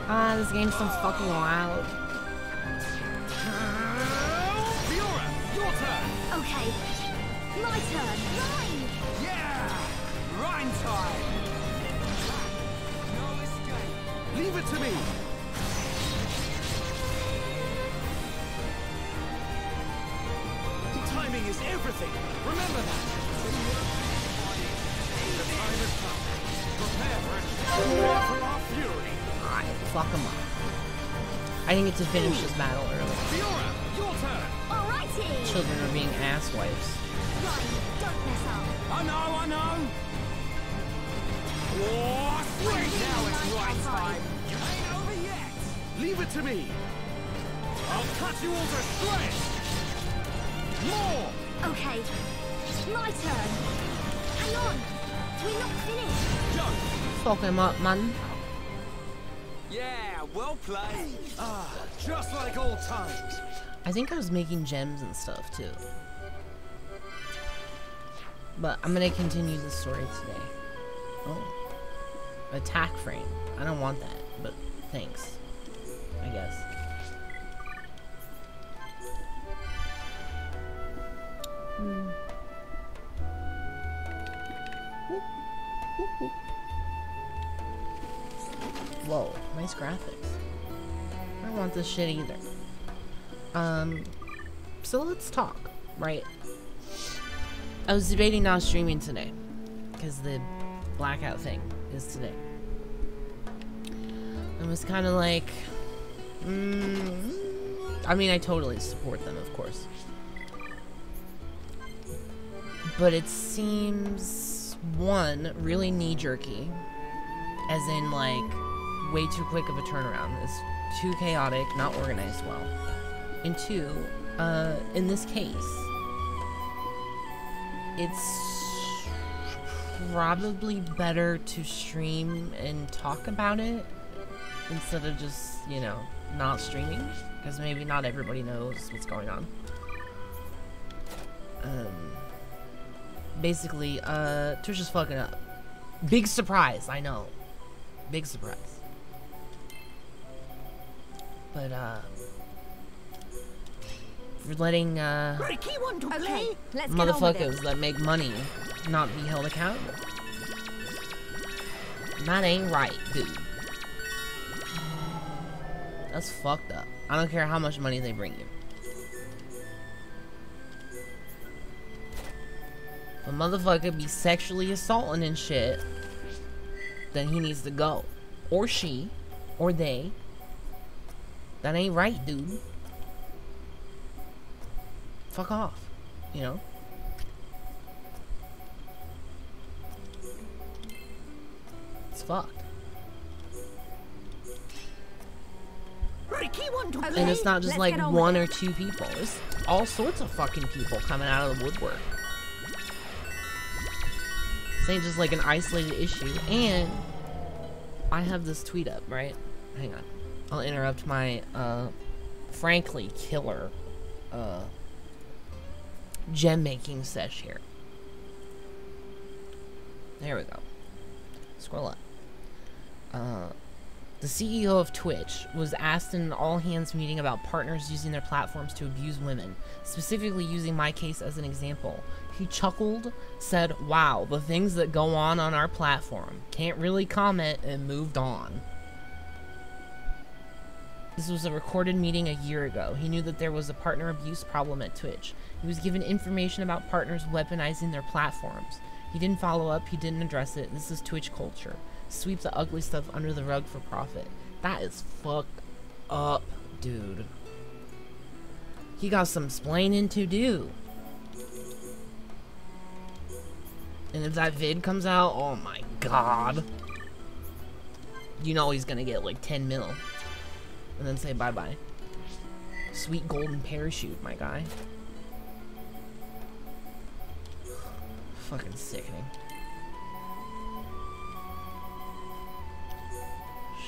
Ah, this game's so fucking wild. Fiora, your turn. Okay. My turn. Mine. Yeah. Rhyme time. No escape. Leave it to me. Timing is everything. Remember that. The time has come. Prepare for it. Prepare for our fury. Alright, fuck him up. I didn't get to finish this battle early. Fiora, your turn. Alrighty. Children are being asswipes. Right, don't mess up. I know. Oh, sweet. Now it's right time. You ain't over yet. Leave it to me. I'll cut you all to shreds. More. Okay. My turn. Hang on. We're not finished. Go. Fuck him up, man. Yeah, well played. Ah, just like old times. I think I was making gems and stuff too. But I'm gonna continue the story today. Oh. Attack frame. I don't want that, but thanks. I guess. Whoa, nice graphics. I don't want this shit either. So let's talk, right? I was debating not streaming today because the blackout thing is today. I was kind of like, I mean, I totally support them, of course. But it seems, one, really knee-jerky, as in, like, way too quick of a turnaround. It's too chaotic, not organized well. And two, in this case, it's probably better to stream and talk about it instead of just, you know, not streaming, because maybe not everybody knows what's going on. Basically, Twitch is fucking up. Big surprise, I know. Big surprise. But, we're letting, Okay, let's get on with motherfuckers it. that make money not be held accountable. That ain't right, dude. That's fucked up. I don't care how much money they bring you. If a motherfucker be sexually assaulting and shit, then he needs to go. Or she. Or they. That ain't right, dude. Fuck off. You know? It's fucked. And it's not just like one or two people. It's all sorts of fucking people coming out of the woodwork. This ain't just like an isolated issue. And I have this tweet up, right? Hang on. I'll interrupt my, frankly, killer, gem making sesh here. There we go. Scroll up. The CEO of Twitch was asked in an all-hands meeting about partners using their platforms to abuse women, specifically using my case as an example. He chuckled, said, "Wow, the things that go on our platform. Can't really comment," and moved on. This was a recorded meeting a year ago. He knew that there was a partner abuse problem at Twitch. He was given information about partners weaponizing their platforms. He didn't follow up, he didn't address it. This is Twitch culture. Sweep the ugly stuff under the rug for profit. That is fucked up, dude. He got some splaining to do. And if that vid comes out, oh my god. You know he's gonna get like 10 mil. And then say bye-bye. Sweet golden parachute, my guy. Fucking sickening.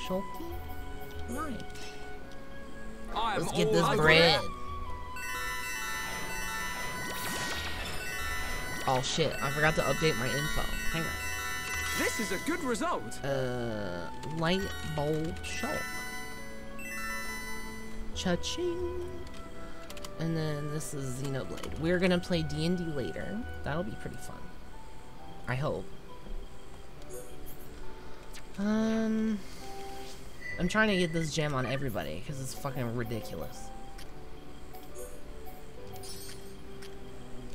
Shulky? Right. Let's get this bread. Oh shit, I forgot to update my info. Hang on. This is a good result. Light bulb shulk. Cha-ching. And then this is Xenoblade. We're gonna play D&D later. That'll be pretty fun. I hope. I'm trying to get this gem on everybody because it's fucking ridiculous.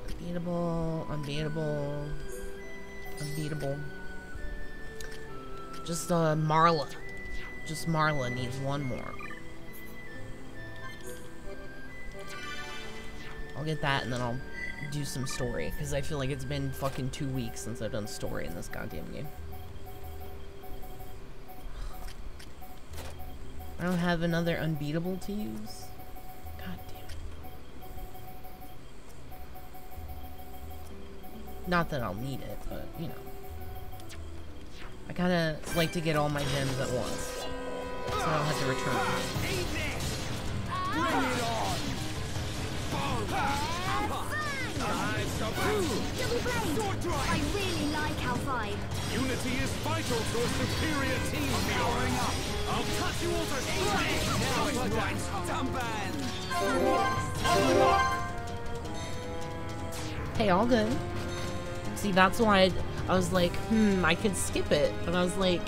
Unbeatable, unbeatable, unbeatable. Just Marla. Just Marla needs one more. I'll get that and then I'll do some story because I feel like it's been fucking 2 weeks since I've done story in this goddamn game. I don't have another unbeatable to use. God damn it. Not that I'll need it, but you know. I kinda like to get all my gems at once. So I don't have to return them. Bring it on! I really like how 5. Unity is vital to a superior team. Powering up. I'll cut you all to shreds. Now it's right. Hey, all good. See, that's why I was like, I could skip it. But I was like,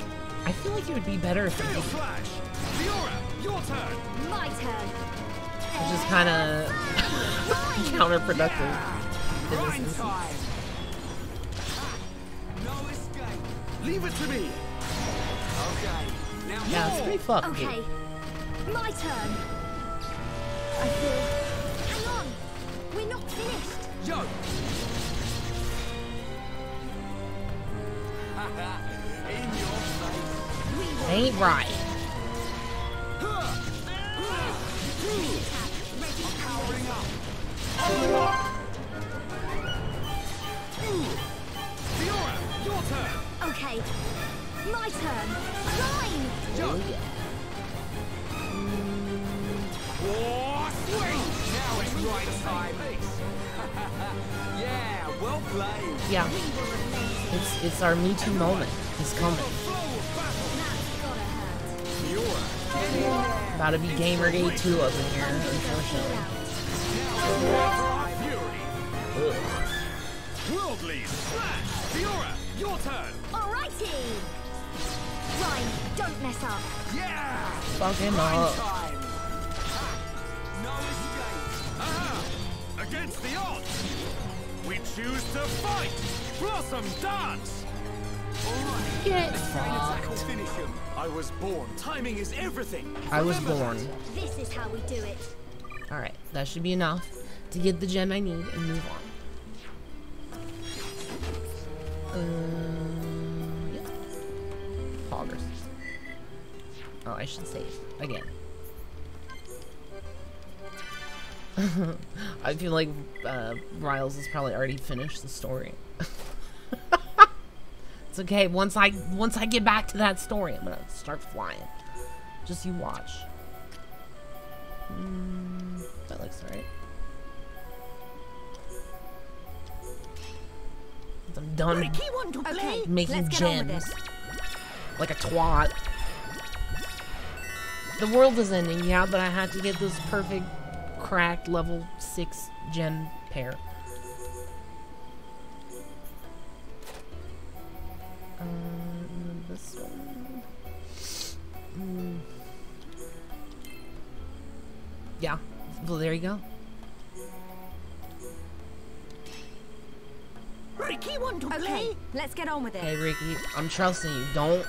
I feel like it would be better if I did. Flash. Fiora, your turn. My turn. Which is kind of counterproductive. Grind time. No escape. Leave it to me. Okay. Now Yeah, it's pretty fucked. Okay. My turn. I feel. Hang on. We're not finished. Yo. In your face. Ain't right. Powering up. Fiora, your turn. Okay. My turn. Grind. Yo. War swing. Now it's right time. Yeah, well played. Yeah. It's our Me Too moment. It's coming. That's gotta hurt. Fiora, get in there. About to be Gamergate 2 up in here, unfortunately. Fury. Worldly slash. Fiora, your turn. Alrighty. Grind. Don't mess up. Yeah. Fuck him Grind up. time. No escape. Aha! Against the odds. We choose to fight. Blossom dance. Alright. Get Train attack will finish him. I was born. Timing is everything. I was Remember born. that. This is how we do it. Alright, that should be enough to get the gem I need and move on. Yeah. Poggers. Oh, I should save. Again. I feel like Riles has probably already finished the story. It's okay. Once I get back to that story, I'm gonna start flying. Just you watch. That looks alright. I'm done Okay, making let's get on with gems this. like a twat. The world is ending, yeah, but I had to get this perfect cracked level 6 gem pair. This one. Yeah. Well, there you go. Ricky, want to play? Let's get on with it. Hey, Ricky, I'm trusting you. Don't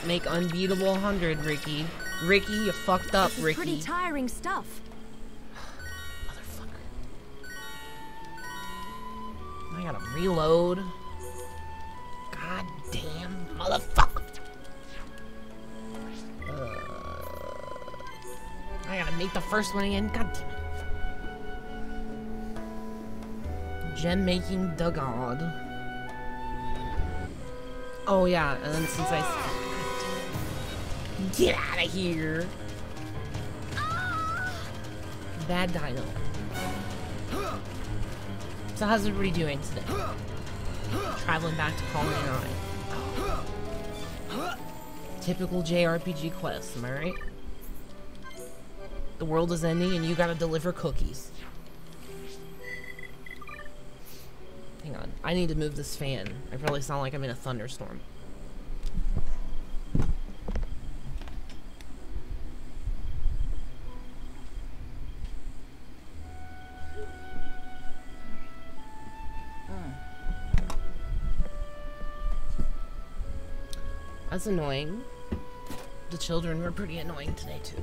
make unbeatable 100, Ricky. Ricky, you fucked up, This is Ricky. pretty tiring stuff. Motherfucker. I gotta reload. God damn, motherfucker. I gotta make the first one again. God damn it. Gem making the god. Oh yeah, and then since I get out of here. Bad dino. So how's everybody doing today? Traveling back to Colony 9. Typical JRPG quest, am I right? The world is ending and you gotta deliver cookies. Hang on, I need to move this fan. I probably sound like I'm in a thunderstorm. That's annoying. The children were pretty annoying today too.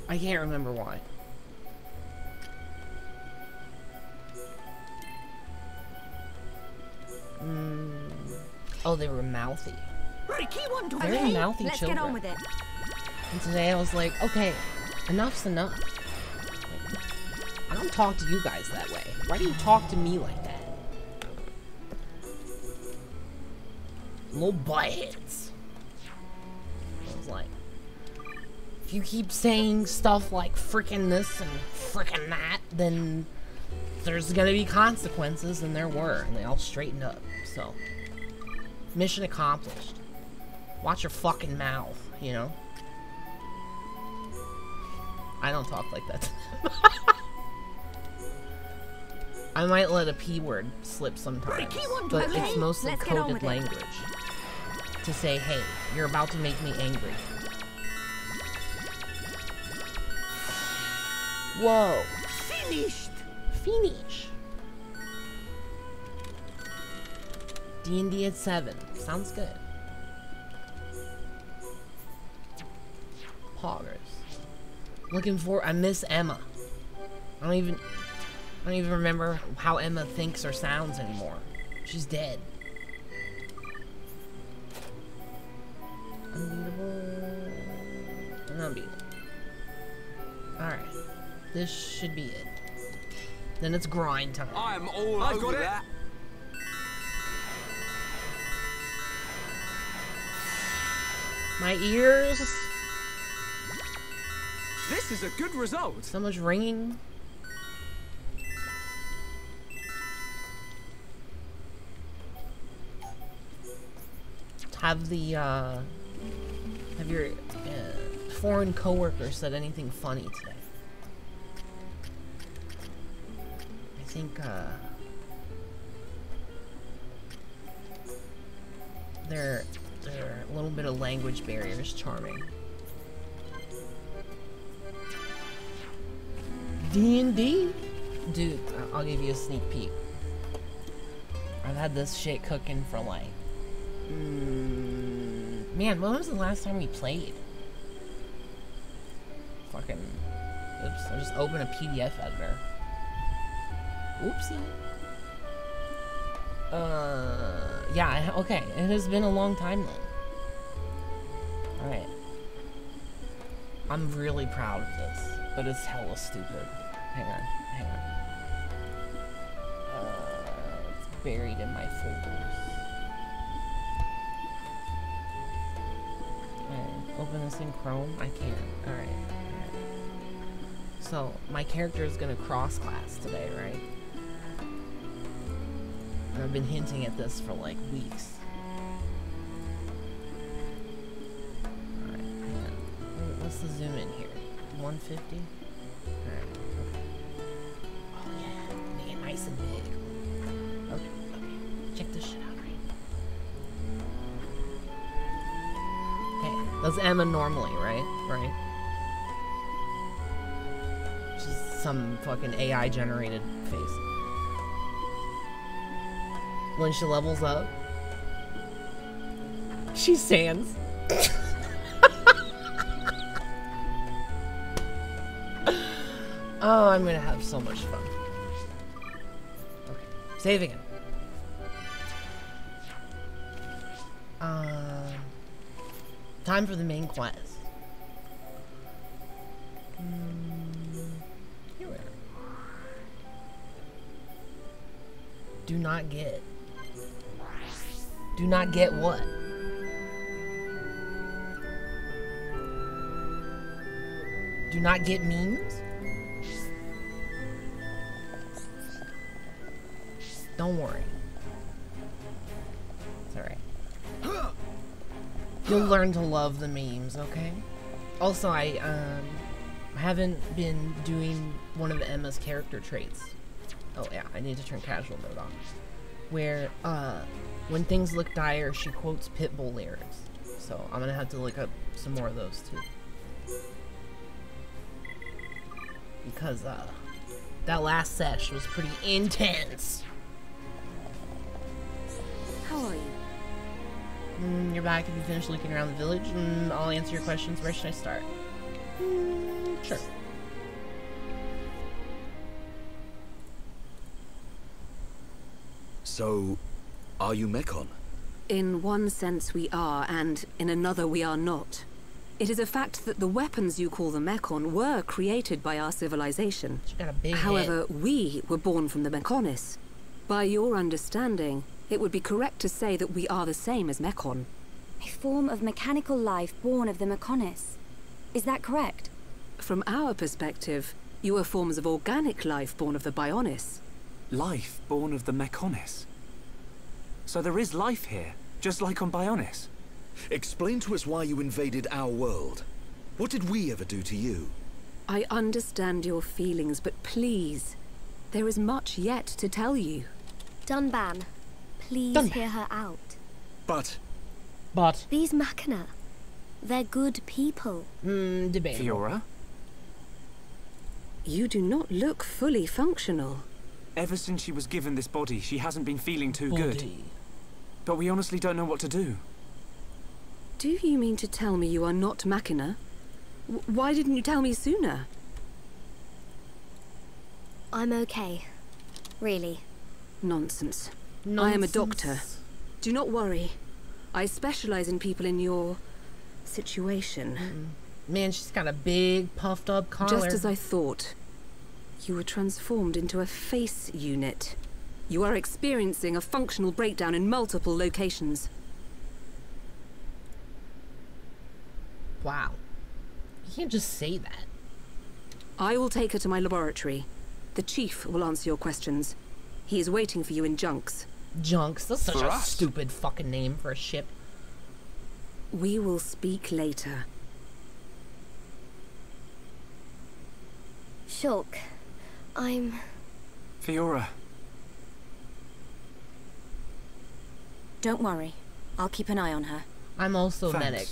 I can't remember why. Oh, they were mouthy. Very mouthy let's children. get on with it. And today I was like, okay, enough's enough. Like, I don't talk to you guys that way. Why do you talk to me like that? Little buttheads. I was like, if you keep saying stuff like frickin' this and frickin' that, then there's gonna be consequences, and there were, and they all straightened up, so. Mission accomplished. Watch your fucking mouth, you know? I don't talk like that. I might let a P word slip sometimes, but it's mostly coded language. To say, hey, you're about to make me angry. Whoa. Finished! Finish. D&D at 7. Sounds good. Poggers. Looking for... I miss Emma. I don't even remember how Emma thinks or sounds anymore. She's dead. Unbeatable. Unbeatable. Alright. This should be it. Then it's grind time. I'm all over that. My ears. This is a good result. So much ringing. Have your foreign coworker said anything funny today? I think their little bit of language barrier is charming. D&D? Dude, I'll give you a sneak peek. I've had this shit cooking for like... man, when was the last time we played? Fucking... Oops, I just opened a PDF editor. Oopsie. Yeah, okay. It has been a long time then. Alright. I'm really proud of this, but it's hella stupid. Hang on. It's buried in my folders. Alright, open this in Chrome? I can't. Alright. So, my character is gonna cross-class today, right? And I've been hinting at this for like weeks. Alright, hang on. What's the zoom in here? 150? Alright, okay. Oh yeah, make it nice and big. Okay. Check this shit out, right? Hey, that's Emma normally, right? Right? Just some fucking AI generated face. When she levels up, she stands. Oh, I'm gonna have so much fun. Okay, saving it. Time for the main quest. Here we are. Do not get. Do not get what? Do not get memes? Don't worry. It's alright. You'll learn to love the memes, okay? Also, I haven't been doing one of Emma's character traits. Oh yeah, I need to turn casual mode on. Where, when things look dire, she quotes Pitbull lyrics. So I'm gonna have to look up some more of those too. Because, that last sesh was pretty intense. How are you? You're back if you finish looking around the village, and I'll answer your questions. Where should I start? Sure. So, are you Mekon? In one sense we are, and in another we are not. It is a fact that the weapons you call the Mekon were created by our civilization. She got a big However, head. we were born from the Mekonis. By your understanding, it would be correct to say that we are the same as Mekon. A form of mechanical life born of the Mekonis. Is that correct? From our perspective, you are forms of organic life born of the Bionis. Life born of the Mekonis. So there is life here, just like on Bionis. Explain to us why you invaded our world. What did we ever do to you? I understand your feelings, but please, there is much yet to tell you. Dunban, please Dunban. hear her out. But These Machina, they're good people. Debatable. Fiora? You do not look fully functional. Ever since she was given this body, she hasn't been feeling too good. Body. But we honestly don't know what to do. Do you mean to tell me you are not Machina? Why didn't you tell me sooner? I'm okay. Really. Nonsense. I am a doctor. Nonsense. Do not worry. I specialize in people in your situation. Man, she's got a big puffed up collar. Just as I thought. You were transformed into a face unit. You are experiencing a functional breakdown in multiple locations. Wow. You can't just say that. I will take her to my laboratory. The chief will answer your questions. He is waiting for you in Junks. Junks. That's such For a us? stupid fucking name for a ship. We will speak later. Shulk, I'm... Fiora, Don't worry. I'll keep an eye on her. I'm also a Thanks. medic.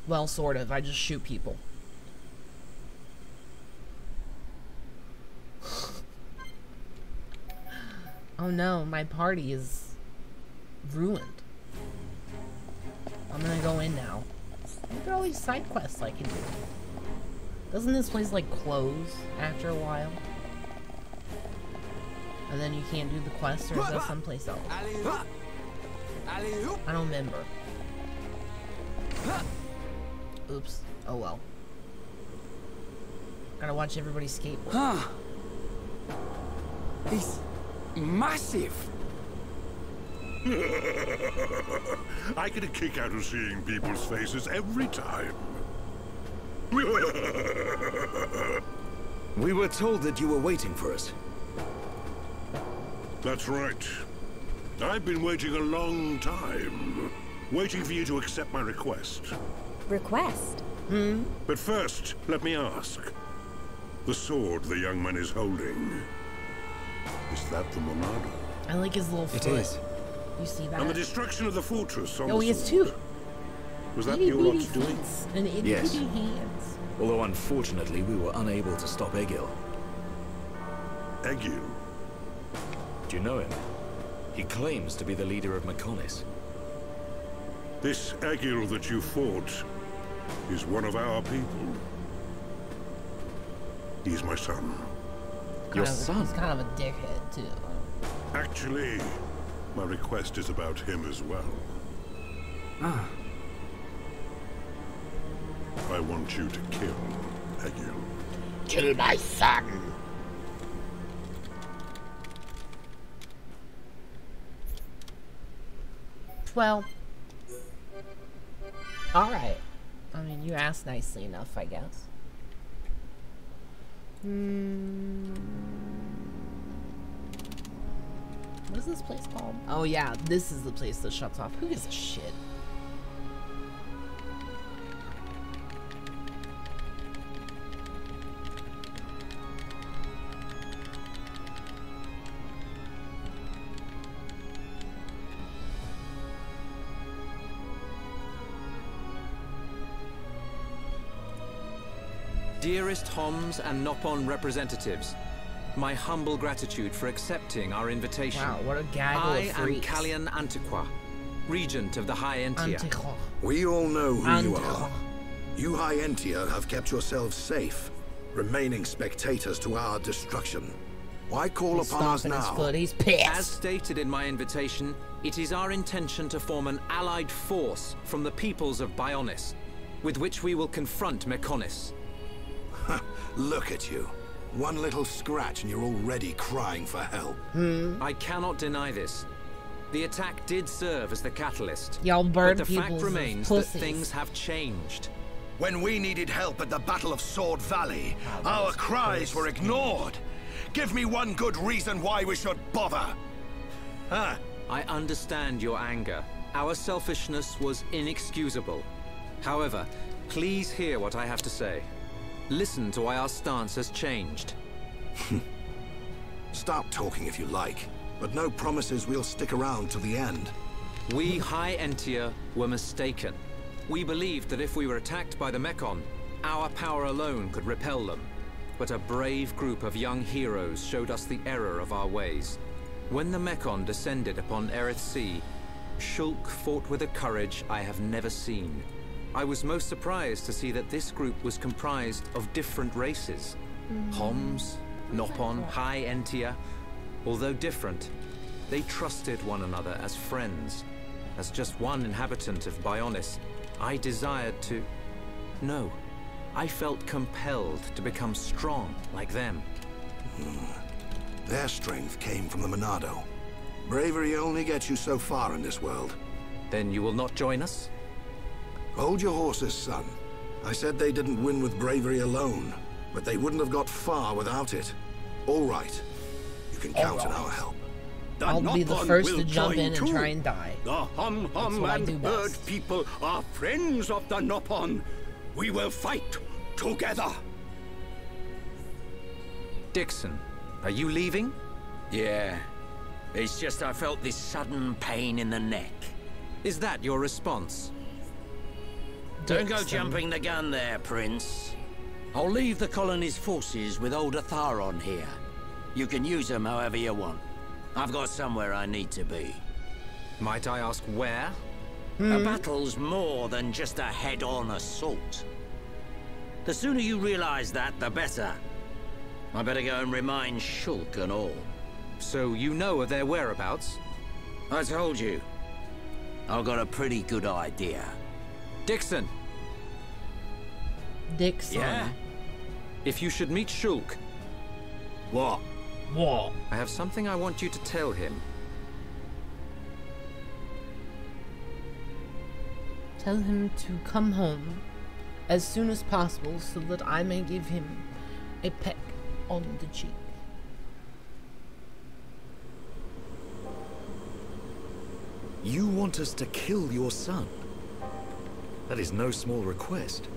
Well, sort of. I just shoot people. Oh no, my party is ruined. I'm gonna go in now. Look at all these side quests I can do. Doesn't this place like close after a while? And then you can't do the quest, or is that someplace else? I don't remember. Oops. Oh well. Gotta watch everybody skateboard. Huh. He's massive. I get a kick out of seeing people's faces every time. We were told that you were waiting for us. That's right. I've been waiting a long time. Waiting for you to accept my request. Request? But first, let me ask. The sword the young man is holding. Is that the Monado? I like his little foot. It is. You see that? And the destruction of the fortress on Oh, the he has sword. two. Was that Itty your bitty lot's doing? feet and itty Yes. bitty hands. Although unfortunately we were unable to stop Egil. Egil? Do you know him? He claims to be the leader of Mekonis. This Egil that you fought is one of our people. He's my son. Your He's son? kind of a dickhead, too. Actually, my request is about him as well. Ah, I want you to kill Egil. Kill my son! Well, alright. I mean, you asked nicely enough, I guess. What is this place called? Oh yeah, this is the place that shuts off. Who gives a shit? Dearest Homs and Nopon representatives, my humble gratitude for accepting our invitation. Wow, what a gaggle of freaks. I am Callian Antiqua, Regent of the High Entia. We all know who you are. You High Entia have kept yourselves safe, remaining spectators to our destruction. Why call upon us now? He's pissed. As stated in my invitation, it is our intention to form an allied force from the peoples of Bionis, with which we will confront Mechonis. Look at you. One little scratch and you're already crying for help. I cannot deny this. The attack did serve as the catalyst. Y'all burn but the people fact remains that things have changed. When we needed help at the Battle of Sword Valley, our cries were ignored. Give me one good reason why we should bother. Huh? I understand your anger. Our selfishness was inexcusable. However, please hear what I have to say. Listen to why our stance has changed. Stop talking if you like, but no promises we'll stick around to the end. We High Entia were mistaken. We believed that if we were attacked by the Mechon, our power alone could repel them. But a brave group of young heroes showed us the error of our ways. When the Mechon descended upon Erith Sea, Shulk fought with a courage I have never seen. I was most surprised to see that this group was comprised of different races. Homs, Nopon, High Entia. Although different, they trusted one another as friends. As just one inhabitant of Bionis, I desired to... No, I felt compelled to become strong like them. Their strength came from the Monado. Bravery only gets you so far in this world. Then you will not join us? Hold your horses, son. I said they didn't win with bravery alone, but they wouldn't have got far without it. All right. You can count on our help. I'll be the first to jump in and try and die. The Hum and Bird people are friends of the Nopon. We will fight together. Dixon, are you leaving? Yeah. It's just I felt this sudden pain in the neck. Is that your response? Don't go jumping the gun there, Prince. I'll leave the colony's forces with old Atharon here. You can use them however you want. I've got somewhere I need to be. Might I ask where? A battle's more than just a head-on assault. The sooner you realize that, the better. I better go and remind Shulk and all. So you know of their whereabouts? I told you. I've got a pretty good idea. Dixon! Dixon. Yeah? If you should meet Shulk... What? What? I have something I want you to tell him. Tell him to come home as soon as possible so that I may give him a peck on the cheek. You want us to kill your son? That is no small request.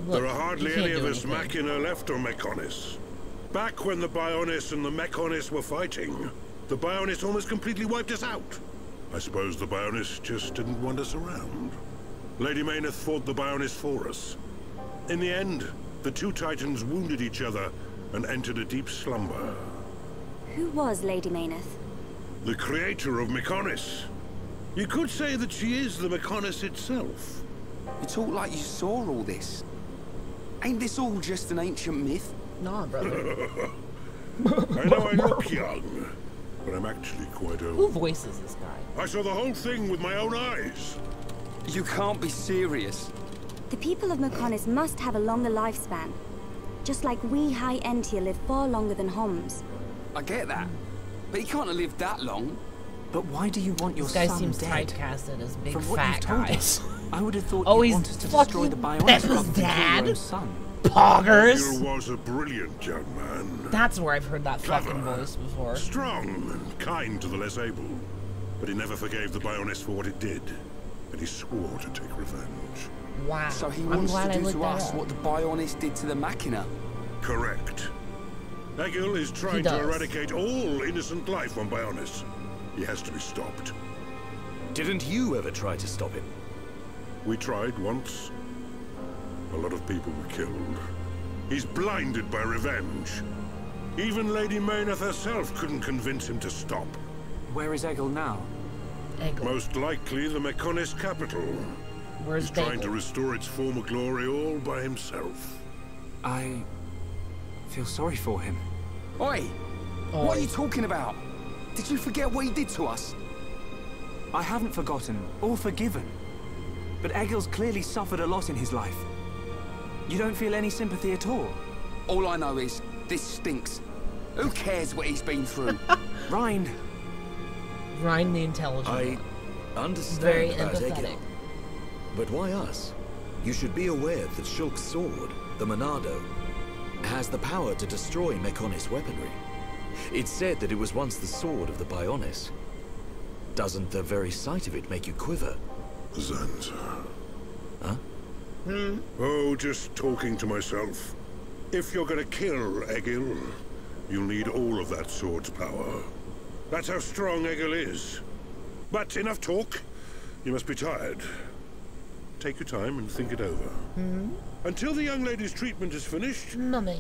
There are hardly any of us Machina left on Mechonis. Back when the Bionis and the Mechonis were fighting, the Bionis almost completely wiped us out. I suppose the Bionis just didn't want us around. Lady Mayneth fought the Bionis for us. In the end, the two Titans wounded each other and entered a deep slumber. Who was Lady Mayneth? The creator of Mechonis. You could say that she is the Mechonis itself. You talk like you saw all this. Ain't this all just an ancient myth? Nah, brother. I know I look young, but I'm actually quite old. Who voices this guy? I saw the whole thing with my own eyes. You can't be serious. The people of Mechonis must have a longer lifespan. Just like we High Entia live far longer than Homs. I get that. But he can't have lived that long. But why do you want your This guy son seems dead? typecasted as big From what fat you've told guy. us, I would have thought Oh, you he's wanted to destroy the fucking Bionis Becca's rather than kill your dad? own son. Poggers! Egil was a brilliant young man. That's where I've heard that Clever, fucking voice before. Strong and kind to the less able. But he never forgave the Bioness for what it did. And he swore to take revenge. Wow. So he I'm wants glad to I do looked to that us up. what the Bioness did to the Machina. Correct. Egil is trying to eradicate all innocent life on Bioness. He has to be stopped. Didn't you ever try to stop him? We tried once. A lot of people were killed. He's blinded by revenge. Even Lady Mayneth herself couldn't convince him to stop. Where is Egil now? Egil. Most likely the Mechonis capital. Where's He's trying to restore its former glory all by himself. I feel sorry for him. Oi! What are you talking about? Did you forget what he did to us? I haven't forgotten or forgiven. But Egil's clearly suffered a lot in his life. You don't feel any sympathy at all? All I know is, this stinks. Who cares what he's been through? Rhine. Rhine the intelligent. I understand Very about empathetic. Egil. But why us? You should be aware that Shulk's sword, the Monado, has the power to destroy Mechonis weaponry. It's said that it was once the sword of the Bioness. Doesn't the very sight of it make you quiver? Zanza. Huh? Oh, just talking to myself. If you're gonna kill Egil, you'll need all of that sword's power. That's how strong Egil is. But enough talk. You must be tired. Take your time and think it over. Until the young lady's treatment is finished,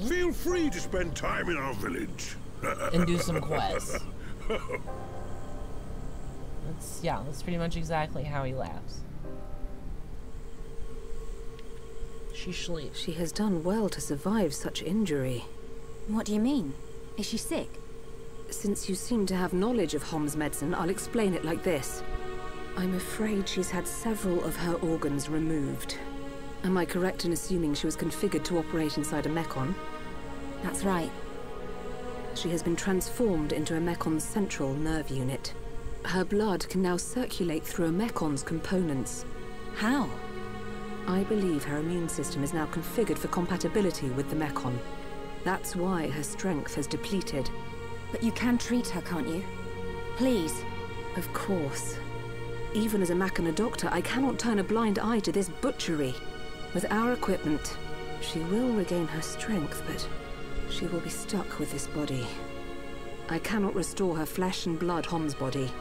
feel free to spend time in our village. And do some quests. That's pretty much exactly how he laughs. She sleeps. She has done well to survive such injury. What do you mean? Is she sick? Since you seem to have knowledge of Hom's medicine, I'll explain it like this. I'm afraid she's had several of her organs removed. Am I correct in assuming she was configured to operate inside a Mechon? That's right. She has been transformed into a Mechon's central nerve unit. Her blood can now circulate through a Mekon's components. How? I believe her immune system is now configured for compatibility with the Mechon. That's why her strength has depleted. But you can treat her, can't you? Please. Of course. Even as a Machina doctor, I cannot turn a blind eye to this butchery. With our equipment, she will regain her strength, but she will be stuck with this body. I cannot restore her flesh and blood Hom's body.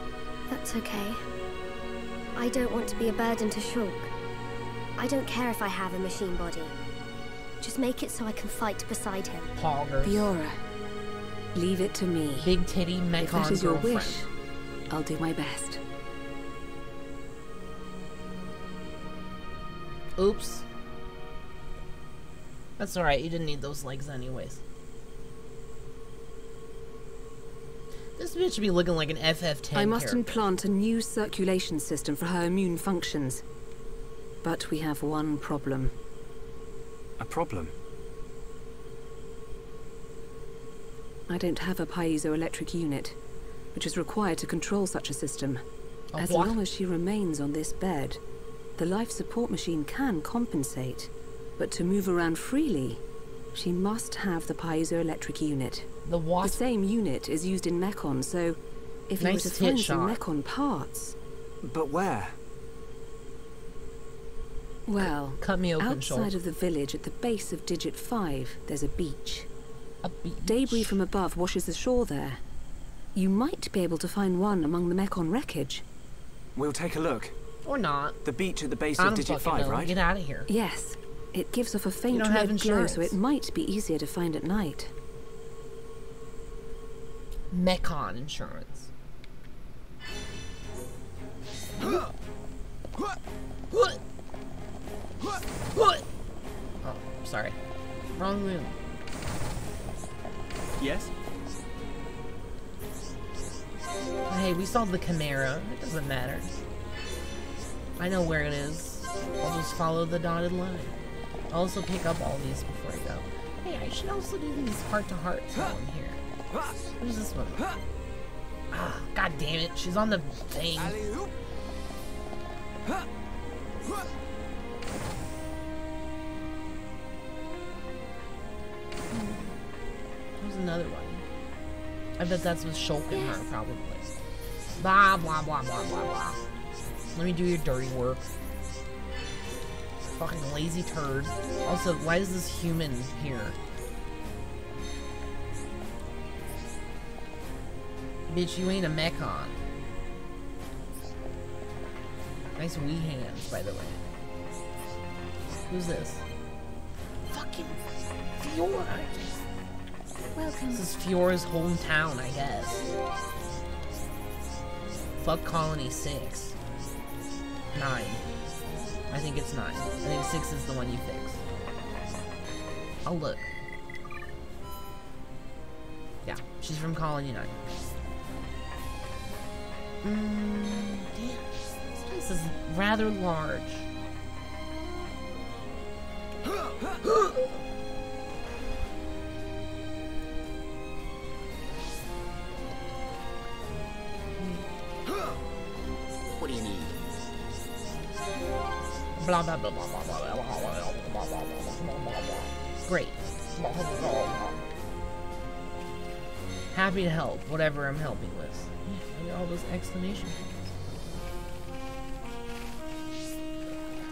That's okay. I don't want to be a burden to Shulk. I don't care if I have a machine body. Just make it so I can fight beside him. Poggers. Fiora, leave it to me. Big titty Mechon If that is your girlfriend. wish, I'll do my best. Oops. That's alright, you didn't need those legs anyways. This bitch be looking like an FF10 I must character. implant a new circulation system for her immune functions. But we have one problem. A problem? I don't have a piezoelectric unit, which is required to control such a system. As what? long as she remains on this bed, the life support machine can compensate. But to move around freely, she must have the piezoelectric unit. The what? The same unit is used in Mechon, so if you were Nice to tit find some shot. Mechon parts... But where? Well, Cut me open, outside Shulk. of the village at the base of Digit 5, there's a beach. A beach. Debris from above washes the shore there. You might be able to find one among the Mechon wreckage. We'll take a look. Or not. The beach at the base I of don't Digit fucking 5, know. right? Get out of here. Yes, it gives off a faint don't have red glow, insurance. so it might be easier to find at night. Mechon insurance. Oh, sorry. Wrong room. Yes? Hey, we saw the Chimera. It doesn't matter. I know where it is. I'll just follow the dotted line. I'll also pick up all these before I go. Hey, I should also do these heart-to-heart while I'm here. Who's this one? Ah, god damn it. She's on the thing. Who's another one? I bet that's with Shulk and her, probably. Blah, blah, blah, blah, blah, blah. Let me do your dirty work. Fucking lazy turd. Also, why is this human here? Bitch, you ain't a mechon. Nice wee hands, by the way. Who's this? Fucking Fiora. Welcome. This is Fiora's hometown, I guess. Fuck Colony 6. 9. I think it's 9. I think 6 is the one you fix. Oh, look. Yeah, she's from Colony 9. Damn. This place is rather large. What do you need? Blah blah blah blah blah blah blah blah blah blah. Great. Happy to help, whatever I'm helping with. Look at all those exclamation points.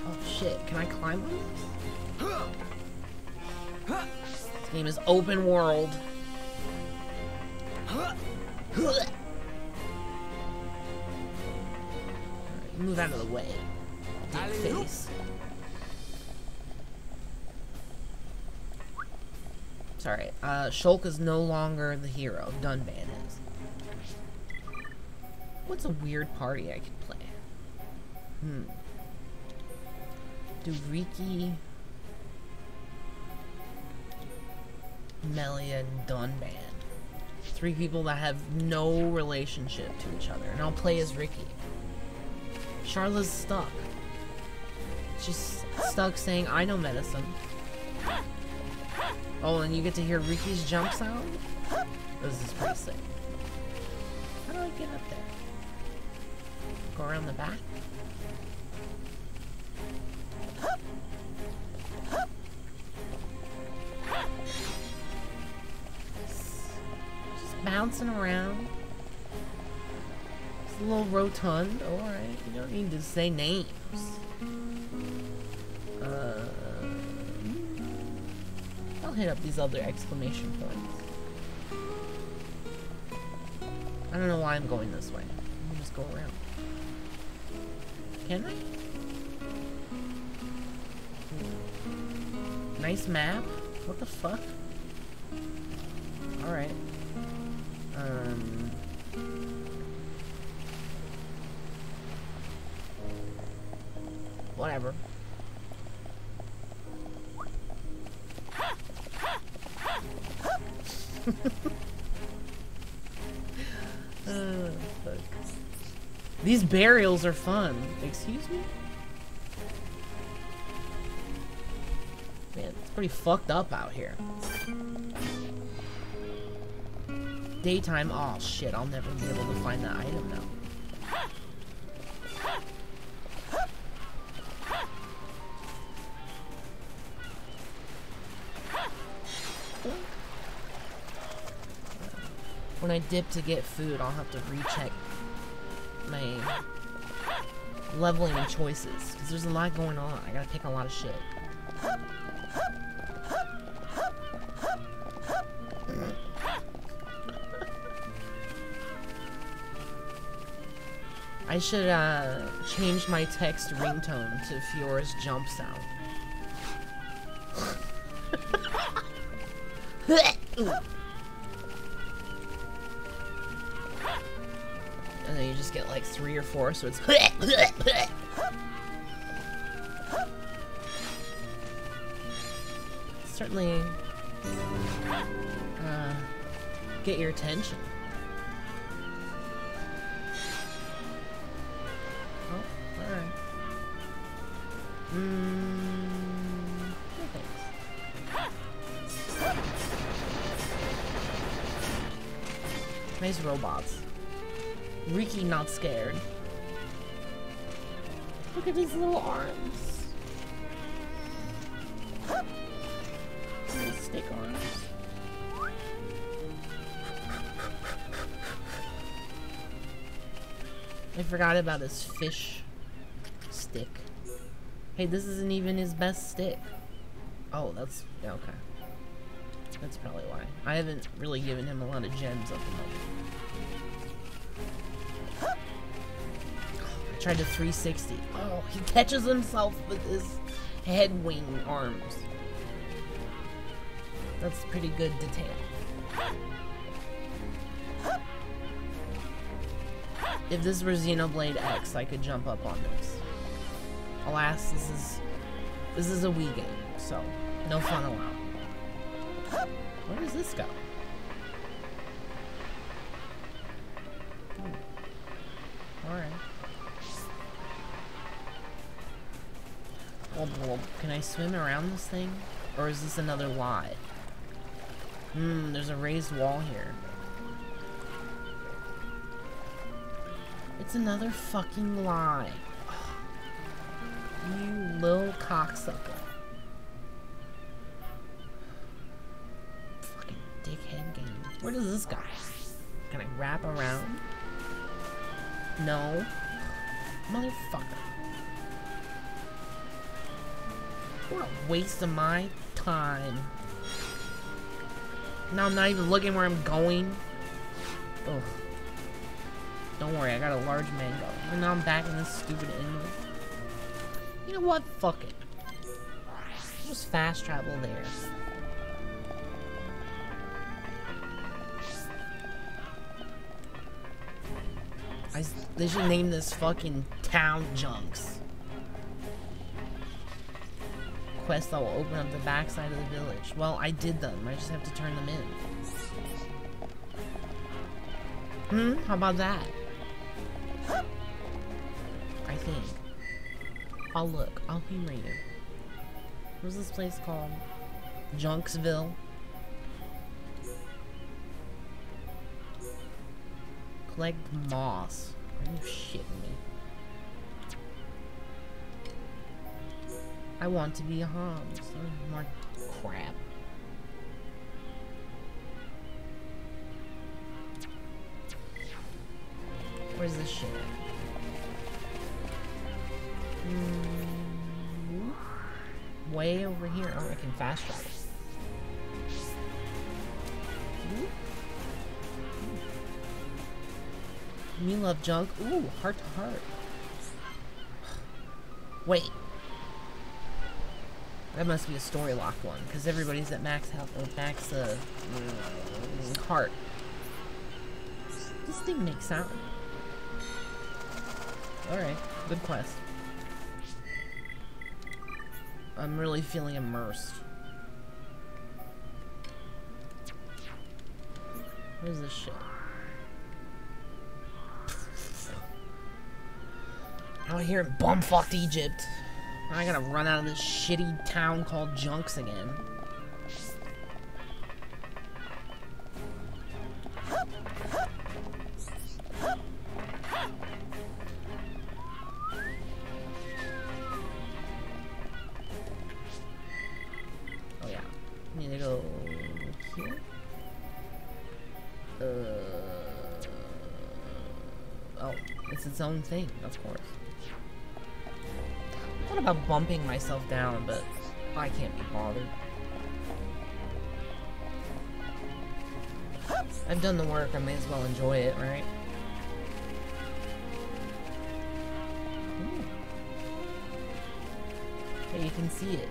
Oh shit, can I climb on this? This game is open world. Alright, move out of the way. Dick face. Sorry, Shulk is no longer the hero. Dunban is. What's a weird party I could play? Do Riki, Melia, and Dunban. 3 people that have no relationship to each other. And I'll play as Riki. Charla's stuck. She's stuck saying, I know medicine. Oh, and you get to hear Riki's jump sound? This is pretty sick. How do I get up there? Go around the back? Just bouncing around. It's a little rotund. Alright, you don't need to say names. I'll hit up these other exclamation points. I don't know why I'm going this way. Let me just go around. Can I? Nice map. What the fuck? Alright. Whatever. Fuck. These burials are fun. Excuse me? Man, it's pretty fucked up out here. Daytime. Oh shit, I'll never be able to find that item now. When I dip to get food, I'll have to recheck my leveling and choices, because there's a lot going on. I gotta pick a lot of shit. I should change my text ringtone to Fiora's jump sound. And then you just get like 3 or 4, so it's certainly get your attention. Oh, alright. Nice robots. Riki not scared. Look at these little arms. Little stick arms. I forgot about his fish stick. Hey, this isn't even his best stick. Oh, that's... okay. That's probably why. I haven't really given him a lot of gems at the moment. I tried to 360. Oh, he catches himself with his head wing arms. That's pretty good detail. If this were Xenoblade X, I could jump up on this. Alas, this is a Wii game, so no fun allowed. Where does this go? Alright. Well, can I swim around this thing? Or is this another lie? There's a raised wall here. It's another fucking lie. You little cocksucker. Fucking dickhead game. Where does this go? Can I wrap around? No. Motherfucker. What a waste of my time. Now I'm not even looking where I'm going. Ugh. Don't worry, I got a large mango. And now I'm back in this stupid enemy. You know what? Fuck it. Just fast travel there. They should name this fucking town Junks. Quest that will open up the backside of the village. Well, I did them. I just have to turn them in. How about that? I think. I'll look. I'll be reading. What's this place called? Junksville. Collect moss. Are you shitting me? I want to be a hog. So more crap. Where's this shit at? Way over here. Oh, I can fast travel. You love junk? Ooh, heart to heart. Wait. That must be a story locked one, because everybody's at max health or max heart. This thing makes sound. Alright, good quest. I'm really feeling immersed. Where's this shit? Out here in bumfucked Egypt. I gotta run out of this shitty town called Junks again. Oh yeah. Need to go here. Oh, it's its own thing, of course. I thought about bumping myself down, but I can't be bothered. I've done the work, I may as well enjoy it, right? Ooh. Hey, you can see it.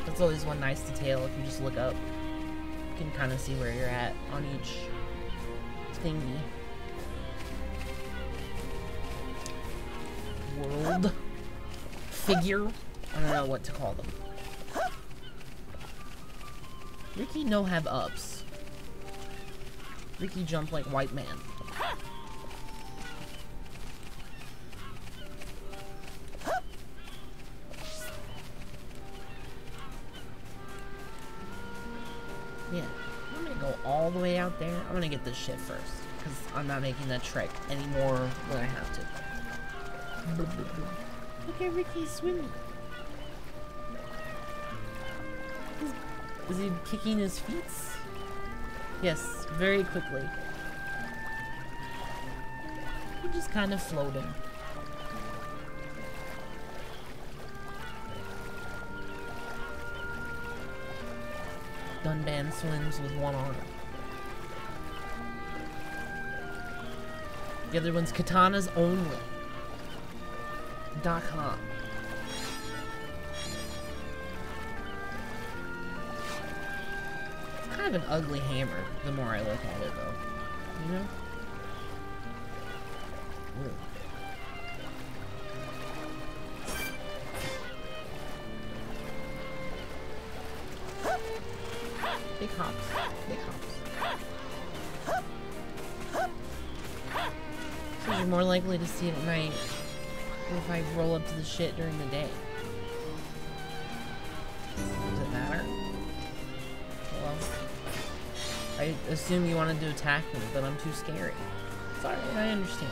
That's always one nice detail if you just look up. You can kind of see where you're at on each thingy. World figure? I don't know what to call them. Ricky no have ups. Ricky jump like white man. Yeah, I'm gonna go all the way out there. I'm gonna get this shit first, because I'm not making that trek anymore than I have to. Look at Ricky swimming. Is he kicking his feet? Yes, very quickly. We're just kind of floating. Dunban swims with one arm. The other one's katanas only. .com. It's kind of an ugly hammer, the more I look at it, though. You know? Ooh. Big hops. Big hops. So you're more likely to see it at night than if I roll up to the shit during the day. Does it matter? Well, I assume you wanted to attack me, but I'm too scary. Sorry, I understand.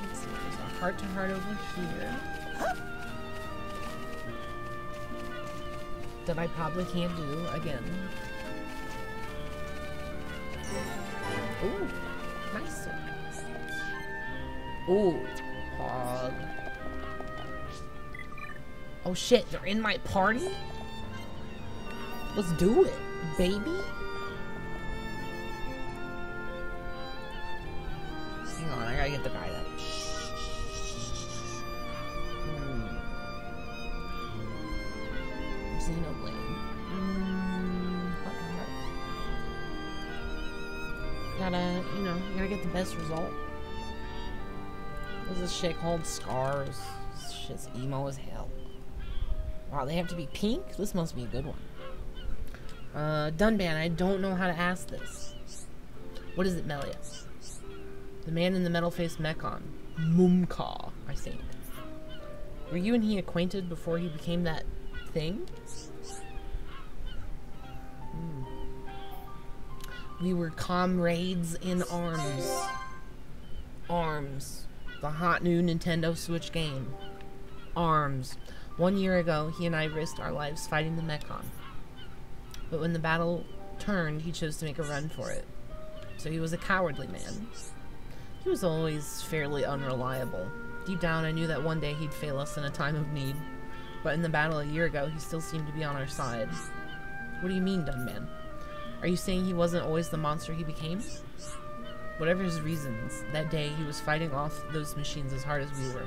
Let's see, there's a heart-to-heart over here. That I probably can't do again. Ooh, nice one. Ooh, pog. Oh shit, they're in my party? Let's do it, baby. Hang on, I gotta get the guy that. Xenoblade. Gotta, you know, you gotta get the best result. There's this shit called Scars. This shit's emo as hell. Wow, they have to be pink? This must be a good one. Dunban, I don't know how to ask this. What is it, Melia? The man in the metal-faced Mekon. Mumka, I think. Were you and he acquainted before he became that thing? We were comrades in arms. Arms. The hot new Nintendo Switch game. Arms. 1 year ago, he and I risked our lives fighting the Mekon. But when the battle turned, he chose to make a run for it. So he was a cowardly man. He was always fairly unreliable. Deep down, I knew that one day he'd fail us in a time of need. But in the battle a year ago, he still seemed to be on our side. What do you mean, Dunban? Are you saying he wasn't always the monster he became? Whatever his reasons, that day he was fighting off those machines as hard as we were.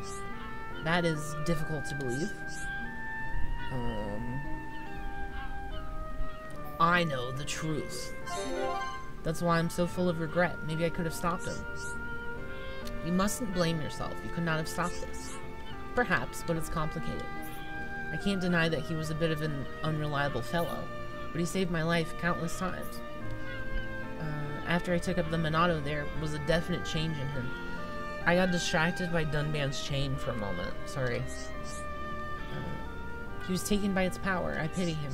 That is difficult to believe. I know the truth. That's why I'm so full of regret. Maybe I could have stopped him. You mustn't blame yourself. You could not have stopped this. Perhaps, but it's complicated. I can't deny that he was a bit of an unreliable fellow, but he saved my life countless times. After I took up the Monado, there was a definite change in him. I got distracted by Dunban's chain for a moment. Sorry. He was taken by its power. I pity him.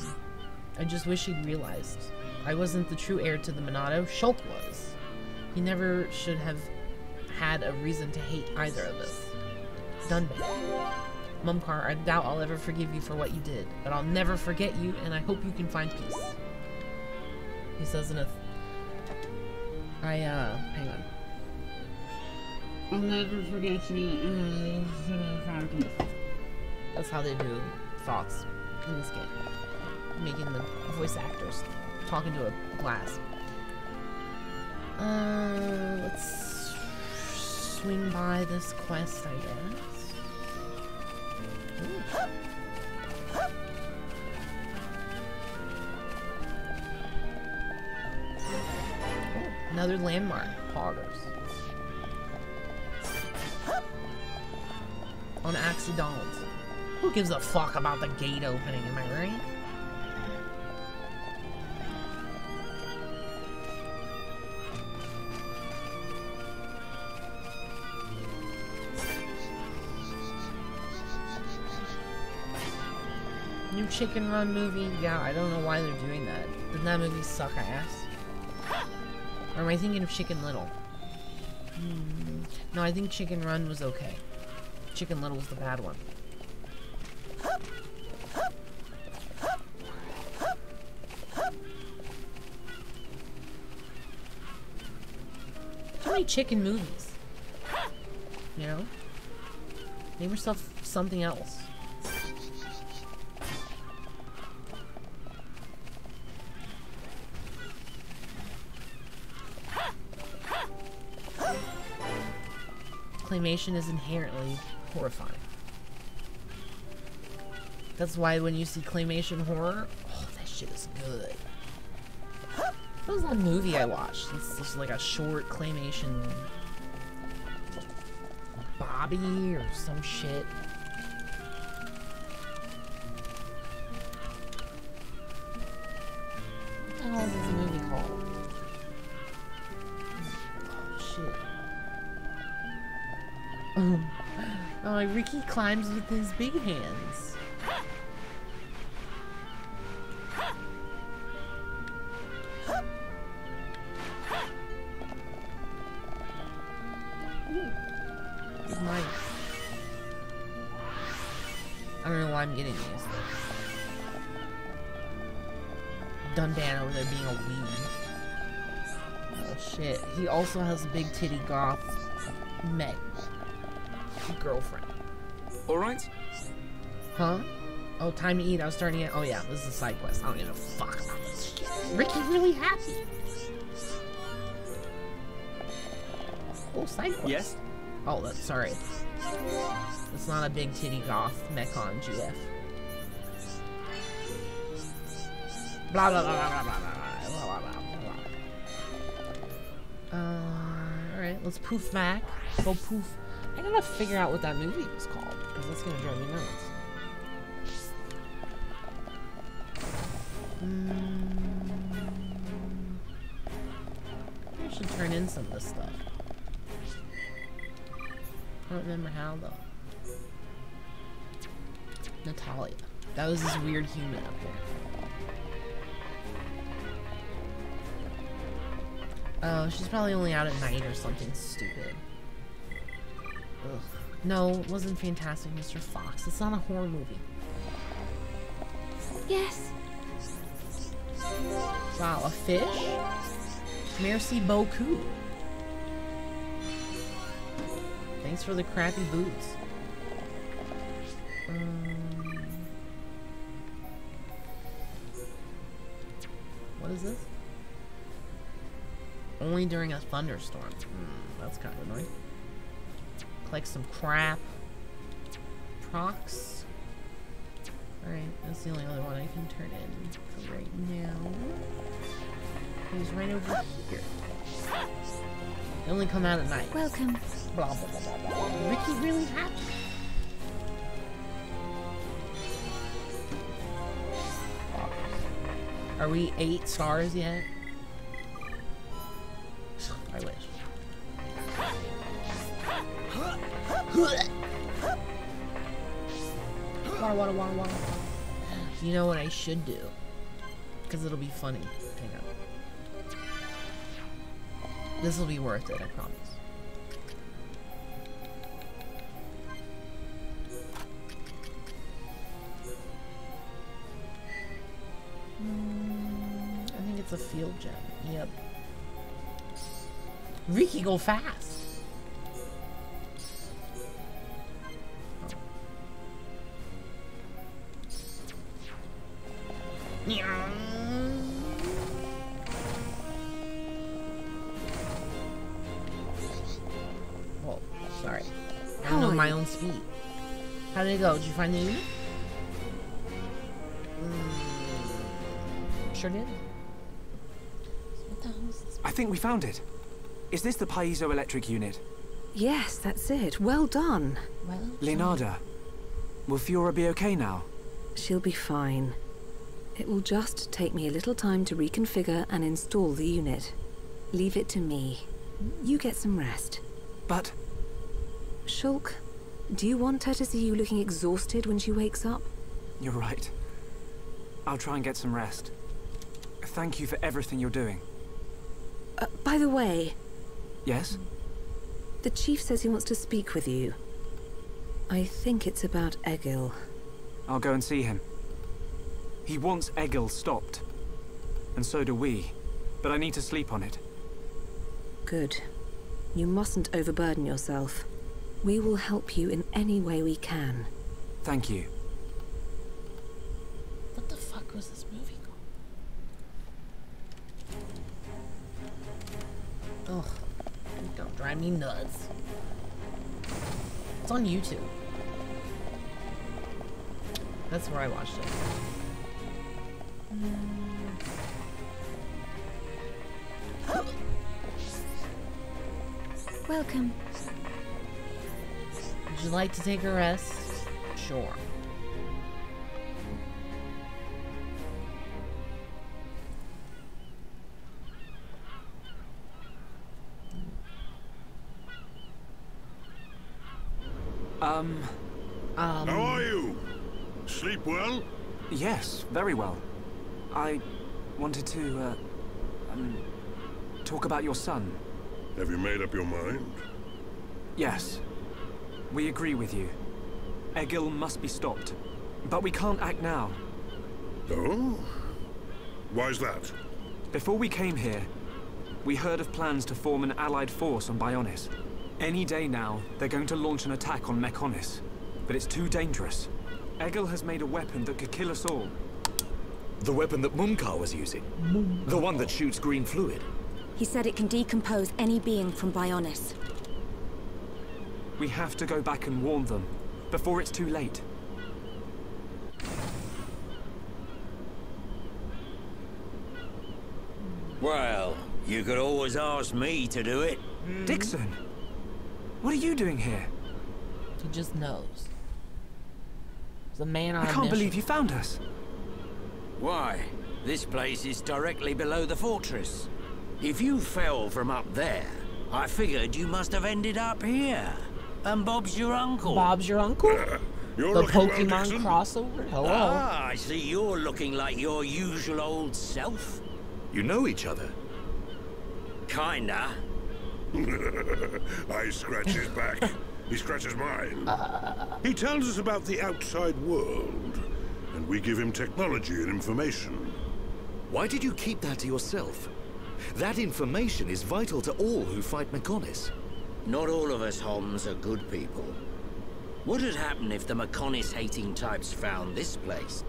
I just wish he'd realized. I wasn't the true heir to the Monado. Shulk was. He never should have had a reason to hate either of us. Dunban. Mumkar, I doubt I'll ever forgive you for what you did, but I'll never forget you, and I hope you can find peace. He says in a... hang on. I'll never forget you, find peace. That's how they do thoughts in this game. Making the voice actors talking to a glass. Let's swing by this quest, I guess. Ooh. Oh, another landmark. Poggers. On accident. Who gives a fuck about the gate opening, am I right? New Chicken Run movie? Yeah, I don't know why they're doing that. Didn't that movie suck ass? Or am I thinking of Chicken Little? No, I think Chicken Run was okay. Chicken Little was the bad one. like chicken movies. You know? Name yourself something else. Claymation is inherently horrifying. That's why when you see claymation horror, oh, that shit is good. What was that movie I watched? It's just like a short claymation Bobby or some shit. What the hell is this movie called? Oh shit. Oh, Ricky climbs with his big hands. Nice. I don't know why I'm getting these. Dunban over there being a weed. Oh shit. He also has a big titty goth mech girlfriend. Alright? Huh? Oh, time to eat. I was starting it. Oh yeah, this is a side quest. I don't give a fuck about this shit. Ricky's really happy. Oh, side quest. Yes? Oh, that's sorry. It's not a big titty goth mechon GF. Blah blah blah blah blah blah blah blah blah. Alright, let's poof back. Go poof. I gotta figure out what that movie was called, because that's gonna drive me nuts. I should turn in some of this stuff. I don't remember how though. Natalia. That was this weird human up there. Oh, she's probably only out at night or something stupid. Ugh. No, it wasn't Fantastic Mr. Fox. It's not a horror movie. Yes. Wow, a fish? Merci beaucoup. Thanks for the crappy boots. What is this? Only during a thunderstorm. That's kind of annoying. Collect some crap. Procs. Alright, that's the only other one I can turn in for right now. He's right over here. They only come out at night. Welcome. Blah, blah, blah, blah, blah. Ricky really happy. Are we 8 stars yet? I wish. Water. You know what I should do? Because it'll be funny. Hang on. This will be worth it, I promise. I think it's a field gem. Yep. Ricky, go fast! Whoa, sorry. I don't know my own speed. How did it go? Did you find the unit? Sure did. What the hell is this? I think we found it. Is this the piezoelectric unit? Yes, that's it. Well done. Well done. Leonarda, will Fiora be okay now? She'll be fine. It will just take me a little time to reconfigure and install the unit. Leave it to me. You get some rest. But... Shulk, do you want her to see you looking exhausted when she wakes up? You're right. I'll try and get some rest. Thank you for everything you're doing. By the way... Yes? The chief says he wants to speak with you. I think it's about Egil. I'll go and see him. He wants Egil stopped. And so do we. But I need to sleep on it. Good. You mustn't overburden yourself. We will help you in any way we can. Thank you. What the fuck was this movie called? Ugh. Don't drive me nuts. It's on YouTube. That's where I watched it. Welcome. Would you like to take a rest? Sure. How are you? Sleep well? Yes, very well. I wanted to, talk about your son. Have you made up your mind? Yes. We agree with you. Egil must be stopped. But we can't act now. Oh? Why's that? Before we came here, we heard of plans to form an allied force on Bionis. Any day now, they're going to launch an attack on Mechonis. But it's too dangerous. Egil has made a weapon that could kill us all. The weapon that Mumkar was using? The one that shoots green fluid? He said it can decompose any being from Bionis. We have to go back and warn them, before it's too late. Well, you could always ask me to do it. Dixon! What are you doing here? He just knows. He's a man on a I can't mission. believe you found us. Why? This place is directly below the fortress. If you fell from up there, I figured you must have ended up here. And Bob's your uncle. Bob's your uncle? You're The looking Pokemon well, Dixon. crossover? Hello. Ah, I see you're looking like your usual old self. You know each other? Kinda. I scratch his back. He scratches mine. He tells us about the outside world, and we give him technology and information. Why did you keep that to yourself? That information is vital to all who fight Mechonis. Not all of us Homs are good people. What would happen if the Mechonis-hating types found this place?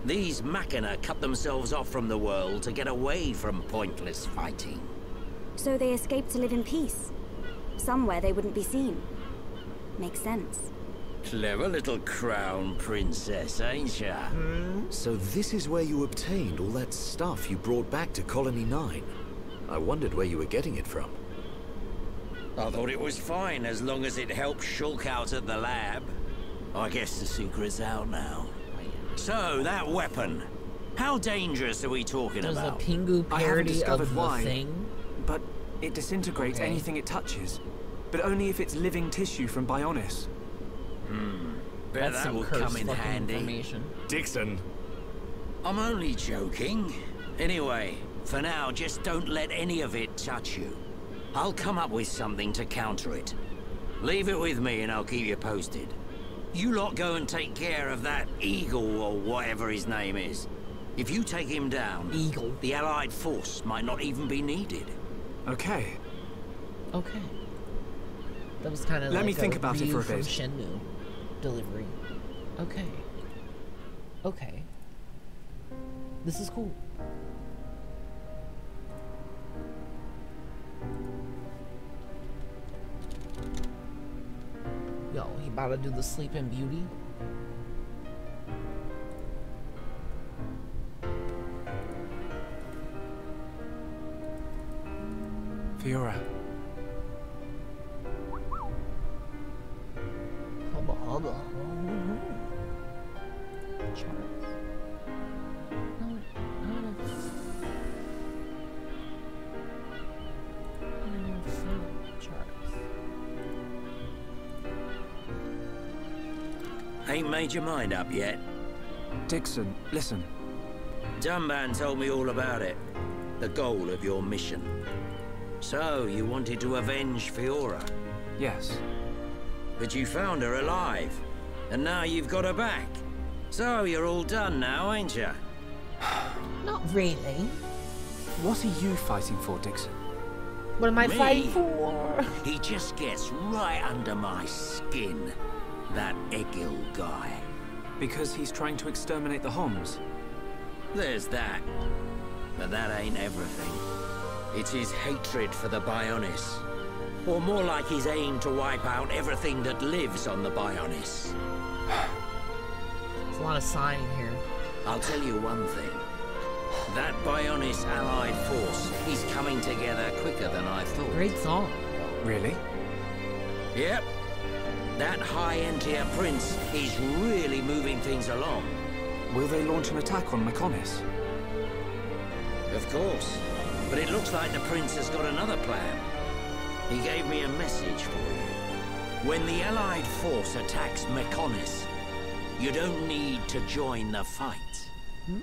These Machina cut themselves off from the world to get away from pointless fighting. So they escaped to live in peace. Somewhere they wouldn't be seen. Makes sense. Clever little crown princess, ain't ya? So this is where you obtained all that stuff you brought back to Colony 9. I wondered where you were getting it from. I thought it was fine as long as it helped Shulk out at the lab. I guess the secret's out now. So, that weapon. How dangerous are we talking There's about? a Pingu I haven't parody discovered of the why, thing. but it disintegrates Okay. anything it touches. But only if it's living tissue from Bionis. Bet That's that some will cursed come in fucking handy. information. Dixon! I'm only joking. Anyway, for now, just don't let any of it touch you. I'll come up with something to counter it. Leave it with me and I'll keep you posted. You lot go and take care of that Eagle or whatever his name is. If you take him down, Eagle. the Allied force might not even be needed. Okay. Okay. That was kind of Let like me think a about it Ryu for a from bit. Shenmue delivery. Okay. Okay. This is cool. Yo, he about to do the Sleeping Beauty. Fiora. Hubba hubba. Charts. No, not a... Charts. Ain't made your mind up yet? Dixon, listen. Dunban told me all about it. The goal of your mission. So, you wanted to avenge Fiora. Yes. But you found her alive. And now you've got her back. So, you're all done now, ain't you? Not really. What are you fighting for, Dixon? What am I Me? fighting for? He just gets right under my skin. That Egil guy. Because he's trying to exterminate the Homs. There's that. But that ain't everything. It's his hatred for the Bionis. Or more like his aim to wipe out everything that lives on the Bionis. There's a lot of sighing here. I'll tell you one thing. That Bionis allied force is coming together quicker than I thought. Great song. Really? Yep. That high-end tier prince is really moving things along. Will they launch an attack on Mechonis? Of course. But it looks like the prince has got another plan. He gave me a message for you. When the allied force attacks Mechonis, you don't need to join the fight.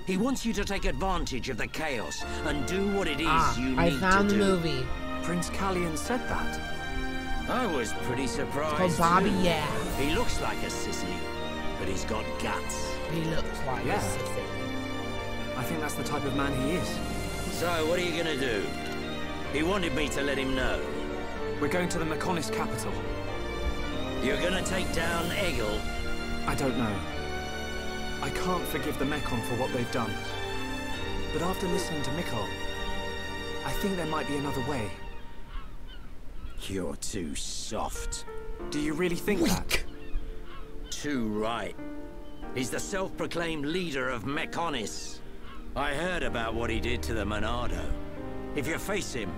He wants you to take advantage of the chaos and do what it is you need to do. I found the movie. Prince Callian said that. I was pretty surprised. It's called Bobby, too. yeah. He looks like a sissy, but he's got guts. He looks like a sissy. I think that's the type of man he is. So, what are you gonna do? He wanted me to let him know. We're going to the Mechonis capital. You're gonna take down Egil? I don't know. I can't forgive the Mechon for what they've done. But after listening to Mikkel, I think there might be another way. You're too soft. Do you really think that? Too right. He's the self-proclaimed leader of Mechonis. I heard about what he did to the Monado. If you face him,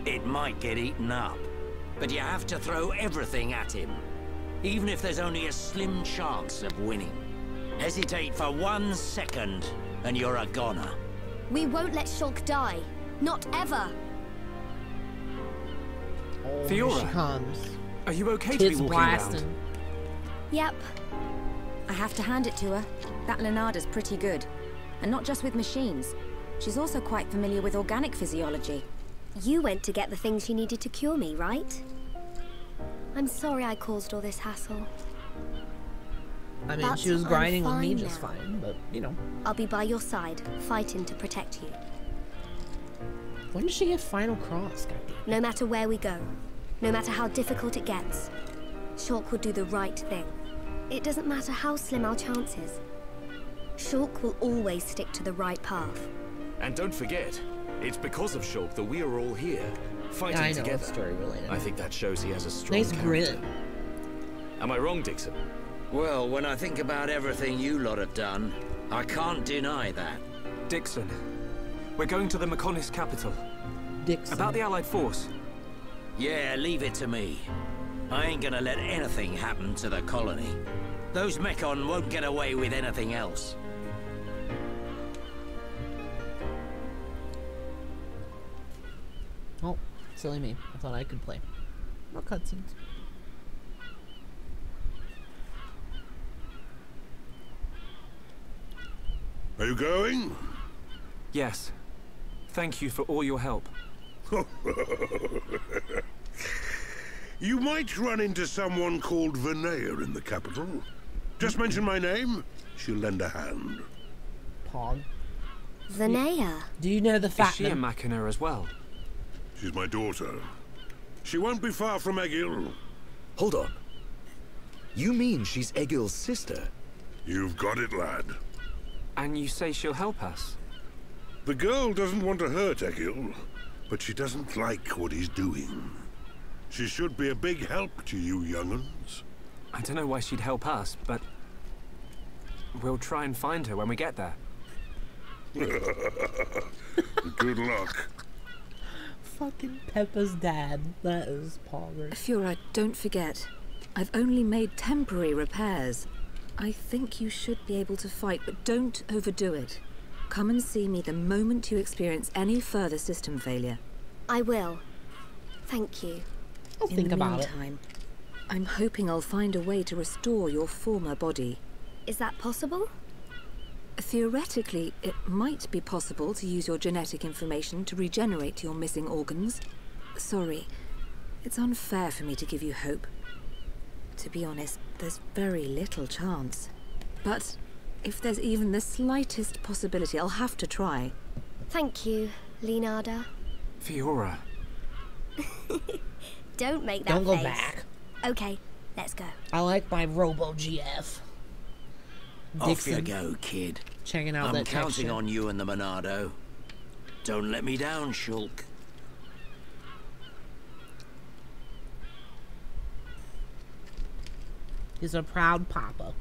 it might get eaten up. But you have to throw everything at him. Even if there's only a slim chance of winning. Hesitate for 1 second, and you're a goner. We won't let Shulk die. Not ever. Oh, Fiora, here she comes. Are you okay Kids to be walking blasting. around? Yep. I have to hand it to her. That Lenada's pretty good. And not just with machines. She's also quite familiar with organic physiology. You went to get the things you needed to cure me, right? I'm sorry I caused all this hassle. I mean, But she was I'm grinding with me fine just now. fine, but, you know. I'll be by your side, fighting to protect you. When does she get Final Cross, goddamn? No matter where we go, no matter how difficult it gets, Shulk will do the right thing. It doesn't matter how slim our chances. Shulk will always stick to the right path. And don't forget, it's because of Shulk that we are all here, fighting I know, together. it's story related. I think that shows he has a strong Nice character. grin. Am I wrong, Dixon? Well, when I think about everything you lot have done, I can't deny that. Dixon, we're going to the Mechonis capital. Dixon. About the Allied force. Yeah, leave it to me. I ain't gonna let anything happen to the colony. Those Mechon won't get away with anything else. Oh, silly me. I thought I could play. No cutscenes. Are you going? Yes. Thank you for all your help. You might run into someone called Vinaya in the capital. Just mention my name, she'll lend a hand. Pog. Vinaya. Do you know the Is fact she a Machina as well? She's my daughter. She won't be far from Egil. Hold on. You mean she's Egil's sister? You've got it, lad. And you say she'll help us? The girl doesn't want to hurt Egil, but she doesn't like what he's doing. She should be a big help to you young'uns. I don't know why she'd help us, but we'll try and find her when we get there. Good luck. Fucking Peppa's dad. That is poggers. Fiora, don't forget. I've only made temporary repairs. I think you should be able to fight, but don't overdo it. Come and see me the moment you experience any further system failure. I will. Thank you. I'll think about it. In the meantime, I'm hoping I'll find a way to restore your former body. Is that possible? Theoretically, it might be possible to use your genetic information to regenerate your missing organs. Sorry, it's unfair for me to give you hope. To be honest, there's very little chance. But if there's even the slightest possibility, I'll have to try. Thank you, Lenada. Fiora, Don't make that Don't go face. back. Okay, let's go. I like my Robo GF. Off you go, kid. Checking out I'm that counting texture. on you and the Monado. Don't let me down, Shulk. He's a proud papa.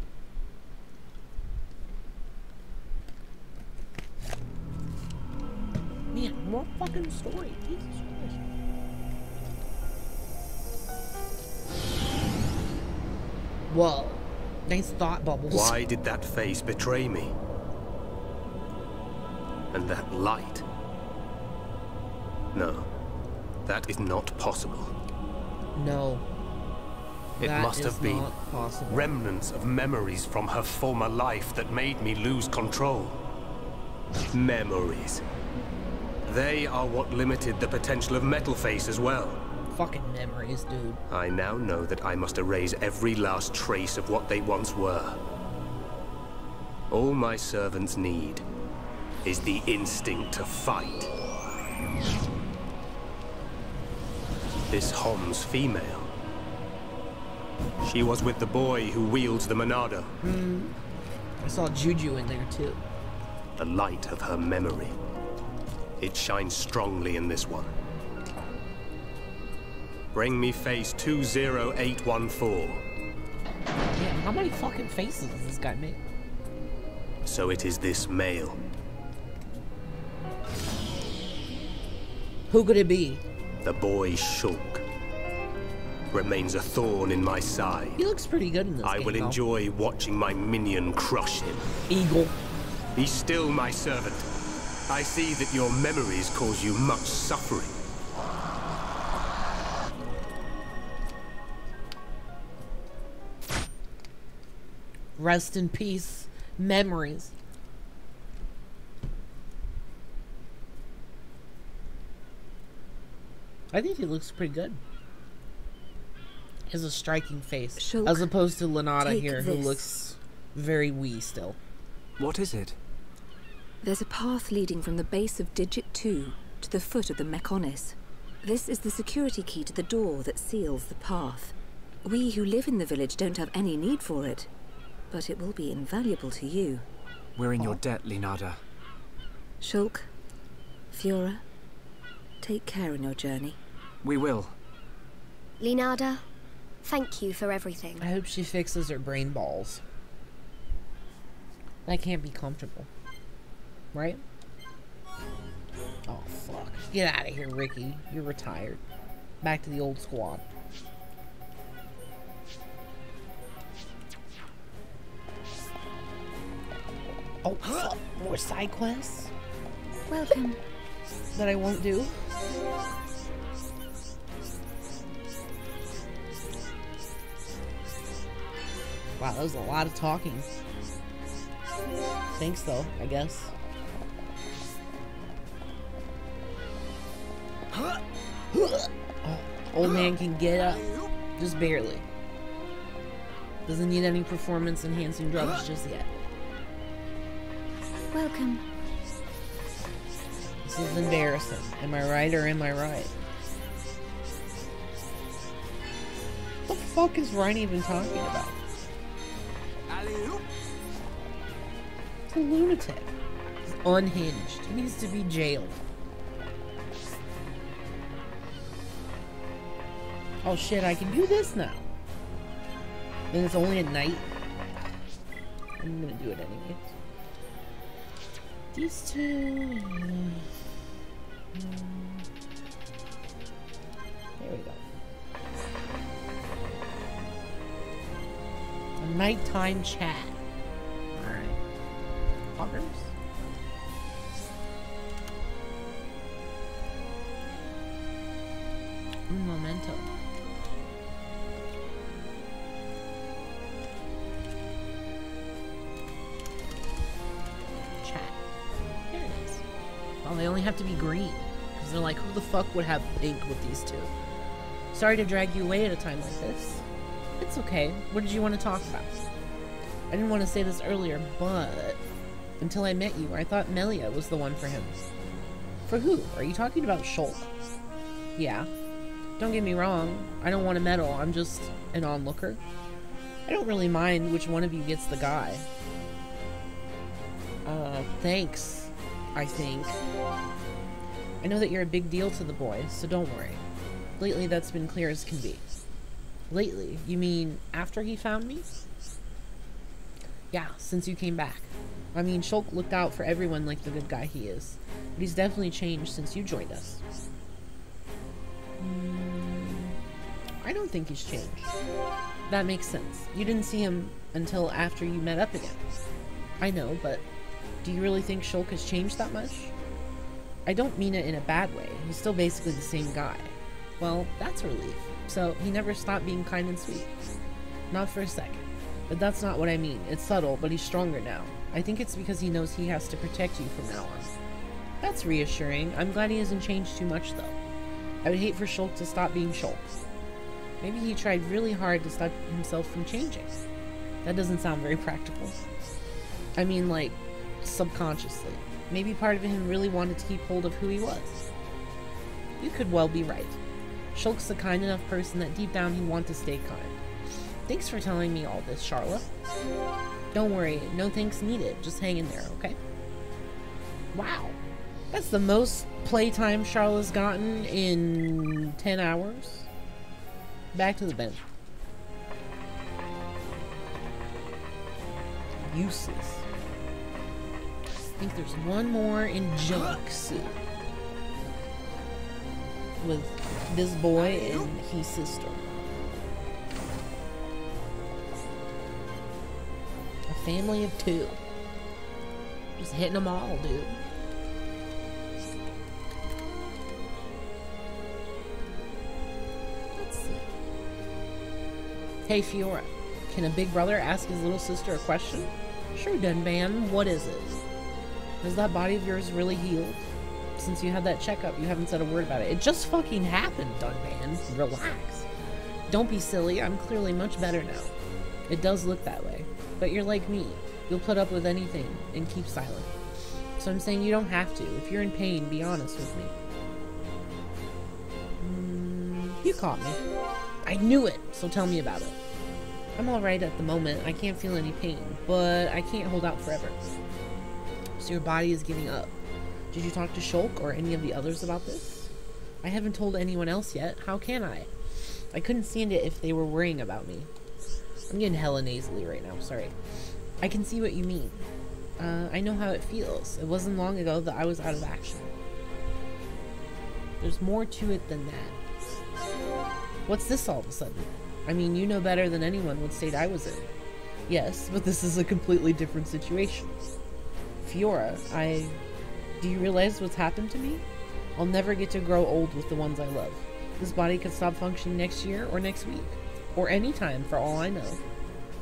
Man, more fucking story. Jesus Christ. Whoa. Nice thought bubbles. Why did that face betray me? And that light? No, that is not possible. No. It That must is have been not possible. remnants of memories from her former life that made me lose control. Memories. They are what limited the potential of Metalface as well. Fucking memories, dude. I now know that I must erase every last trace of what they once were. All my servants need is the instinct to fight. This Hom's female. She was with the boy who wields the Monado. I saw Juju in there too. The light of her memory. It shines strongly in this one. Bring me face 20814. Damn, how many fucking faces does this guy make? So it is this male. Who could it be? The boy Shulk. Remains a thorn in my side. He looks pretty good in this I game, will though. enjoy watching my minion crush him. Eagle. Be still my servant. I see that your memories cause you much suffering. Rest in peace. Memories. I think he looks pretty good. He has a striking face. Shulk, as opposed to Lenata take here, who this. looks very wee still. What is it? There's a path leading from the base of Digit 2 to the foot of the Mechonis. This is the security key to the door that seals the path. We who live in the village don't have any need for it, but it will be invaluable to you. We're in your debt, Linada. Shulk, Fiora, take care in your journey. We will. Linada, thank you for everything. I hope she fixes her brain balls. That can't be comfortable. Right? Oh, fuck. Get out of here, Ricky. You're retired. Back to the old squad. Oh, fuck. More side quests Welcome. that I won't do. Wow, that was a lot of talking. Thanks, though, I guess. Oh, old man can get up. Just barely. Doesn't need any performance enhancing drugs just yet. Welcome. This is embarrassing. Am I right or am I right? What the fuck is Ryan even talking about? He's a lunatic. He's unhinged. He needs to be jailed. Oh shit, I can do this now. And it's only at night. I'm gonna do it anyways. These two. There we go. A nighttime chat. Alright. Fuckers. Un momento. Chat. There it is. Well, they only have to be green. Because they're like, who the fuck would have pink with these two? Sorry to drag you away at a time like this. It's okay. What did you want to talk about? I didn't want to say this earlier, but until I met you, I thought Melia was the one for him. For who? Are you talking about Shulk? Yeah. Don't get me wrong, I don't want to meddle, I'm just an onlooker. I don't really mind which one of you gets the guy. Thanks, I think. I know that you're a big deal to the boys, so don't worry. Lately, that's been clear as can be. Lately? You mean after he found me? Yeah, since you came back. I mean, Shulk looked out for everyone like the good guy he is. But he's definitely changed since you joined us. I don't think he's changed. That makes sense. You didn't see him until after you met up again. I know, but do you really think Shulk has changed that much? I don't mean it in a bad way. He's still basically the same guy. Well, that's a relief. So, he never stopped being kind and sweet. Not for a second. But that's not what I mean. It's subtle, but he's stronger now. I think it's because he knows he has to protect you from now on. That's reassuring. I'm glad he hasn't changed too much, though. I would hate for Shulk to stop being Shulk. Maybe he tried really hard to stop himself from changing. That doesn't sound very practical. I mean, like, subconsciously. Maybe part of him really wanted to keep hold of who he was. You could well be right. Shulk's a kind enough person that deep down he wants to stay kind. Thanks for telling me all this, Charlotte. Don't worry, no thanks needed. Just hang in there, okay? Wow. That's the most playtime Charlotte's gotten in 10 hours. Back to the bench. Useless. I think there's one more in Junksuit. With this boy and his sister. A family of 2. Just hitting them all, dude. Let's see. Hey, Fiora. Can a big brother ask his little sister a question? Sure, Dunban. What is it? Has that body of yours really healed? Since you had that checkup, you haven't said a word about it. It just fucking happened, Dunban. Relax. Don't be silly. I'm clearly much better now. It does look that way. But you're like me. You'll put up with anything and keep silent. So I'm saying you don't have to. If you're in pain, be honest with me. You caught me. I knew it, so tell me about it. I'm alright at the moment. I can't feel any pain, but I can't hold out forever. So your body is giving up. Did you talk to Shulk or any of the others about this? I haven't told anyone else yet. How can I? I couldn't stand it if they were worrying about me. I'm getting hella nasally right now. Sorry. I can see what you mean. I know how it feels. It wasn't long ago that I was out of action. There's more to it than that. What's this all of a sudden? I mean, you know better than anyone what state I was in. Yes, but this is a completely different situation. Fiora, do you realize what's happened to me? I'll never get to grow old with the ones I love. This body could stop functioning next year or next week. Or any time, for all I know.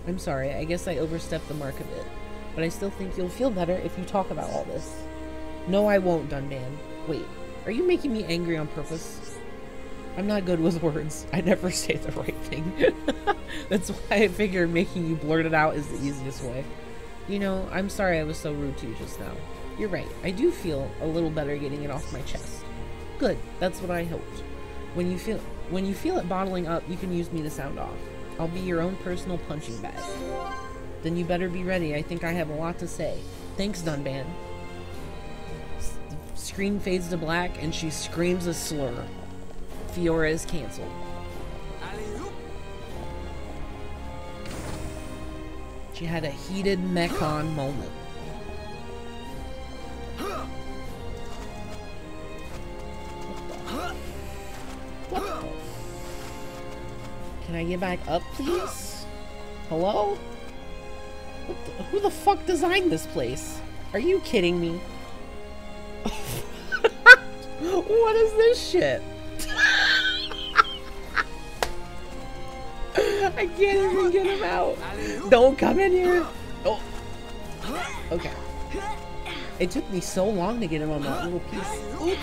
I'm sorry, I guess I overstepped the mark a bit. But I still think you'll feel better if you talk about all this. No, I won't, Dunban. Wait, are you making me angry on purpose? I'm not good with words. I never say the right thing. That's why I figured making you blurt it out is the easiest way. You know, I'm sorry I was so rude to you just now. You're right. I do feel a little better getting it off my chest. Good. That's what I hoped. When you feel it bottling up, you can use me to sound off. I'll be your own personal punching bag. Then you better be ready. I think I have a lot to say. Thanks, Dunban. The screen fades to black, and she screams a slur. Fiora is cancelled. She had a heated Mechon moment. What the? Can I get back up, please? Hello? Who the fuck designed this place? Are you kidding me? What is this shit? I can't even get him out. Don't come in here. Oh. Okay. It took me so long to get him on that little piece. Ooh.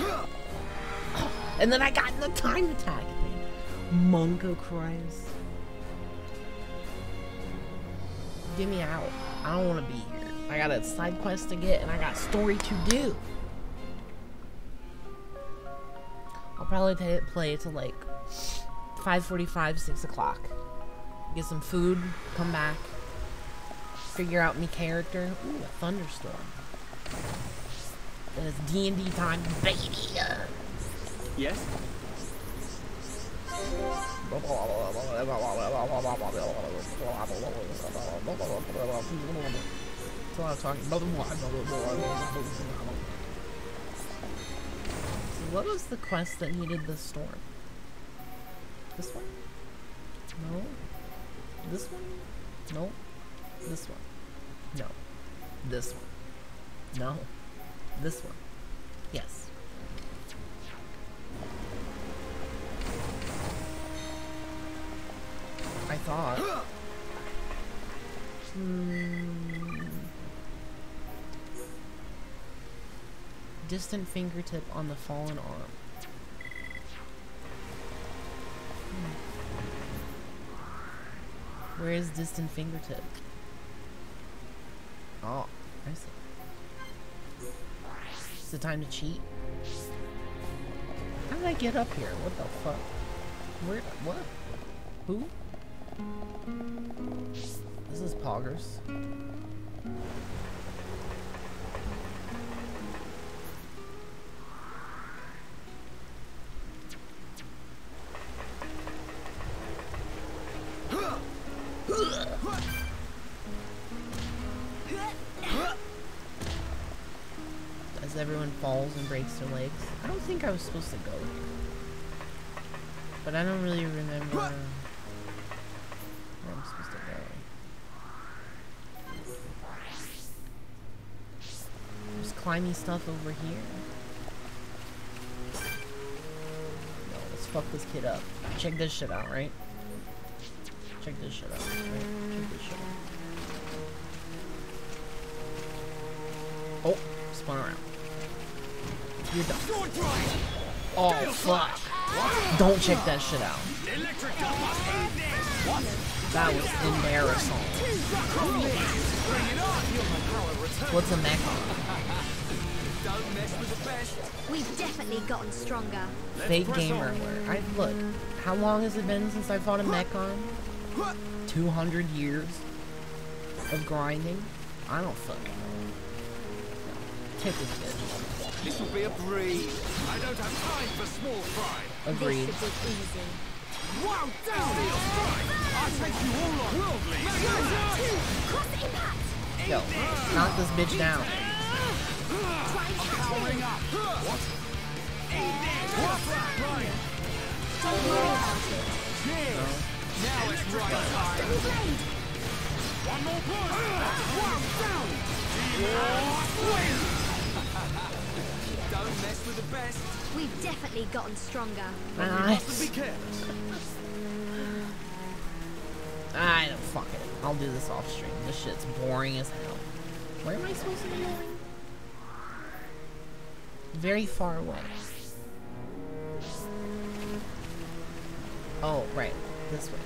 And then I got in the time attack thing. Monka cries. Get me out. I don't want to be here. I got a side quest to get and I got story to do. I'll probably play it to like 5:45, 6 o'clock. Get some food, come back. Figure out me character. Ooh, a thunderstorm. And it's D&D time, baby. Yes? That's what I'm talking about. What was the quest that needed the storm? This one? No. This one? No. This one? No. This one? No. This one? Yes. I thought. Distant fingertip on the fallen arm. Where is distant fingertip? Oh, I see. Is it time to cheat? How did I get up here? What the fuck? Where? What? Who? This is Poggers. As everyone falls and breaks their legs. I don't think I was supposed to go here. But I don't really remember where I'm supposed to go. There's climby stuff over here. No, let's fuck this kid up. Check this shit out, right? Check this shit out, right? Check this shit out. Oh, spun around. You're done. Oh, fuck. Don't check that shit out. That was embarrassing. What's a Mechon? We've definitely gotten stronger. Fake gamer alert. Look, how long has it been since I fought a Mechon? 200 years of grinding? I don't fucking know. Kick this bitch. This will be a breeze. I don't have time for small fry. Agreed. This should be easy. Wow, down heel strike! I'll take you all on worldly. Cross impact. Yo, knock this bitch down. Try and catch Powering up. What? Right. Don't worry about it. Cheers. Now it's right time. One more push. Wow, down. Don't mess with the best. We've definitely gotten stronger. Nice. Be careful. I don't fuck it. I'll do this off stream. This shit's boring as hell. Where am I supposed to be going? Very far away. Oh, right. This way.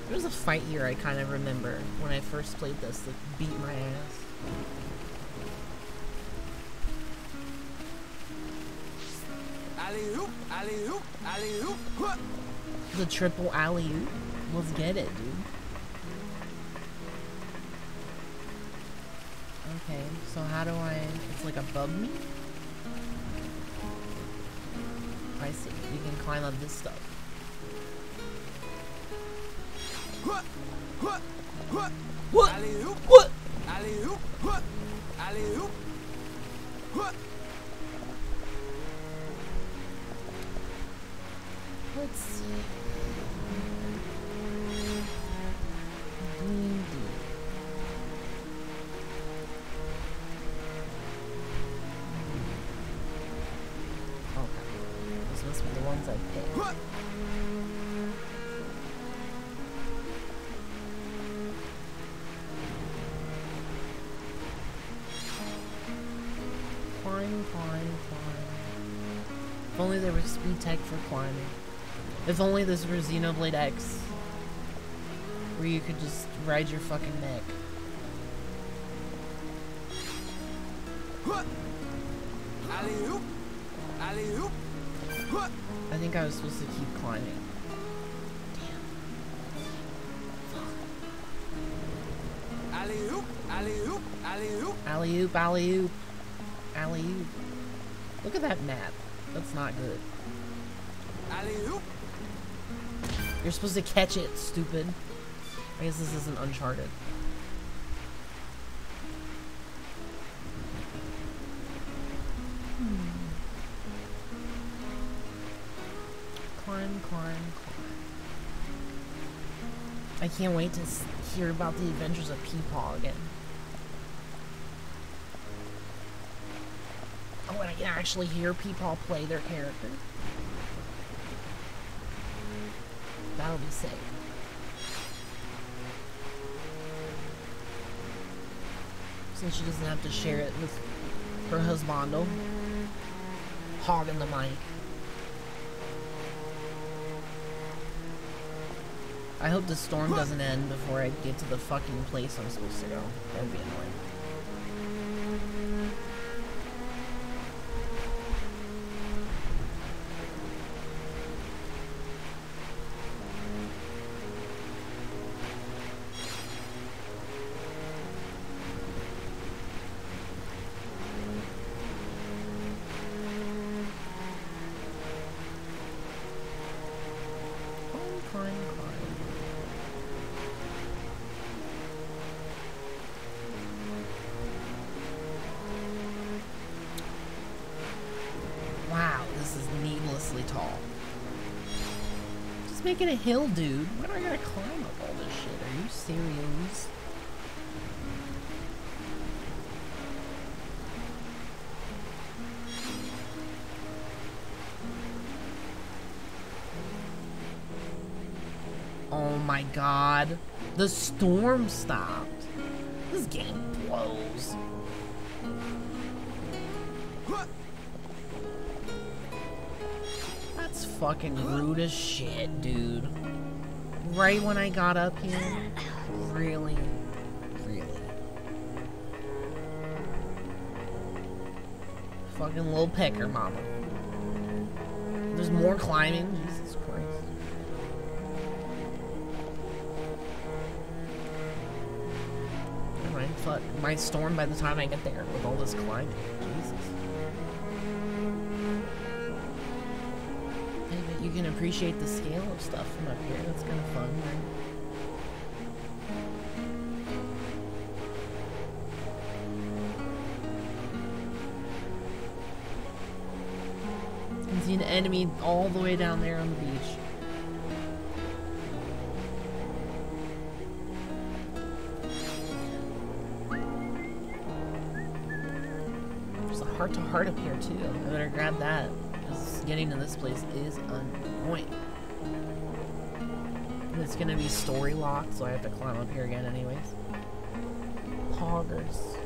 There was a fight here I kind of remember when I first played this that beat my ass. Alley-oop, alley-oop, alley-oop. The triple alley-oop. Let's get it, dude. Okay, so how do I... It's like above me? I see. You can climb up this stuff. What? Alley-oop. What? Alley-oop. Alley-oop. What? Let's see. Okay. Those must be the ones I picked. Climb. If only there was speed tech for climbing. If only this were Xenoblade X. Where you could just ride your fucking mech. Alley-oop. Alley-oop. I think I was supposed to keep climbing. Alley-oop, alley-oop, alley-oop. Alley-oop, alley-oop, alley-oop. Look at that map. That's not good. Alley-oop. You're supposed to catch it, stupid. I guess this isn't Uncharted. Climb, climb, climb. I can't wait to hear about the adventures of Peepaw again. Oh, and I can actually hear Peepaw play their character. That'll be sick. Since she doesn't have to share it with her husbando. Hogging the mic. I hope the storm doesn't end before I get to the fucking place I'm supposed to go. That would be annoying. Making a hill, dude. Why do I gotta climb up all this shit? Are you serious? Oh my god. The storm stopped. This game blows. That's fucking rude as shit, dude. Right when I got up here? Really? Really? Fucking little pecker mama. There's more climbing? Jesus Christ. Never mind, fuck. My storm by the time I get there with all this climbing. Jesus. You can appreciate the scale of stuff from up here. That's kind of fun, right? You can see an enemy all the way down there on the beach. There's a heart-to-heart up here, too. I better grab that. Getting to this place is annoying. And it's gonna be story locked, so I have to climb up here again anyways. Poggers.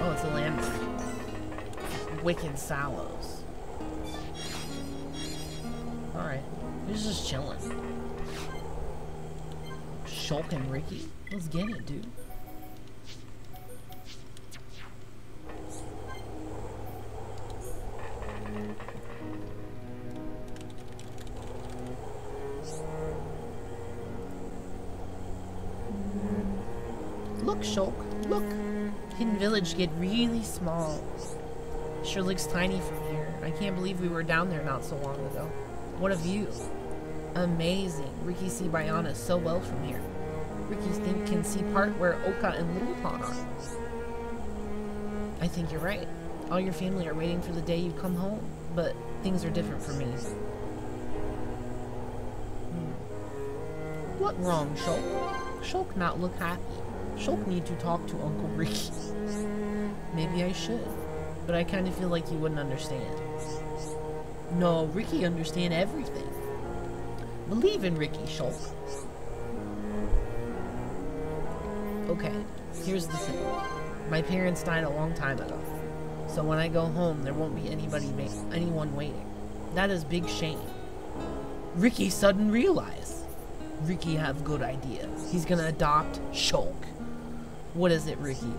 Oh, it's a landmark. Wicked Sallows. Alright, he's just chilling. Shulk and Ricky. Let's get it, dude. Look, Shulk, look. Hidden Village get really small. Sure looks tiny from here. I can't believe we were down there not so long ago. What a view. Amazing. Ricky see Bionis so well from here. Ricky can see part where Oka and Little Pond are. I think you're right. All your family are waiting for the day you come home, but things are different for me. What wrong, Shulk? Shulk not look happy. Shulk need to talk to Uncle Ricky. Maybe I should, but I kind of feel like you wouldn't understand. No, Ricky understand everything. Believe in Ricky, Shulk. Okay, here's the thing. My parents died a long time ago, so when I go home, there won't be anyone waiting. That is big shame. Ricky sudden realize. Ricky have good idea. He's gonna adopt Shulk. What is it, Ricky?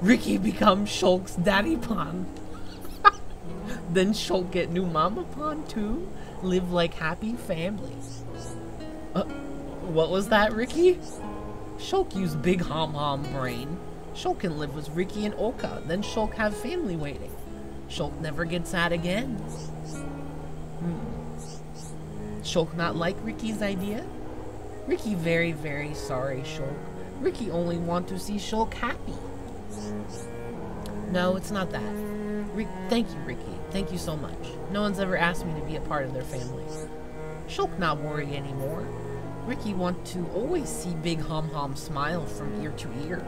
Ricky becomes Shulk's daddy pawn. Then Shulk get new mama pawn too. Live like happy families. What was that, Ricky? Shulk use big hom brain. Shulk can live with Ricky and Oka. Then Shulk have family waiting. Shulk never gets sad again. Shulk not like Ricky's idea? Ricky very, very sorry, Shulk. Ricky only want to see Shulk happy. No, it's not that. Thank you, Ricky. Thank you so much. No one's ever asked me to be a part of their family. Shulk not worry anymore. Ricky want to always see big hom smile from ear to ear.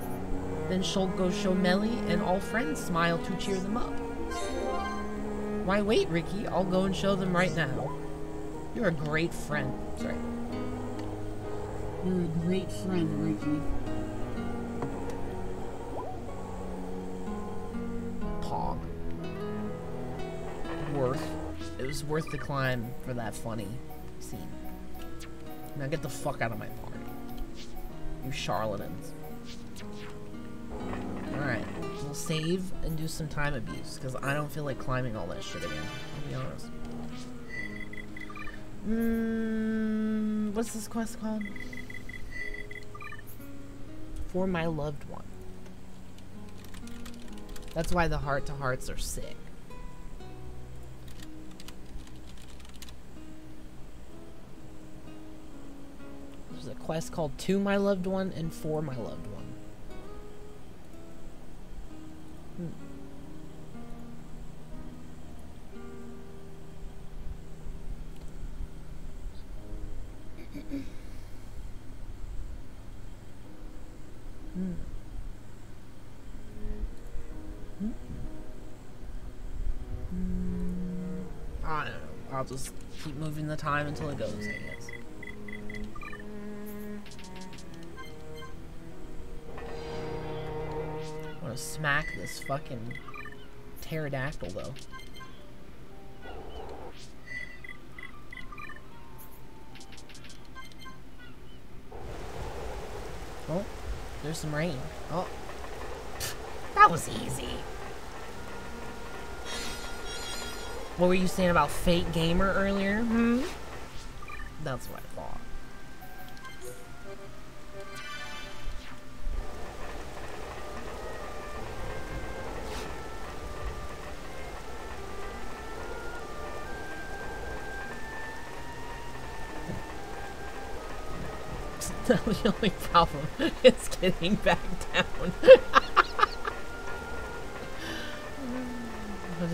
Then Shulk goes show Melly and all friends smile to cheer them up. Why wait, Ricky? I'll go and show them right now. You're a great friend. Sorry. You're a great friend, Ricky. Pog. It was worth the climb for that funny scene. Now get the fuck out of my party. You charlatans. Alright, we'll save and do some time abuse, because I don't feel like climbing all that shit again, I'll be honest. What's this quest called? For my loved one. That's why the heart-to-hearts are sick. There's a quest called To My Loved One and For My Loved One. I don't know. I'll just keep moving the time until it goes, I guess. I want to smack this fucking pterodactyl, though. Oh, there's some rain. Oh, that was easy. What were you saying about Fate Gamer earlier? That's what I thought. The only problem is getting back down.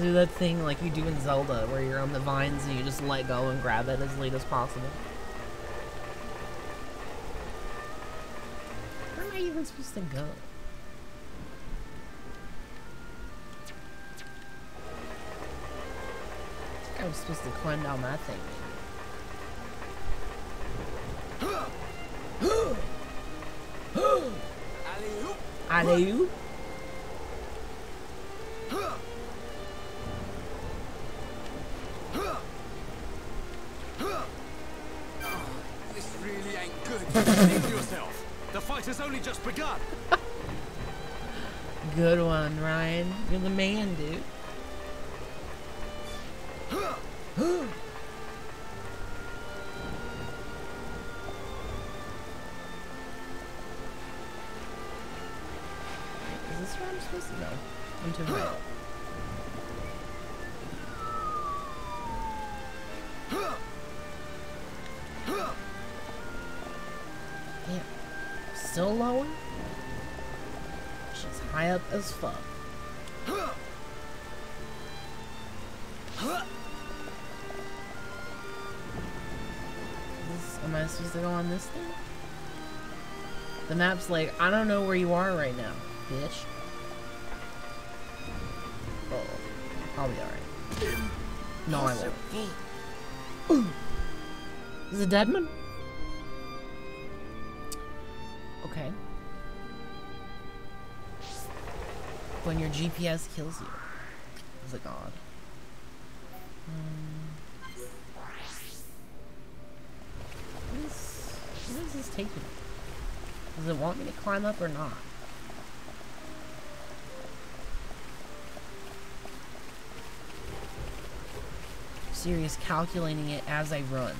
Do that thing like you do in Zelda where you're on the vines and you just let go and grab it as late as possible. Where am I even supposed to go? I think I was supposed to climb down that thing. Alley-oop. This really ain't good. Save yourself. The fight has only just begun. Good one, Ryan. You're the man, dude. Is this where I'm supposed to go? I'm too right. Yeah. Still lower? She's high up as fuck. Am I supposed to go on this thing? The map's like, I don't know where you are right now, bitch. Oh, I'll be alright. No, I won't. Is it Deadman? Okay. When your GPS kills you as a god. is this taking me? Does it want me to climb up or not? Serious calculating it as I run.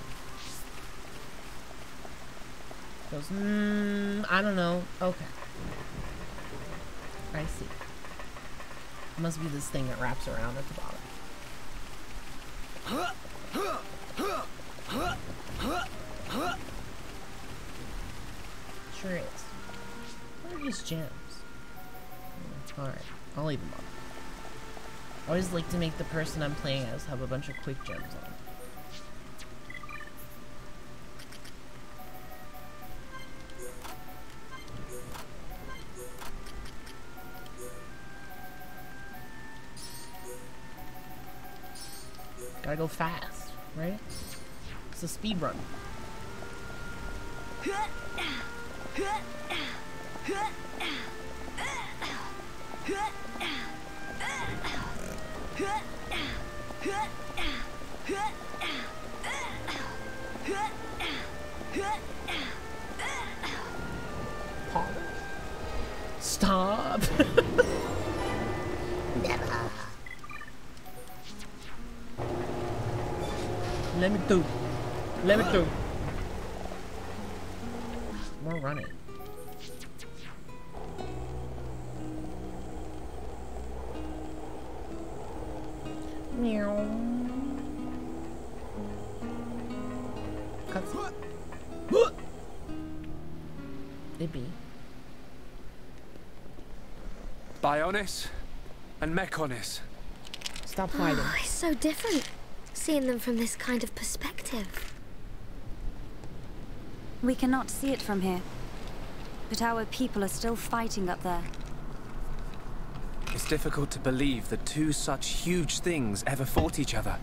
Goes, I don't know. Okay. I see. It must be this thing that wraps around at the bottom. Sure is. What are his gems? Alright, I'll leave them up. I always like to make the person I'm playing as have a bunch of quick gems on. Gotta go fast, right? It's a speed run. Stop. Never. Let me through. Let me through. More running. Meow. Cuts. It be. Bionis and Mechonis. Stop fighting. Oh, it's so different, seeing them from this kind of perspective. We cannot see it from here, but our people are still fighting up there. It's difficult to believe that two such huge things ever fought each other.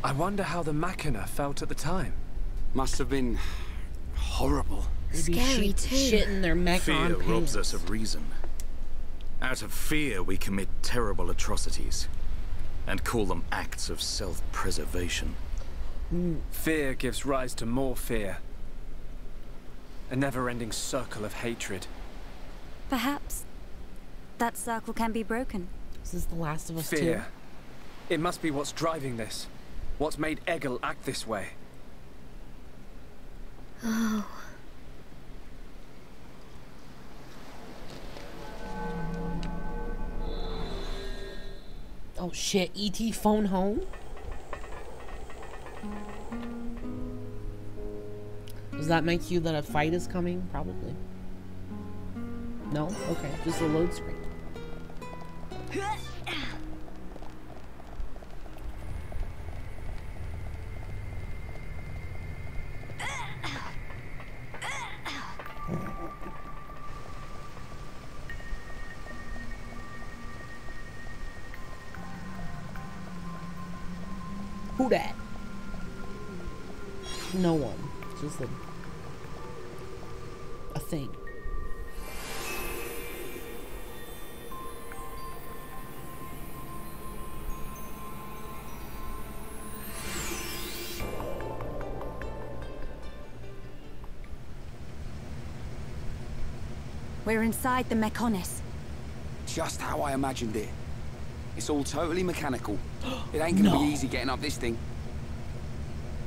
I wonder how the Machina felt at the time. Must have been horrible. Scary too. Shitting their mech on Fear pants. robs us of reason. Out of fear, we commit terrible atrocities and call them acts of self-preservation. Fear gives rise to more fear. A never-ending circle of hatred. Perhaps that circle can be broken. This is The Last of Us 2. Fear. It must be what's driving this. What's made Egil act this way. Oh. Oh shit, E.T. phone home? Does that make you that a fight is coming? Probably. No? Okay, just a load screen. Who that? No one. Just a thing. We're inside the Mechonis. Just how I imagined it. It's all totally mechanical. It ain't gonna be easy getting up this thing.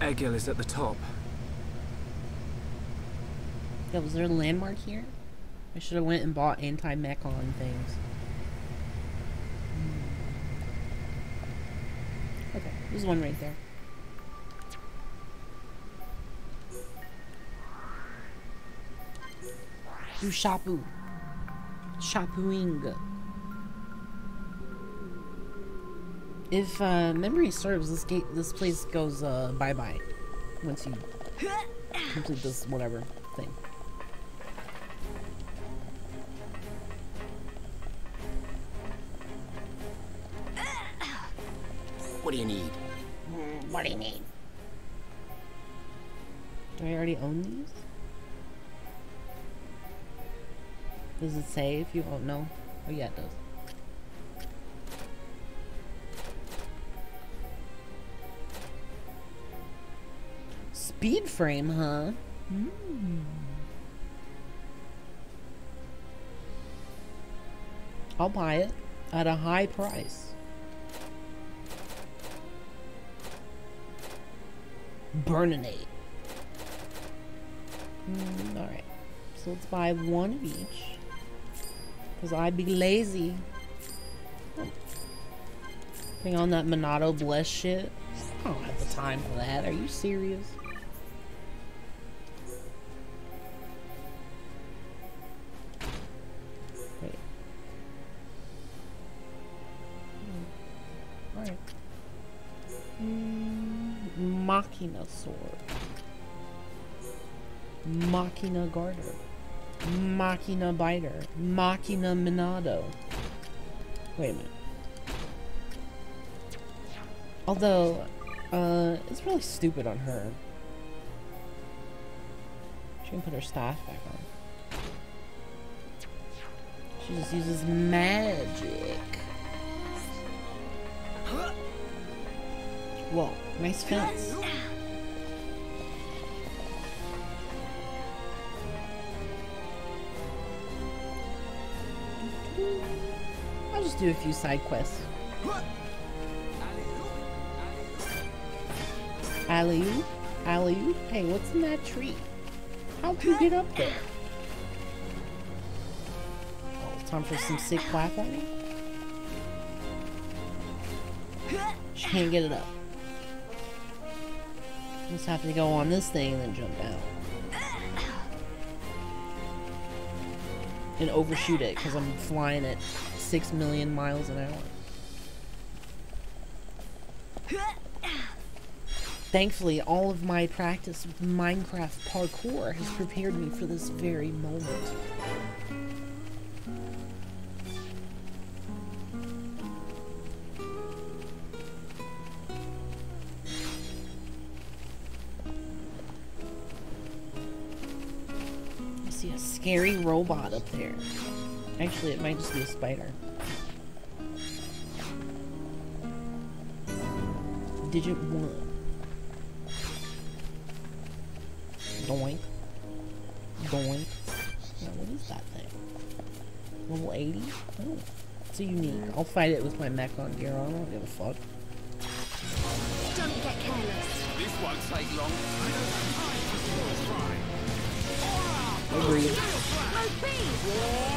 Egil is at the top. Yeah, was there a landmark here? I should have went and bought anti-mech-on things. Okay, there's one right there. Do shapu. Shapuing. If memory serves, this place goes bye-bye once you complete this whatever thing. What do you need? What do you need? Do I already own these? Does it say if you own? No. Oh yeah, it does. Speed frame, huh? I'll buy it at a high price. Burninate. Alright. So let's buy one of each. Because I'd be lazy. Bring on that Monado Bless shit. I don't have the time for that. Are you serious? Wait. Alright. Machina sword. Machina garter. Machina biter. Machina Monado. Wait a minute. Although, it's really stupid on her. She can put her staff back on. She just uses magic. Whoa, nice fence. I'll just do a few side quests. Alley-oop? Alley-oop? Hey, what's in that tree? How'd you get up there? Oh, time for some sick platforming? She can't get it up. Just have to go on this thing and then jump down. And overshoot it, because I'm flying at 6 million miles an hour. Thankfully, all of my practice with Minecraft parkour has prepared me for this very moment. I see a scary robot up there. Actually, it might just be a spider. Digit 1. Doink. Doink. Yeah, what is that thing? Level 80? Oh, it's a unique. I'll fight it with my mech on gear on. I don't give a fuck. Don't get careless. This won't take long. I don't have time for small fry. Agreed.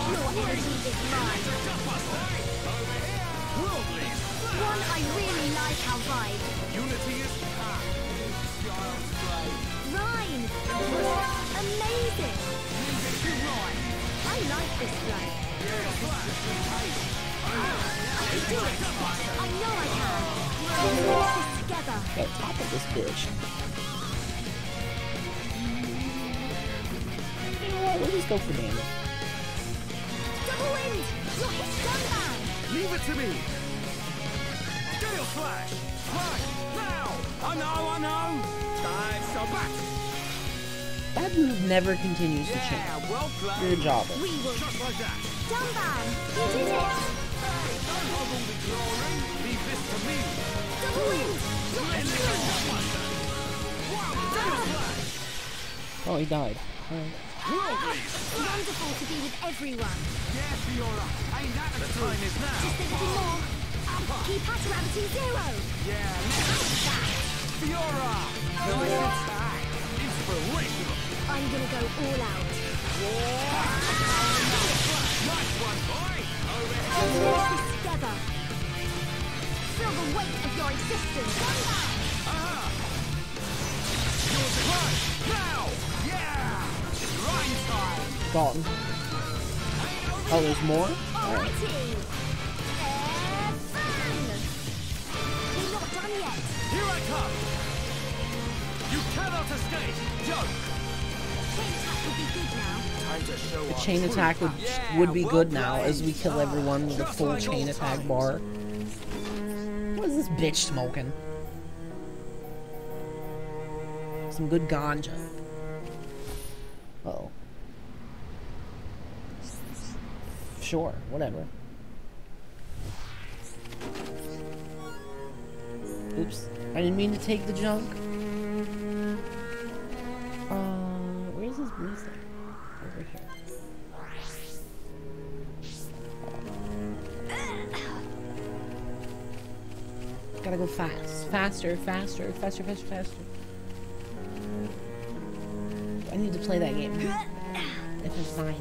Your energy is mine. One I really like our vibe. Unity is Rhine! Amazing! I like this flight. I can do it! I know I can! Let's do this together! Get top of this bitch. You know what? We'll just go for damage. Double wind! You're hit gunman! Leave it to me! Gale Flash! Right! Now! I know! Time so back! That move never continues to change. Well played. You're a jobber. We will. Just like that. Dunban! You did it! Hey, don't hold all the glory. Leave this to me. Double wind! You're excellent! Gale Flash! Oh, he died. Alright. Wonderful to be with everyone. Yeah, Fiora. Ain't that the time is now? Just a little more. Keep at gravity 0. Yeah, let's that. Fiora! Nice attack. Inspirational. I'm gonna go all out. Nice one, boy. Over here. Let's do this together. Feel the weight of your existence. Yours is right. Now! Yeah! Rhyme time. Dalton. Oh, there's more? Alright. Alrighty. We're not done yet. Here I come. You cannot escape. Joke. Chain attack would be good now. The chain attack would be good now as we kill everyone with a full chain attack bar. What is this bitch smoking? Some good ganja. Uh-oh. Sure, whatever. Oops. I didn't mean to take the junk. Where's his blue thing? Over here. Gotta go fast. Faster, faster, faster, faster, faster. I need to play that game. If it's 9.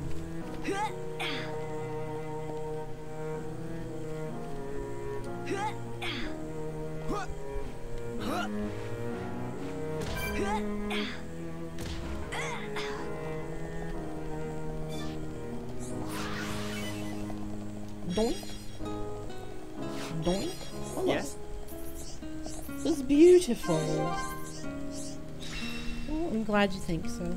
Doink. Doink. Oh, yes. It's beautiful. Oh, I'm glad you think so.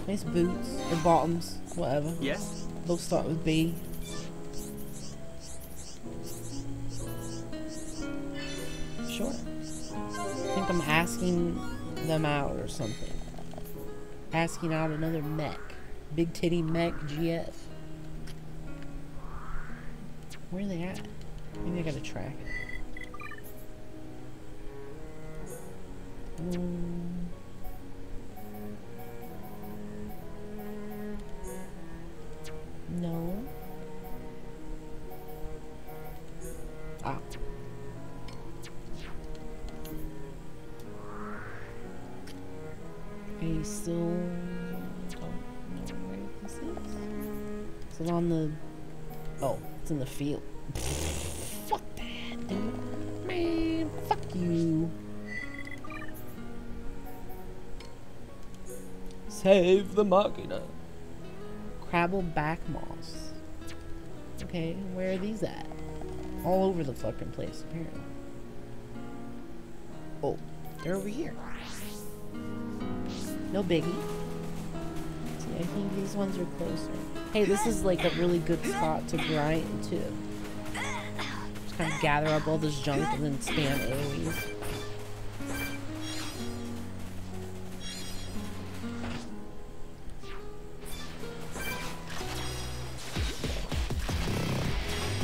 Nice boots or bottoms, whatever. Yes. They'll start with B. Sure. I think I'm asking them out or something. Asking out another mech. Big titty mech GF. Where are they at? Maybe I gotta track it. No. Ah. I still don't know where this is. Is it on the... Oh, it's in the field. Fuck that, dude. Man, fuck you. Save the machina. Crabble back moss. Okay, where are these at? All over the fucking place, apparently. Oh, they're over here. No biggie. See, I think these ones are closer. Hey, this is like a really good spot to grind too. Just kind of gather up all this junk and then spam AoEs.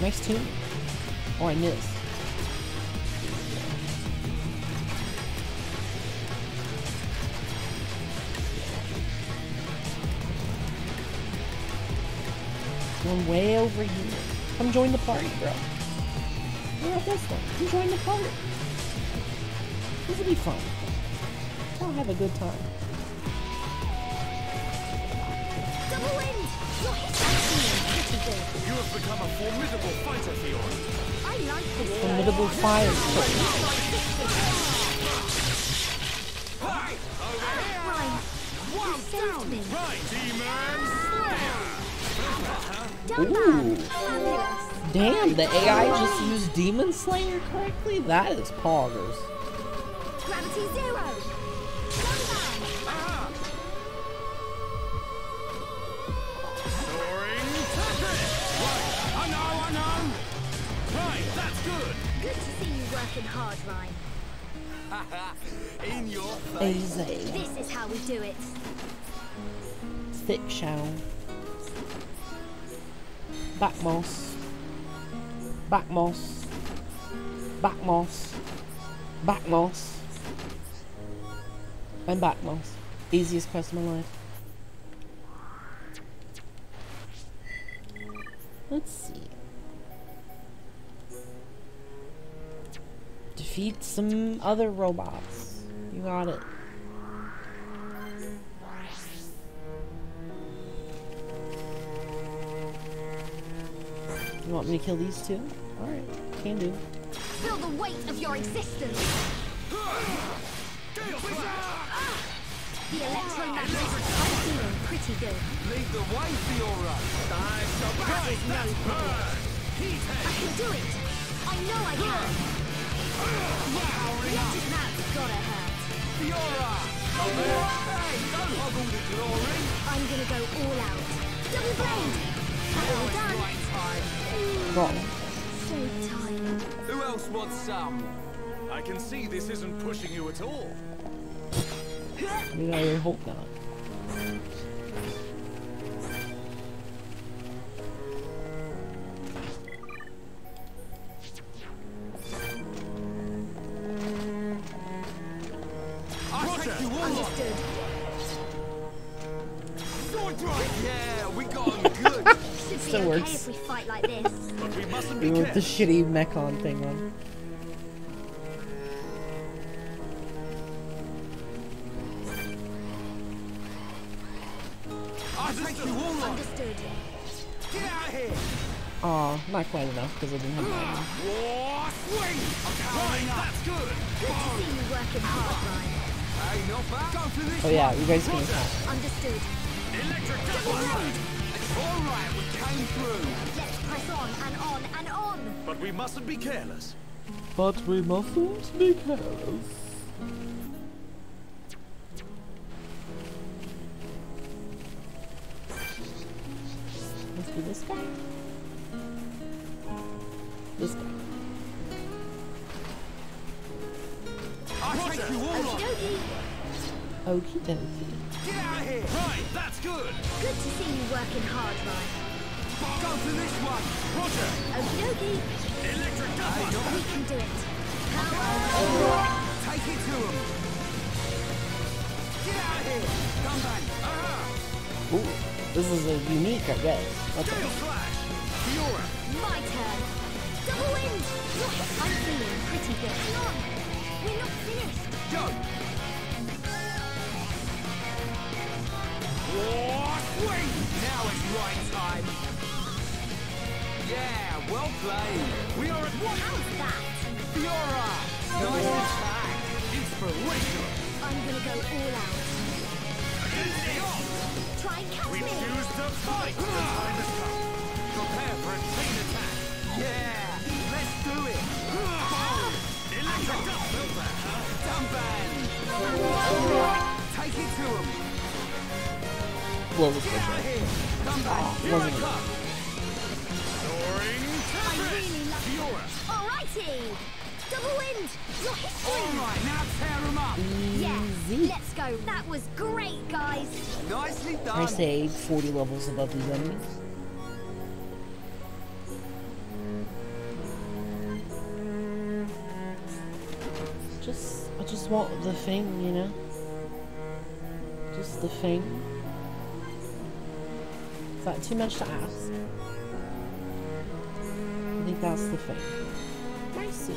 Nice tune. Oh, I missed. One way over here. Come join the party, bro. We're at this one. Come join the party. This will be fun. I'll have a good time. Double wind! You're hitting pretty good. You have become a formidable fighter, Fiora. I like this. Formidable fire. Ooh. Damn, the AI just used Demon Slayer correctly? That is poggers. Gravity zero. Soaring tempest. Right, I know. Right, that's good. Good to see you working hard, Ryan. In your face. Easy. This is how we do it. Thick shell. Back moss. Back moss. Back moss. Back moss. And back moss. Easiest quest of my life. Let's see. Defeat some other robots. You got it. You want me to kill these two? Alright, can do. Feel the weight of your existence. The electromagnetic I'm feeling pretty good. Lead the way, Fiora. That is no problem. I can do it. I know I can. Electric man's gotta hurt. Fiora! Hey, don't hog all the glory. I'm gonna go all out. Double blade. All done. Got So tired. Who else wants some? I can see this isn't pushing you at all. Maybe I hope not. I'll take you all. Understood. Yeah, we got him good. Still works. If we fight like this. But we mustn't We be want the shitty Mechon thing on. I'll take you all on. Understood. Get out of here. Aw, not quite enough because I didn't have mine. War swing. Right, that's good. Good to see you working hard, Ryan. Hey, not bad. Go for this. Oh yeah, you guys can attack. Understood. electric All right, we came through. Let's press on and on and on. But we mustn't be careless. But we mustn't be careless. Let's do this guy. This guy. I'll take you all on. Okie dokie. Get out of here. Right, that's good. Good to see you working hard, Ryan. Go for this one. Roger. Okie dokie. Electric double. We can do it. Take it to him. Get out of here. Come back. Ooh, this is a unique, I guess. Okay. Gale Flash. Fiora. My turn. Double wind. I'm feeling pretty good. Come on. We're not finished. Go. War swing. Now it's right time. Yeah, well played. We are at one. How's that? Fiora. Nice attack. Inspirational. I'm gonna go all out. Against the odds. Try and catch We me. choose to fight. The time has come. Prepare for a chain attack. Yeah, let's do it. Electric double. Dumban. Take it to him. Blow this Get bitch out of up. here. Come back. Here I Wasn't it? come. Soaring I Tempest. really love Fiora. Alrighty. Double wind. Your history. All right, now tear him up. Yeah, Easy. let's go. That was great, guys. Nicely I done. say 40 levels above these enemies. I just want the thing, you know? Just the thing. Is that too much to ask? I think that's the thing. Nice.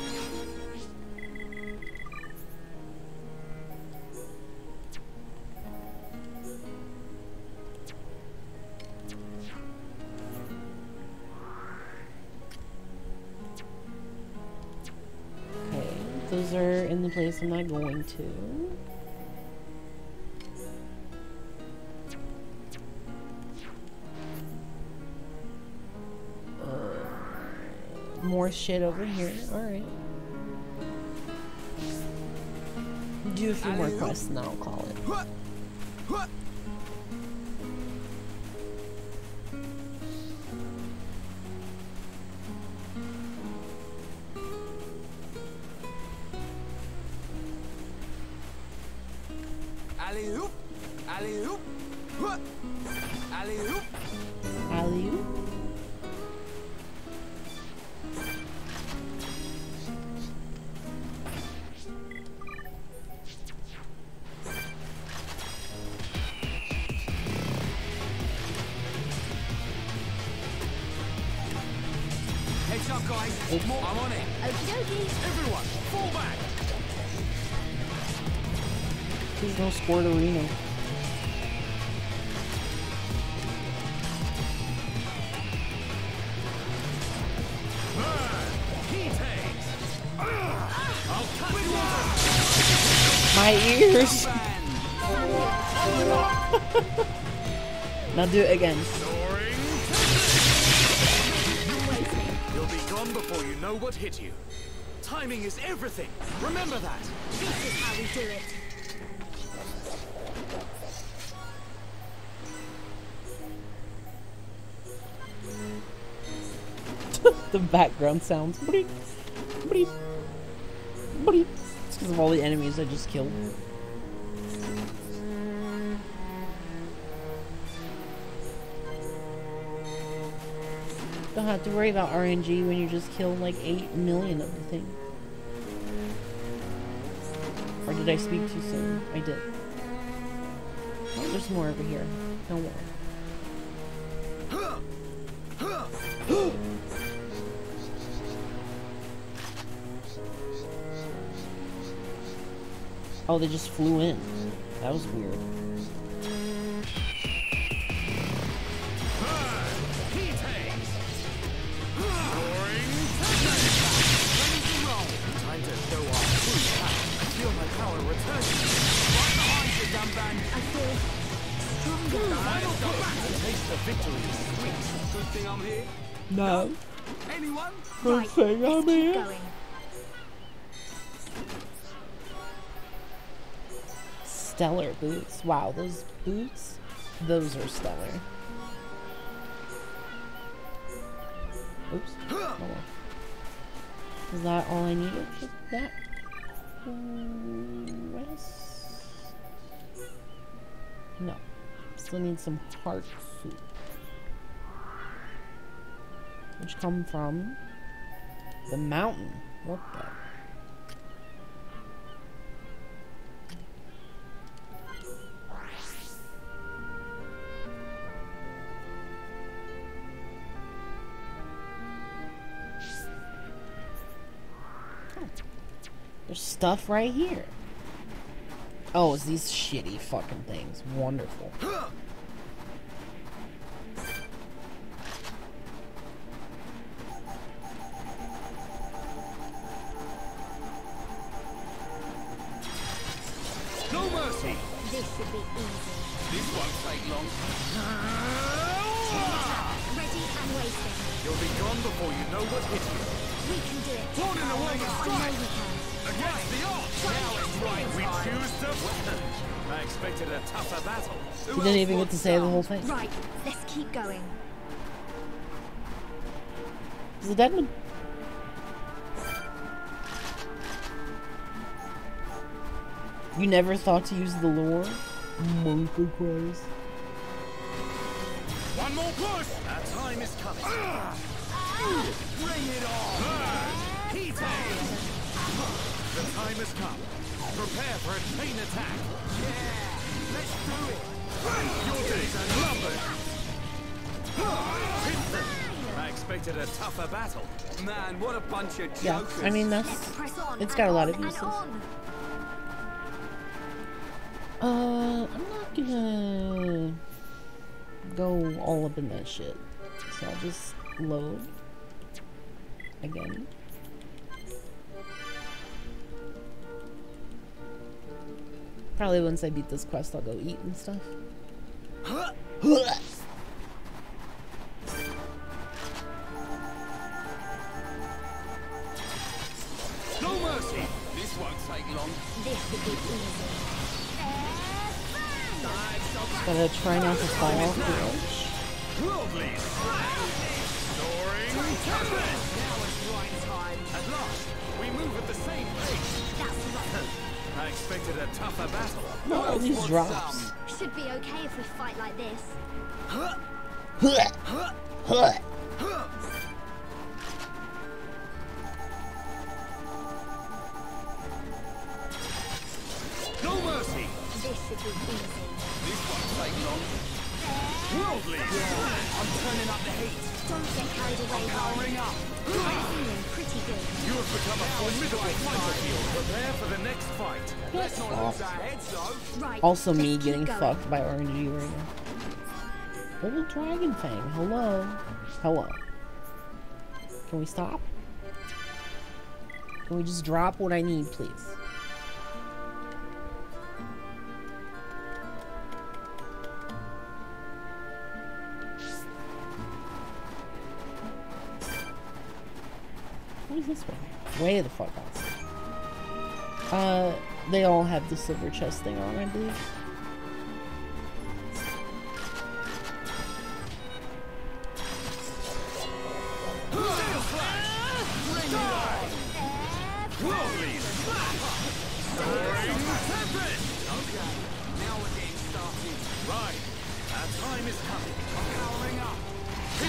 Okay, those are in the place I'm not going to. More shit over here. Alright. Do a few more quests and then I'll call it. Alley-oop. Alley-oop. Alley-oop. Alley-oop. Heads up, guys. I'm on it. Okie dokie. Everyone, fall back. There's no sport arena. I'll cut you off. My ears! Now do it again. Soaring Tempest. You'll be gone before you know what hit you. Timing is everything. Remember that. This is how we do it. The background sounds. Bleep, bleep, bleep. It's because of all the enemies I just killed. Don't have to worry about RNG when you just kill like 8 million of the thing. Or did I speak too soon? I did. Oh, there's There's more over here. No more. Oh, they just flew in. That was weird. Time to show our true power. I feel my power returning. Right behind you, Dumban. I feel stronger. Final combat. The taste of victory is sweet. Good thing I'm here. No. Anyone? Good thing I'm here. Going. Stellar boots. Wow, those boots, those are stellar. Oops. Oh. Is that all I needed for that? Rest? No. Still need some heart soup. Which come from the mountain. What the? There's stuff right here. Oh, it's these shitty fucking things. Wonderful. No mercy. This should be easy. This won't take long. Ready and waiting. You'll be gone before you know what hit you. We can do it. Born in the world of I strife. know we can. Against the odds. Now it's right. We choose to win. I expected a tougher battle. He didn't even get to say the whole thing. Right, let's keep going. Is it dead one? You never thought to use the lore? Monkey cries. One more push. Our time is coming. Bring it on. Heat it. The time has come. Prepare for a chain attack. Yeah, let's do it. Your days are numbered. I expected a tougher battle. Man, what a bunch of jokers. Yeah, I mean it's got a lot of uses. I'm not gonna go all up in that shit. So I'll just load again. Probably once I beat this quest, I'll go eat and stuff. No mercy. This won't take long. This will be easy. Gotta try not to fall off the edge. Worldly soaring tempest. Now it's right time. At last, we move at the same pace. That's right. I expected a tougher battle. No, all these drops. Should be okay if we fight like this. No mercy. This should be easy. This won't take long. Worldly. Yeah, I'm turning up the heat. Don't get carried away. Powering up. I'm feeling pretty good. You have become a formidable fighter field. Prepare for the next fight. Let's not lose our heads, though. Right. Also me let's getting keep going. fucked by RNG right now. Old Dragon Fang, hello. Hello. Can we stop? Can we just drop what I need, please? What is this one? Way the fuck outside. They all have the silver chest thing on, I believe.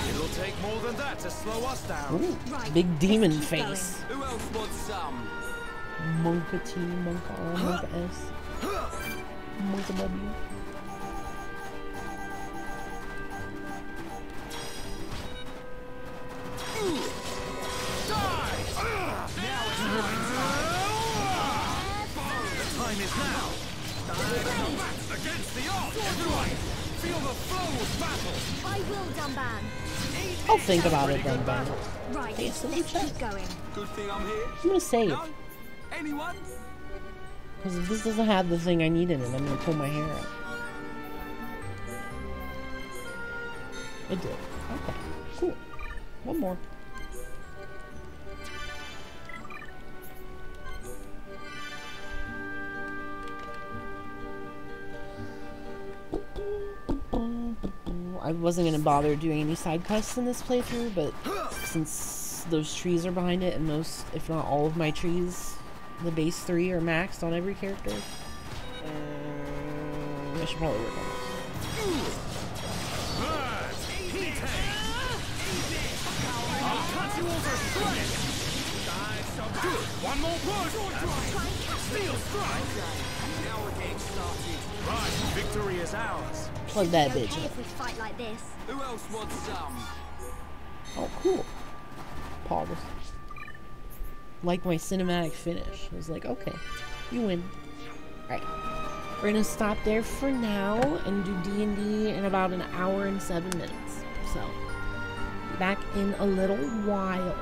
It'll take more than that to slow us down. Ooh, big demon face. Who else wants some? Monka T, Monka R, Monka S, Monka W. Everyone, feel the flow of battle. I will, Dunban. I'll think about it then, Ben. Right, Hey, so let's keep going. Good thing I'm here. I'm gonna save. No? Anyone? Because if this doesn't have the thing I need in it, I'm gonna pull my hair out. It did. Okay, cool. One more. I wasn't gonna bother doing any side quests in this playthrough, but since those trees are behind it, and most, if not all of my trees, the base 3 are maxed on every character, I should probably work on this. I'll cut you over shredded. Good. One more push. Steel strike. Now we're getting started. Right, victory is ours. Plug that bitch Okay up. if we fight like this. Who else wants some? Oh, cool. Pause. Like my cinematic finish. I was like, okay, you win. Alright. We're gonna stop there for now and do D&D in about an hour and 7 minutes. So, be back in a little while.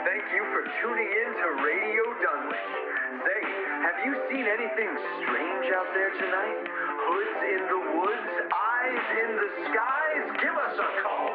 thank you for tuning in to Radio Dunwich. Say, have you seen anything strange out there tonight? Hoods in the woods, eyes in the skies? Give us a call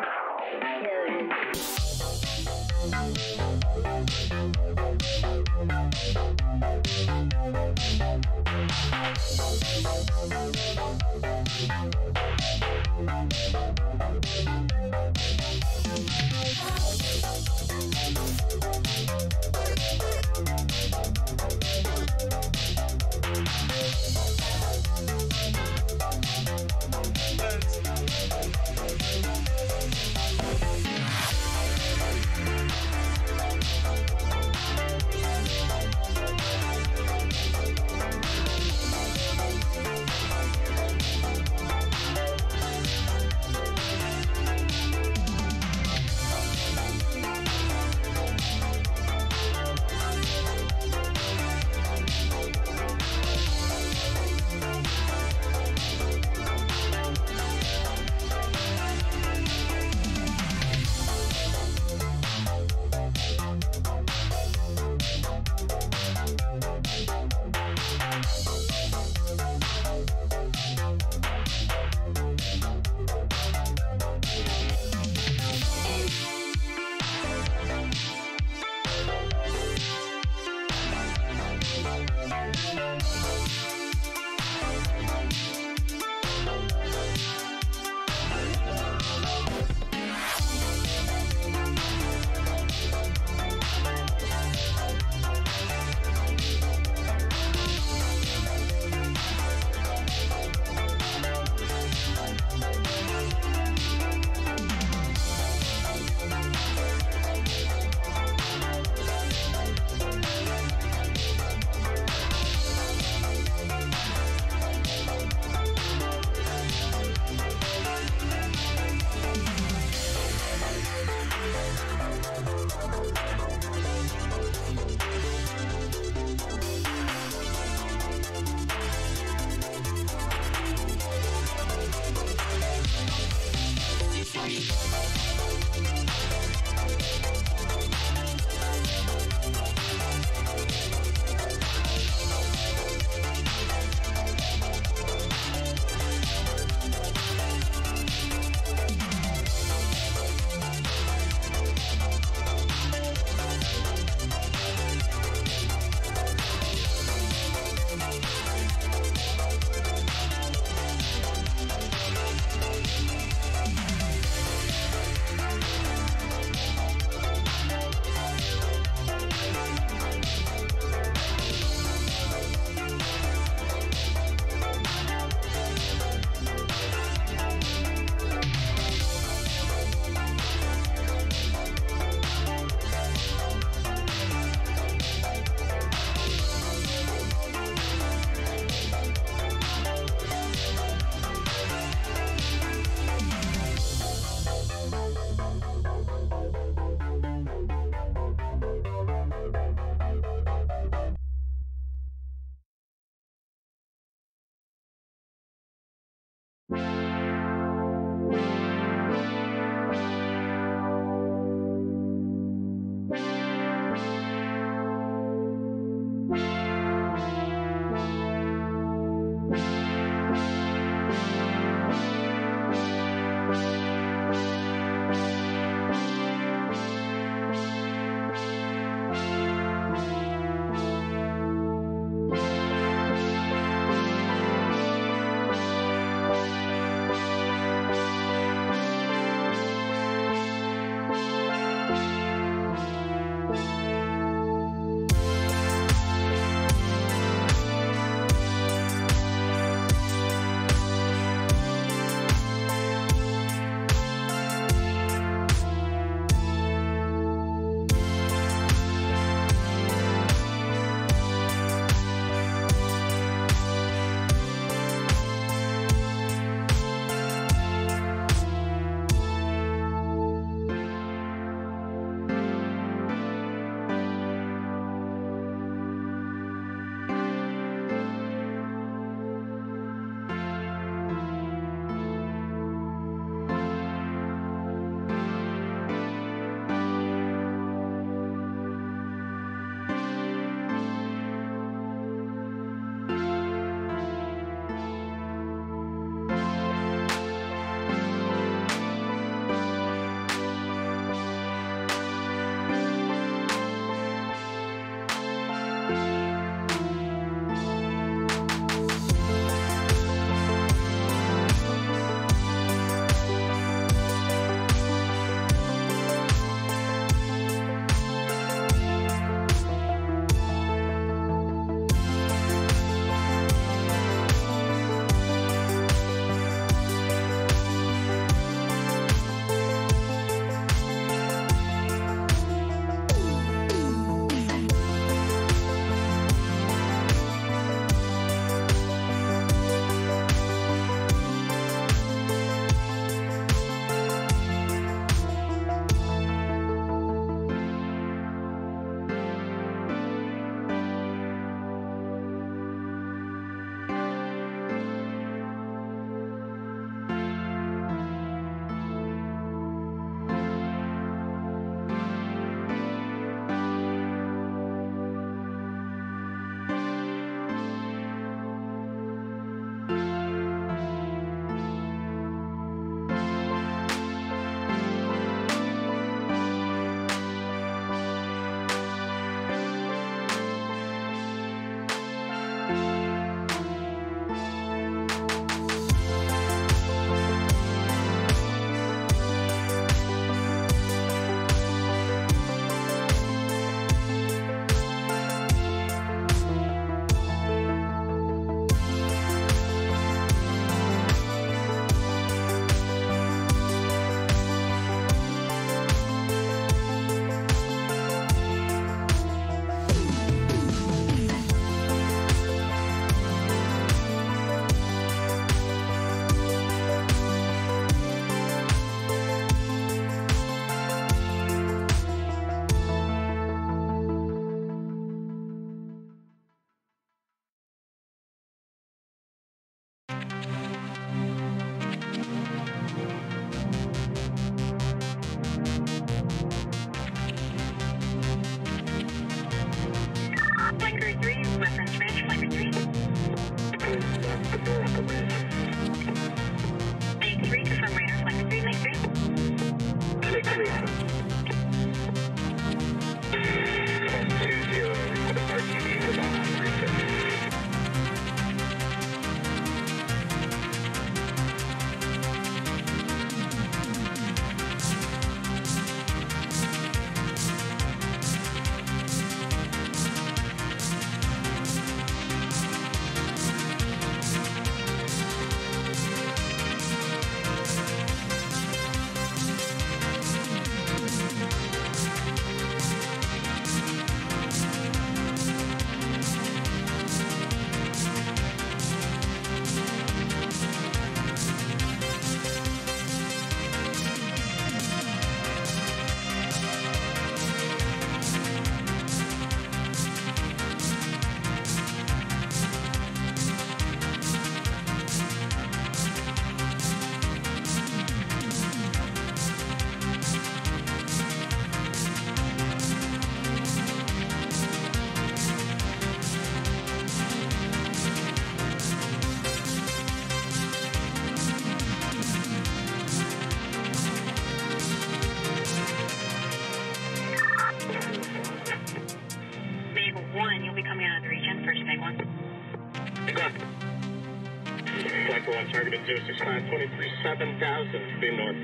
1 targeted 065 23 7000 beam north.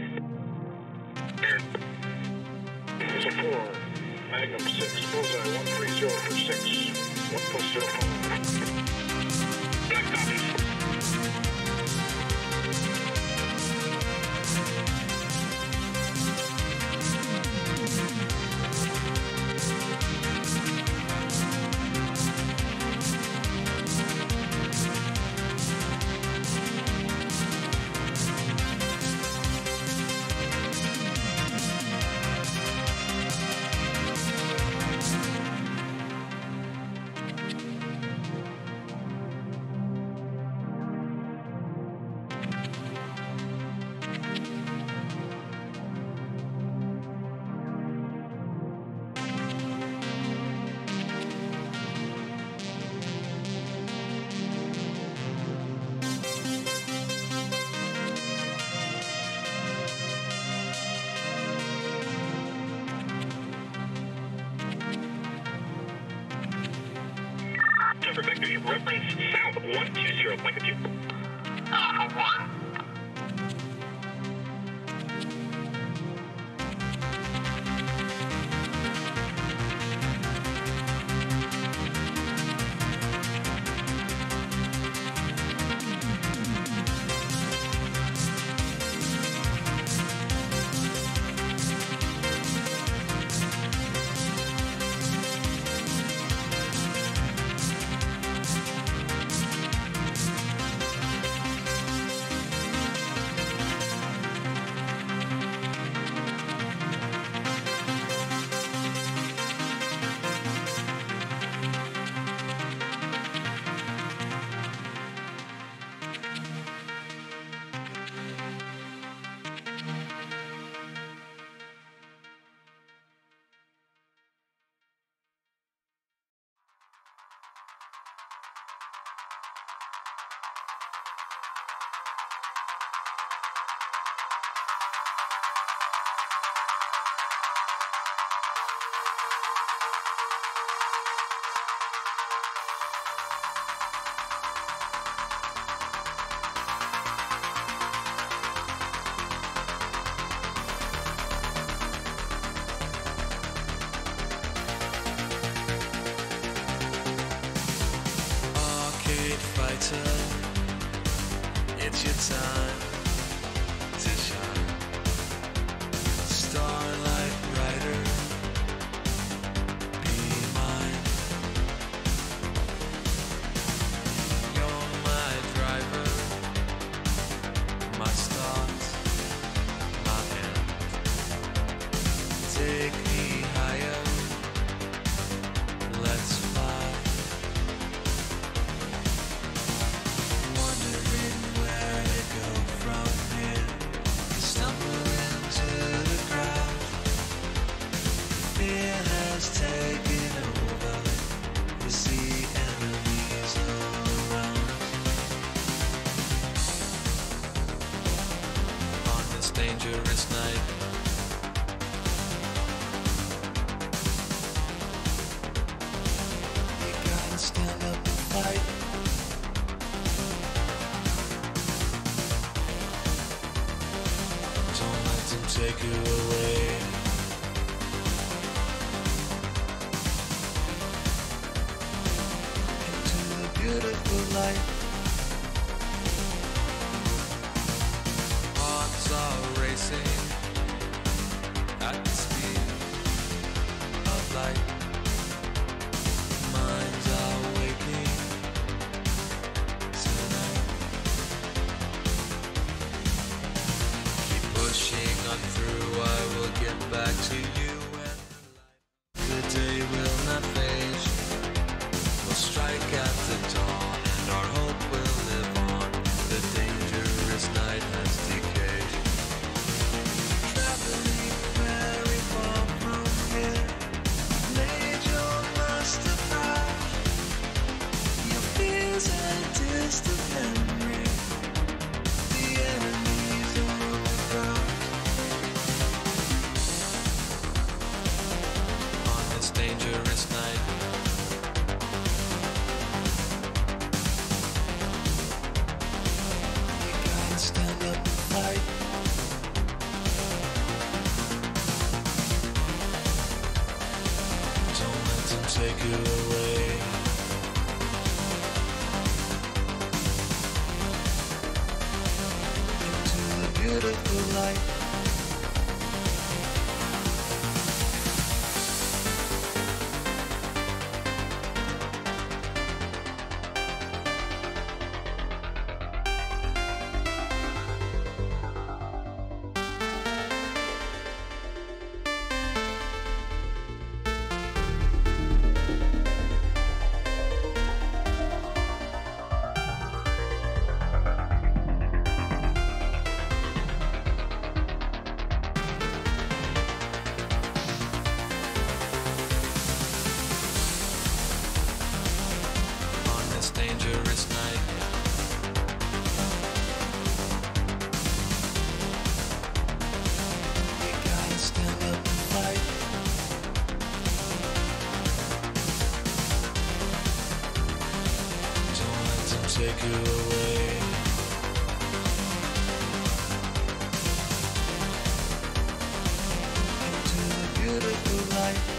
There's a 4, Magnum 6, bullseye 130 for 6, 1+05. Black copies. vector reference south 120, point 2. Alpha 1. It's your time to shine. Starlight rider, be mine. You're my driver, my start, my end. Take me higher, let's fly. Taking over, you see enemies around. On this dangerous night, you gotta stand up and fight. Don't let them take you away. Beautiful light. Hearts are racing at the speed of light. Minds are waking tonight. Keep pushing on through, I will get back to you when the day will not fade. We'll strike at the dawn and our hope will live on. The dangerous night has decayed. Traveling very far from here, made your master proud. Your fears and distant memory, the enemies on the ground. On this dangerous night, stand up and fight. Don't let them take you away. Into the beautiful light. take you away. Into the beautiful light.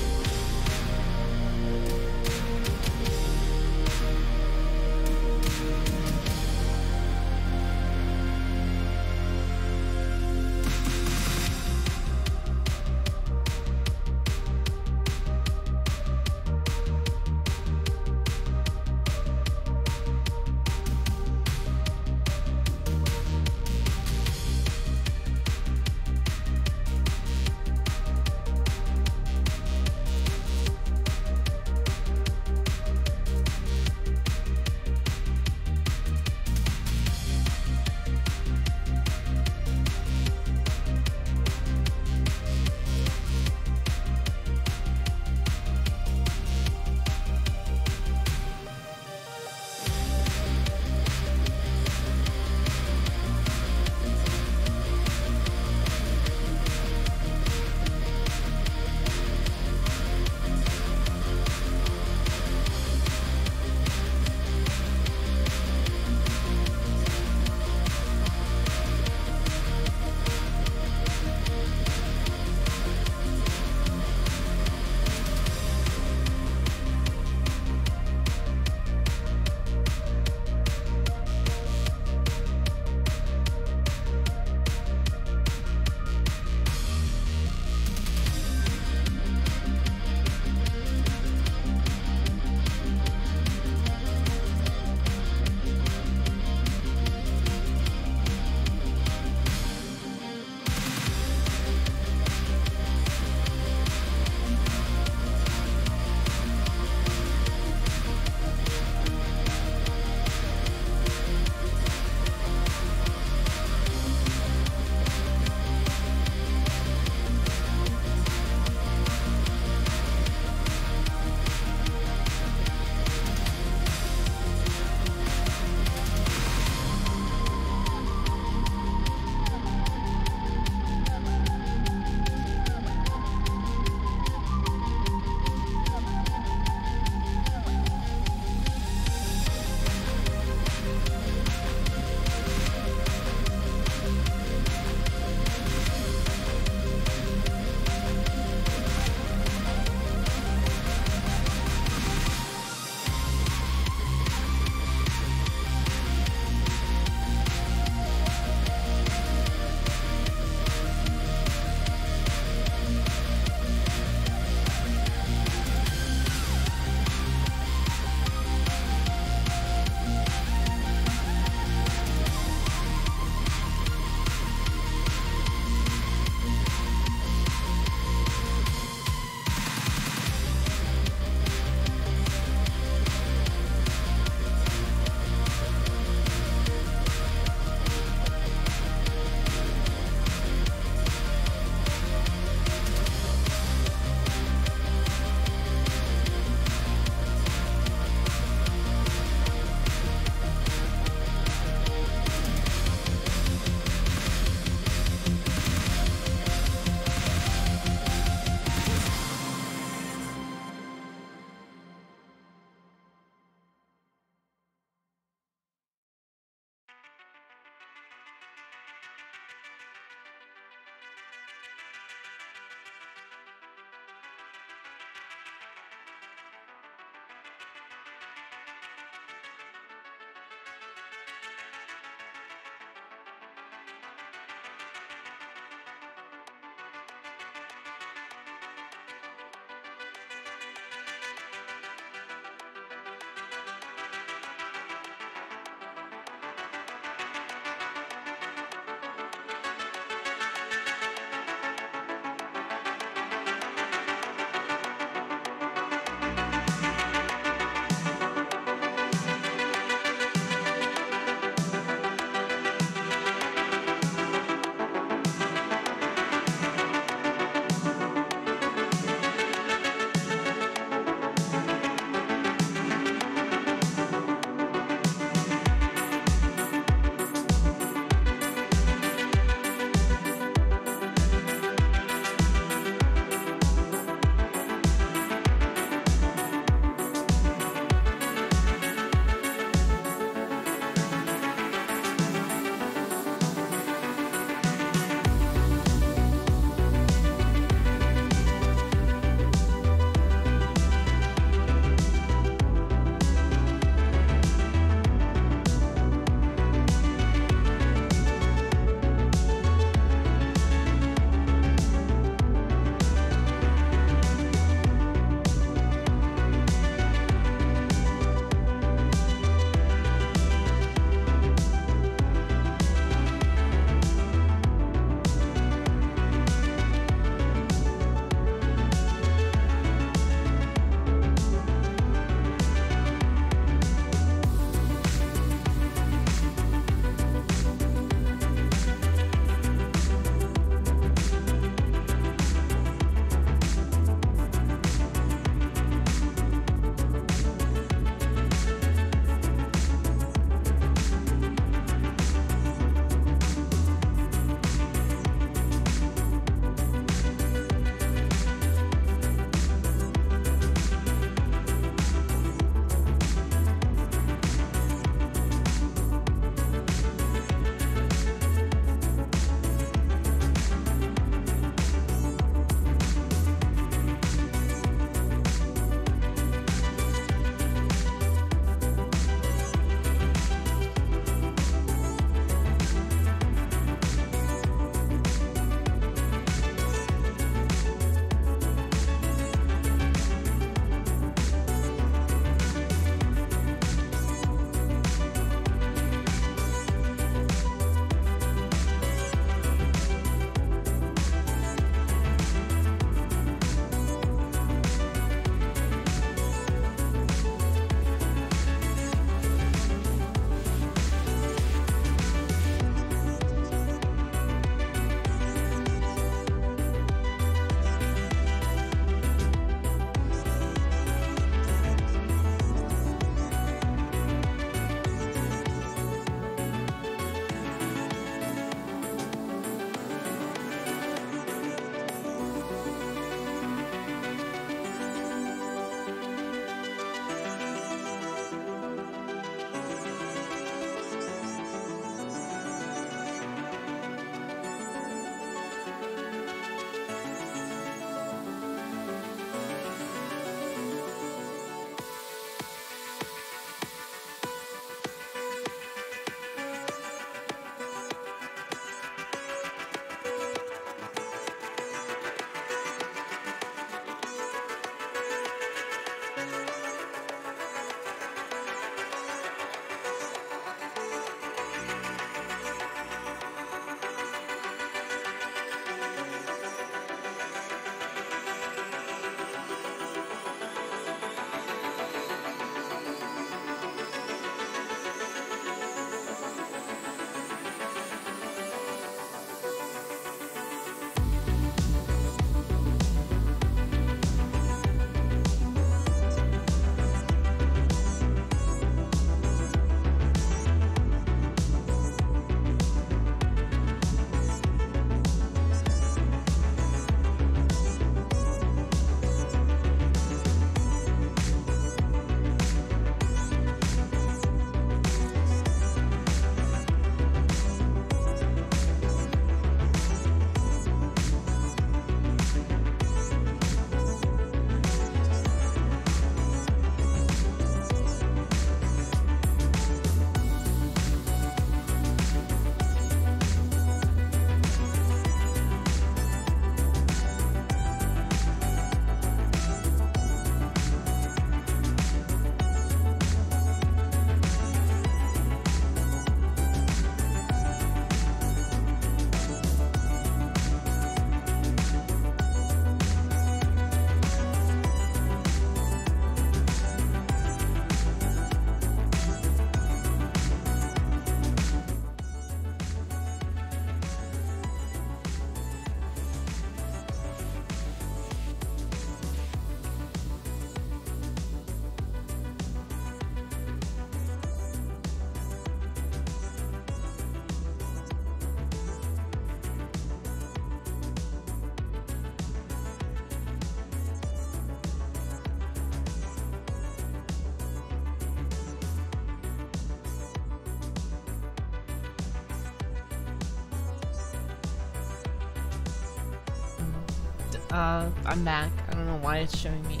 I'm back. I don't know why it's showing me.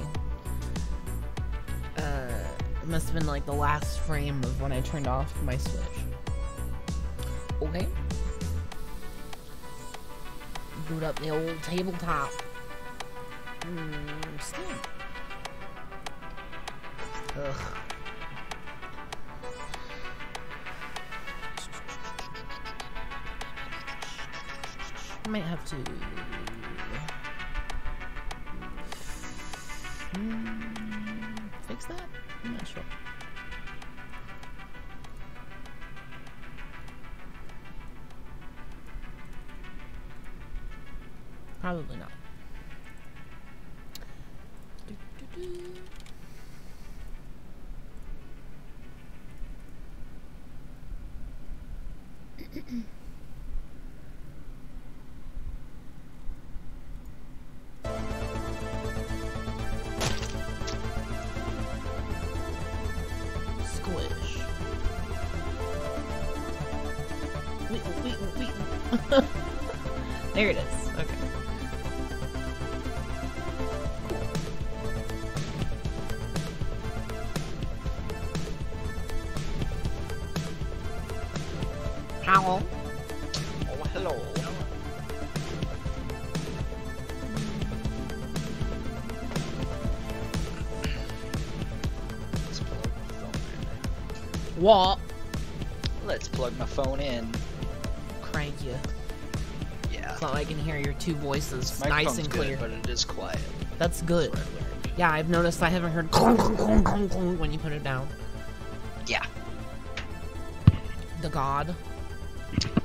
It must have been like the last frame of when I turned off my Switch. Okay. Boot up the old tabletop. Still. Ugh. I might have to fix that? I'm not sure. Probably not. Squish. Wait. There it is. Okay. Hello. Oh, hello. What? Let's plug my phone in. Crank you. Yeah. So I can hear your two voices My nice phone's and clear. good, but it is quiet. That's good. Yeah, I've noticed I haven't heard clunk, clunk, clunk, clunk, clunk when you put it down. Yeah. The god.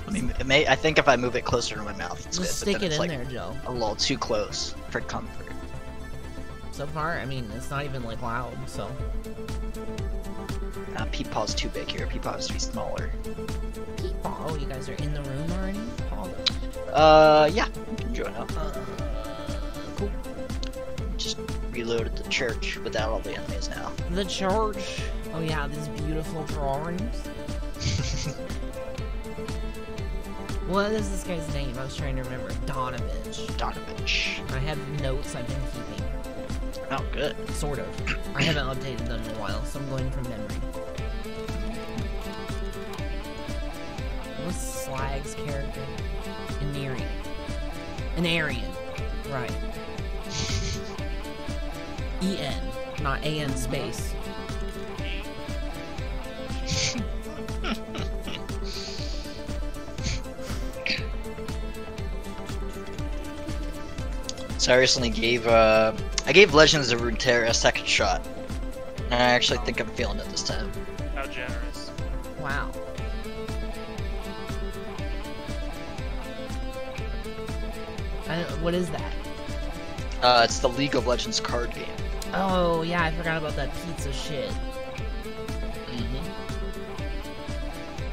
I mean, I think if I move it closer to my mouth, it's Just good. stick but then it it's in like there, Joe. A little too close for comfort. So far, I mean, it's not even like loud, so. Peepaw's too big here. Peepaw has to be smaller. Peepaw? Oh, you guys are in the room already? Oh. Yeah. You can join up. Cool. Just reloaded the church without all the enemies now. The church. Oh yeah, these beautiful drawings. What is this guy's name? I was trying to remember. Donovich. Donovich. I have notes I've been keeping. Oh, good. Sort of. I haven't updated them in a while, so I'm going from memory. What's Slag's character? An Aryan. Right. E-N, not A-N space. So I recently gave I gave Legends of Runeterra a second shot. And I actually think I'm feeling it this time. How generous. Wow. What is that? It's the League of Legends card game. Oh, yeah, I forgot about that pizza shit.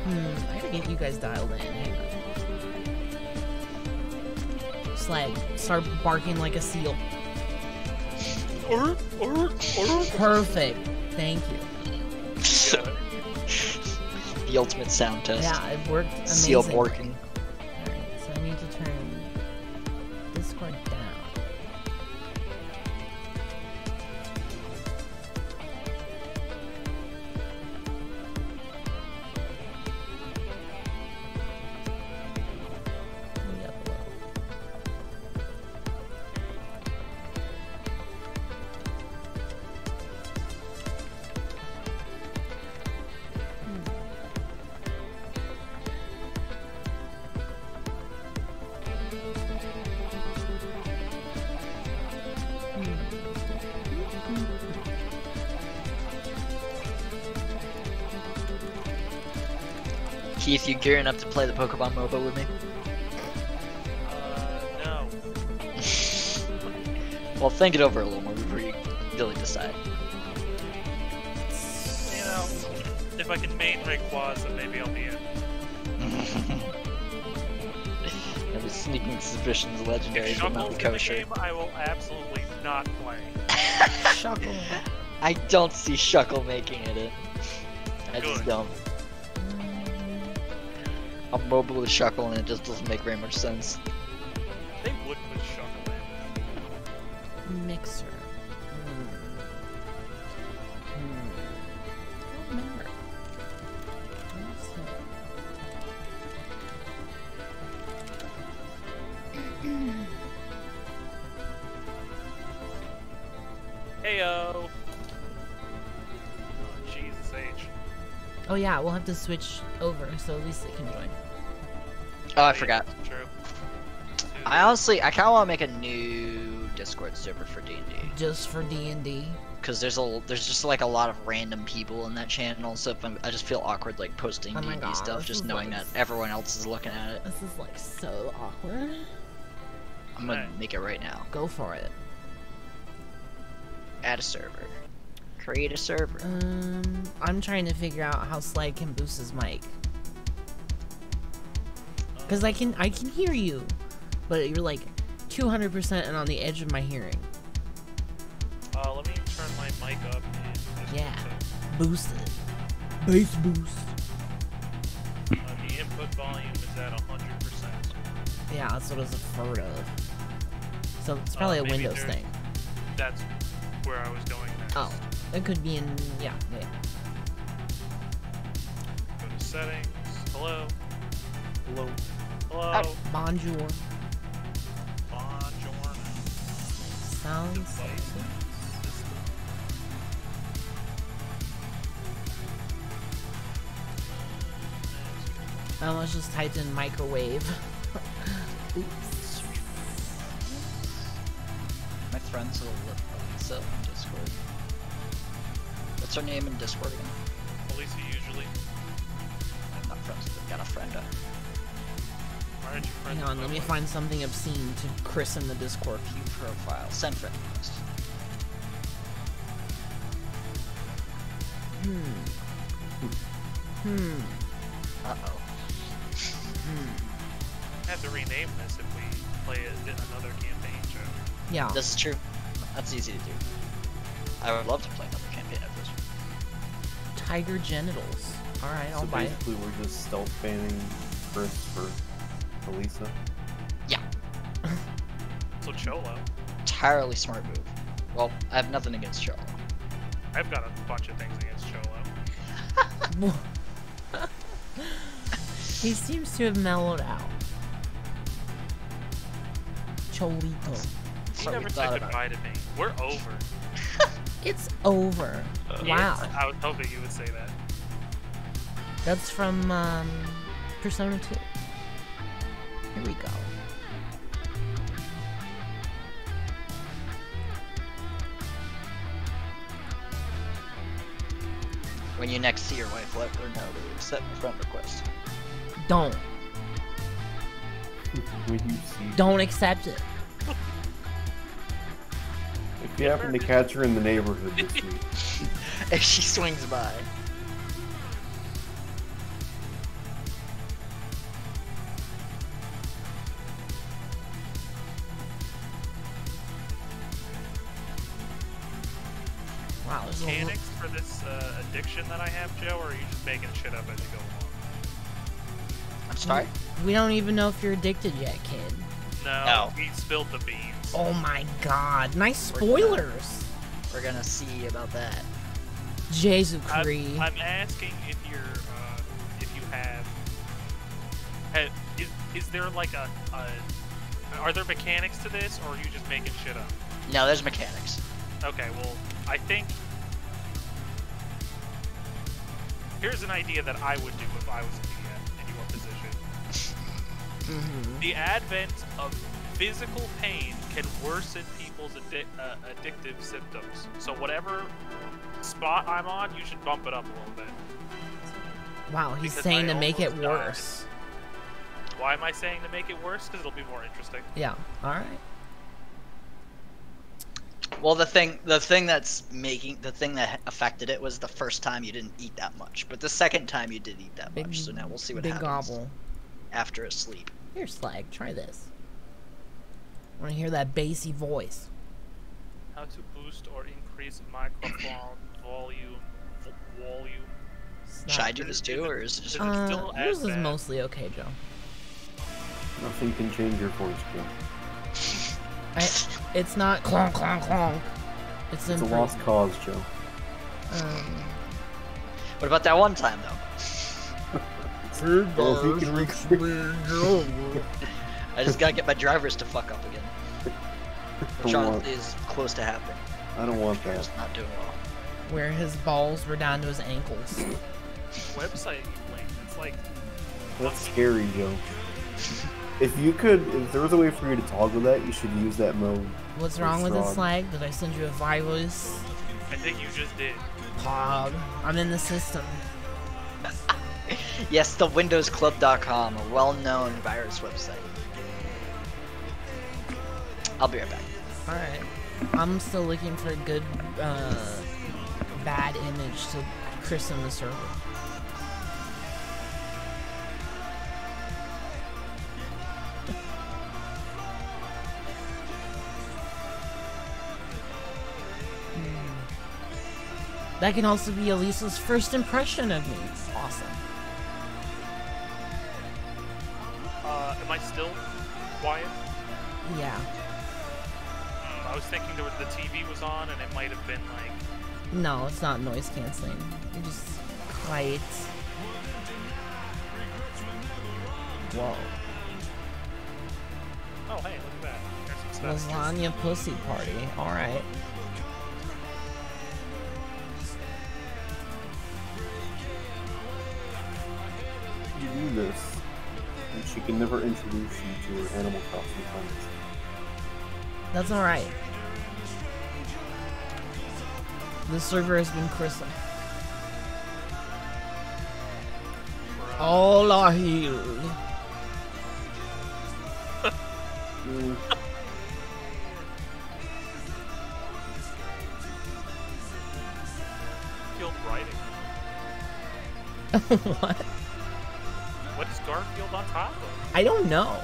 I gotta get you guys dialed in. Hang on. Slag, start barking like a seal. Perfect. Thank you. The ultimate sound test. Yeah, it worked amazing. Seal barking. Alright, so I need to turn Discord down. Keith, you gearing up to play the Pokemon MOBA with me? No. Well, think it over a little more before you really decide. You know, if I can main Rayquaza, then maybe I'll be in. I have a sneaking suspicions legendaries If will not Shuckle's be in the kosher. game, I will absolutely not play. Shuckle. I don't see Shuckle making it in. I just don't. I'm mobile with Shuckle and it just doesn't make very much sense. They would put Shuckle in. Mixer. I don't remember. Heyo. Oh, Jesus H. Oh yeah, we'll have to switch over so at least it can join. Oh, I forgot. True. I honestly, I kind of want to make a new Discord server for D&D. Just for D&D? Because there's just like a lot of random people in that channel, so if I just feel awkward like posting D&D stuff, just knowing that everyone else is looking at it. This is like so awkward. I'm gonna make it right now. Go for it. Add a server. Create a server. I'm trying to figure out how Slag can boost his mic. Cause I can hear you, but you're like 200% and on the edge of my hearing. Let me turn my mic up. Yeah, boost it. Bass boost. The input volume is at 100%. Yeah, that's what I was afraid of. So it's probably a Maybe Windows thing. That's where I was going next. Oh, it could be in, yeah. Go to settings. Hello. Hello. Hello. Bonjour. Bonjour. Sounds. I almost just typed in microwave. Oops. My friend's Lisa on Discord. What's her name in Discord again? Lisa usually. I'm not friends with her. Got a friend. Hang on, let me find something obscene to christen the Discord view profile. Send friend request. Uh-oh. I have to rename this if we play it in another campaign show. Yeah. This is true. That's easy to do. I would love to play another campaign of this. Tiger genitals. Alright, I'll buy it. Basically, we're just stealth banning Chris for Lisa. Yeah. So Cholo. Entirely smart move. Well, I have nothing against Cholo. I've got a bunch of things against Cholo. He seems to have mellowed out. Cholito. You never said goodbye to me. We're over. It's over. Wow. I was hoping you would say that. That's from Persona 2. Here we go. When you next see your wife, let her know to accept my friend request. Don't. When you see Don't accept it. If you happen to catch her in the neighborhood this week. If she swings by. Wow, this is a Mechanics for this addiction that I have, Joe, or are you just making shit up as you go along? I'm sorry? We don't even know if you're addicted yet, kid. No, he spilled the beans. Oh my god, nice spoilers! We're gonna see about that. Jesu Christ. I'm asking if you're, if you have is there like are there mechanics to this, or are you just making shit up? No, there's mechanics. Okay, well, I think here's an idea that I would do if I was in your position. The advent of physical pain can worsen people's addictive symptoms. So whatever spot I'm on, you should bump it up a little bit. Wow, he's Because saying I to make it almost died. worse. Why am I saying to make it worse? Because it'll be more interesting. Yeah, alright. Well, the thing that affected it was the first time you didn't eat that much, but the second time you did eat that much. So now we'll see what big happens gobble. after a sleep. Here, Slag, try this. I want to hear that bassy voice. How to boost or increase microphone volume. Should I do this too, or is it just Yours is mostly okay, Joe. Nothing can change your voice, Joe. It's not clonk, clonk, clonk. It's a lost cause, Joe. What about that one time, though? I just gotta get my drivers to fuck up again. Which is close to happening. I don't want that. Just not doing well. Where his balls were down to his ankles. Website link. It's like. That's scary, Joe. If there was a way for you to toggle that, you should use that mode. What's wrong with this slag? Did I send you a virus? I think you just did. Pog. I'm in the system. Yes, the WindowsClub.com, a well-known virus website. I'll be right back. Alright. I'm still looking for a good, bad image to christen the server. That can also be Elisa's first impression of me. Awesome. Am I still quiet? Yeah. I was thinking the TV was on and it might have been like... No, it's not noise canceling. You're just quiet. Whoa. Oh, hey, look at that. There's some stuff. Lasagna pussy party. Alright. You do this, and she can never introduce you to her Animal Crossing friends. That's alright. The server has been christened. All are healed. Field writing. What? What is Garfield on top of? I don't know.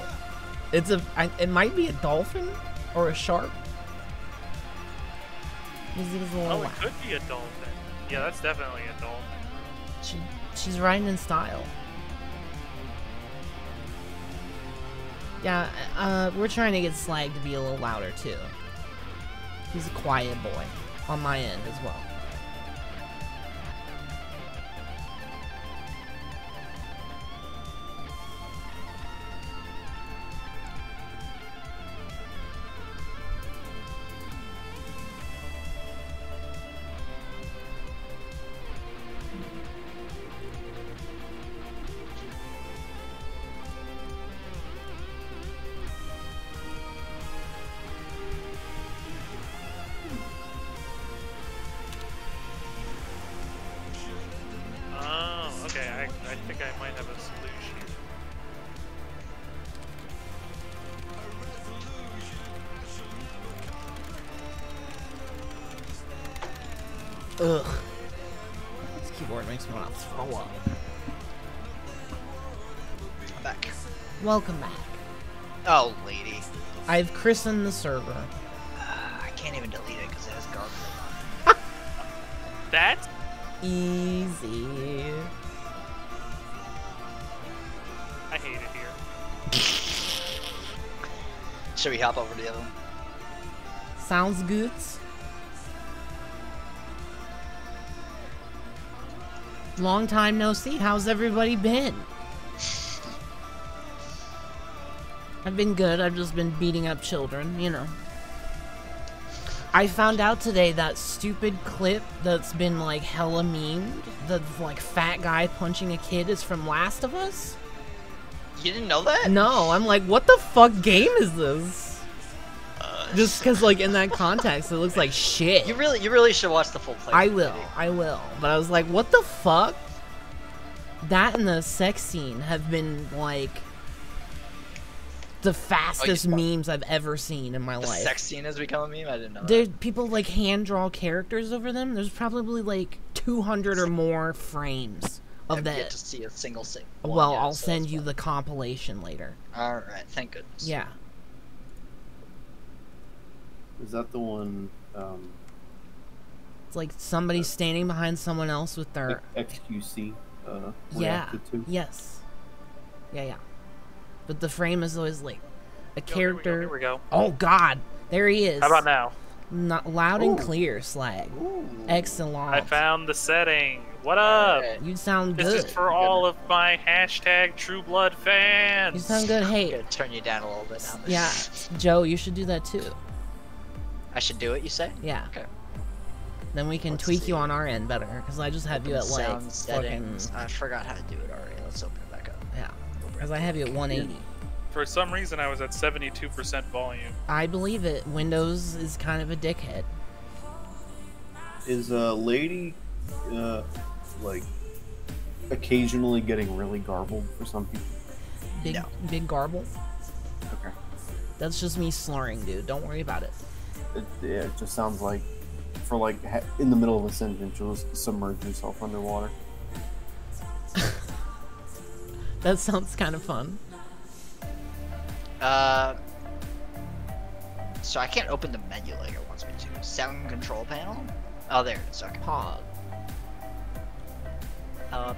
It might be a dolphin or a shark. Oh, it could be a dolphin. Yeah, that's definitely a dolphin. She's riding in style. Yeah, we're trying to get Slag to be a little louder too. He's a quiet boy on my end as well. I think I might have a solution. Ugh. This keyboard makes me want to throw up. I'm back. Welcome back. Oh, lady. I've christened the server. I can't even delete it because it has Garfield on. That's easy. I hate it here. Should we hop over to the other one? Sounds good. Long time no see. How's everybody been? I've been good. I've just been beating up children, you know. I found out today that stupid clip that's been like hella memed, the like fat guy punching a kid, is from Last of Us. You didn't know that? No, I'm like, what the fuck game is this? Just because, like, in that context, it looks like shit. You really should watch the full play. I will. But I was like, what the fuck? That and the sex scene have been, like, the fastest memes I've ever seen in my life. The sex scene has become a meme? I didn't know There's people, like, hand-draw characters over them. There's probably, like, 200 or more frames of that. Yet to see a single thing. Well, I'll send you the compilation later. Alright, thank goodness. Yeah. Is that the one? It's like somebody standing behind someone else with their XQC. Yeah. Yes. Yeah. But the frame is always like a character. Here we go. Oh God! There he is. How about now? Not loud and clear, Slag. Excellent. I found the setting. What up? You sound good. This is for all of my hashtag True Blood fans. You sound good. Hey. I'm gonna turn you down a little bit now. Yeah, Joe, you should do that too. I should do it, you say? Yeah. Okay. Then we can tweak you on our end better, because I just have you at like Sound fucking... settings. I forgot how to do it already. Let's open it back up. Yeah, because I have you at 180. For some reason, I was at 72% volume. I believe it. Windows is kind of a dickhead. Is a lady, like, occasionally getting really garbled for some people? Big garble? Okay. That's just me slurring, dude. Don't worry about it. It just sounds like, for like, in the middle of a sentence, you'll just submerge yourself underwater. That sounds kind of fun. So I can't open the menu like it wants me to. Sound control panel? Oh, there it is. Okay. Pog.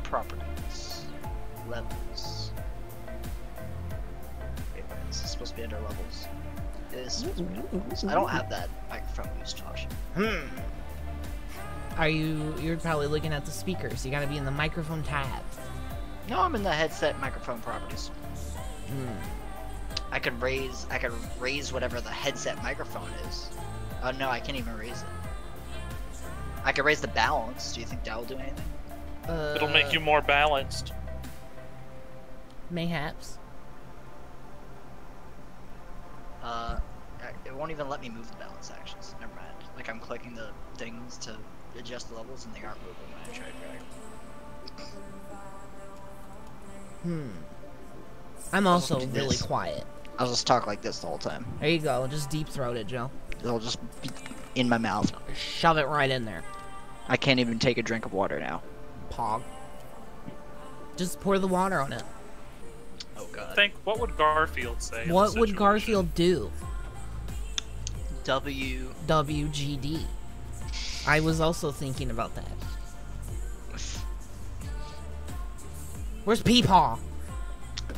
Properties. Levels. Wait, is this supposed to be under levels? It is supposed to be under levels. I don't have that microphone boost option. You're probably looking at the speakers. You gotta be in the microphone tab. No, I'm in the headset microphone properties. I could raise whatever the headset microphone is. Oh no, I can't even raise it. I could raise the balance. Do you think that will do anything? It'll make you more balanced. Mayhaps. It won't even let me move the balance actions. Never mind. Like I'm clicking the things to adjust the levels and they aren't moving when I try to drag. I'm also really quiet. I'll just talk like this the whole time. There you go. Just deep throat it, Joe. It'll just be in my mouth. Shove it right in there. I can't even take a drink of water now. Pog. Just pour the water on it. Oh god. What would Garfield say? What would Garfield do? WGD. I was also thinking about that. Where's Peepaw?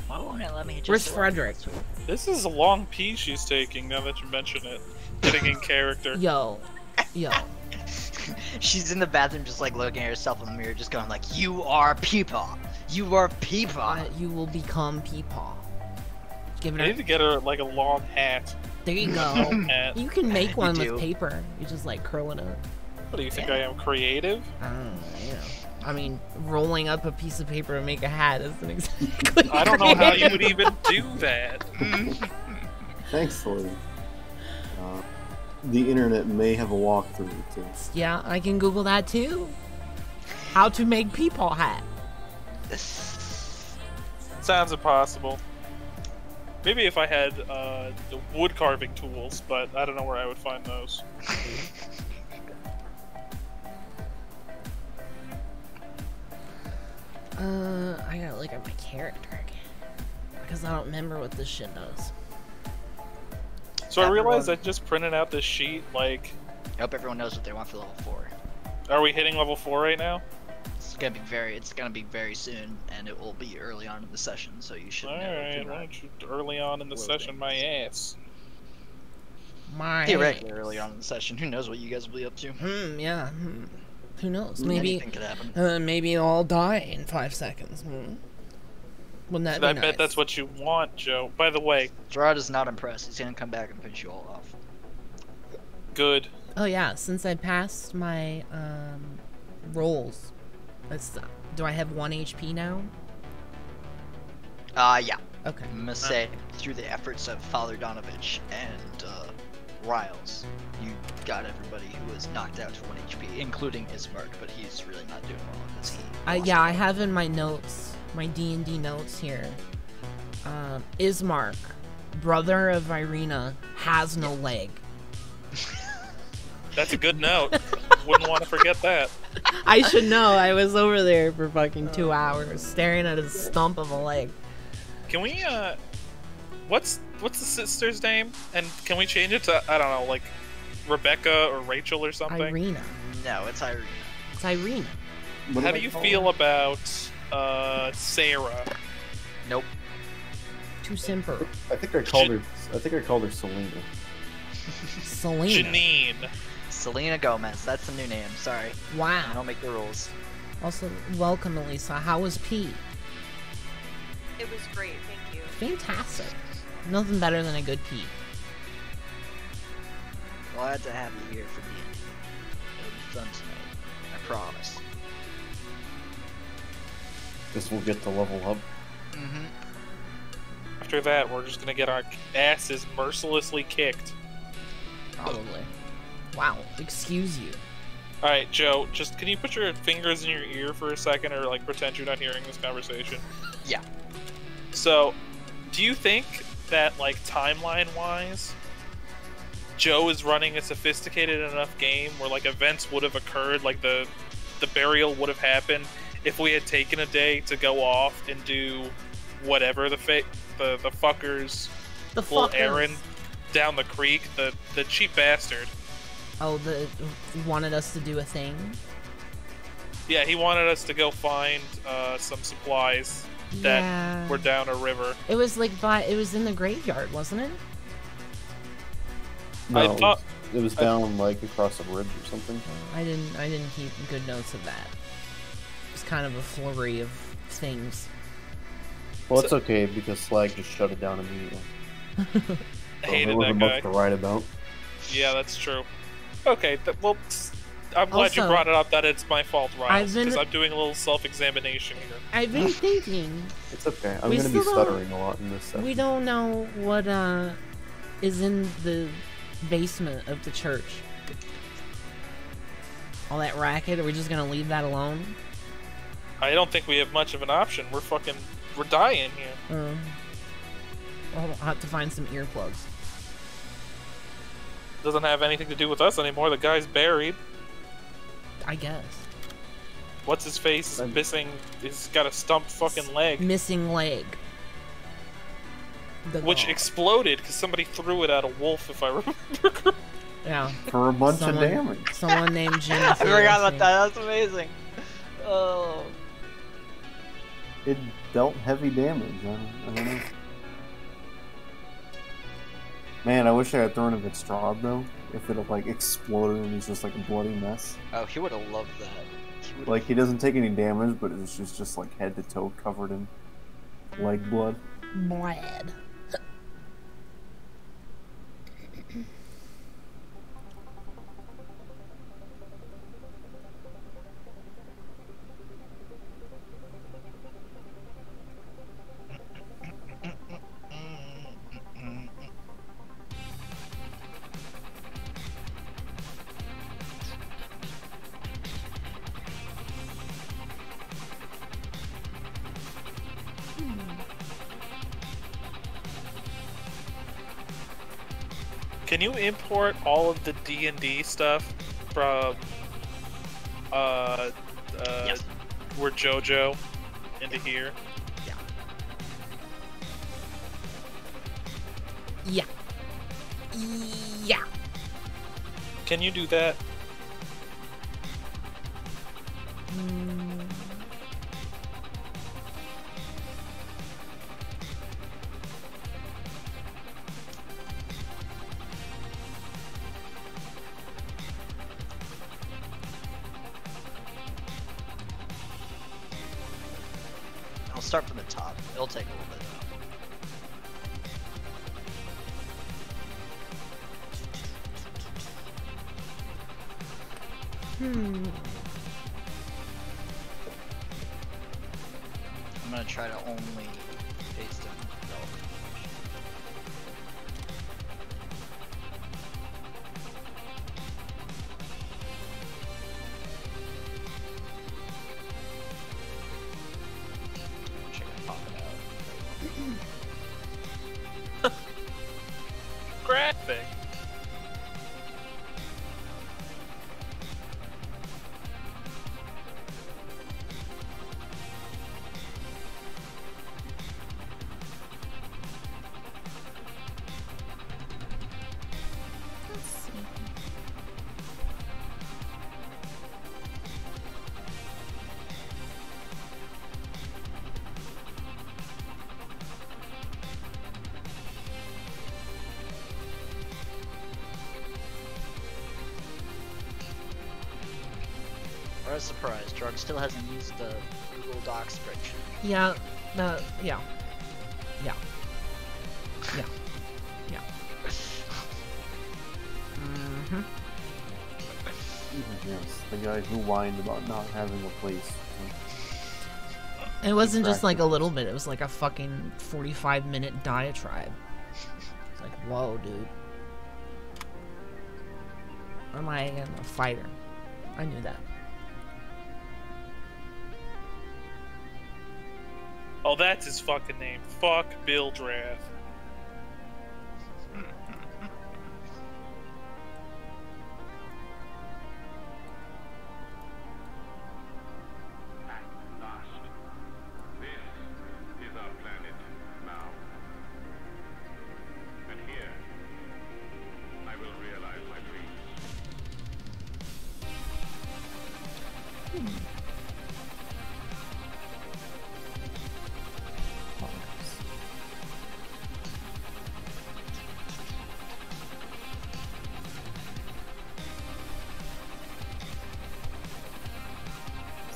Why won't it let me just... Where's Frederick? This is a long pee she's taking now that you mention it. Getting in character. Yo. She's in the bathroom just like looking at herself in the mirror just going like, you are Peepaw. You are Peepaw. You will become Peepaw. Give it I need to get her like a long hat. There you go. You can make one with paper. You just like curl it up. What do you think I am, creative? I don't know, I mean, rolling up a piece of paper to make a hat isn't exactly I don't know how you would even do that. Thanks, Lily. The internet may have a walkthrough too. Yeah, I can Google that too. How to make Peepaw hat. Sounds impossible. Maybe if I had the wood carving tools, but I don't know where I would find those. I gotta look at my character again. Because I don't remember what this shit does. So I realized I just printed out this sheet, like... I hope everyone knows what they want for level 4. Are we hitting level 4 right now? It's gonna be very soon, and it will be early on in the session, so you should know. Alright, why don't you early on in the session my ass? Theoretically early on in the session, who knows what you guys will be up to? Yeah. Who knows? Maybe anything could happen. Maybe I'll die in 5 seconds. Wouldn't that be I nice? bet that's what you want, Joe. By the way, Strahd is not impressed. He's gonna come back and finish you all off. Good. Oh yeah, since I passed my rolls, do I have 1 HP now? Yeah. Okay. I must say, through the efforts of Father Donovich and Riles, you got everybody who was knocked out to 1 HP, including Ismark, but he's really not doing well because he. I have in my notes, my D&D notes here. Ismark, brother of Irina, has no leg. That's a good note. Wouldn't want to forget that. I should know. I was over there for fucking 2 hours, staring at his stump of a leg. Can we, what's the sister's name? And can we change it to, I don't know, like, Rebecca or Rachel or something? Irina. No, it's Irina. It's Irina. How do you feel about, Sarah? Nope. Too simple. I think I called her Selena. Selena. Janine. Selena Gomez. That's the new name. Sorry. Wow. I don't make the rules. Also, welcome, Elisa. How was Pete? It was great, thank you. Fantastic. Nothing better than a good Pete. Glad to have you here for D&D. It was fun tonight. I promise. Guess we'll get to level up. Mm-hmm. After that, we're just gonna get our asses mercilessly kicked. Probably. Wow. Excuse you. Alright, Joe, just can you put your fingers in your ear for a second or like pretend you're not hearing this conversation? Yeah. So, do you think that like timeline-wise, Joe is running a sophisticated enough game where like events would have occurred, like the burial would have happened if we had taken a day to go off and do whatever the fuckers little errand down the creek, the cheap bastard. Oh, he wanted us to do a thing? Yeah, he wanted us to go find some supplies that were down a river. It was like it was in the graveyard, wasn't it? No, it was down like across a bridge or something. I didn't keep good notes of that. It was kind of a flurry of things. Well, it's okay because Slag just shut it down immediately. I hated there wasn't that much guy. to write about. Yeah, that's true. Okay, well, I'm glad you Also, brought it up that it's my fault, Riles, I've been- because I'm doing a little self-examination here. I've been thinking. It's okay. I'm We going to be still don't- stuttering a lot in this session. We don't know what is in the basement of the church. All that racket. Are we just gonna leave that alone? I don't think we have much of an option. We're dying here. I'll have to find some earplugs. Doesn't have anything to do with us anymore. The guy's buried. I guess. What's his face is missing. He's got a stumped fucking leg. Missing leg. Which exploded because somebody threw it at a wolf, if I remember. Yeah. For a bunch of damage. Someone named Jimmy. I forgot about that. That's amazing. Oh. It dealt heavy damage. I don't know. Man, I wish I had thrown it at Strahd though. If it had like exploded and he's just like a bloody mess. Oh, he would have loved that. Like he doesn't take any damage, but it's just like head to toe covered in leg blood. Blood. Can you import all of the D&D stuff from where JoJo into here? Yeah. Yeah. Can you do that? I'll start from the top. It'll take a little bit. Hmm. I'm gonna try to only paste in relevant information. Check it pop it out. Graphic. Surprise, surprise. Jordan still hasn't used the Google Docs spreadsheet. Yeah. Yeah. Yeah. Yeah. Yeah. Mm-hmm. Yes, the guy who whined about not having a place. It wasn't just like a little bit, it was like a fucking 45-minute diatribe. It's like, whoa, dude. Am I a fighter? I knew that. Oh, that's his fucking name. Fuck Bill Draft.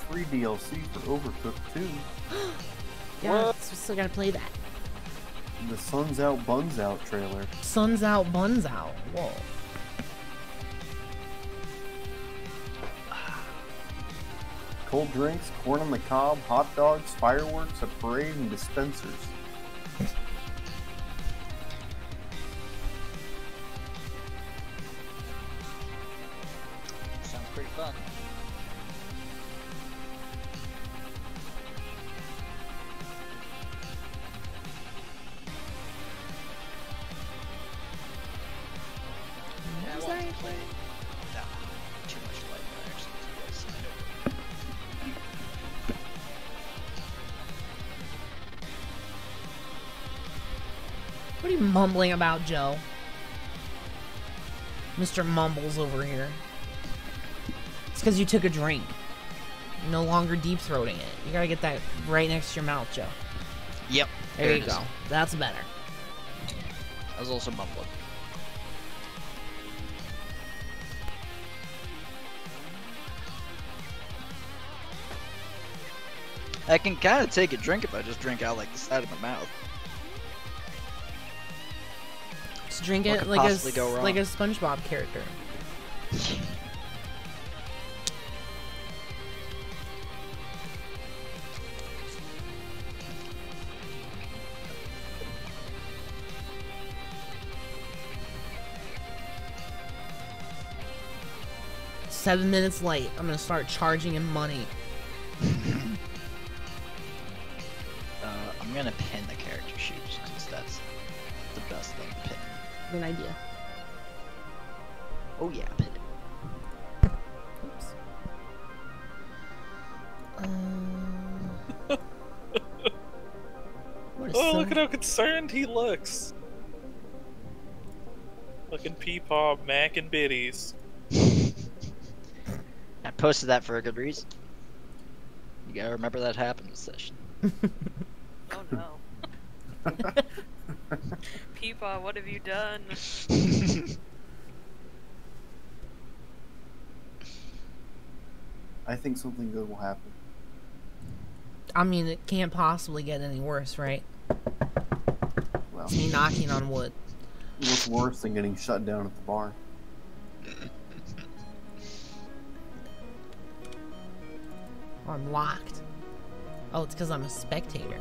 Free DLC for Overcooked 2. Yeah, so we still gotta play that. The Sun's Out, Buns Out trailer. Sun's out, buns out. Whoa. Cold drinks, corn on the cob, hot dogs, fireworks, a parade, and dispensers. Sounds pretty fun. What was that? No, too much light actually. What are you mumbling about, Joe? Mr. Mumbles over here. It's because you took a drink. You're no longer deep-throating it. You gotta get that right next to your mouth, Joe. Yep. There you go. That's better. I was also mumbling. I can kind of take a drink if I just drink out like the side of my mouth. Just drink What it could like possibly go wrong? like a SpongeBob character. Seven minutes late. I'm gonna start charging him money. I'm gonna pin the character sheet because that's the best thing to pin. Good idea. Oh yeah, pin it. Oops. What is Oh, so- look at how concerned he looks. Looking peepaw, mac and biddies. I posted that for a good reason. You gotta remember that happened in this session. Oh no. Peepaw, what have you done? I think something good will happen. I mean, it can't possibly get any worse, right? Well, It's me knocking on wood. what's worse than getting shut down at the bar? Oh, I'm locked. Oh, it's because I'm a spectator.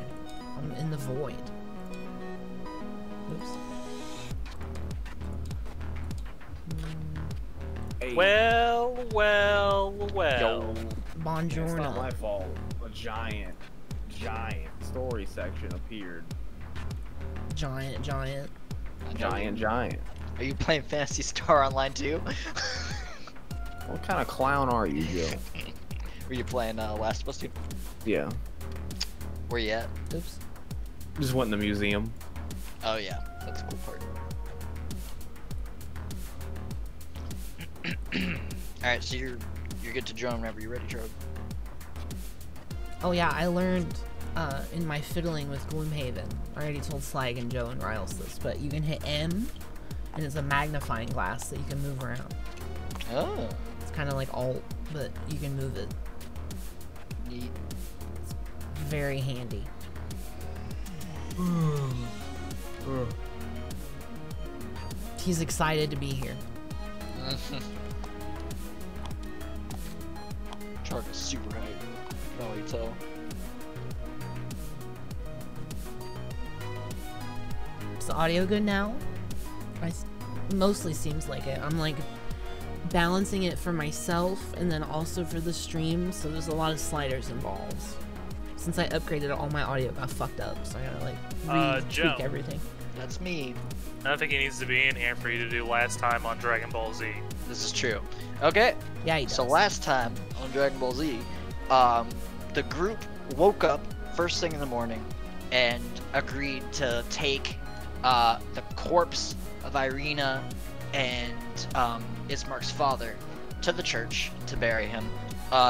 I'm in the void. Oops. Well. Buongiorno. It's not my fault. A giant story section appeared. Giant. Giant. Are you playing Phantasy Star Online too? What kind of clown are you, Joe? Were you playing Last of Us 2? Yeah. Where you at? Oops. Just went in the museum. Oh yeah, that's a cool part. Alright, so you're good to drone whenever you're ready, Charlie. Oh yeah, I learned in my fiddling with Gloomhaven. I already told Slag and Joe and Riles this, but you can hit M, and it's a magnifying glass that you can move around. Oh. It's kind of like Alt, but you can move it. feet. Very handy. He's excited to be here. Shark is super hype. I can already tell. Is the audio good now? Mostly seems like it. I'm like balancing it for myself and then also for the stream, so there's a lot of sliders involved. Since I upgraded, all my audio got fucked up, so I gotta like tweak everything. That's me. I don't think he needs to be in here for you to do last time on Dragon Ball Z. This is true. Okay. Yeah, he does. So last time on Dragon Ball Z, the group woke up first thing in the morning and agreed to take the corpse of Irina and Ismark's father to the church to bury him.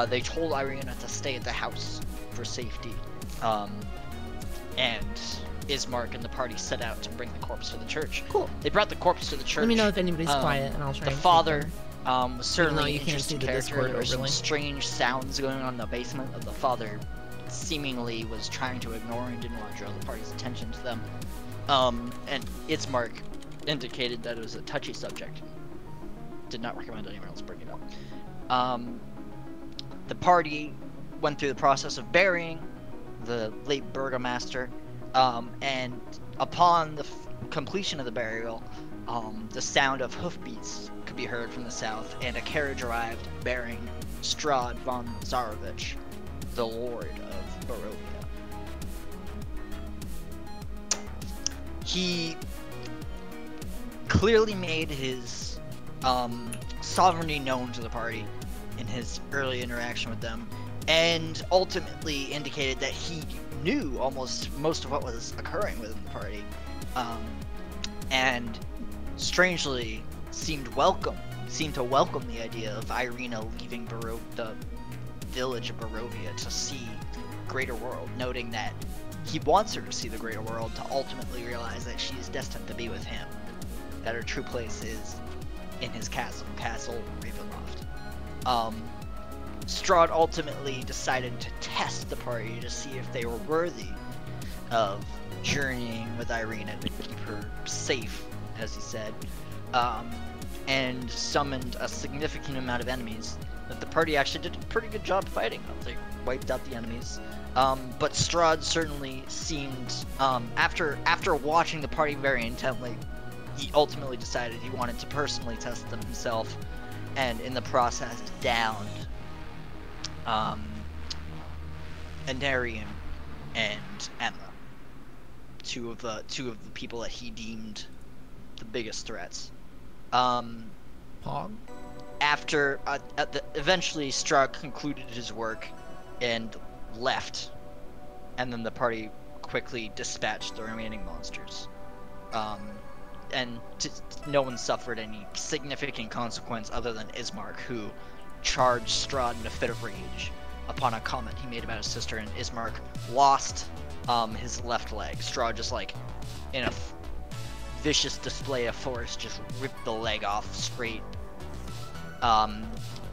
They told Irina to stay at the house for safety, and Ismark and the party set out to bring the corpse to the church. Cool. They brought the corpse to the church. Let me know if anybody's quiet, and I'll try. The and father was certainly you an can't see interesting the character. Discord There were some overlay. strange sounds going on in the basement that the father seemingly was trying to ignore and didn't want to draw the party's attention to them. And Ismark indicated that it was a touchy subject. Did not recommend anyone else bring it up. The party went through the process of burying the late burgomaster, and upon the completion of the burial, the sound of hoofbeats could be heard from the south, and a carriage arrived bearing Strahd von Zarovich, the Lord of Barovia. He clearly made his sovereignty known to the party in his early interaction with them, and ultimately indicated that he knew almost most of what was occurring within the party, and strangely seemed to welcome the idea of Irina leaving the village of Barovia to see greater world, noting that he wants her to see the greater world to ultimately realize that she is destined to be with him, that her true place is in his castle Ravenloft. Strahd ultimately decided to test the party to see if they were worthy of journeying with Irina to keep her safe, as he said, and summoned a significant amount of enemies that the party actually did a pretty good job fighting. They wiped out the enemies. But Strahd certainly seemed, after watching the party very intently, he ultimately decided he wanted to personally test them himself, and in the process downed Anarian and Emma, two of the people that he deemed the biggest threats. Pog? After eventually Strahd concluded his work and left, and then the party quickly dispatched the remaining monsters, and no one suffered any significant consequence other than Ismark, who charged Strahd in a fit of rage upon a comment he made about his sister, and Ismark lost his left leg. Strahd just, like, in a vicious display of force, just ripped the leg off straight,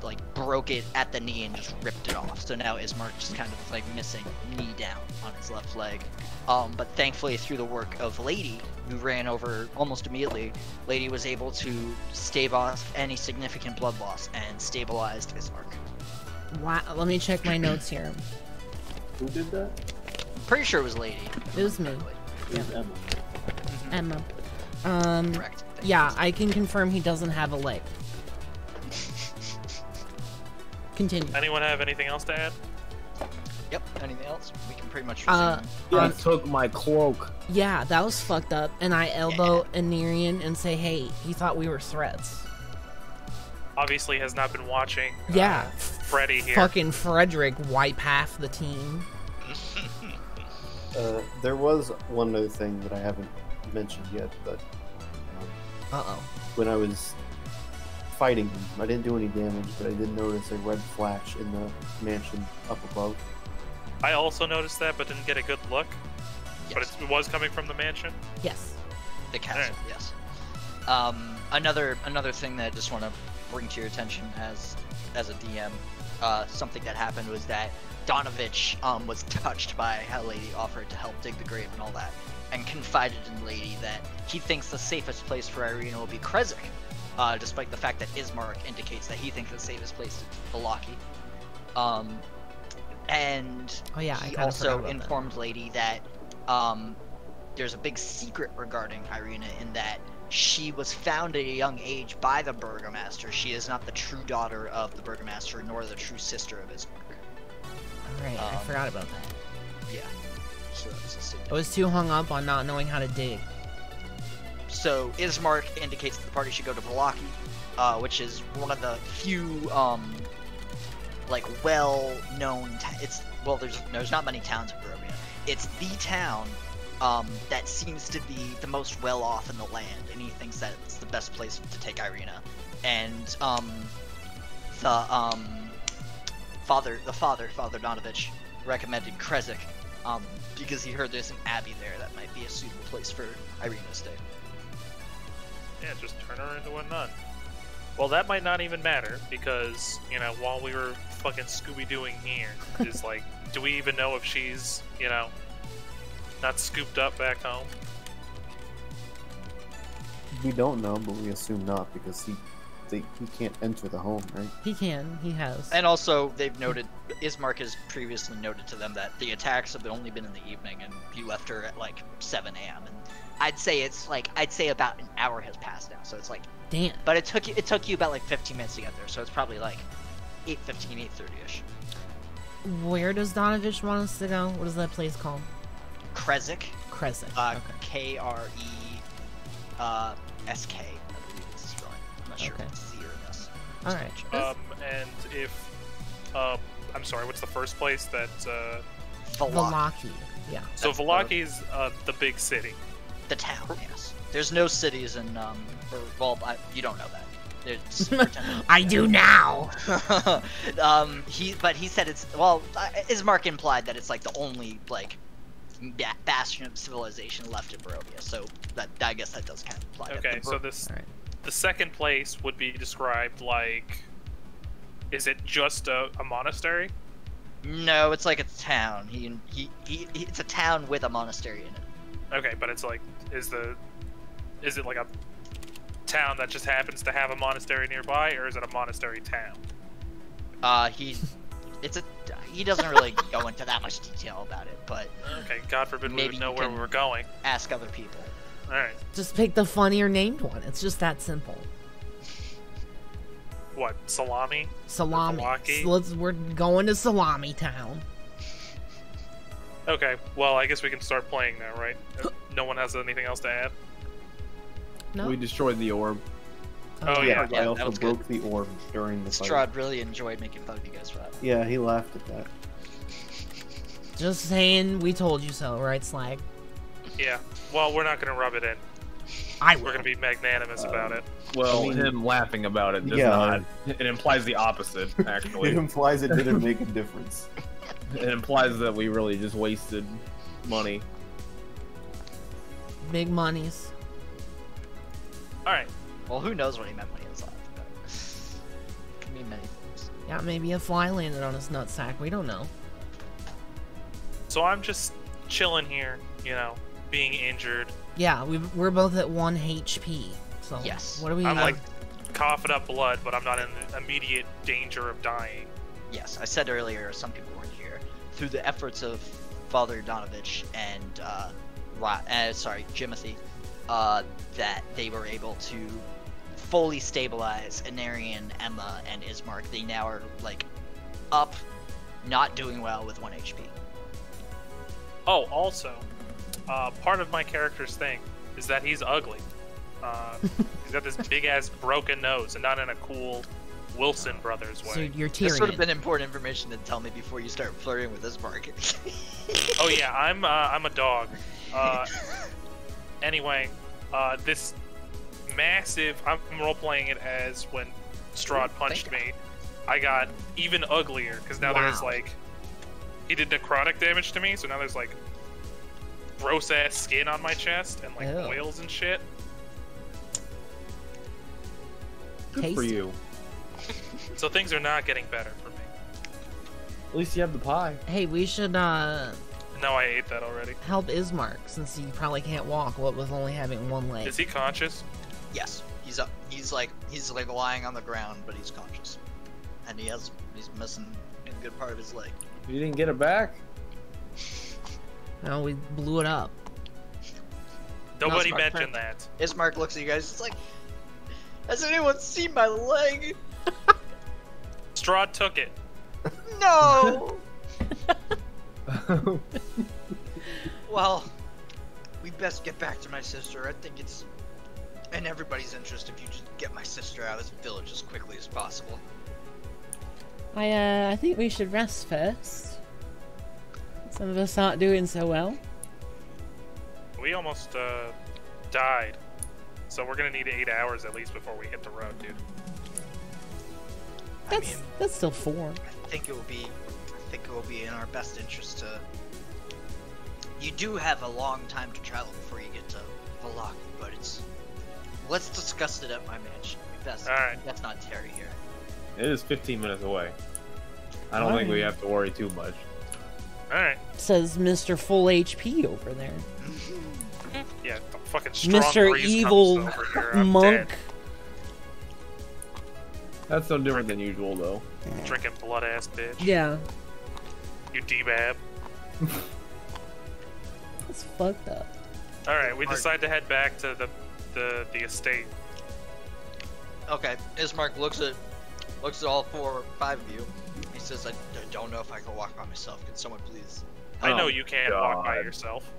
like broke it at the knee and just ripped it off. So now Ismark just kind of like missing knee down on his left leg. But thankfully, through the work of Lady, who ran over almost immediately, Lady was able to stave off any significant blood loss and stabilized Ismark. Wow, let me check my notes here. Who did that? I'm pretty sure it was Lady. It was me. It was Emma. Emma. Correct. Yeah, I can confirm he doesn't have a leg. Continue. Anyone have anything else to add? Yep. Anything else? We can pretty much. I took my cloak. Yeah, that was fucked up. And I elbow Anarian and say, "Hey, he thought we were threats." Obviously, has not been watching. Yeah. Freddy here. Fucking Frederick wipe half the team. There was one other thing that I haven't mentioned yet, but when I was fighting him, I didn't do any damage, but I did notice a red flash in the mansion up above. I also noticed that, but didn't get a good look. Yes. But it was coming from the mansion? Yes. The castle, yes. Another thing that I just want to bring to your attention as a DM. something that happened was that Donovich was touched by how Lady offered to help dig the grave and all that, and confided in Lady that he thinks the safest place for Irina will be Krezk, despite the fact that Ismark indicates that he thinks the safest place is Vallaki. And he also informed Lady that there's a big secret regarding Irina in that she was found at a young age by the Burgomaster. She is not the true daughter of the Burgomaster, nor the true sister of Ismark. Alright, I forgot about that. Yeah. So that's a secret. I was too hung up on not knowing how to dig. So Ismark indicates that the party should go to Vallaki, which is one of the few like well-known. There's not many towns in Barovia. It's the town that seems to be the most well-off in the land, and he thinks that it's the best place to take Irina. And Father Donovich recommended Krezk, because he heard there's an abbey there that might be a suitable place for Irina to stay. Yeah, just turn her into a nun. Well, that might not even matter, because, you know, while we were fucking Scooby-Dooing here, is like, do we even know if she's, you know, not scooped up back home? We don't know, but we assume not, because he can't enter the home, right? He can. He has. And also, they've noted, Ismark has previously noted to them that the attacks have only been in the evening, and you left her at like 7 a.m. And I'd say about an hour has passed now, so it's like, damn. But it took you about like 15 minutes to get there, so it's probably like 8:15, 8:30ish. Where does Donovich want us to go? What is that place called? Krezk. Krezk. Okay. K-R-E-S-K. I believe it's spelling. I'm not sure if it's C or S. Alright. And if I'm sorry, what's the first place that Vallaki. Yeah. So Vallaki's the big city. The town, yes. There's no cities in you don't know that. I do now. He said it's Ismark implied that it's like the only like bastion of civilization left in Barovia, so that I guess that does kind of imply. Okay, so the second place would be described like, is it just a monastery? No, it's like a town. It's a town with a monastery in it. Okay, but it's like, is it like a town that just happens to have a monastery nearby, or is it a monastery town? He doesn't really go into that much detail about it, but okay, God forbid we would know where we were going. Ask other people. All right. Just pick the funnier named one. It's just that simple. What, Salami? Salami. So we're going to Salami Town. Okay, well, I guess we can start playing now, right? No one has anything else to add? No. We destroyed the orb. Oh yeah. I also broke the orb during the fight. Strahd really enjoyed making fun of you guys for that. Yeah, he laughed at that. Just saying, we told you so, right, Slag? Yeah. Well, we're not going to rub it in. We're going to be magnanimous about it. Well, him laughing about it does not. It implies the opposite, actually. It implies it didn't make a difference. It implies that we really just wasted money. Big monies. Alright. Well, who knows what he meant when he was laughing. It can mean many things. Yeah, maybe a fly landed on his nutsack. We don't know. So I'm just chilling here, you know, being injured. Yeah, we're both at 1 HP. So yes. What do we? I'm like coughing up blood, but I'm not in immediate danger of dying. Yes, I said earlier, some people weren't here. Through the efforts of Father Donovich and Jimothy, that they were able to fully stabilize Anarian, Emma, and Ismark. They now are like up, not doing well with 1 HP. Oh, also, part of my character's thing is that he's ugly. He's got this big ass broken nose, and not in a cool Wilson Brothers way. So you're Tyrion. This would have been important information to tell me before you start flirting with Ismark. Oh yeah, I'm a dog. Anyway, this massive. I'm role playing it as when Strahd punched me. I got even uglier because now there's like, he did necrotic damage to me, so now there's like gross ass skin on my chest and like oils and shit. Good for you. So things are not getting better for me. At least you have the pie. Hey, we should No, I ate that already. help Ismark since he probably can't walk. What with only having one leg? Is he conscious? Yes, he's up. He's like lying on the ground, but he's conscious, and he's missing a good part of his leg. You didn't get it back? No, we blew it up. Nobody mentioned that. Ismark looks at you guys. It's like, has anyone seen my leg? Strahd took it. No. Well, we best get back to my sister. I think it's in everybody's interest if you just get my sister out of this village as quickly as possible. I think we should rest first. Some of us aren't doing so well. We almost died, so we're gonna need 8 hours at least before we hit the road, dude. That's still 4. I think it will be in our best interest to. You do have a long time to travel before you get to Valak, but it's. Let's discuss it at my mansion. All right. That's not Terry here. It is 15 minutes away. I don't think we have to worry too much. Alright. Says Mr. Full HP over there. Yeah, the fucking strong Mr. breeze Evil comes over here, I'm Monk. dead. That's no different than usual, though. Drinking blood ass bitch. Yeah. You D-bab. That's fucked up. Alright, we decide to head back to the estate. Okay, Ismark looks at all 4 or 5 of you. He says, "I don't know if I can walk by myself. Can someone please?" I know you can't walk by yourself.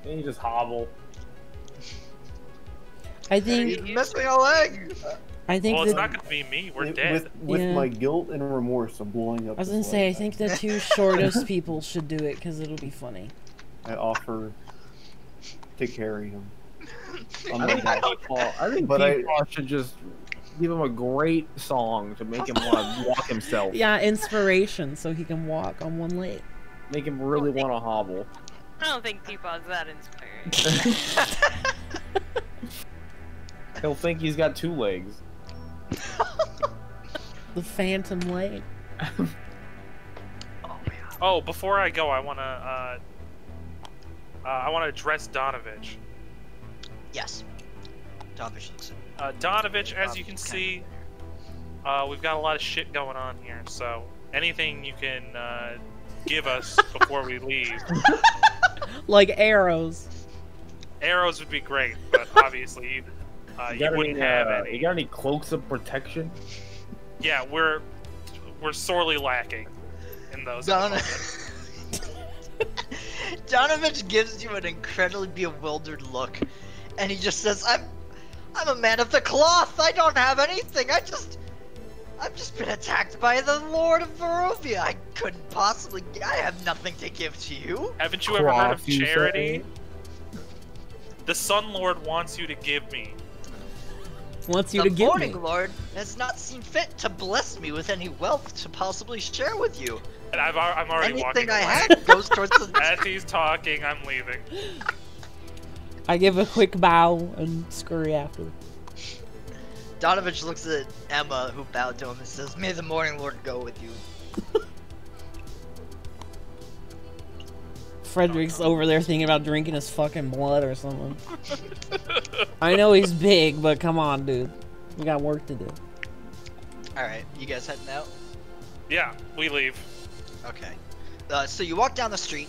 Can you just hobble? I think you missed me a leg. I think well, it's not gonna be me. We're dead. With my guilt and remorse, I'm blowing up. I was gonna say, I think the 2 shortest people should do it because it'll be funny. I offer to carry him. I think Paul should just give him a great song to make him want to walk himself. Yeah, inspiration so he can walk on one leg. Make him really want to hobble. I don't think Peepaw's that inspiring. He'll think he's got 2 legs. The phantom leg. Oh, before I go, I wanna address Donovich. Yes. Donovich looks Donovich, as you can see, we've got a lot of shit going on here, so anything you can give us before we leave. Like arrows. Arrows would be great, but obviously you wouldn't have any. You got any cloaks of protection? Yeah, we're sorely lacking in those. Donovich gives you an incredibly bewildered look, and he just says, I'm a man of the cloth. I don't have anything. I've just been attacked by the Lord of Barovia. I couldn't possibly. I have nothing to give to you." Haven't you ever heard of charity? The Sun Lord wants you to give me. Wants you to give me. The Morning Lord has not seen fit to bless me with any wealth to possibly share with you. And I'm already walking Anything I away. have goes towards the. As he's talking, I'm leaving. I give a quick bow and scurry after. Donovich looks at Emma, who bowed to him, and says, "May the Morning Lord go with you." Frederick's over there thinking about drinking his fucking blood or something. I know he's big, but come on, dude. We got work to do. Alright, you guys heading out? Yeah, we leave. Okay. So you walk down the street.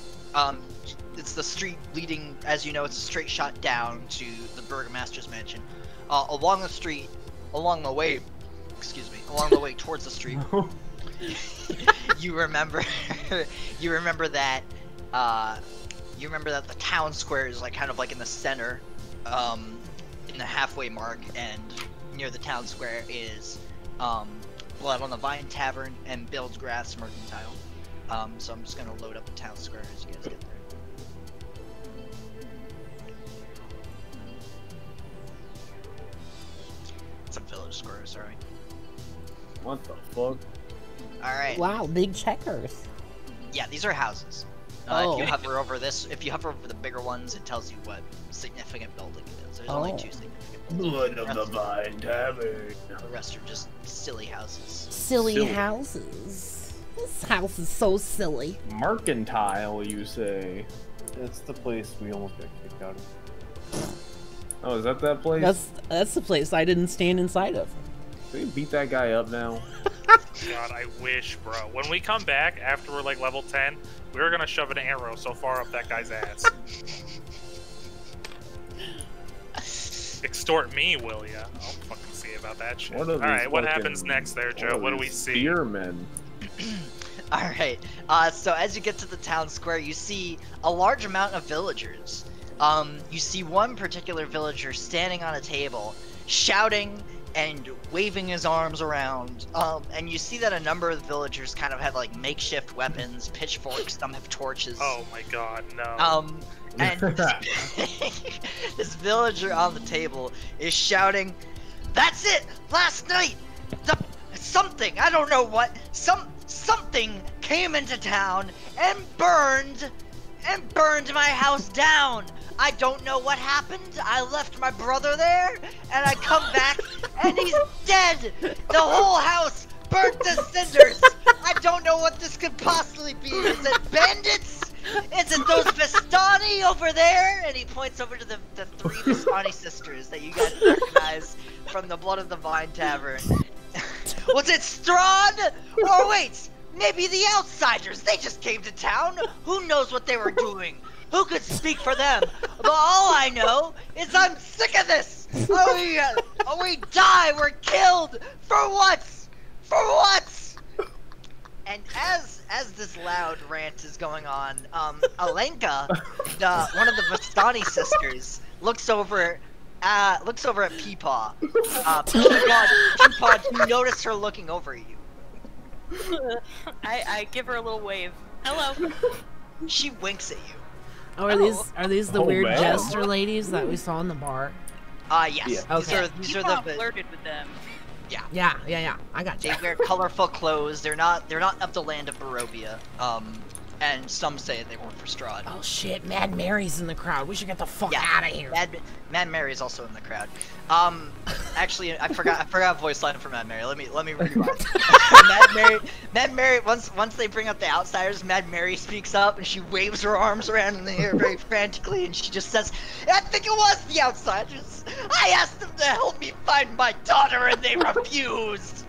It's the street leading, as you know, it's a straight shot down to the Burgomaster's mansion. Along the way towards the street, you remember that the town square is like kind of like in the center, in the halfway mark, and near the town square is Blood on the Vine Tavern and Bill's Grass Mercantile. So I'm just gonna load up the town square as you guys get there. It's a village square, sorry. What the fuck? Alright. Wow, big checkers. Yeah, these are houses. If you hover over the bigger ones, it tells you what significant building it is. There's only 2 significant buildings. Blood of the Vine Tavern. The rest are just silly houses. Silly houses. This house is so silly. Mercantile, you say? That's the place we almost got kicked out of. Oh, is that place? That's the place I didn't stand inside of. Can we beat that guy up now? God, I wish, bro. When we come back after we're like level 10, we're gonna shove an arrow so far up that guy's ass. Extort me, will ya? I'll fucking see about that shit. Alright, what happens next there, Joe? What do we see? Spearmen. Alright, so as you get to the town square, you see a large amount of villagers. You see one particular villager standing on a table, shouting and waving his arms around, and you see that a number of the villagers kind of have like makeshift weapons, pitchforks, some have torches. Oh my god, no. And this villager on the table is shouting, "That's it! Last night, something, I don't know what, something came into town and burned my house down. I don't know what happened. I left my brother there, and I come back, and he's dead. The whole house burnt to cinders. I don't know what this could possibly be. Is it bandits? Is it those Vistani over there?" And he points over to the three Vistani sisters that you guys recognize from the Blood of the Vine Tavern. Was it Strahd? Or wait, maybe the Outsiders. They just came to town. Who knows what they were doing? Who could speak for them? But all I know is I'm sick of this! We die! We're killed! For what? For what? And as this loud rant is going on, Alenka, one of the Vistani sisters, looks over at Peepaw. Peepaw, you notice her looking over at you. I give her a little wave. Hello. She winks at you. Oh, are these the weird jester ladies that we saw in the bar? Yes. Yeah. Okay. These are the flirted with them. Yeah. I got you. They wear colorful clothes. They're not of the land of Barovia. And some say they work for Strahd. Oh shit, Mad Mary's in the crowd. We should get the fuck out of here. Mad Mary's also in the crowd. Actually, I forgot a voice line for Mad Mary. Let me rewind. Mad Mary. Once they bring up the Outsiders, Mad Mary speaks up and she waves her arms around in the air very frantically, and she just says, "I think it was the Outsiders. I asked them to help me find my daughter, and they refused."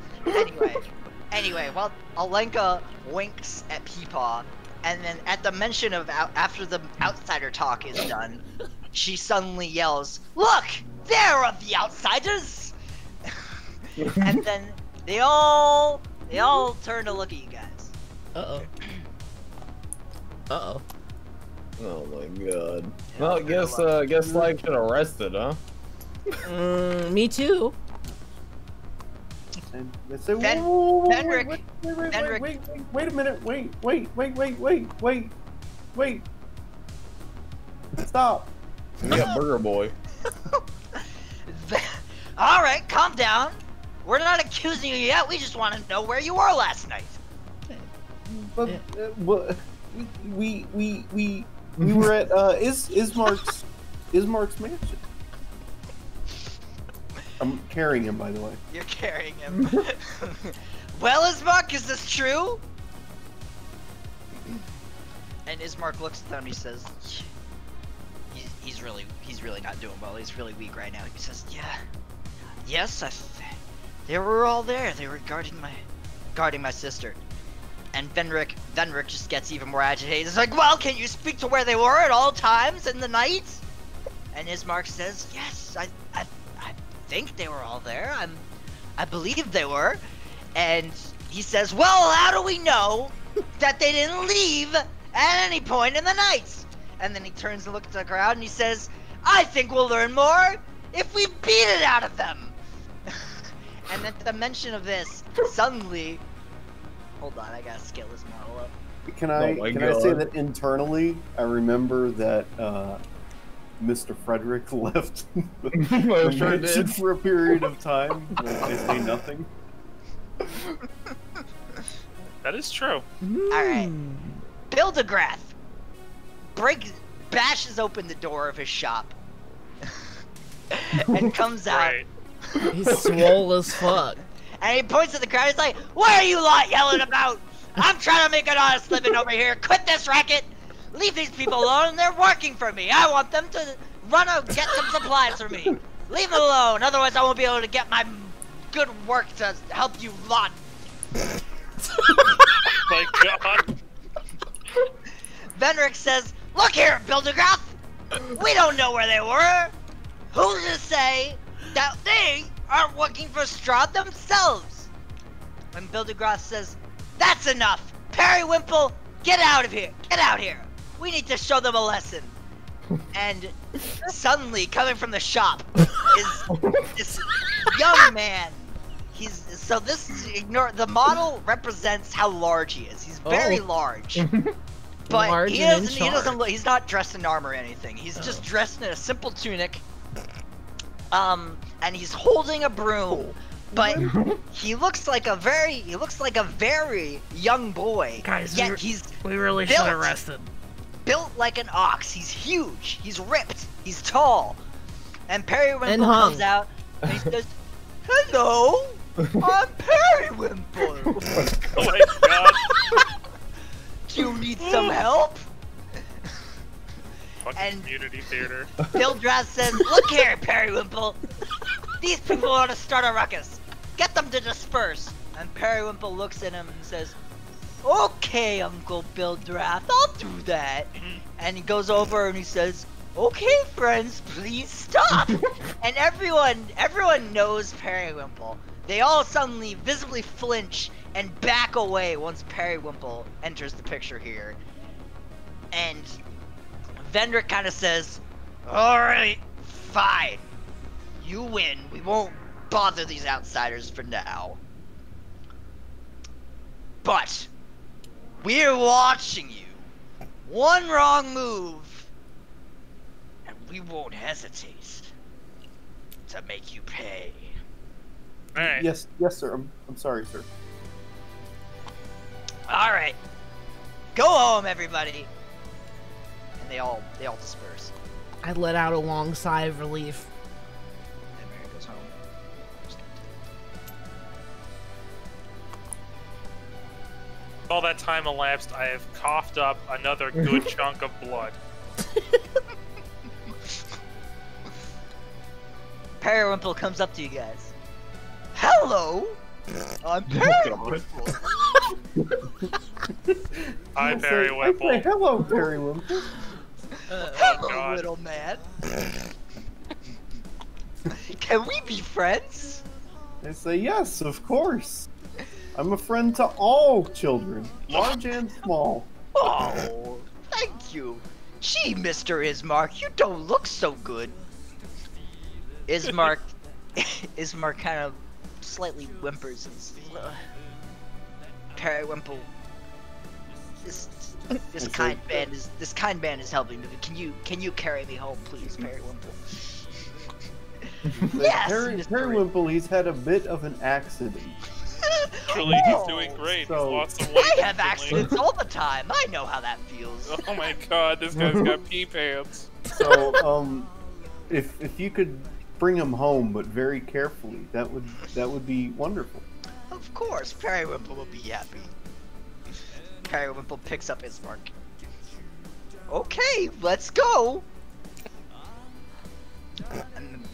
Anyway, well, Alenka winks at Peepaw. And then at the mention of after the outsider talk is done, she suddenly yells, "Look! There are the Outsiders!" And then they all turn to look at you guys. Uh-oh. Uh-oh. Oh my god. Well, I guess Slag should arrest it, huh? Me too. And they say, wait a minute, wait. Stop. We got Burger Boy. Alright, calm down. We're not accusing you yet, we just want to know where you were last night. But, we were at, Ismark's mansion. I'm carrying him, by the way. You're carrying him. Well, Ismark, is this true? And Ismark looks at them and he says, he's really not doing well. He's really weak right now. He says, yes, they were all there. They were guarding my sister. And Venric just gets even more agitated. He's like, well, can you speak to where they were at all times in the night? And Ismark says, yes, I think they were all there. I believe they were. And he says, well, how do we know that they didn't leave at any point in the night? And then he turns and looks at the crowd and he says, I think we'll learn more if we beat it out of them. And at the mention of this, suddenly, hold on, I gotta scale this model up. Can I say that internally, I remember that Mr. Frederick left the mansion for a period of time. I say nothing. That is true. Alright. Bildegrath bashes open the door of his shop and comes out. He's swole as fuck. And he points at the crowd. He's like, what are you lot yelling about? I'm trying to make an honest living over here. Quit this racket. Leave these people alone. They're working for me. I want them to get some supplies for me. Leave them alone. Otherwise, I won't be able to get my good work to help you lot. My God. Venric says, "Look here, Bildergrath. We don't know where they were. Who's to say that they aren't working for Strahd themselves?" And Bildergrath says, "That's enough. Periwimple, get out of here. Get out here. We need to show them a lesson." And suddenly, coming from the shop, is this young man. The model represents how large he is. He's very large. But Large he's not dressed in armor or anything. He's just dressed in a simple tunic. And he's holding a broom. But he looks like a very young boy. Guys, yet we really should have rested. Built like an ox. He's huge. He's ripped. He's tall. And Periwinkle comes out and he says, "Hello, I'm Periwinkle." Oh my God. Do you need some help? Fucking community theater. Bildrath says, "Look here, Periwimple. These people want to start a ruckus. Get them to disperse." And Periwimple looks at him and says, "Okay, Uncle Bildrath, I'll do that." And he goes over and he says, "Okay, friends, please stop." And everyone knows Periwimple. They all suddenly visibly flinch and back away once Periwimple enters the picture here. And Vendrick kind of says, "Alright, fine. You win. We won't bother these outsiders for now. But we're watching you. One wrong move, and we won't hesitate to make you pay." Alright. Yes, sir. I'm sorry, sir. Alright. Go home, everybody. And they all disperse. I let out a long sigh of relief. And Mary goes home. All that time elapsed, I have coughed up another good chunk of blood. Periwimple comes up to you guys. "Hello, I'm Periwimple." Hi, Periwimple. I say, "Hello, Periwimple." Hello, little man. Can we be friends? I say, "Yes, of course. I'm a friend to all children, large and small." Oh, thank you. Gee, Mr. Ismark, you don't look so good. Ismark kind of slightly whimpers and says, "Periwimple, this kind man is helping me. Can you carry me home, please, Periwimple?" Yes, Periwimple, he's had a bit of an accident. Actually, he's doing great. He's lost some weight. I have accidents all the time. I know how that feels. Oh my God, this guy's got pee pants. So, if you could bring him home, but very carefully, that would be wonderful. Of course, Periwimple will be happy. Periwimple picks up Ismark. "Okay, let's go." And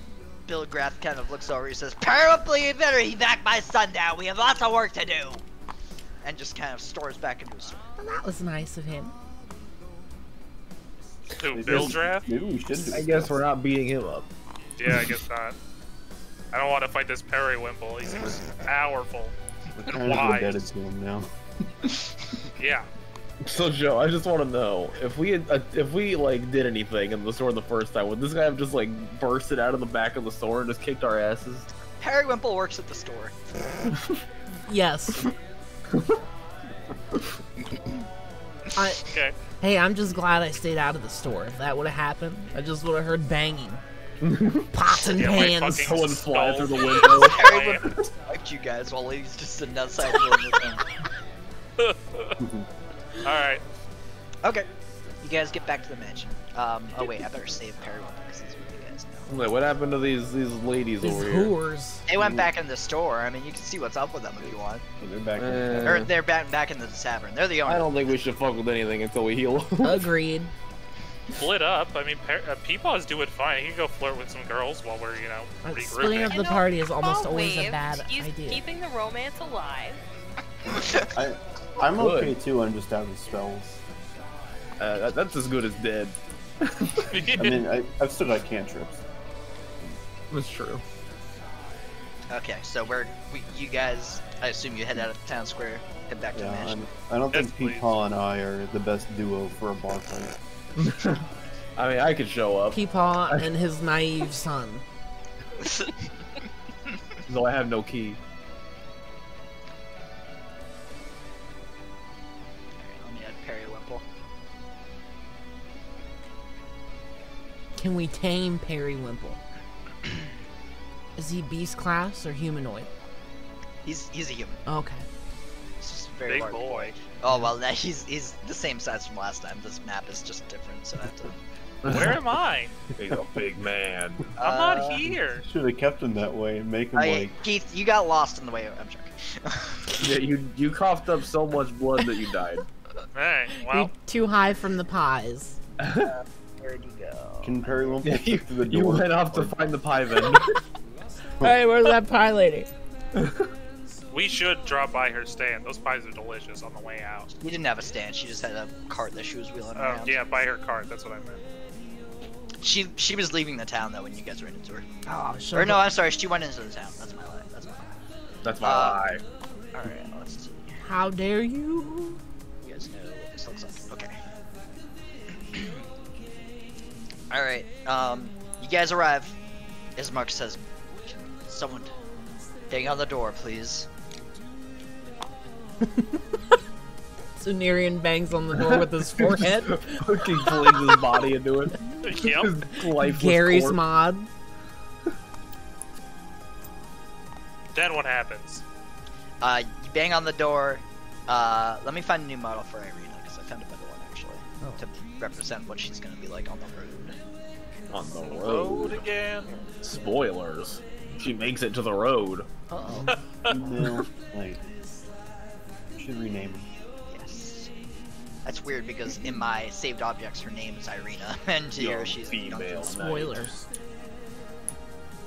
Bilgrath kind of looks over. He says, "Periwimple, you better evac by sundown. We have lots of work to do." And just kind of storms back into his store. Well, that was nice of him. Who, Bildrath? Maybe we should. I guess we're not beating him up. Yeah, I guess not. I don't want to fight this Periwimple. He seems powerful and wise. To him now. Yeah. So Joe, I just want to know if we like did anything in the store the first time, would this guy have just like bursted out of the back of the store and just kicked our asses? Periwimple works at the store. Yes. Okay. Hey, I'm just glad I stayed out of the store. If that would have happened, I just would have heard banging. Pots and pans. Someone fly through the window. Periwimple fucked you guys while he's just sitting outside doing his thing. Alright. Okay. You guys get back to the mansion. Oh wait, I better save Perry because he's with you guys now. Wait, what happened to these ladies These over here? whores. They went back in the store. I mean, you can see what's up with them if you want. They're back Or they're back in the tavern. They're the owners. I don't think we should fuck with anything until we heal. Agreed. Split up. I mean, Peepaw's doing fine. He can go flirt with some girls while we're, you know, regrouping. Splitting up the party is almost always a bad He's idea. keeping the romance alive. I'm okay too. I'm just out of spells. That's as good as dead. I mean, I've still got cantrips. That's true. Okay, so you guys, I assume you head out of the town square, head back to the mansion. I don't think Peepaw and I are the best duo for a bar fight. I mean, I could show up. Peepaw and his naive son. Though I have no key. Let me add Periwimple. Can we tame Periwimple? Is he beast class or humanoid? He's a human. Okay. He's just a very Big large boy. Oh well, he's the same size from last time. This map is just different, so I have to. Where am I? He's a big man. I'm not here. Should have kept him that way and make him like. Keith, you got lost on the way. I'm joking. Yeah, you coughed up so much blood that you died. Alright, well. You're too high from the pies. Where'd you go? Can Periwimple Yeah, stick to the door? you went off to find the pie vendor. Hey, where's that pie lady? We should drop by her stand. Those pies are delicious on the way out. She didn't have a stand. She just had a cart that she was wheeling Oh, around. yeah, by her cart. That's what I meant. She was leaving the town though when you guys ran into her. Oh, Or no, I'm sorry. She went into the town. That's my lie. That's my lie. All right, let's see. How dare you? You guys know what this looks like. Okay. All right. You guys arrive. Ismark says, "Can someone ding on the door, please?" Sunerian bangs on the door with his forehead. Fucking flings his body into it. Yep. His lifeless Gary's corpse. mod. Then what happens? You bang on the door. Let me find a new model for Irina because I found a better one actually to represent what she's gonna be like on the road. On the Road road. again. Spoilers. She makes it to the road. Uh-oh. No, like, should rename him. Yes. That's weird because in my saved objects her name is Irina and here Young she's female. Spoilers.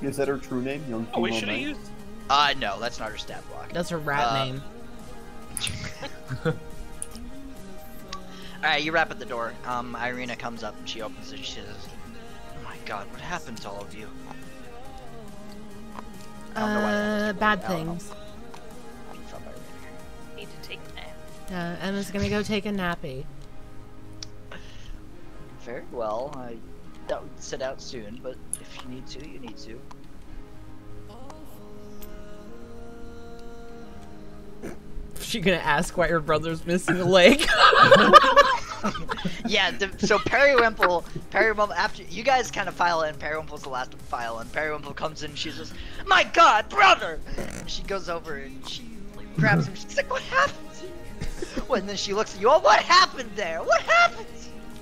Is that her true name? Young Oh, we female should have knight? used. No, that's not her stat block. That's her rat name. Alright, you rap at the door. Irina comes up and she opens it. She says, "Oh my god, what happened to all of you?" I don't know why that Bad I don't know. things. Need to take a nap. Emma's gonna go take a nappy. Very well. I that would sit out soon, but if you need to, you need to. She gonna ask why her brother's missing a leg? Yeah, so Periwimple, after you guys kind of file in, Periwimple's the last to file in. Periwimple comes in, she's just, "My God, brother!" And she goes over and she like, grabs him. She's like, "What happened to you?" Well, and then she looks at you. "Oh, what happened there? What happened?"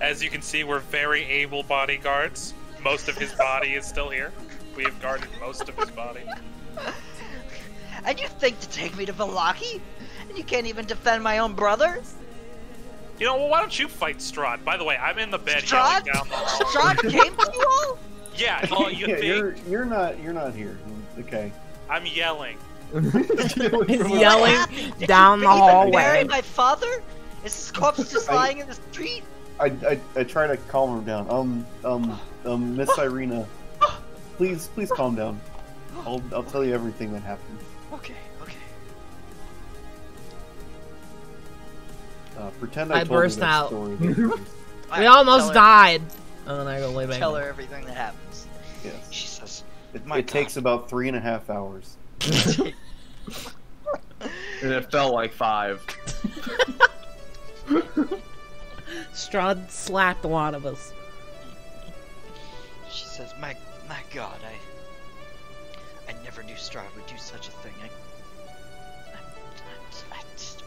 As you can see, we're very able bodyguards. Most of his body is still here. We have guarded most of his body. And you think to take me to Vallaki? And you can't even defend my own brother? You know, well, why don't you fight Strahd? By the way, I'm in the bed Strahd? yelling down the hall. Strahd came to you all? Yeah, oh, you Yeah, think? you're not here. Okay. I'm yelling. He's yelling down the Bury hallway. my father? Is his corpse just lying in the street? I try to calm her down. Miss Irina, please calm down. I'll tell you everything that happened. Okay. Pretend I I told burst her that out. story. We almost died. And then I go lay back. Tell down. her everything that happens. Yes. She says, It takes about 3.5 hours. And it felt like 5. Strahd slapped one of us. She says, my God, I never knew Strahd would do such a thing.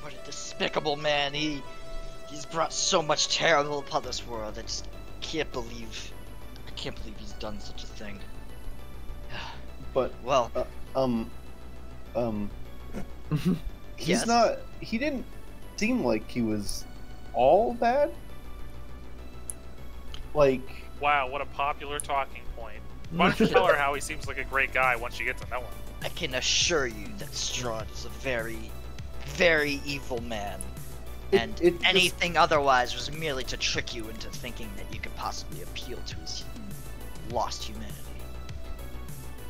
What a despicable man. He He's brought so much terrible upon this world. I just can't believe he's done such a thing. But well, he's yes? not. He didn't seem like he was all bad. Like, wow, what a popular talking point. Why don't you tell her how he seems like a great guy once you get to know him? I can assure you that Strahd is a very, very evil man. And anything otherwise was merely to trick you into thinking that you could possibly appeal to his lost humanity.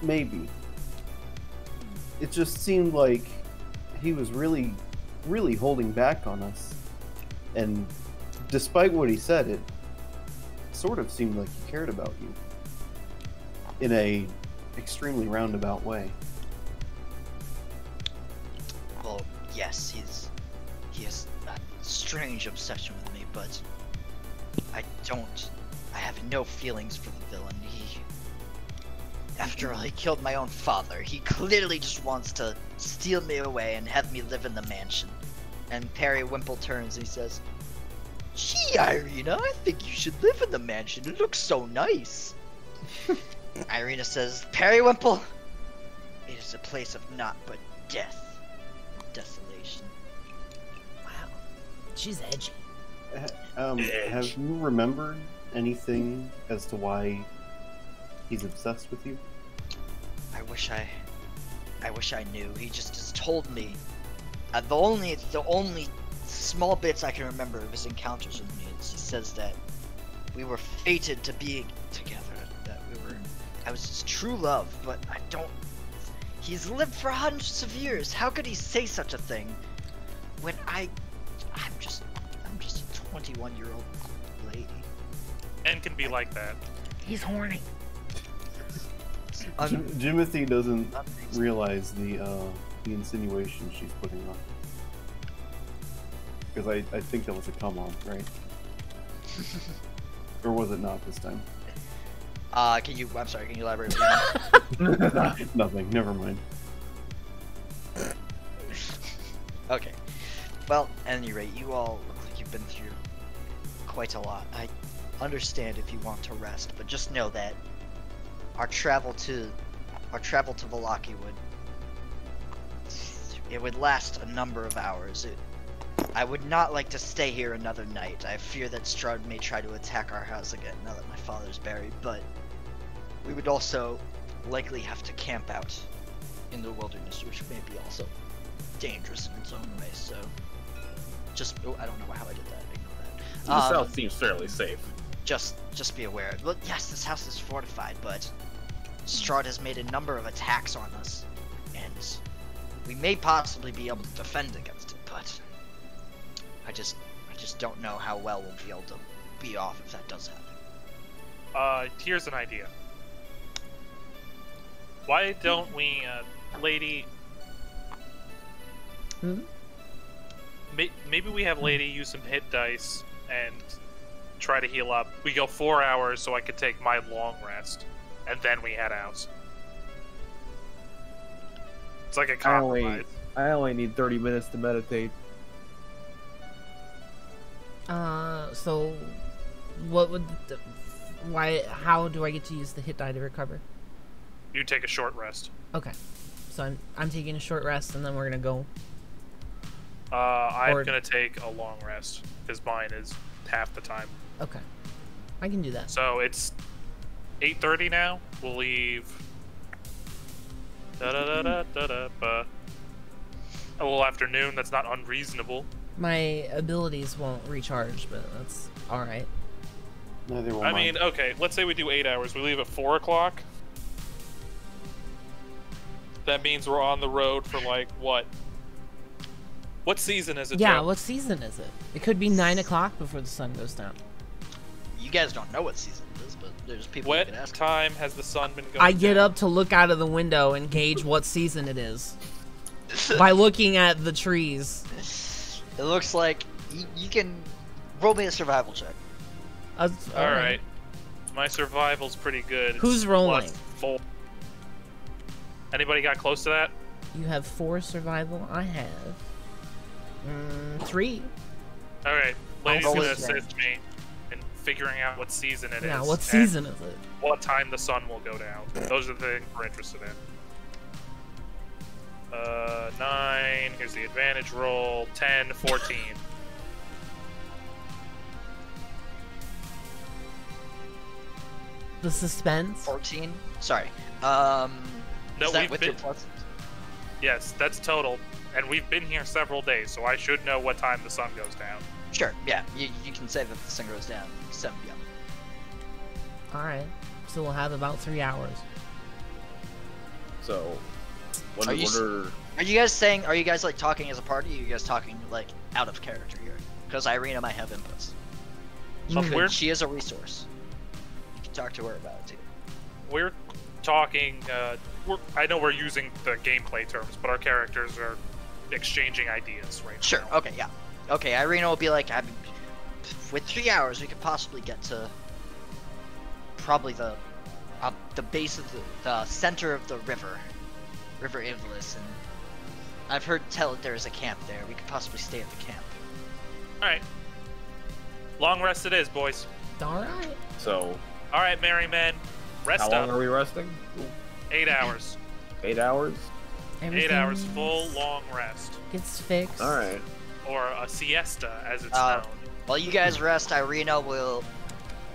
maybe. It just seemed like he was really, really holding back on us. And despite what he said, it sort of seemed like he cared about you. In a extremely roundabout way. Well, yes, he has a strange obsession with me, but I have no feelings for the villain. After all, he killed my own father. He clearly just wants to steal me away and have me live in the mansion. And Perry Wimple turns and he says, "Gee, Irina, I think you should live in the mansion. It looks so nice." Irina says, "Perry Wimple, it is a place of naught but death. Desolation." Wow. She's edgy. Have you remembered anything as to why he's obsessed with you? I wish I knew. He just has told me. The only small bits I can remember of his encounters with me is he says that we were fated to be together. That I was his true love, but I don't. He's lived for hundreds of years. How could he say such a thing when I'm just a 21-year-old lady? And can be like that. He's horny. Jimothy doesn't realize the insinuation she's putting on. Because I think that was a come on, right? Or was it not this time? I'm sorry, can you elaborate? Nothing, never mind. Okay. Well, at any rate, you all look like you've been through quite a lot. I understand if you want to rest, but just know that our travel to Vallaki would last a number of hours. I would not like to stay here another night. I fear that Strahd may try to attack our house again now that my father's buried, but we would also likely have to camp out in the wilderness, which may be also dangerous in its own way, so I don't know how I did that. Ignore that. The south seems fairly safe. Just be aware. Look, yes, this house is fortified, but Strahd has made a number of attacks on us, and we may possibly be able to defend against it, but I just don't know how well we'll be able to be off if that does happen. Here's an idea. Why don't we, Lady... Maybe we have Lady use some hit dice and try to heal up. We go 4 hours so I could take my long rest, and then we head out. It's like a compromise. I only need 30 minutes to meditate. So what would how do I get to use the hit die to recover? You take a short rest. Okay. So I'm taking a short rest and then we're gonna go. I'm gonna take a long rest because mine is half the time. Okay. I can do that. So it's 8:30 now. We'll leave. A little afternoon. That's not unreasonable. My abilities won't recharge, but that's all right. Neither will I mean, okay. Let's say we do 8 hours. We leave at 4 o'clock. That means we're on the road for like what? What season is it? Yeah, Joe? what season is it? It could be 9 o'clock before the sun goes down. You guys don't know what season it is, but there's people who can ask. What time has the sun been going I get up to look out of the window and gauge what season it is by looking at the trees. It looks like you can roll me a survival check. All right. My survival's pretty good. It's Who's rolling? +4. Anybody got close to that? You have 4 survival. I have 3. All right. Lady's roll gonna it then. assist me in figuring out what season it is. Yeah, what and season is it? What time the sun will go down. Those are the things we're interested in. 9. Here's the advantage roll. 10, 14. The suspense. 14. Sorry. No, is that we've with been. your plus? Yes, that's total. And we've been here several days, so I should know what time the sun goes down. Sure. Yeah. You can say that the sun goes down 7 p.m. Alright. So we'll have about 3 hours. So, Are you guys saying? Are you guys like talking as a party? Or are you guys talking like out of character here? Because Irina might have inputs. So She is a resource. You can talk to her about it too. We're talking. I know we're using the gameplay terms, but our characters are exchanging ideas right Sure. now. Okay. Yeah. Okay. Irina will be like, with 3 hours, we could possibly get to probably the base of the center of the River Ivlis, and I've heard tell that there's a camp there. We could possibly stay at the camp. Alright. Long rest it is, boys. Alright. So. Alright, merry men. Rest How up. long are we resting? 8 hours. 8 hours? 8 hours, full long rest. Gets fixed. Alright. Or a siesta, as it's known. While you guys rest, Irina will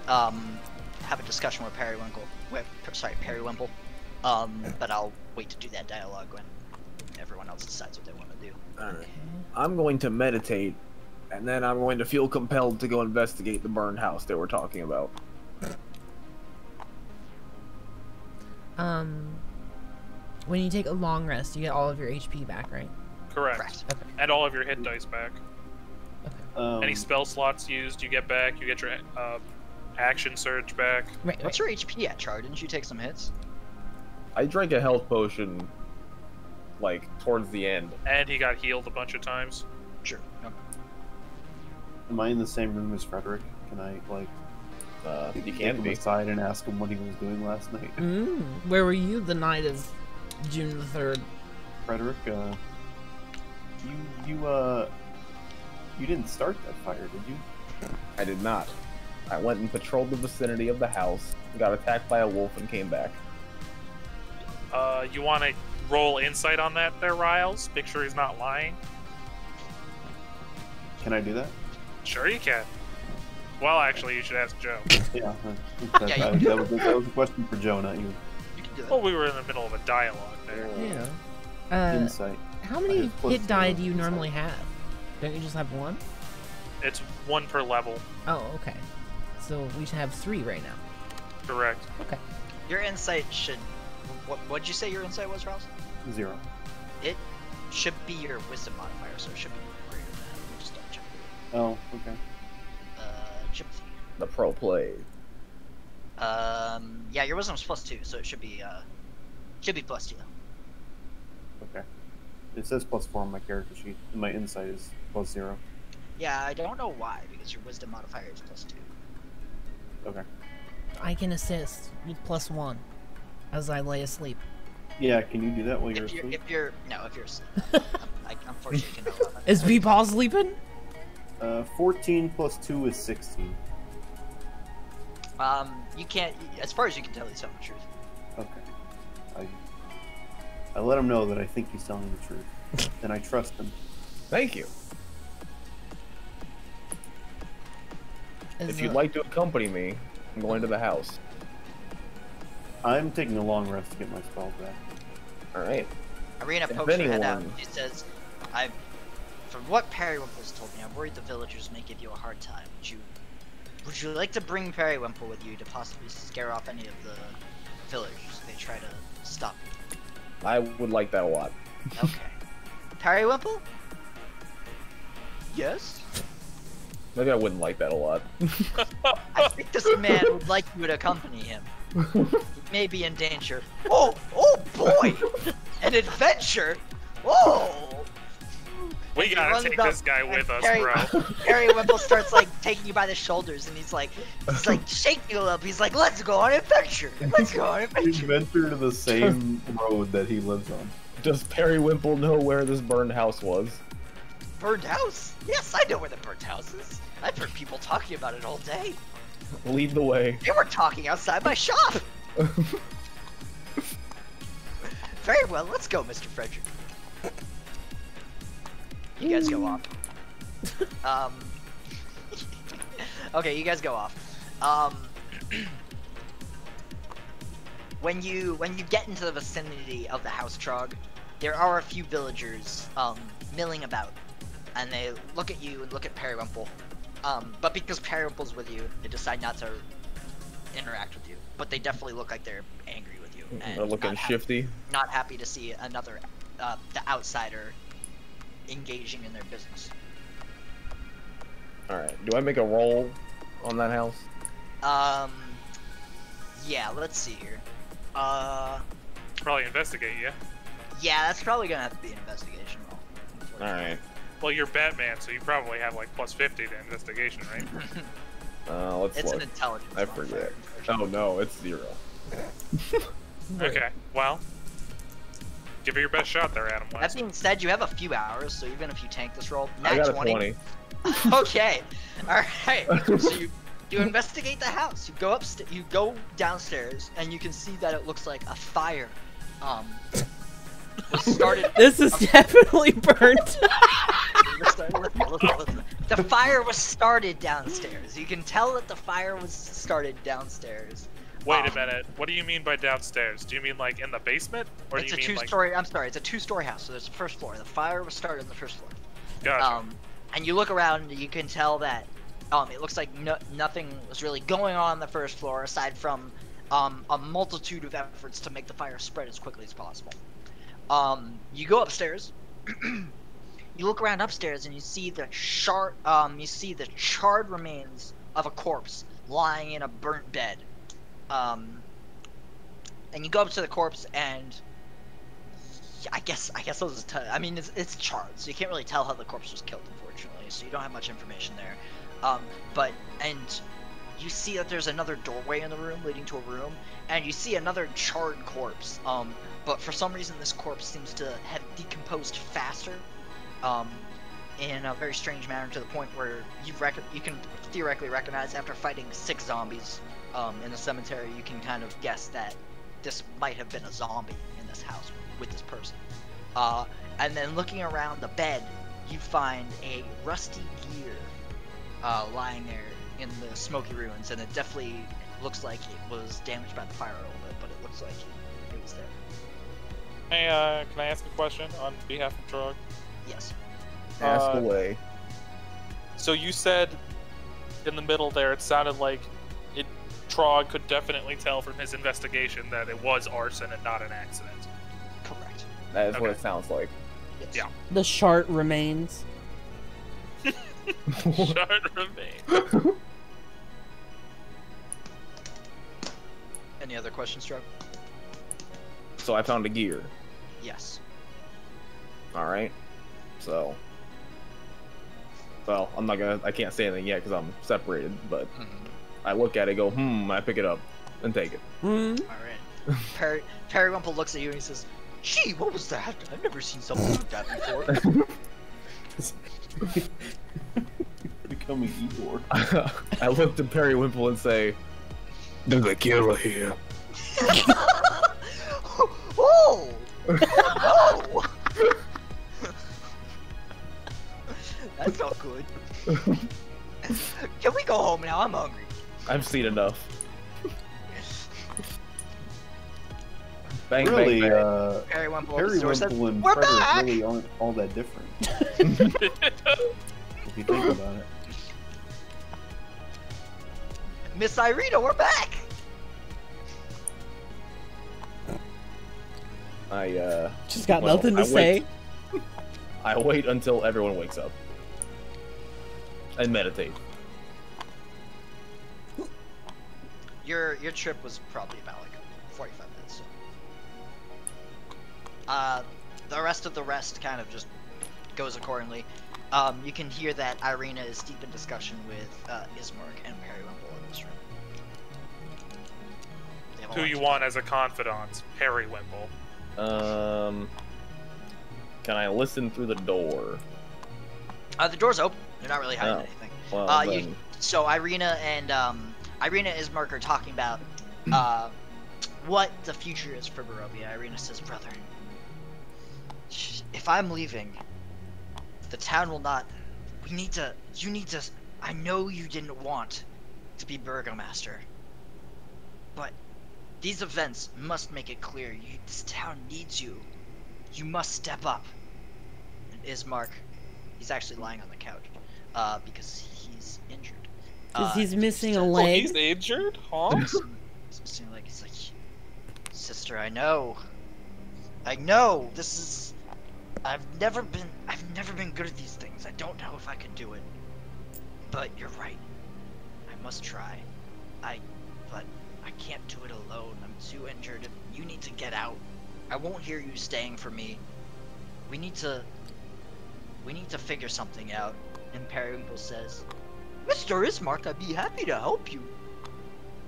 have a discussion with Periwinkle. Periwimple. But I'll wait to do that dialogue when everyone else decides what they want to do. Alright. I'm going to meditate, and then I'm going to feel compelled to go investigate the burned house that we're talking about. When you take a long rest, you get all of your HP back, right? Correct. Okay. And all of your hit dice back. Any spell slots used, you get back. You get your action surge back. Right. What's your HP at, Char? Didn't you take some hits? I drank a health potion, like, towards the end. And he got healed a bunch of times. Sure. Okay. Am I in the same room as Frederick? Can I, like, you take can him be. aside and ask him what he was doing last night? Where were you the night of June the 3rd? Frederick, you didn't start that fire, did you? I did not. I went and patrolled the vicinity of the house, got attacked by a wolf, and came back. You want to roll insight on that there, Riles? Make sure he's not lying. Can I do that? Sure you can. Well, actually, you should ask Joe. Yeah, that was a question for Joe, not you. Well, we were in the middle of a dialogue there. Yeah. Insight. How many hit die do you normally have? Don't you just have one? It's 1 per level. Oh, okay. So we should have 3 right now. Correct. Okay. Your insight should... What'd you say your insight was, Rouse? 0. It should be your wisdom modifier, so it should be greater than that. Let me just double check. Oh, okay. Chimothy. The pro play. Yeah, your wisdom's +2, so it should be +2. Okay. It says +4 on my character sheet, and my insight is +0. Yeah, I don't know why, because your wisdom modifier is +2. Okay. I can assist with +1 as I lay asleep. Yeah, can you do that while you're asleep? If you're asleep. I unfortunately cannot allow that. Is Paul sleeping? 14 + 2 is 16. You can't. As far as you can tell, he's telling the truth. Okay. I let him know that I think he's telling the truth, and I trust him. Thank you. If you'd like to accompany me, I'm going to the house. I'm taking a long rest to get my spells back. Alright. Irina pokes her head out. She says, from what Periwimple's told me, I'm worried the villagers may give you a hard time. Would you like to bring Periwimple with you to possibly scare off any of the villagers if they try to stop you? I would like that a lot. Okay. Periwimple? Yes? Maybe I wouldn't like that a lot. I think this man would like you to accompany him. He may be in danger. Oh boy! An adventure? Whoa! We gotta take this guy with us, bro. Periwimple starts like taking you by the shoulders, and he's like shaking you up. He's like, "Let's go on an adventure. Let's go on an adventure." Venture to the same road that he lives on. Does Periwimple know where this burned house was? Burned house? Yes, I know where the burned house is. I've heard people talking about it all day. Lead the way. They were talking outside my shop. Very well, let's go, Mr. Frederick. You guys go off. Okay, you guys go off. When you get into the vicinity of the House Trog, there are a few villagers milling about, and they look at you and look at Periwinkle. But because Periwinkle's with you, they decide not to interact with you. But they definitely look like they're angry with you. And They're looking shifty. Not happy to see another the outsider engaging in their business. All right. Do I make a roll on that house? Yeah. Let's see here. Probably investigate, yeah? Yeah, that's probably gonna have to be an investigation roll. Alright. Well, you're Batman, so you probably have like plus 50 to investigation, right? Let's It's look. an intelligence I forget. Oh no, it's 0. Okay, well, give it your best shot there, Adam That West. being said, you have a few hours, so even if you tank this roll, I nat got a 20. Okay, all right. So you investigate the house. You go upstairs. You go downstairs, and you can see that it looks like a fire. Was started. This is definitely burnt. Listen. The fire was started downstairs. You can tell that the fire was started downstairs. Wait a minute. What do you mean by downstairs? Do you mean like in the basement, or do It's you a mean two-story. I'm sorry. It's a two-story house. So there's the first floor. The fire was started on the first floor. Gotcha. And you look around, and you can tell that it looks like nothing was really going on the first floor aside from a multitude of efforts to make the fire spread as quickly as possible. You go upstairs. You look around upstairs, and you see the charred remains of a corpse lying in a burnt bed. And you go up to the corpse, and I guess those. I mean, it's charred, so you can't really tell how the corpse was killed, unfortunately. So you don't have much information there. And you see that there's another doorway in the room leading to a room, and you see another charred corpse. But for some reason, this corpse seems to have decomposed faster, in a very strange manner, to the point where you can theoretically recognize, after fighting 6 zombies in the cemetery, you can kind of guess that this might have been a zombie in this house with this person. And then looking around the bed, you find a rusty gear lying there in the smoky ruins, and it definitely looks like it was damaged by the fire a little bit, but it looks like it was there. Hey, can I ask a question on behalf of Trog? Yes. Ask away. So you said in the middle there, it sounded like Trog could definitely tell from his investigation that it was arson and not an accident. Correct. That is what it sounds like. Yeah. The shart remains. Shard remains. Any other questions, Trog? So I found a gear. Yes. Alright. So. Well, I can't say anything yet because I'm separated, but I look at it, go, I pick it up, and take it. Alright. Periwinkle looks at you and he says, "Gee, what was that? I've never seen something like that before." Becoming Igor. I look to Periwinkle and say, "There's a killer here." Oh! No! That felt good. Can we go home now? I'm hungry. I've seen enough. Bang, Really, bang, bang. Periwinkle and "We're Frederick back!" really aren't all that different. If you think about it. Miss Irina, we're back! Just got nothing to say. I wait until everyone wakes up. And meditate. Your trip was probably about like 45 minutes. So. The rest of the rest kind of just goes accordingly. You can hear that Irina is deep in discussion with Ismark and Periwinkle in this room. Who you want as a confidant? Periwinkle. Can I listen through the door? The door's open. You're not really hiding anything. Well, So Irina and Ismark are talking about what the future is for Barovia. Irina says, "Brother, if I'm leaving, the town will not. You need to. I know you didn't want to be burgomaster, but these events must make it clear. This town needs you. You must step up." And Ismark, he's actually lying on the couch because he's injured. Because he's missing a Oh, leg. he's injured? Huh? He's missing a leg. He's like, "Sister, I know. This is. I've never been good at these things. I don't know if I can do it. But you're right. I must try. But I can't do it alone. I'm too injured. You need to get out. I won't hear you staying for me. We need to figure something out." And Periwinkle says, "Mr. Ismark, I'd be happy to help you."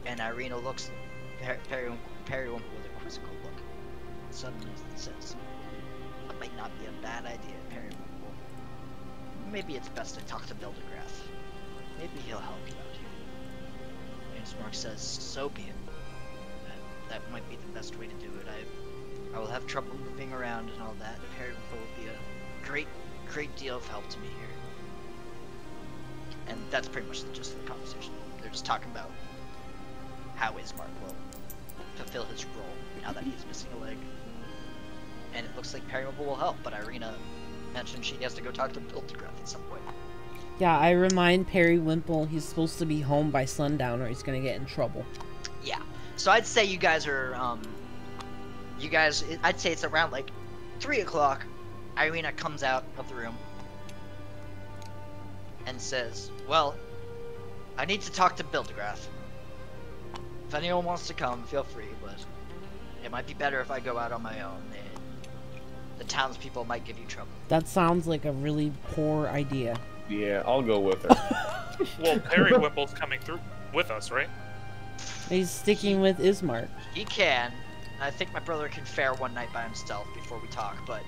And Irina looks at Periwinkle with a quizzical look. And suddenly says, "That might not be a bad idea, Periwinkle. Maybe it's best to talk to Bildergrath. Maybe he'll help you out here." And Ismark says, "So be it. That might be the best way to do it. I will have trouble moving around and all that. Periwinkle will be a great deal of help to me here." And that's pretty much the gist of the conversation. They're just talking about how Ismark will fulfill his role now that he's missing a leg. And it looks like Periwinkle will help, but Irina mentioned she has to go talk to Bildergrath at some point. Yeah, I remind Periwinkle he's supposed to be home by sundown or he's gonna get in trouble. Yeah. So I'd say you guys are, I'd say it's around like 3 o'clock. Irina comes out of the room and says, "Well, I need to talk to Bildergrath. If anyone wants to come, feel free, but it might be better if I go out on my own. The townspeople might give you trouble." That sounds like a really poor idea. Yeah, I'll go with her. Well, Periwinkle's coming through with us, right? He's sticking with Ismark. He can. I think my brother can fare one night by himself before we talk, but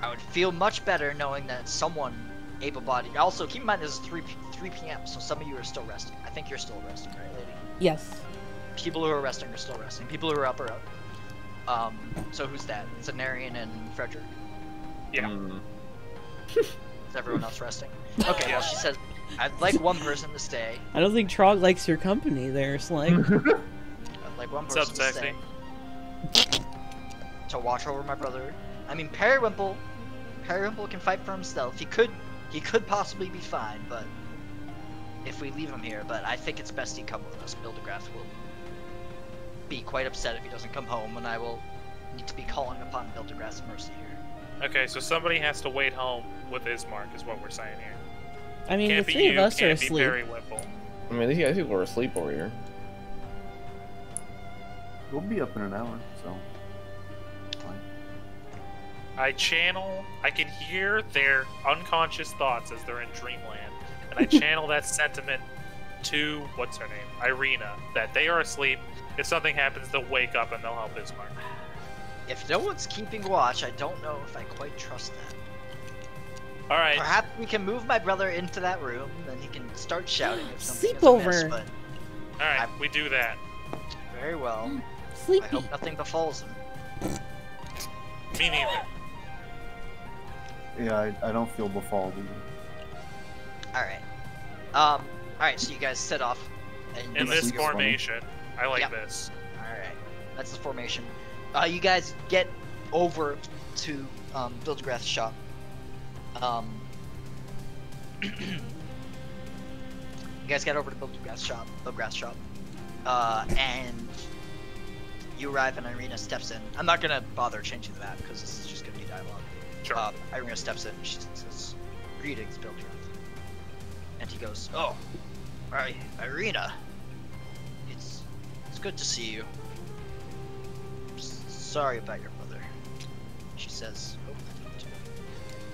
I would feel much better knowing that someone able-bodied. Also, keep in mind this is 3 p.m., so some of you are still resting. I think you're still resting, right, lady? Yes. People who are resting are still resting. People who are up are up. So who's that? It's Anarian and Frederick? Yeah. Is everyone else resting? Okay, well, she says, "I'd like one person to stay. I don't think Trog likes your company there, Slag. I'd like one person to Sexy. stay to watch over my brother. I mean, Periwinkle can fight for himself. He could possibly be fine, but if we leave him here, but I think it's best he come with us. Bildergrath will be quite upset if he doesn't come home, and I will need to be calling upon Bildergrath's mercy here." Okay, so somebody has to wait home with Ismark, is what we're saying here. I mean, Can't the be three you, of us are can't be asleep. Periwinkle. I mean, these people are asleep over here. We'll be up in an hour, so. I can hear their unconscious thoughts as they're in dreamland, and I channel that sentiment to, what's her name, Irina, that they are asleep. If something happens, they'll wake up and they'll help Ismark. If no one's keeping watch, I don't know if I quite trust that. Alright. Perhaps we can move my brother into that room, and he can start shouting if something is Sleepover. amiss, but Alright, we do that. very well. Sleepy. I hope nothing befalls him. Me neither. Yeah, I don't feel befalled either. Alright. Alright, so you guys set off. And In you this guys- formation, I like Yep. this. Alright, that's the formation. You guys get over to Bildergrath's shop. You guys get over to Bildergrath's shop. And you arrive and Irina steps in. I'm not gonna bother changing the map because this is just gonna be dialogue. Sure. Irina steps in and she says, "Greetings, Bildergrath." And he goes, "Oh, right, Irina. It's good to see you. Sorry about your brother." She says,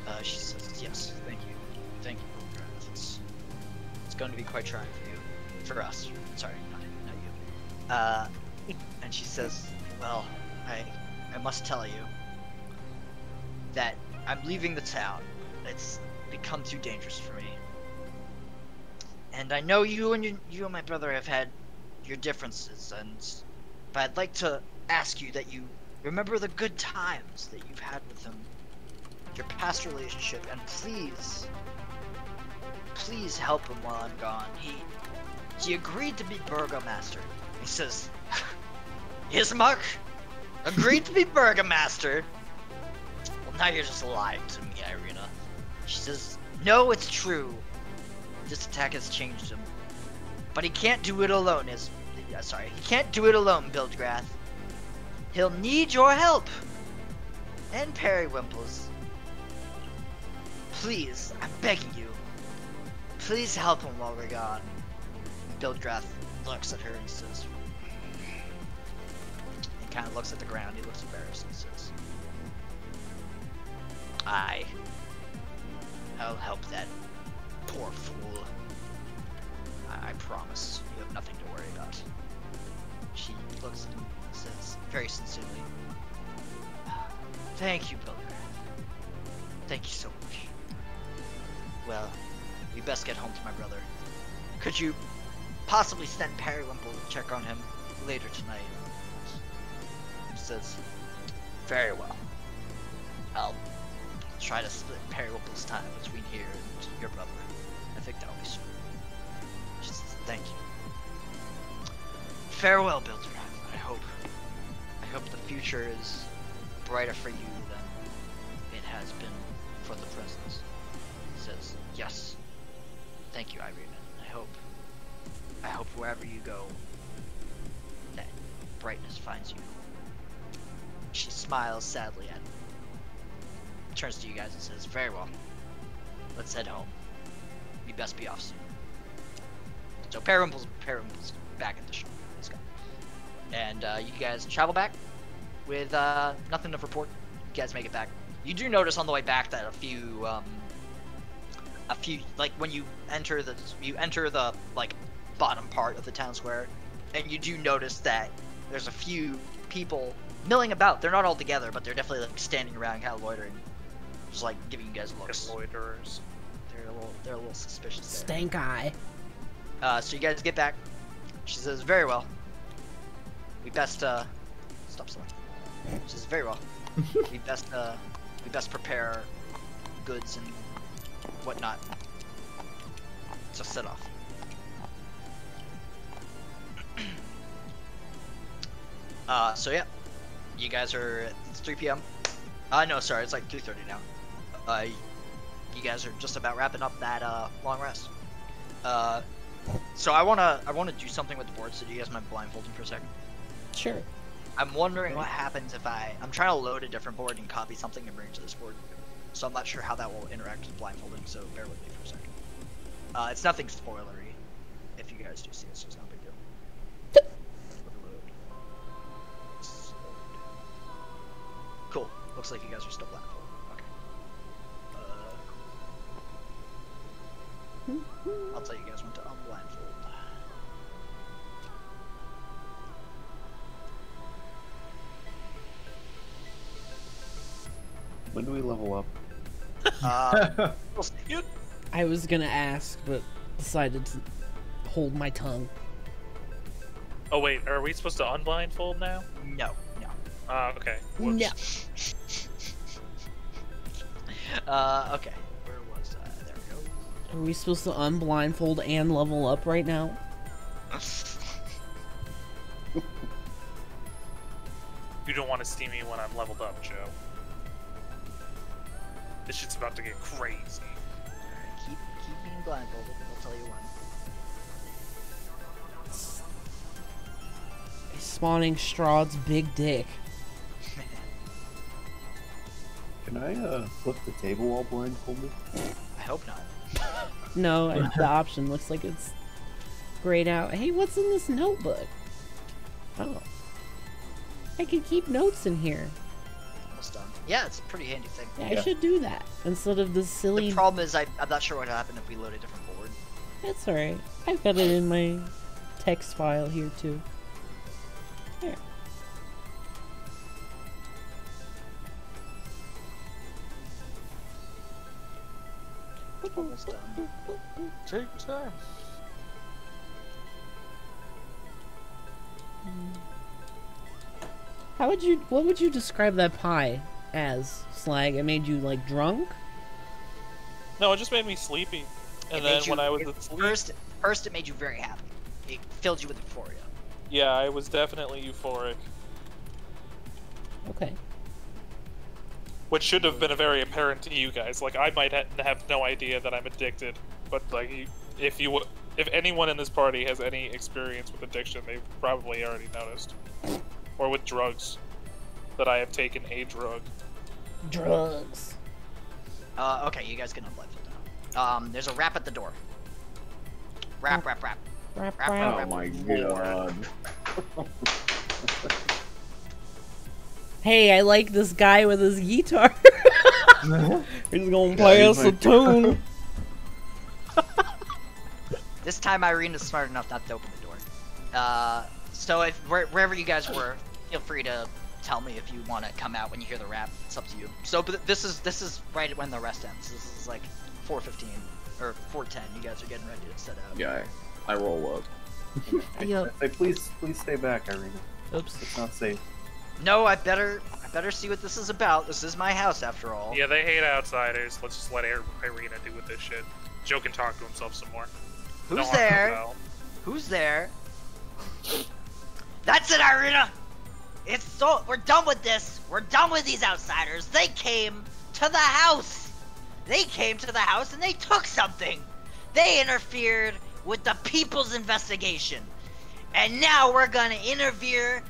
"Oh, she says, yes, thank you, Bildergrath. It's going to be quite trying for you, for us. Sorry, not you. And she says, well, I must tell you that I'm leaving the town. It's become too dangerous for me. And I know you and my brother have had your differences, but I'd like to ask you that you remember the good times that you've had with him, your past relationship, and please help him while I'm gone. He agreed to be burgomaster. He says, Ismark agreed to be burgomaster. Well, now you're just lying to me, Irina. She says, no, it's true. This attack has changed him. But he can't do it alone, he can't do it alone, Bildgrath. He'll need your help. And Periwimple's. Please, I'm begging you. Please help him while we're gone. Bildgrath looks at her and says, he kind of looks at the ground, he looks embarrassed and says, I'll help that poor fool. I promise. You have nothing to worry about. She looks at him and says, very sincerely, thank you, Bildgrath. Thank you so much. Well, we best get home to my brother. Could you possibly send Periwimple to check on him later tonight? He says, very well. I'll try to split Periwimple's time between here and your brother. I think that'll be soon. She says, thank you. Farewell, Bildgrath. I hope the future is brighter for you than it has been for the present. He says, yes. Thank you, Irina. I hope wherever you go, that brightness finds you. She smiles sadly at him. Turns to you guys and says, very well. Let's head home. We best be off soon. So Periwimple's back at the shop. Let's go. And you guys travel back with nothing of report. You guys make it back. You do notice on the way back that a few like when you enter the like bottom part of the town square, and you do notice that there's a few people milling about. They're not all together, but they're definitely like standing around, kind of loitering, just like giving you guys looks. Loiterers. They're a little suspicious. Stank eye. So you guys get back. She says, very well. We best stop selling. She says, very well. we best prepare goods and whatnot to set off. So yeah, you guys are. It's 3 p.m. No, sorry, it's like 2:30 now. You guys are just about wrapping up that long rest. So I wanna do something with the board. So do you guys mind blindfolding for a second? Sure. I'm wondering what happens if I'm trying to load a different board and copy something and bring it to this board. So I'm not sure how that will interact with blindfolding. So bear with me for a second. It's nothing spoilery. If you guys do see it, it's just no big deal. Cool. Looks like you guys are still blindfolded. Okay. I'll tell you guys when to unblindfold. When do we level up? I was gonna ask, but decided to hold my tongue. Oh wait, are we supposed to unblindfold now? No. Okay. No. Okay. Where was I? There we go. Are we supposed to unblindfold and level up right now? You don't want to see me when I'm leveled up, Joe. This shit's about to get crazy. Keep being blindfolded, and I'll tell you when. Spawning Strahd's big dick. Can I flip the table while blindfolded? I hope not. No, the option looks like it's grayed out. Hey, what's in this notebook? Oh. I can keep notes in here. Almost done. Yeah, it's a pretty handy thing. Yeah, I should do that instead of this silly... The problem is I'm not sure what would happen if we load a different board. That's alright. I've got it in my text file here too. There. Almost done. Take your time. What would you describe that pie as, Slag? It made you, like, drunk? No, it just made me sleepy. And then when I was asleep... First, it made you very happy. It filled you with euphoria. Yeah, I was definitely euphoric. Okay. Which should have been very apparent to you guys. Like, I might have no idea that I'm addicted, but like, if anyone in this party has any experience with addiction, they've probably already noticed. Or with drugs, that I have taken a drug. Drugs. Okay, you guys can unlive it now. There's a rap at the door. Rap. Oh my god. Hey, I like this guy with his guitar. He's gonna play us a tune. This time Irena's smart enough not to open the door. So if wherever you guys were, feel free to tell me if you want to come out when you hear the rap. It's up to you. So but this is right when the rest ends. This is like 4:15 or 4:10. You guys are getting ready to set out. Yeah, I roll up. Yep. Say, please stay back, Irina. Oops. It's not safe. No, I better see what this is about. This is my house after all. Yeah, they hate outsiders. Let's just let Irina do with this shit. Joe can talk to himself some more. Who's there? Who's there? That's it, Irina! We're done with this. We're done with these outsiders. They came to the house. They came to the house and they took something. They interfered with the people's investigation. And now we're gonna interfere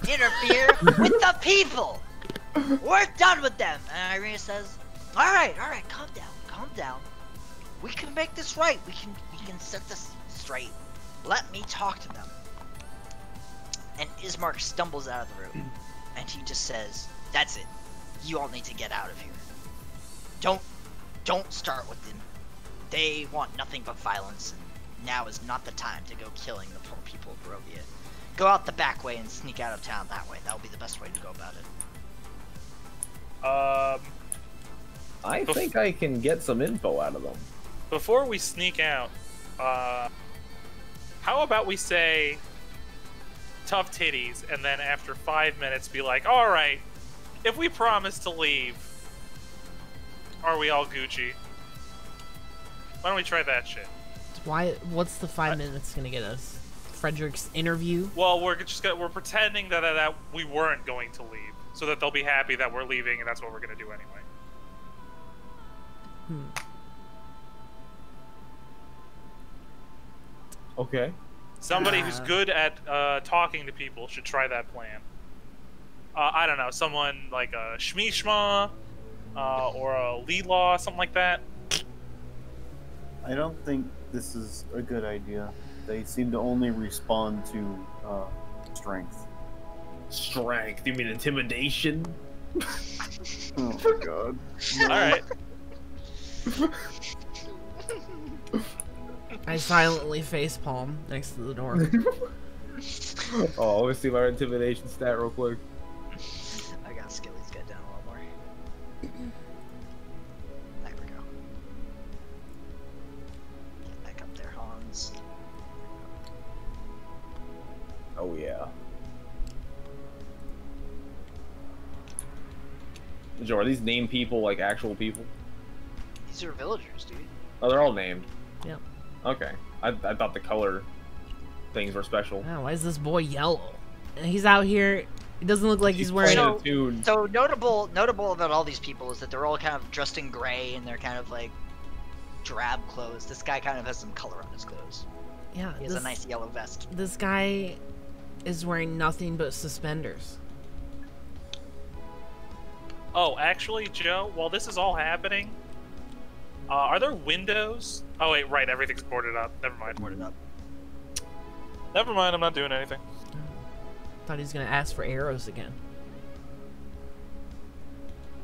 with the people. We're done with them. And Irina says, all right, calm down. We can make this right. We can set this straight. Let me talk to them. And Ismark stumbles out of the room, and he just says, that's it. You all need to get out of here. Don't start with them. They want nothing but violence, and now is not the time to go killing the poor people of Barovia. Go out the back way and sneak out of town that way. That'll be the best way to go about it. I think I can get some info out of them. Before we sneak out, how about we say tough titties, and then after 5 minutes be like, alright, if we promise to leave, are we all Gucci? Why don't we try that shit? What's the 5 minutes gonna get us? Frederick's interview? Well, we're pretending that we weren't going to leave, so that they'll be happy that we're leaving, and that's what we're gonna do anyway. Okay. Somebody who's good at talking to people should try that plan. I don't know, someone like a Shmishma, or a Leelaw, something like that. I don't think this is a good idea. They seem to only respond to strength. Strength? You mean intimidation? Oh my god. Alright. I silently facepalm next to the door. Oh, let me see my intimidation stat real quick. I got Skilly's get down a little more. There we go. Get back up there, Hans. Oh yeah. Joe, are these named people like actual people? These are villagers, dude. Oh, they're all named. Yep. Okay. I thought the color things were special. Oh, why is this boy yellow? And he's out here. It doesn't look like he's wearing. So notable about all these people is that they're all kind of dressed in gray and they're kind of like drab clothes. This guy kind of has some color on his clothes. Yeah, he has a nice yellow vest. This guy is wearing nothing but suspenders. Oh, actually, Joe, while this is all happening, are there windows? Oh wait, right, everything's boarded up. Never mind. Boarded up. Never mind, I'm not doing anything. Thought he was gonna ask for arrows again.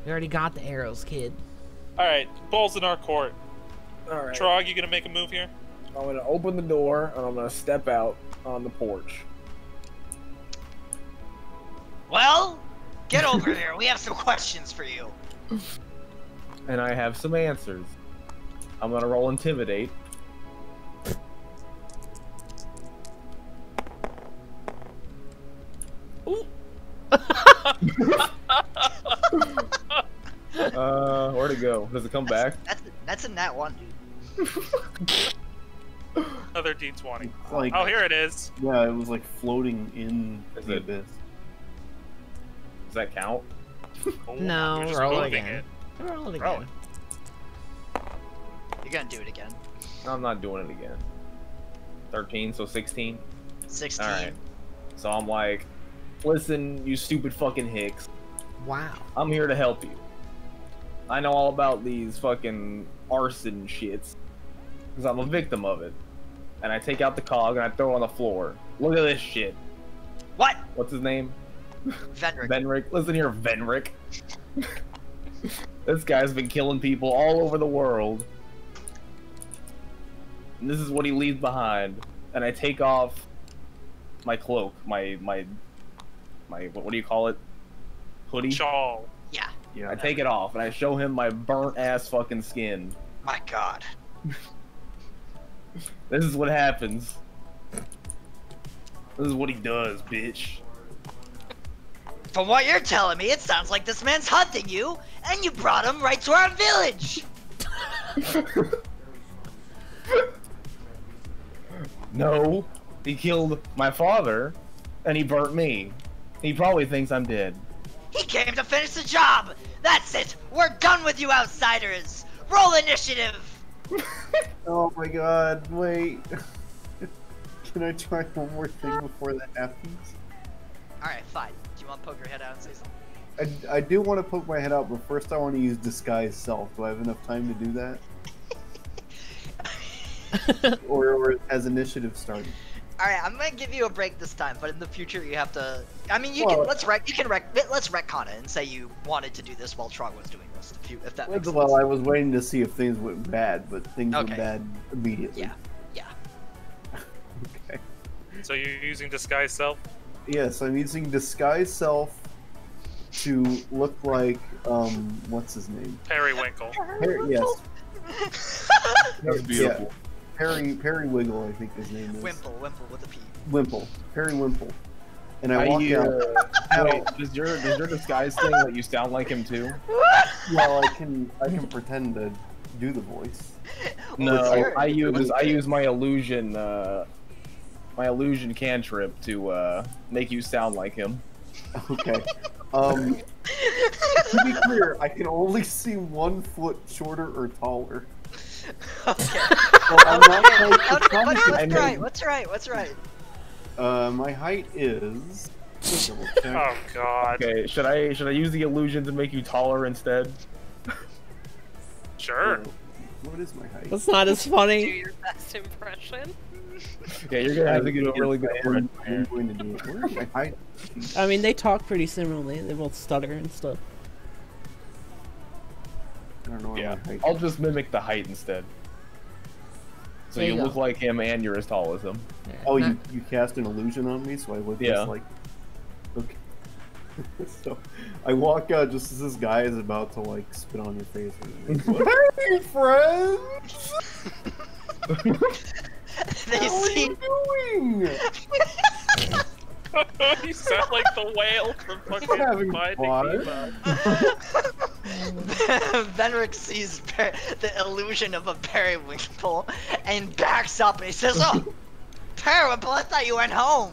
We already got the arrows, kid. Alright, ball's in our court. Alright. Trog, you gonna make a move here? I'm gonna open the door and I'm gonna step out on the porch. Well, get over here. We have some questions for you. And I have some answers. I'm gonna roll intimidate. Ooh. Where'd it go? Does it come back? That's a nat 1, dude. Another D20. Like, oh, here it is. Yeah, it was like floating in the abyss. Does that count? Oh, No, you're just roll moving again. it. Roll it Roll again. You're gonna do it again. I'm not doing it again. 13, so 16. 16. All right. So I'm like, listen, you stupid fucking hicks. Wow. I'm here to help you. I know all about these fucking arson shits. Because I'm a victim of it. And I take out the cog and I throw it on the floor. Look at this shit. What? What's his name? Venric. Venric. Listen here, Venric. This guy's been killing people all over the world. And this is what he leaves behind. And I take off my cloak, my what do you call it? Hoodie? Shawl. Yeah. I take it off and I show him my burnt ass fucking skin. My god. This is what happens. This is what he does, bitch. From what you're telling me, it sounds like this man's hunting you, and you brought him right to our village! No, he killed my father, and he burnt me. He probably thinks I'm dead. He came to finish the job! That's it! We're done with you outsiders! Roll initiative! Oh my god, wait. Can I try one more thing before that happens? Alright, fine. Do you want to poke your head out and say something? I do want to poke my head out, but first I want to use disguise self. Do I have enough time to do that? or has initiative started? Alright, I'm gonna give you a break this time, but in the future you have to. I mean, you Well, can let's retcon it and say you wanted to do this while Trog was doing this. If that makes sense. Well, I was waiting to see if things went bad, but things went Okay. bad immediately. Yeah. Yeah. Okay. So you're using disguise self? Yes, I'm using disguise self to look like what's his name? Periwinkle. Yes. That's beautiful. Yeah. Perry Wiggle, I think his name is. Wimple with a P. Wimple. Perry Wimple. And I walk out. Wait, does your disguise thing let you sound like him too? Well, I can pretend to do the voice. No, I use my illusion cantrip to make you sound like him. Okay. To be clear, I can only see 1 foot shorter or taller. Okay. So I'm not going to promise What's right? My height is. Oh god. Okay, should I use the illusion to make you taller instead? Sure. What is my height? That's not as funny. Do your best impression. Yeah, you're gonna have to get a really good I'm going to do it. Where is my height? I mean, they talk pretty similarly. They both stutter and stuff. I don't know where Yeah, my height I'll just mimic the height instead. So There you you look go. like him and you're as tall as him. Oh, you cast an illusion on me, so I look Yeah. just like. Okay. So I walk out just as this guy is about to like spit on your face. And hey, friends! How are you doing? You sound like the whale from fucking having Finding fun. Nemo. Venric sees the illusion of a periwinkle and backs up and he says, "Oh, periwinkle, I thought you went home."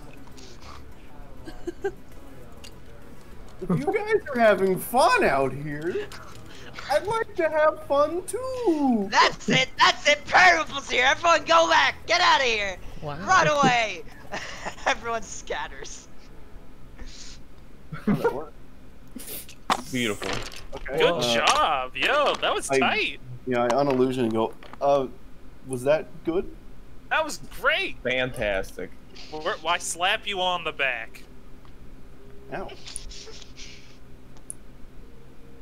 If you guys are having fun out here, I'd like to have fun too. That's it, periwinkle's here. Everyone go back, get out of here. Wow. Run away. Everyone scatters. Beautiful. Okay. Good job, yo. That was tight. Yeah, I on illusion and go. Was that good? That was great. Fantastic. Why slap you on the back? Ow.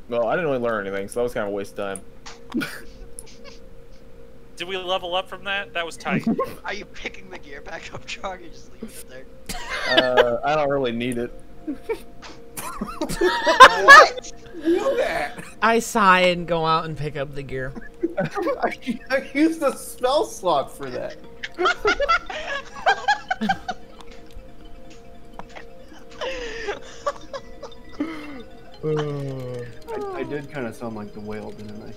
Well, I didn't really learn anything, so that was kind of a waste of time. Did we level up from that? That was tight. Are you picking the gear back up, Trog, or you just leave it there? I don't really need it. What? Do that. I sigh and go out and pick up the gear. I used a spell slot for that. I did kind of sound like the whale, didn't I?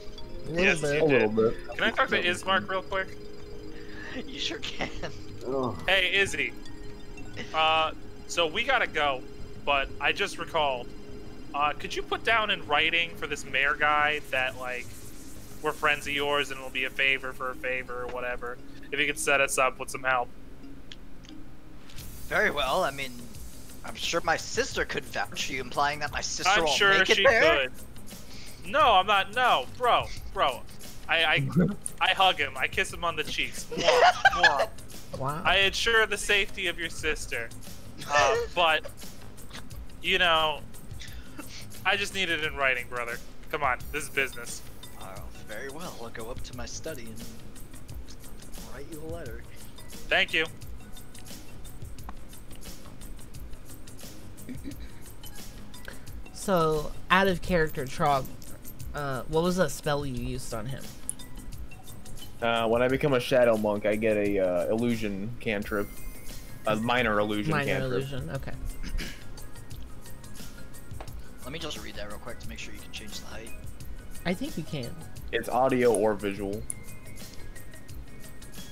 Yes, A you little did. bit. Can I talk to Ismark real quick? You sure can. Hey, Izzy. So we gotta go, but I just recalled. Could you put down in writing for this mayor guy that, like, we're friends of yours and it'll be a favor for a favor or whatever? If you could set us up with some help. Very well. I mean, I'm sure my sister could vouch. Are you implying that my sister I'm won't sure make it she there? could. No, I'm not. No, bro. I hug him. I kiss him on the cheeks. Mwah, mwah. Wow. I ensure the safety of your sister. But, you know, I just need it in writing, brother. Come on, this is business. Very well. I'll go up to my study and write you a letter. Thank you. So, out of character, Trog, what was that spell you used on him? When I become a shadow monk, I get a illusion cantrip, a minor illusion Minor cantrip. illusion, okay. Let me just read that real quick to make sure you can change the height. I think you can. It's audio or visual.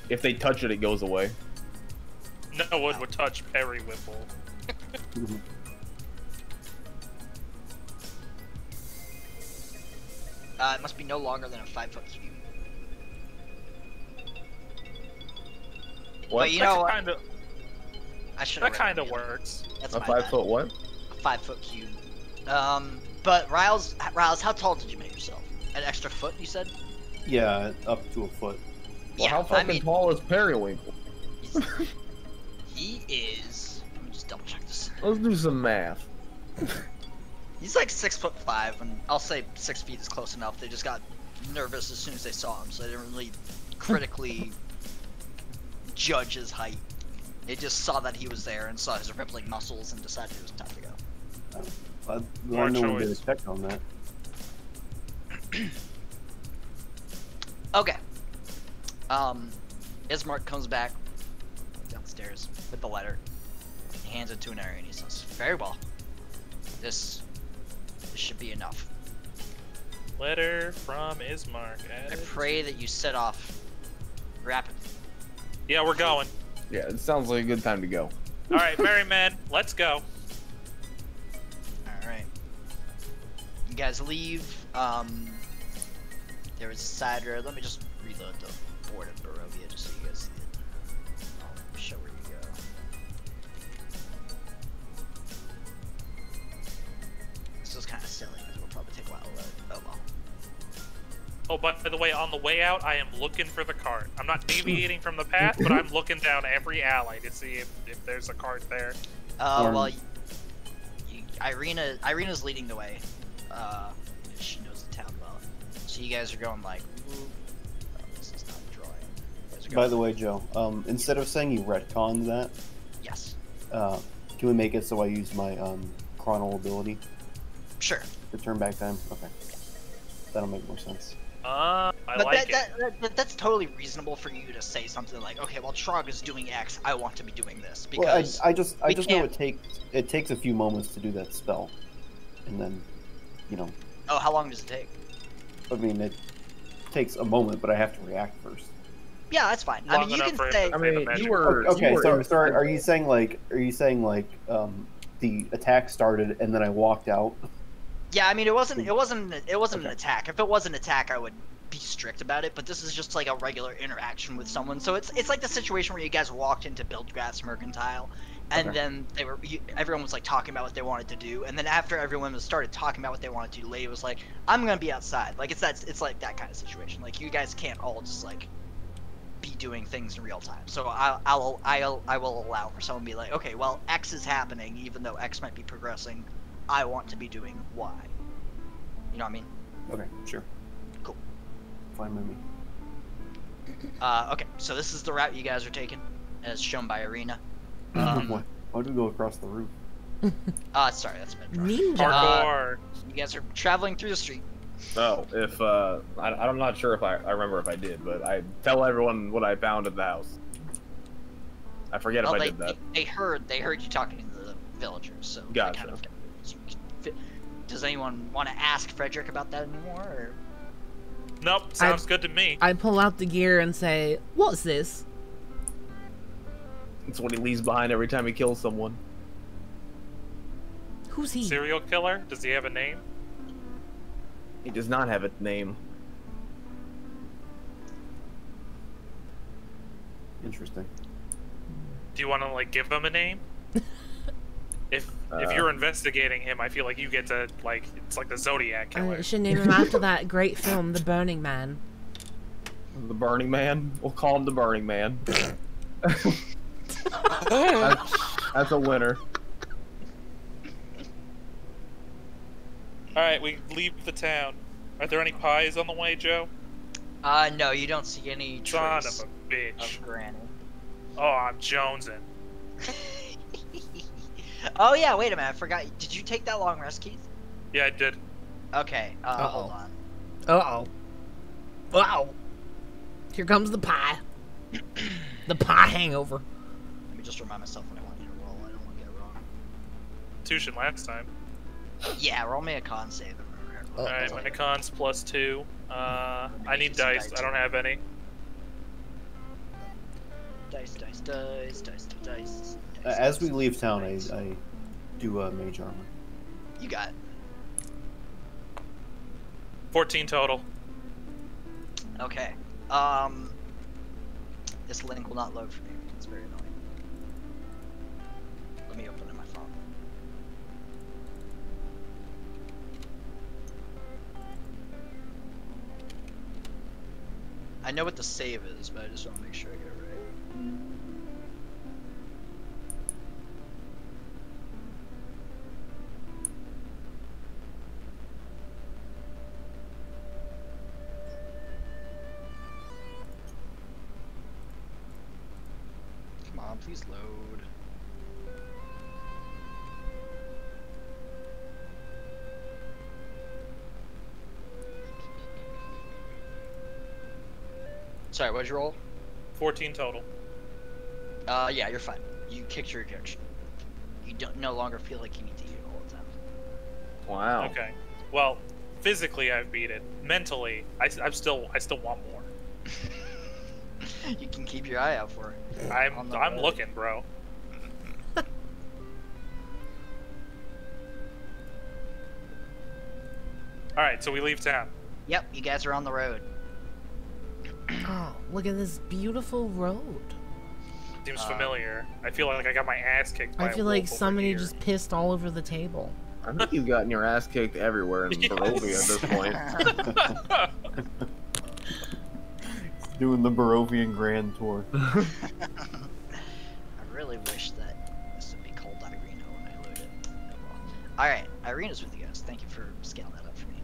If they touch it, it goes away. No one would touch Periwinkle. It must be no longer than a 5-foot cube. What? But you know what? I should. That kind of works. That's a my 5 bad. foot what? A 5-foot cube. But Riles, how tall did you make yourself? An extra foot, you said? Yeah, up to a foot. Well, how fucking tall is Periwinkle? He is. Let me just double check this. Let's do some math. He's like 6'5", and I'll say 6 feet is close enough. They just got nervous as soon as they saw him, so they didn't really critically judge his height. They just saw that he was there and saw his rippling muscles and decided it was time to go. I want to know get a check on that. Okay. Ismark comes back downstairs with the letter. He hands it to an area and he says, "Very well. This should be enough. Letter from Ismark. I pray that you set off rapidly." Yeah, we're going. Yeah, it sounds like a good time to go. All right, merry men, let's go. All right. You guys leave. There was a side road. Let me just reload the board of Barovia just so you guys see it. I'll show where you go. This was kind of silly because we'll probably take a while to load. Oh well. Oh, but by the way, on the way out, I am looking for the cart. I'm not deviating from the path, but I'm looking down every alley to see if there's a cart there. Well, Irina's leading the way. She knows the town well. So you guys are going like, ooh, oh, this is not drawing. You guys are By going- the way, Joe, instead of saying you retconned that, Yes. Can we make it so I use my chronal ability? Sure. To turn back time? Okay. That'll make more sense. I But like it. that's totally reasonable for you to say something like, okay, well, Trog is doing X, I want to be doing this. Well, Because I just we know can't- it takes a few moments to do that spell, and then, you know, Oh, how long does it take? I mean, it takes a moment, but I have to react first. Yeah, that's fine. I mean, you can say. Okay, sorry. Are you saying like the attack started and then I walked out? Yeah, I mean, it wasn't an attack. If it was an attack, I would be strict about it. But this is just like a regular interaction with someone. So it's like the situation where you guys walked into Buildgrass Mercantile, and then everyone was like talking about what they wanted to do, and then after everyone started talking about what they wanted to do, the lady was like, "I'm gonna be outside." Like it's like that kind of situation. Like you guys can't all just like be doing things in real time. So I will allow for someone to be like, okay, well, X is happening, even though X might be progressing. I want to be doing Y. You know what I mean? Okay, sure. Cool. Fine by me. Okay, so this is the route you guys are taking, as shown by Irina. Why do we go across the roof? Sorry, that's been Parkour. You guys are traveling through the street. Oh, if I'm not sure if I remember if I did, but I tell everyone what I found at the house. I forget if I did that. They heard you talking to the villagers, so Gotcha. They kind of, does anyone want to ask Frederick about that anymore? Or? Nope, sounds good to me. I pull out the gear and say, "What's this?" It's what he leaves behind every time he kills someone. Who's he? Serial killer? Does he have a name? He does not have a name. Interesting. Do you want to like give him a name? If you're investigating him, I feel like you get to like it's like the Zodiac killer. I should name him after that great film, The Burning Man. The Burning Man? We'll call him the Burning Man. That's a winner. Alright, we leave the town. Are there any pies on the way, Joe? No, you don't see any Son trace of a bitch. of Granny. Oh, I'm jonesing. Oh yeah, wait a minute, I forgot. Did you take that long rest, Keith? Yeah, I did. Okay, hold on. Uh-oh. Uh-oh. Here comes the pie. The pie hangover. Let me just remind myself when I want you to roll. I don't want to get it wrong. Tushin last time. Yeah, roll me a con save. Alright, my con's +2. I need dice. I don't have any. Dice. As we leave town, I do mage armor. You got it. 14 total. Okay. This link will not load for me. It's very annoying. Let me open it on my phone. I know what the save is, but I just want to make sure I get it right. Come on, please load. Sorry, what'd you roll? 14 total. Yeah, you're fine. You kicked your addiction. You no longer feel like you need to eat all the time. Wow. Okay. Well, physically I've beat it. Mentally, I still want more. You can keep your eye out for it. I'm looking, bro. All right, so we leave town. Yep, you guys are on the road. Oh, look at this beautiful road. Seems familiar. I feel like I got my ass kicked by I feel like somebody just pissed all over the table. I think you've gotten your ass kicked everywhere in Barovia at this point. Doing the Barovian Grand Tour. I really wish that this would be called Irina when I load it. Oh, well. Alright, Irina's with you guys. Thank you for scaling that up for me.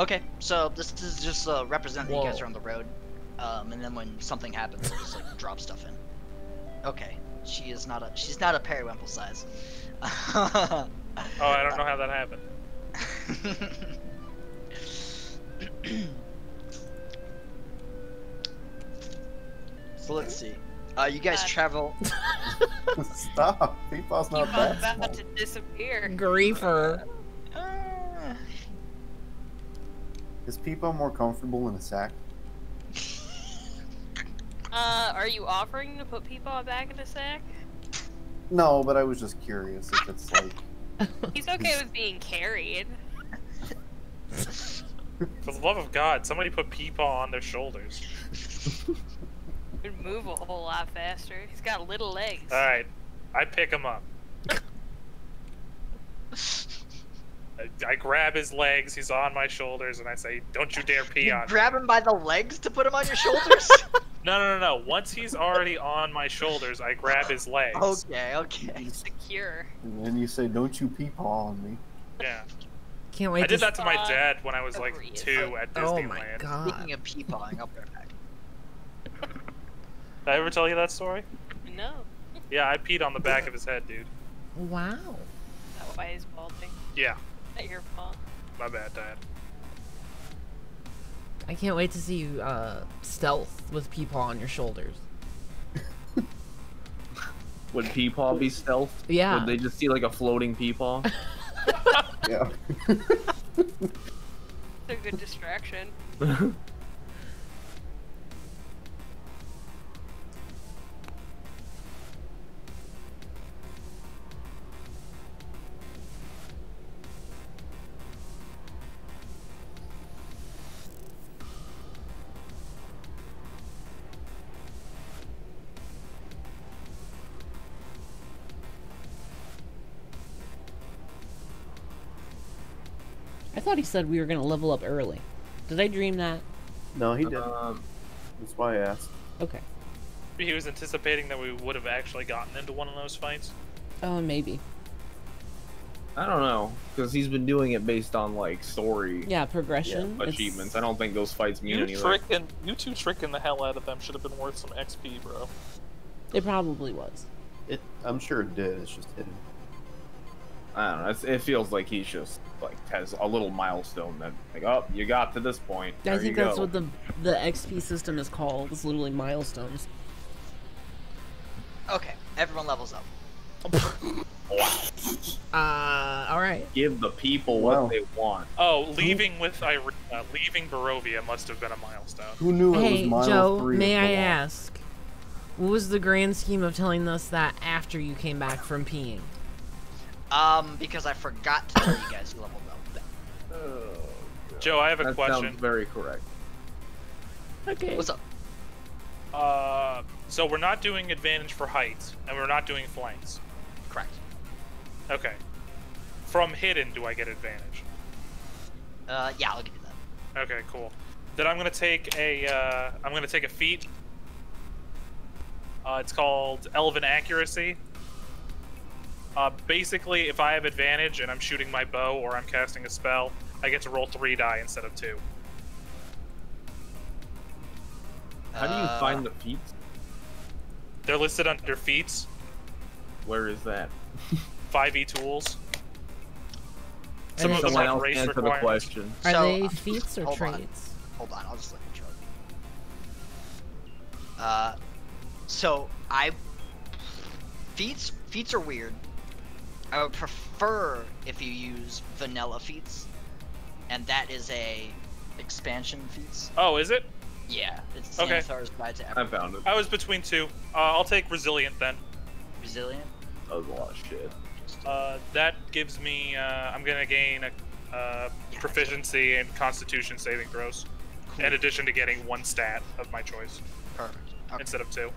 Okay, so this is just representing you guys are on the road. And then when something happens, I'll just like drop stuff in. Okay, she's not a periwinkle size. Oh, I don't know how that happened. So let's see. You guys travel. Stop. Peepaw's not Peepaw's that about small. to disappear. Griefer. Is Peepaw more comfortable in a sack? Are you offering to put Peepaw back in a sack? No, but I was just curious if it's like... He's okay with being carried. For the love of God, somebody put Peepaw on their shoulders. Would move a whole lot faster. He's got little legs. Alright, I pick him up. I grab his legs, he's on my shoulders, and I say, don't you dare pee on me. Grab him by the legs to put him on your shoulders? No. Once he's already on my shoulders, I grab his legs. Okay. Secure. And then you say, don't you Peepaw on me. Yeah. Can't wait I did that to my dad when I was like 2 at Disneyland. Oh my god. Speaking of peepawing, I'll be right back. Did I ever tell you that story? No. Yeah, I peed on the back of his head, dude. Wow. That why he's balding. Yeah. Not your fault. My bad, Dad. I can't wait to see you stealth with Peepaw on your shoulders. Would Peepaw be stealth? Yeah. Would they just see like a floating Peepaw? Yeah. It's a good distraction. I thought he said we were gonna level up early. Did I dream that? No, he didn't. That's why I asked. Okay. He was anticipating that we would have actually gotten into one of those fights. Oh, maybe. I don't know, because he's been doing it based on like story. Yeah, progression. Achievements. I don't think those fights mean anything. You two tricking the hell out of them should have been worth some XP, bro. It probably was. I'm sure it did. It's just hidden. I don't know. It feels like he's just like has a little milestone that like, oh, you got to this point. I think that's what the XP system is called. It's literally milestones. Okay, everyone levels up. All right. Give the people what they want. Oh, leaving with Irina, leaving Barovia must have been a milestone. Who knew it was Hey, mile Joe, 3 may of the I law? ask, what was the grand scheme of telling us that after you came back from peeing? Because I forgot to tell you guys you leveled up. Joe, I have a That question. sounds very correct. Okay. What's up? So we're not doing advantage for height, and we're not doing flanks. Correct. Okay. From hidden, do I get advantage? Yeah, I'll give you that. Okay, cool. Then I'm gonna take a feat. It's called Elven Accuracy. Basically, if I have advantage and I'm shooting my bow or I'm casting a spell, I get to roll 3 die instead of 2. How do you find the feats? They're listed under feats. Where is that? 5e tools. Some of them Someone have else race answer the requirements. question. Are So, they feats or hold on. traits? Hold on, I'll just look at you. So feats are weird. I would prefer if you use vanilla feats, and that is a expansion feats. Oh, is it? Yeah, it's Okay. Xanathar's guide to I everything. found it. I was between 2. I'll take Resilient then. Resilient. That was a lot of shit. That gives me, I'm gonna gain a proficiency in Constitution saving throws, in addition to getting 1 stat of my choice. Perfect. Okay. Instead of 2.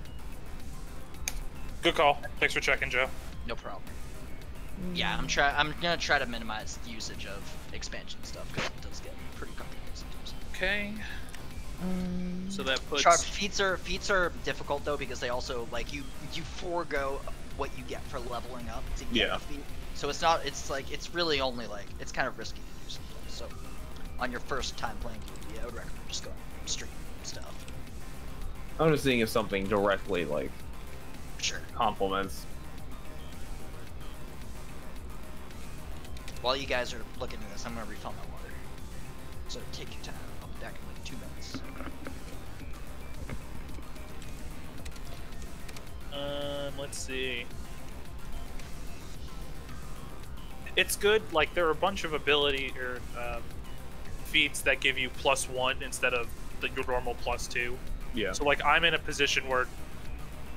Good call. Thanks for checking, Joe. No problem. Yeah, I'm gonna try to minimize the usage of expansion stuff because it does get pretty complicated sometimes. Okay. So that puts. Sharp feats are difficult though because they also like you forego what you get for leveling up to get the feat. So it's not. It's like it's really only like it's kind of risky to do sometimes. So on your first time playing D&D, I would recommend just going straight stuff. I'm just seeing if something directly like complements. While you guys are looking at this, I'm gonna refill my water. So take your time. I'll be back in like 2 minutes. Let's see. It's good. Like there are a bunch of ability or feats that give you +1 instead of your normal +2. Yeah. So like I'm in a position where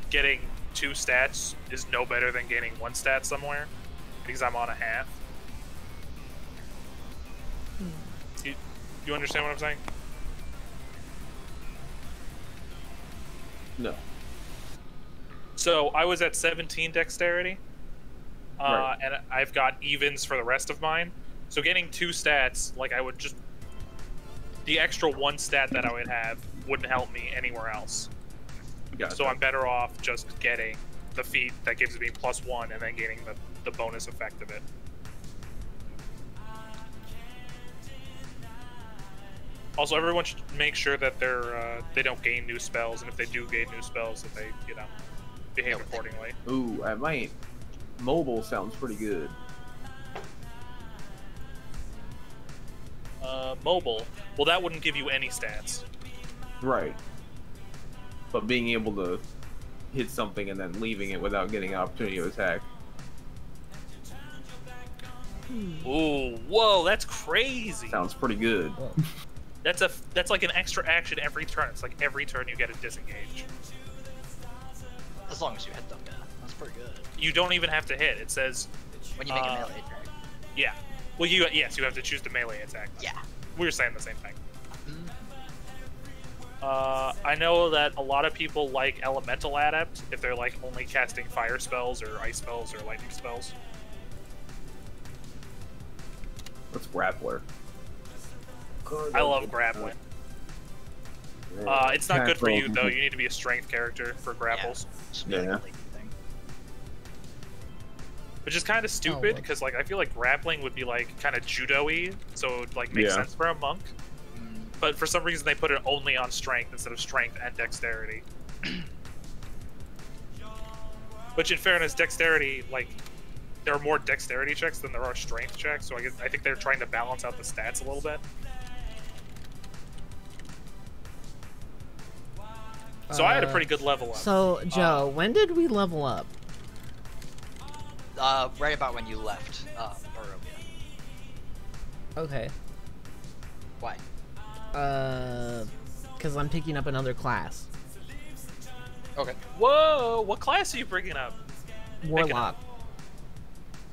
getting 2 stats is no better than gaining 1 stat somewhere because I'm on a half. You understand what I'm saying? No. So I was at 17 dexterity, Right. and I've got evens for the rest of mine. So getting 2 stats, like I would just, the extra 1 stat that I would have wouldn't help me anywhere else. Gotcha. So I'm better off just getting the feat that gives me +1 and then getting the bonus effect of it. Also, everyone should make sure that they don't gain new spells, and if they do gain new spells, that they, behave accordingly. Ooh, I might. Mobile sounds pretty good. Mobile. Well, that wouldn't give you any stats. Right. But being able to hit something and then leaving it without getting an opportunity to attack. Ooh, whoa, that's crazy. Sounds pretty good. That's like an extra action every turn. It's like every turn you get a disengage. As long as you hit them, yeah. That's pretty good. You don't even have to hit. It says when you make a melee attack. Yeah. Well, you have to choose the melee attack. Yeah. We were saying the same thing. I know that a lot of people like Elemental Adept if they're like only casting fire spells or ice spells or lightning spells. What's Grappler? I love grappling. It's not good for you though. You need to be a strength character for grapples. Yeah. Which is kind of stupid because like I feel like grappling would be like kind of judo-y, so it would like make sense for a monk. But for some reason they put it only on strength instead of strength and dexterity. Which in fairness, dexterity, like there are more dexterity checks than there are strength checks, so I think they're trying to balance out the stats a little bit. So I had a pretty good level up. So Joe, when did we level up? Right about when you left Barovia. Okay. Why? Because I'm picking up another class. Okay. Whoa! What class are you bringing up? Warlock.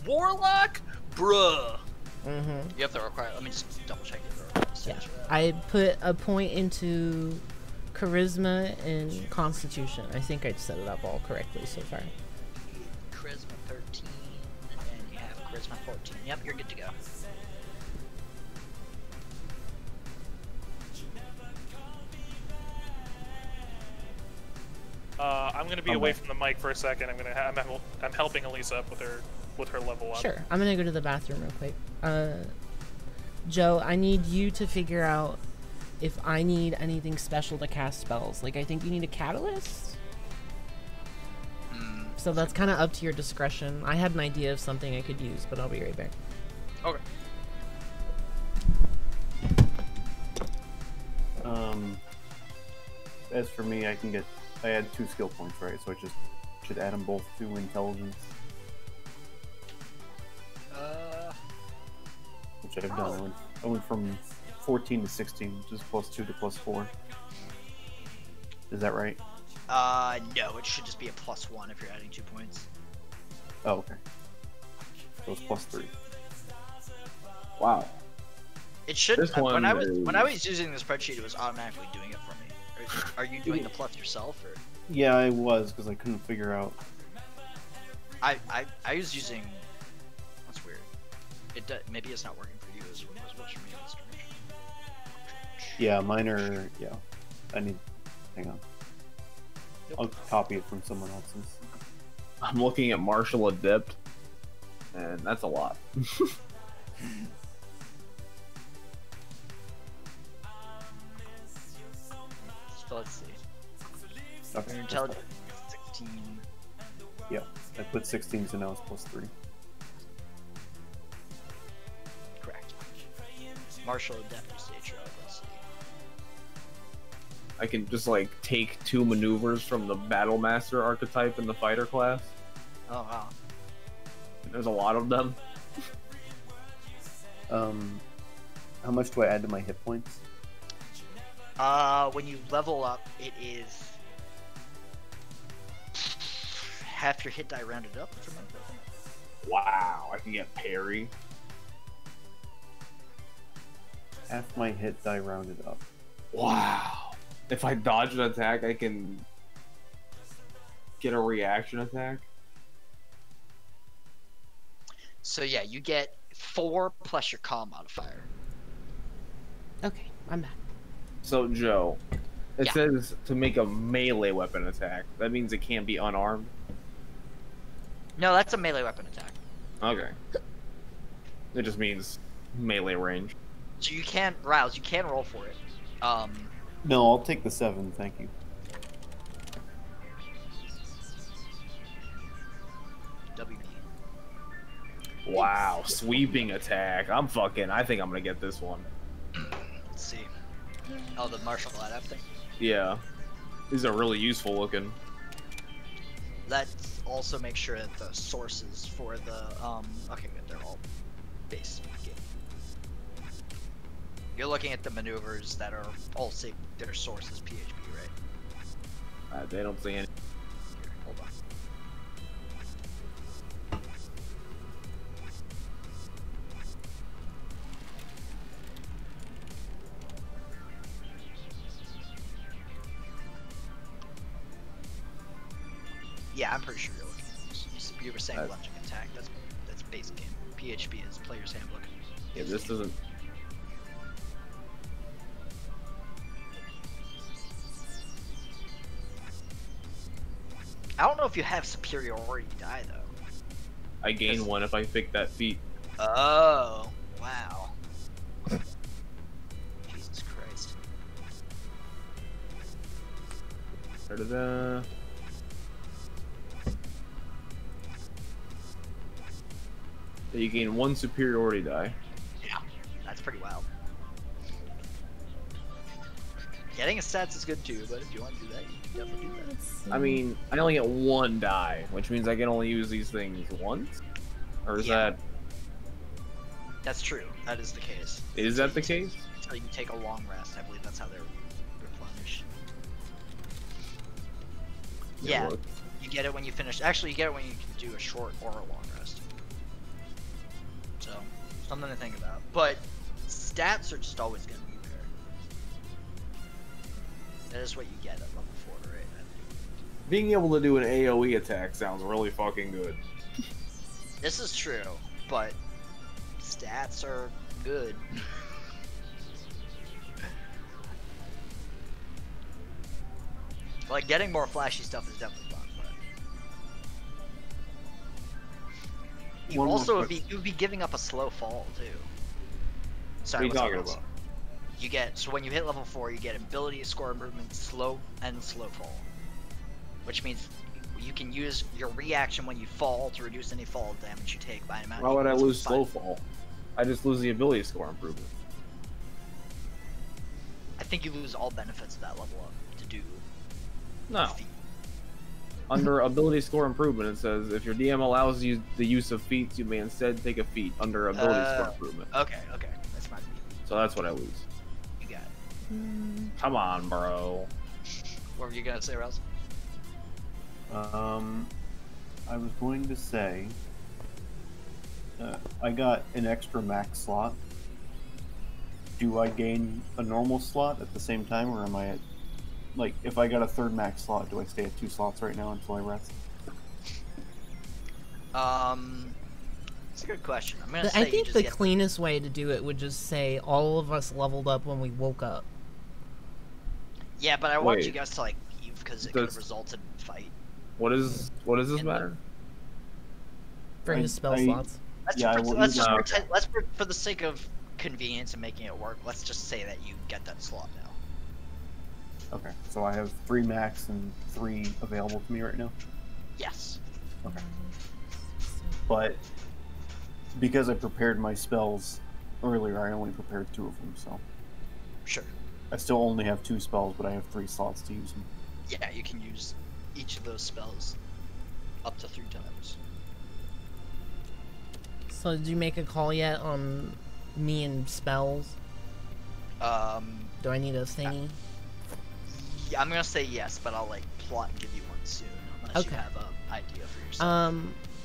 Warlock? Bruh. Mm-hmm. You have to require. Let me just double check your Yeah. I put a point into Charisma and Constitution. I think I set it up all correctly so far. Charisma 13, and you have Charisma 14. Yep, you're good to go. I'm gonna be away from the mic for a second. I'm helping Elisa up with her level up. Sure. I'm gonna go to the bathroom real quick. Joe, I need you to figure out if I need anything special to cast spells. Like, I think you need a catalyst. So that's kind of up to your discretion. I had an idea of something I could use, but I'll be right back. Okay. As for me, I had 2 skill points, right? So I just should add them both to intelligence. Which I've done. I went from 14 to 16, which is +2 to +4. Is that right? No, it should just be a +1 if you're adding 2 points. Oh, okay. So it's +3. Wow. It should. This one when I was using the spreadsheet, it was automatically doing it for me. Are you doing the plus yourself, or? Yeah, I was, because I couldn't figure out. I was using. That's weird. Maybe it's not working for you as well as what's for me. Yeah, mine are. Yeah, hang on. I'll copy it from someone else's. I'm looking at Martial Adept, and that's a lot. So let's see. Okay. Your intelligence 16. Yeah, I put 16, so now it's +3. Correct. Martial Adept stage. Let's see. I can just like take 2 maneuvers from the Battle Master archetype in the fighter class. Oh wow. There's a lot of them. How much do I add to my hit points? When you level up, it is half your hit die rounded up. Wow, I can get parry. Half my hit die rounded up. Wow. If I dodge an attack, I can get a reaction attack. So yeah, you get 4 plus your comm modifier. Okay, I'm back. So Joe, it says to make a melee weapon attack. That means it can't be unarmed. No, that's a melee weapon attack. Okay. It just means melee range. So you can Rouse. You can roll for it. No, I'll take the 7, thank you. WB. Wow, sweeping attack. I think I'm gonna get this one. Let's see. Oh, the martial adept thing? Yeah. These are really useful looking. Let's also make sure that the sources for the, okay, good, they're all base game. You're looking at the maneuvers that are all say their source is PHP, right? They don't say any. Here, hold on. Yeah, I'm pretty sure you're looking at this. You were saying lunging attack. That's base game. PHP is player's handbook. Yeah, this doesn't. I don't know if you have superiority die though. I gain one if I pick that feat. Oh, wow. Jesus Christ. Da-da-da. You gain one superiority die. Yeah, that's pretty wild. Getting a stats is good too, but if you want to do that, you can definitely do that. I mean, I only get one die, which means I can only use these things once? Or is that... That's true. That is the case. Is that the case? Until you take a long rest. I believe that's how they're replenished. Yeah, you get it when you finish. Actually, you get it when you can do a short or a long rest. So, something to think about. But stats are just always going to be there. That is what you get at level 4, right? Being able to do an AoE attack sounds really fucking good. This is true, but stats are good. Like, getting more flashy stuff is definitely fun, but... You also you'd be giving up a slow fall, too. Sorry, what are you talking about? You get, so when you hit level 4, you get ability score improvement, slow, and slow fall. Which means you can use your reaction when you fall to reduce any fall damage you take by an amount. Why would I lose slow fall? I just lose the ability score improvement. I think you lose all benefits of that level up to do. No. Under ability score improvement, it says if your DM allows you the use of feats, you may instead take a feat under ability score improvement. Okay, that's fine. So that's what I lose. You got it. Come on, bro. What were you gonna say, Rouse? I was going to say, I got an extra max slot. Do I gain a normal slot at the same time, or am I at, like, if I got a third max slot, do I stay at 2 slots right now until I rest? It's a good question. I'm gonna say I think you the just cleanest way to do it would just say all of us leveled up when we woke up. Yeah, but I want you guys to like leave because it could have resulted in a fight. What does this matter? For his spell slots. Let's for the sake of convenience and making it work, let's just say that you get that slot now. Okay, so I have 3 max and 3 available to me right now? Yes. Okay. But because I prepared my spells earlier, I only prepared 2 of them, so... Sure. I still only have 2 spells, but I have 3 slots to use them. Yeah, you can use each of those spells up to 3 times. So did you make a call yet on me and spells? Do I need a thingy? Yeah, I'm gonna say yes, but I'll like plot and give you one soon, unless you have an idea for yourself.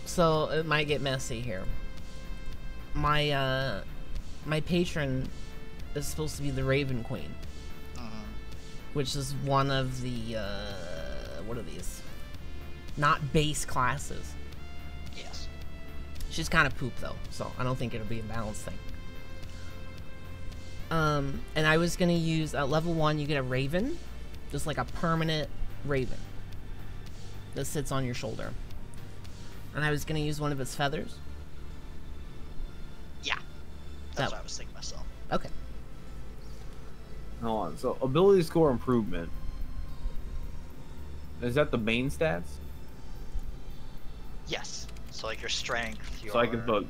So it might get messy here. My my patron is supposed to be the Raven Queen, which is one of the what are these? Not base classes. Yes. She's kind of poop though, so I don't think it'll be a balanced thing. And I was gonna use at level 1 you get a raven, just like a permanent raven that sits on your shoulder. And I was gonna use one of its feathers. Yeah, that's what I was thinking myself. Okay. Hold on. So ability score improvement. Is that the main stats? Yes. So like your strength. So I can put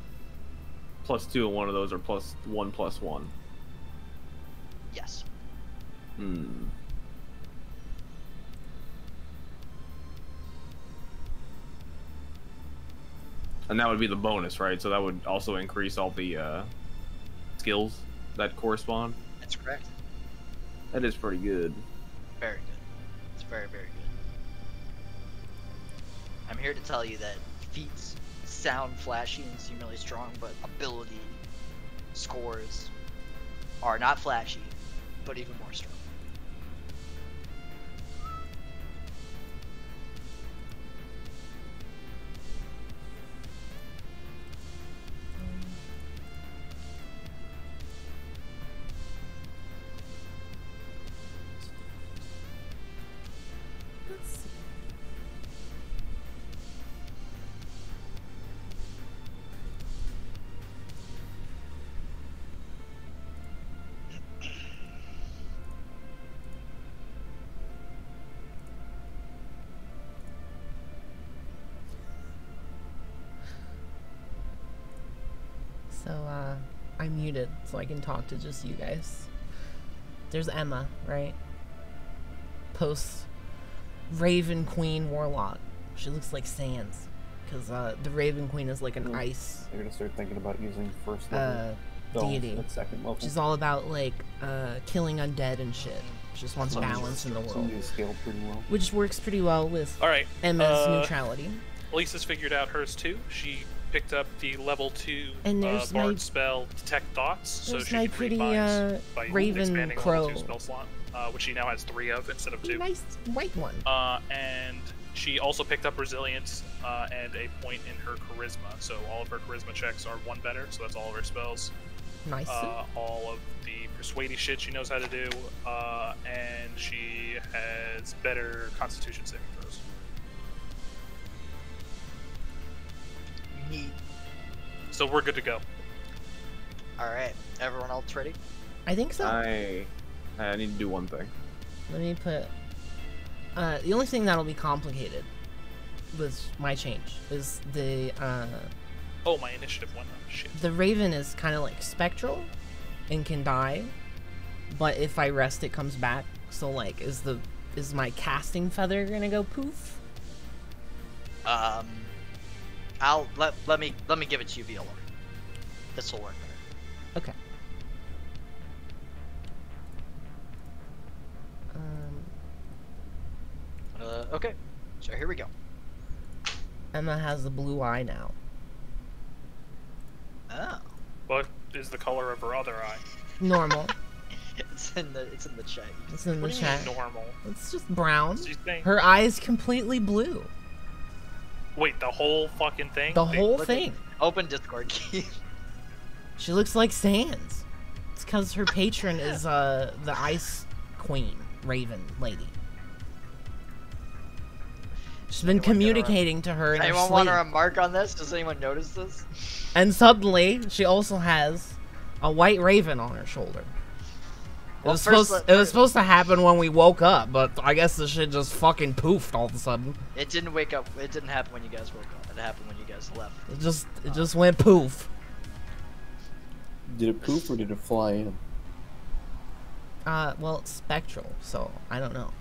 +2 in one of those, or +1/+1. Yes. And that would be the bonus, right? So that would also increase all the skills that correspond. That's correct. That is pretty good. Very good. It's very, very good. I'm here to tell you that feats sound flashy and seem really strong, but ability scores are not flashy, but even more strong. So, I'm muted so I can talk to just you guys. There's Emma, right? Post Raven Queen Warlock. She looks like Sans. Because the Raven Queen is like an ice They're gonna start thinking about using first level deity. at second level. She's all about like killing undead and shit. She just wants Somebody balance in the world. somebody scaled pretty well. Which works pretty well with Alright. Emma's neutrality. Lisa's figured out hers too. She picked up the level 2 And there's bard my- spell Detect Thoughts, so there's she my can pretty, read minds by Raven expanding Crow. level 2 spell slot, which she now has 3 of instead of 2. Nice white one. And she also picked up Resilience and a point in her Charisma, so all of her Charisma checks are 1 better, so that's all of her spells. Nice. All of the Persuady shit she knows how to do, and she has better Constitution saving throws. Neat. So we're good to go. Alright, everyone else ready? I think so. I need to do one thing. Let me put... the only thing that'll be complicated with my change is the, Oh, my initiative went up. Shit. the Raven is kind of like spectral and can die, but if I rest it comes back. So like, is my casting feather gonna go poof? Let me give it to you via lore. This will work better. Okay. Okay, so here we go. Emma has the blue eye now. Oh. What is the color of her other eye? Normal. It's in the chat. It's in the What do you chat. mean normal? It's just brown. So you think- Her eye is completely blue. Wait, the whole fucking thing? The whole thing. Open Discord key. She looks like Sans. It's because her patron is the Ice Queen, Raven Lady. She's been communicating to her in her Anyone sleep. want to remark on this? Does anyone notice this? And suddenly, she also has a white raven on her shoulder. It was supposed to happen when we woke up, but I guess the shit just fucking poofed all of a sudden. It didn't wake up. It didn't happen when you guys woke up. It happened when you guys left. It just went poof. Did it poof or did it fly in? Well, it's spectral, so I don't know.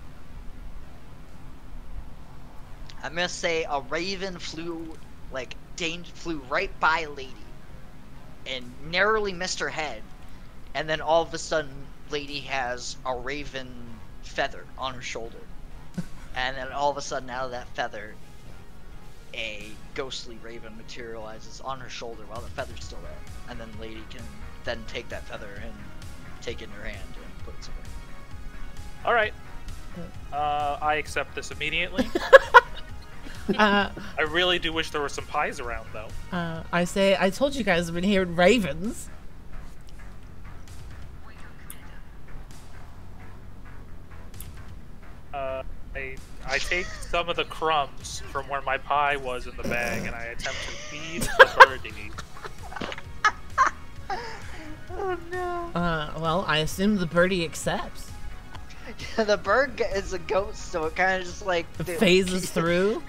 I'm gonna say a raven flew right by a lady and narrowly missed her head, and then all of a sudden lady has a raven feather on her shoulder, and then all of a sudden out of that feather a ghostly raven materializes on her shoulder while the feather's still there, and then lady can then take that feather and take it in her hand and put it somewhere. Alright. I accept this immediately. I really do wish there were some pies around, though. I told you guys I've been hearing ravens. I take some of the crumbs from where my pie was in the bag and I attempt to feed the birdie. Oh no. Well, I assume the birdie accepts. The bird is a ghost, so it kind of just like phases through.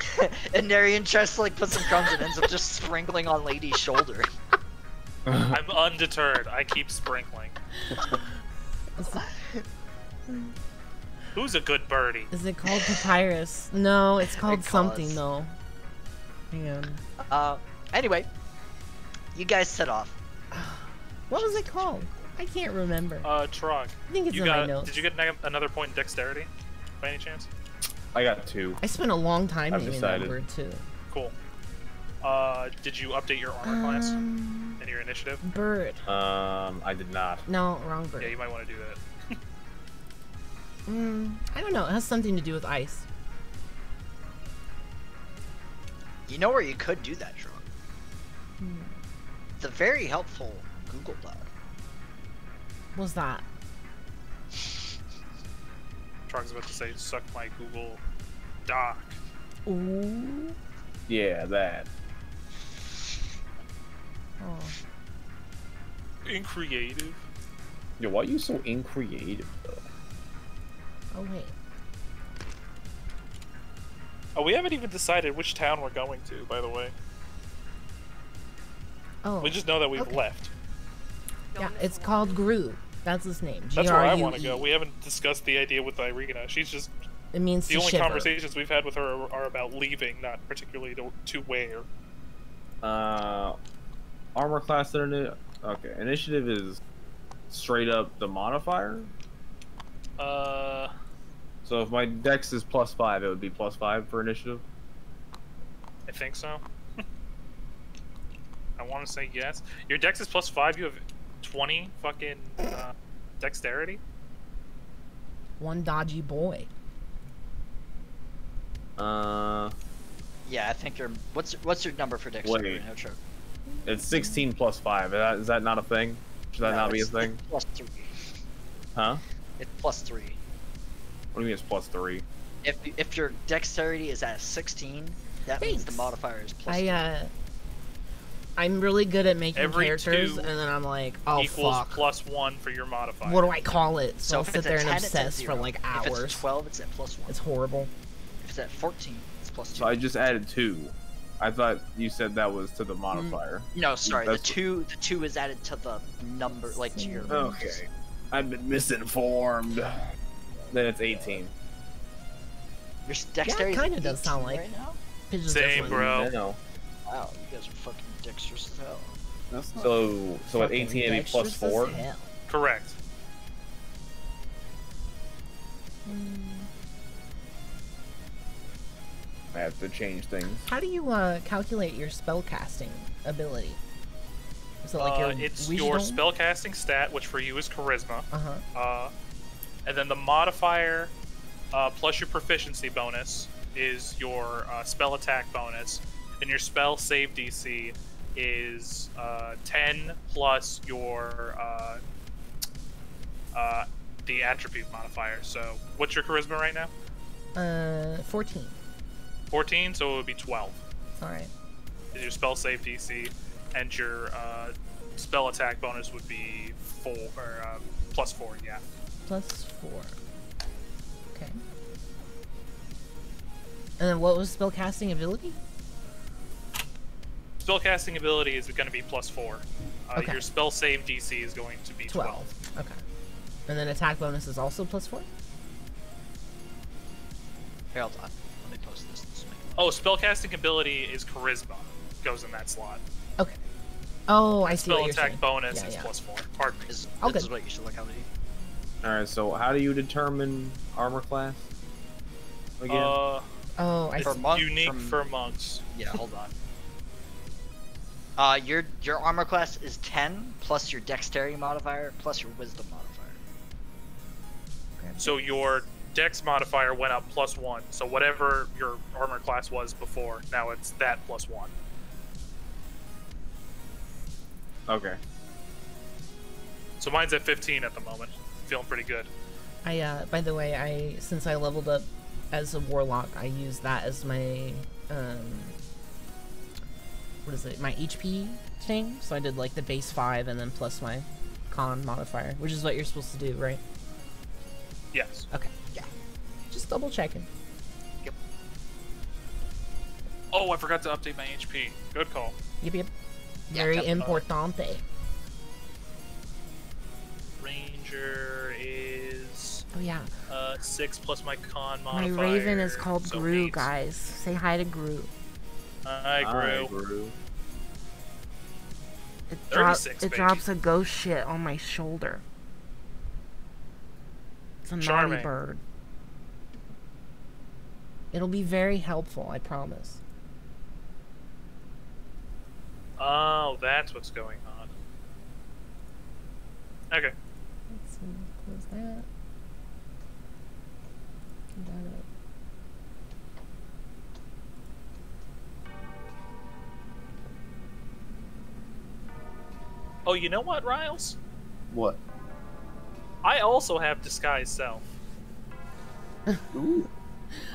And Narian tries to like put some crumbs and ends up just sprinkling on Lady's shoulder. I'm undeterred. I keep sprinkling. Who's a good birdie? Is it called papyrus? No, it's called something though. Hang on. Anyway, you guys set off. What was it called? I can't remember. Trog. I think it's you in got, my notes. Did you get another point in dexterity, by any chance? I got 2. I spent a long time I've naming decided. that word too. Cool. Did you update your armor class in your initiative? Bird. I did not. No, wrong bird. Yeah, you might want to do that. I don't know. It has something to do with ice. You know where you could do that, Trog? The very helpful Google Doc. What's that? Trog's about to say, suck my Google Doc. Ooh. Yeah, that. Oh. Increative. Yo, why are you so increative, though? Oh, wait. Oh, we haven't even decided which town we're going to, by the way. Oh. We just know that we've okay. left. Yeah, it's called Gru. That's his name. That's where I want to G-R-U-E. go. We haven't discussed the idea with Irina. She's just... It means the to only shiver. conversations we've had with her are about leaving, not particularly to where. Armor class initiative. Okay, initiative is straight up the modifier. So if my dex is +5, it would be +5 for initiative. I think so. I want to say yes. Your dex is +5. You have 20 fucking dexterity. One dodgy boy. Yeah, I think you're. What's your number for dexterity? Wait. No, Trog? It's 16 +5. Is that not a thing? Should that not be a thing? It's +3. Huh? It's +3. What do you mean it's +3? If your dexterity is at 16, that means the modifier is +3. I'm really good at making Every characters, 2 and then I'm like, oh equals fuck. +1 for your modifier. What do I call it? So I'll if sit it's there at and 10, it's at obsess for 0. like If hours. it's at 12, it's at +1. It's horrible. If it's at 14, it's +2. So I just added 2. I thought you said that was to the modifier. No, sorry. The That's- 2 is added to the number, like to your. Okay. I've been misinformed. Then it's 18. Your dexterity Yeah, it kind of does sound like. right now. Pigeon's Same, different. bro. I know. Wow, you guys are fucking dexterous as hell. So at Fucking 18 it'd be dexterous as +4. hell. Correct. I have to change things. How do you calculate your spellcasting ability? Is it like your it's wisdom? your spellcasting stat, which for you is charisma. Uh-huh. And then the modifier plus your proficiency bonus is your spell attack bonus, and your spell save DC is 10 plus your the attribute modifier. So what's your charisma right now? 14. 14, so it would be 12. All right. Is your spell save DC, and your spell attack bonus would be +4. Yeah. +4. Okay. And then what was spellcasting ability? Spellcasting ability is going to be +4. Okay. Your spell save DC is going to be 12. Okay. And then attack bonus is also +4? Here, hold on. Let me post this. Oh, spellcasting ability is charisma. Goes in that slot. Okay. Oh, I see Spell what you're attack saying. bonus Yeah, is yeah. +4. Pardon me. This Okay. is what you should look at. Alright, so how do you determine armor class? Again? Oh, I It's see. unique for monks. Yeah, hold on. Your armor class is 10 plus your dexterity modifier plus your wisdom modifier. So your dex modifier went up +1. So whatever your armor class was before, now it's that +1. Okay. So mine's at 15 at the moment. Feeling pretty good. By the way, since I leveled up as a warlock, I use that as my, what is it, my HP thing. So I did like the base 5 and then plus my con modifier, which is what you're supposed to do, right? Yes. Okay. Yeah. Just double checking. Yep. Oh, I forgot to update my HP. Good call. Yep, yep. Yeah, Very definitely. importante. Ranger is... Oh, yeah. 6 plus my con My modifier. raven is called so Gru, 8. guys. Say hi to Gru. Hi, Gru. It drops a ghost shit on my shoulder. It's a naughty Charming. bird. It'll be very helpful, I promise. Oh, that's what's going on. Okay. Let's see. Close that. Get that up. Oh, you know what, Riles? What? I also have Disguise Self. Ooh.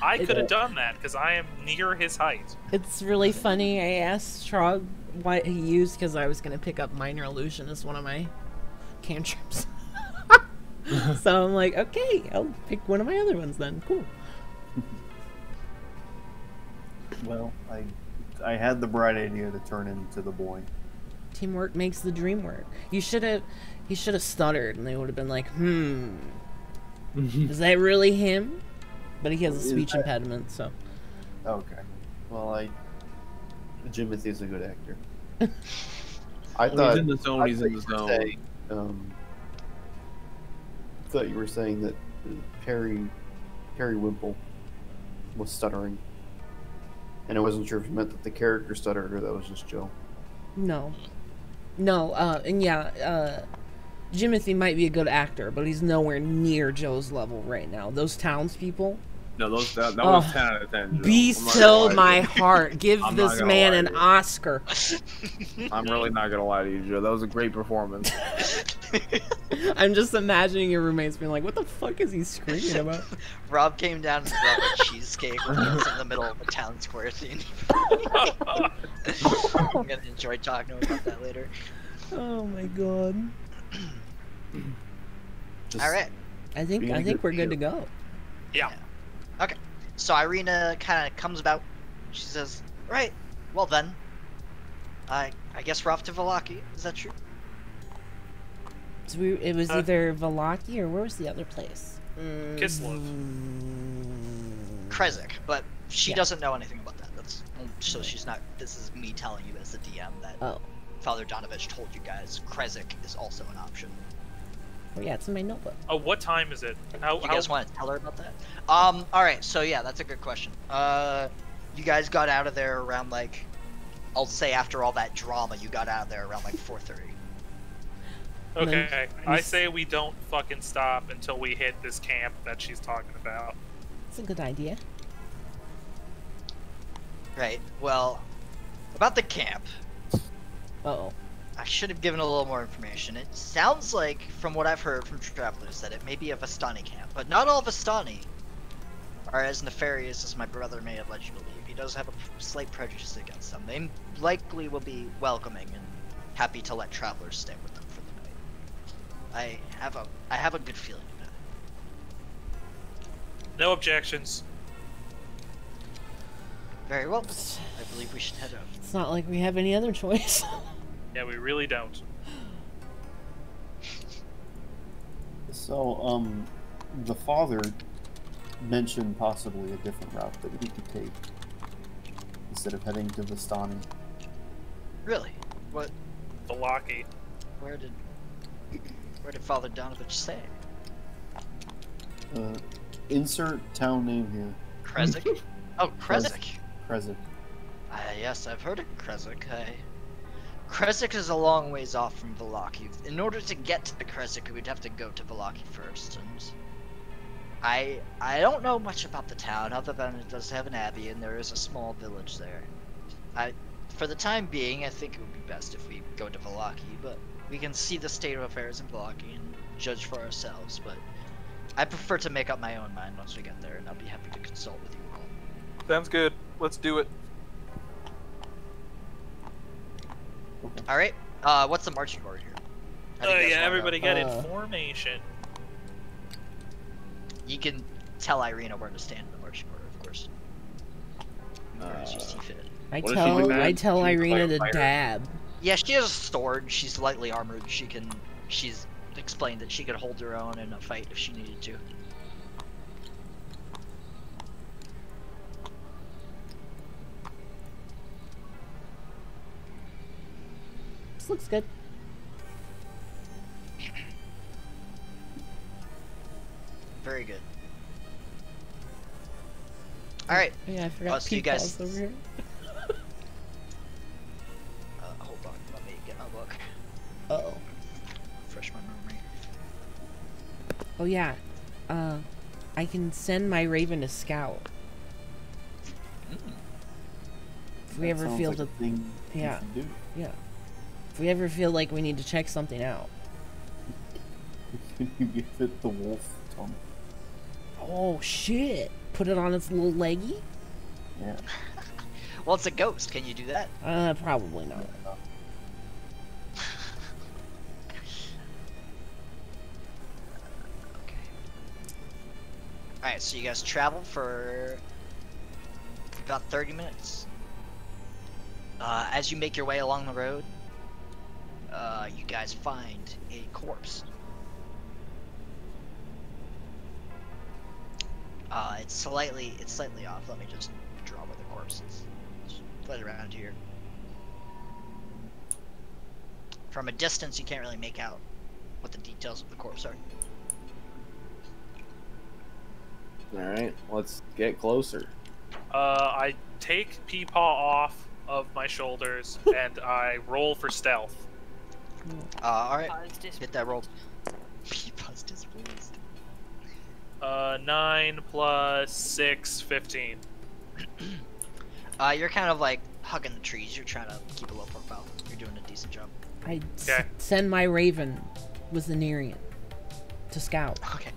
I could have done that because I am near his height. It's really funny. I asked Strahd what he used because I was going to pick up Minor Illusion as one of my cantrips. So I'm like, okay, I'll pick one of my other ones then. Cool. Well, I had the bright idea to turn into the boy. Teamwork makes the dream work. He should have stuttered and they would have been like, is that really him? But he has a speech impediment, so. Okay. Well, Jimothy's a good actor. I When thought he's in the zone, he's in the zone. I thought you were saying that Perry Wimple was stuttering. And I wasn't sure if you meant that the character stuttered or that was just Joe. No. And yeah, Jimothy might be a good actor, but he's nowhere near Joe's level right now. Those townspeople. No, that was 10 out of 10. Joe. Be still my heart. Give this man an Oscar. I'm really not gonna lie to you, Joe. That was a great performance. I'm just imagining your roommates being like, what the fuck is he screaming about? Rob came down and brought a cheesecake when he was in the middle of a town square scene. I'm gonna enjoy talking about that later. Oh my god. Alright. I think we're good to go. Yeah. Okay. So Irina kind of comes about. She says, right, well then. I guess we're off to Vallaki. Is that true? So it was either Vallaki or where was the other place? Kislev. Krezk, but she doesn't know anything about that. So she's not. This is me telling you as the DM that Father Donovich told you guys Krezk is also an option. Oh yeah, it's in my notebook. Oh, what time is it? You guys want to tell her about that? All right. So yeah, that's a good question. You guys got out of there around like, I'll say after all that drama, you got out of there around like 4:30. Okay, I say we don't fucking stop until we hit this camp that she's talking about. It's a good idea. Right. Well, about the camp. Uh-oh. I should have given a little more information. It sounds like, from what I've heard from travelers, that it may be a Vistani camp, but not all Vistani are as nefarious as my brother may have led you believe. He does have a slight prejudice against them. They likely will be welcoming and happy to let travelers stay with them for the night. I have a good feeling about it. No objections. Very well. I believe we should head out. It's not like we have any other choice. Yeah, we really don't. So, the father mentioned possibly a different route that we could take instead of heading to Vistani. Really? What? Vallaki. Where did Father Donovich say? Insert town name here. Krezk? Oh, Krezk. Krezk. Yes, I've heard of Krezk. Krezk is a long ways off from Vallaki. In order to get to Krezk, we'd have to go to Vallaki first, and I don't know much about the town, other than it does have an abbey, and there is a small village there. For the time being, I think it would be best if we go to Vallaki, but we can see the state of affairs in Vallaki and judge for ourselves, but I prefer to make up my own mind once we get there, and I'll be happy to consult with you all. Sounds good. Let's do it. Alright, what's the marching order here? Yeah, everybody get in formation. You can tell Irina where to stand in the marching order, of course. As you see fit. I tell Irina to dab. Yeah, she has a sword. She's lightly armored. She's explained that she could hold her own in a fight if she needed to. looks good. Very good. Alright. Yeah, I forgot so you guys... Peepaw's over here. Hold on, let me get my book. Uh-oh. Refresh my memory. Oh yeah. I can send my Raven to scout. If we ever feel the thing yeah, you should do. yeah. If we ever feel like we need to check something out. Can you give it the wolf tongue? Oh shit! Put it on its little leggy? Yeah. Well, it's a ghost. Can you do that? Probably not. Alright, so you guys travel for about 30 minutes. As you make your way along the road, you guys find a corpse. It's slightly off. Let me just draw where the corpse is. Just put it around here. From a distance, you can't really make out what the details of the corpse are. Alright, let's get closer. I take Peepaw off of my shoulders and I roll for stealth. Alright. Hit that roll. Peepaw's displaced. 9 plus 6, 15. You're kind of like hugging the trees. You're trying to keep a low profile. You're doing a decent job. I send my Raven with the Nerian to scout. Okay.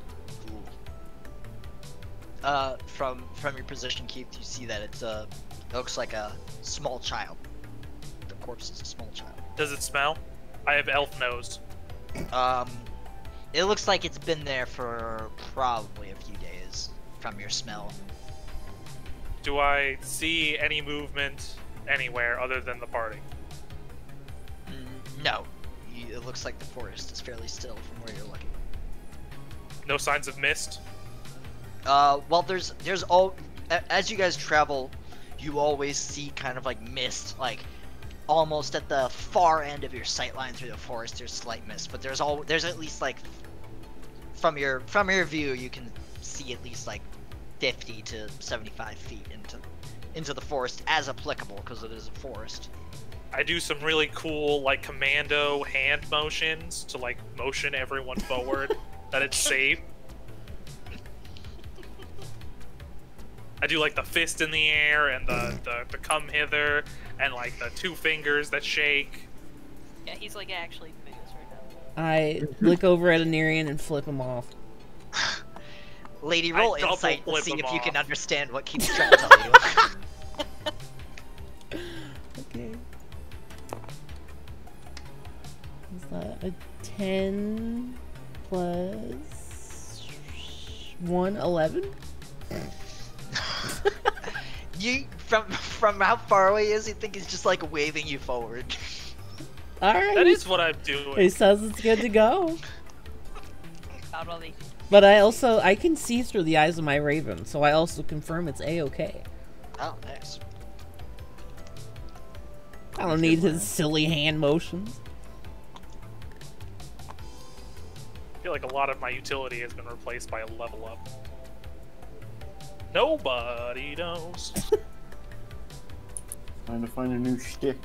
From your position, Keith, you see that it looks like a small child. The corpse is a small child. Does it smell? I have elf nose. It looks like it's been there for probably a few days from your smell. Do I see any movement anywhere other than the party? No. It looks like the forest is fairly still from where you're looking. No signs of mist? Well, there's as you guys travel, you always see kind of like mist, like almost at the far end of your sight line through the forest. There's slight mist, but there's at least like from your view, you can see at least like 50 to 75 feet into the forest as applicable because it is a forest. I do some really cool like commando hand motions to like motion everyone forward that it's safe. I do like the fist in the air and the come hither and like the 2 fingers that shake. Yeah, he's like actually doing this right now. I look over at a Nerian and flip him off. Lady, roll I insight to double see flip if him you can off. understand what Keith's trying to tell you. Okay. Is that a 10 plus 1, 11? You from how far away is he? Think he's just like waving you forward. Alright. That is what I'm doing. He says it's good to go. Totally. But I can see through the eyes of my Raven, so I also confirm it's A-okay. Oh, nice. I don't need his silly hand motions. I feel like a lot of my utility has been replaced by a level up. Nobody knows. Trying to find a new shtick.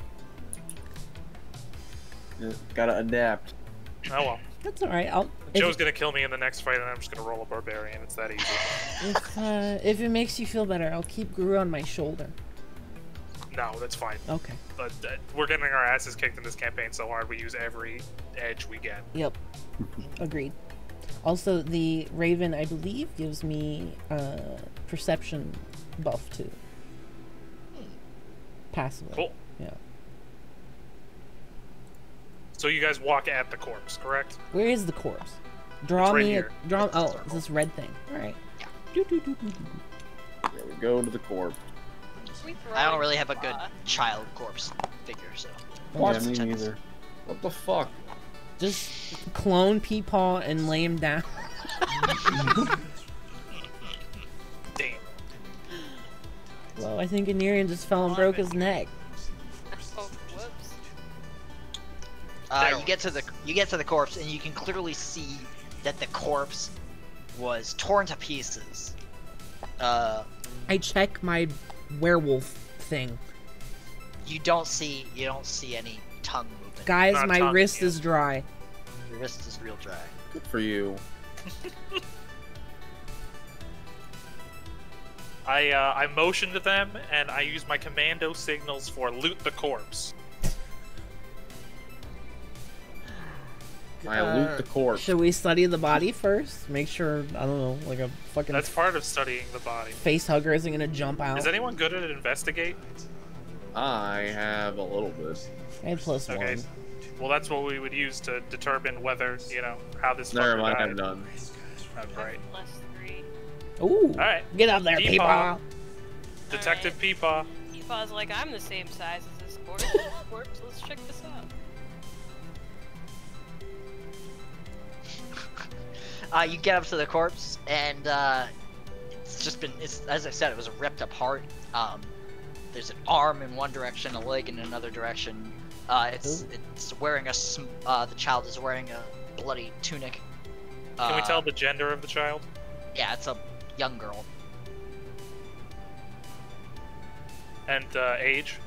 Yeah, gotta adapt. Oh well. That's alright. Joe's gonna kill me in the next fight and I'm just gonna roll a barbarian. It's that easy. If it makes you feel better, I'll keep Gru on my shoulder. No, that's fine. Okay. But we're getting our asses kicked in this campaign so hard we use every edge we get. Yep. Agreed. Also, the Raven, I believe, gives me perception buff too. Passively. Cool. Yeah. So you guys walk at the corpse, correct? Where is the corpse? Draw It's right me here. draw. Oh, it's this red thing. All right. There we go to the corpse. I don't really have a good child corpse figure, so. Yeah, me neither. What the fuck? Just clone Peepaw and lay him down. Damn. Well, I think Anirian just fell and broke his neck. Oh, whoops. You get to the corpse, and you can clearly see that the corpse was torn to pieces. I check my werewolf thing. You don't see any tongue movement. Guys, my wrist is dry. Your wrist is real dry. Good for you. I motion to them, and I use my commando signals for loot the corpse. I loot the corpse. Should we study the body first? Make sure, I don't know, like a fucking That's part of studying the body. face hugger isn't gonna jump out. Is anyone good at investigate? I have a little bit. I have +1. Okay. Well, that's what we would use to determine whether, how this Never fucker mind, died. I'm done. Oh, great. +3. Ooh. Alright. Get up there, Peepaw. Peepaw. Detective Peepaw. Peepaw's like, I'm the same size as this corpse. Let's check this out. You get up to the corpse, and as I said, it was ripped apart. There's an arm in one direction, a leg in another direction. It's wearing the child is wearing a bloody tunic. Can we tell the gender of the child? Yeah, it's a young girl. And age?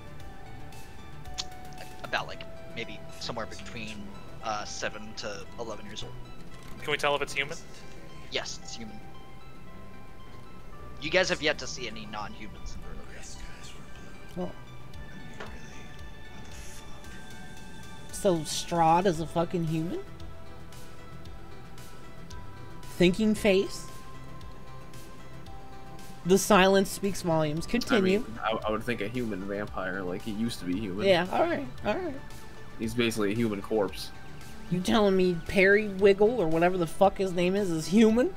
About maybe somewhere between 7 to 11 years old. Can we tell if it's human? Yes, it's human. You guys have yet to see any non-humans in the room. Oh. So Strahd is a fucking human? Thinking face? The silence speaks volumes. Continue. I would think a human vampire, like he used to be human. Yeah, alright, alright. He's basically a human corpse. You telling me Perry Wiggle, or whatever the fuck his name is human?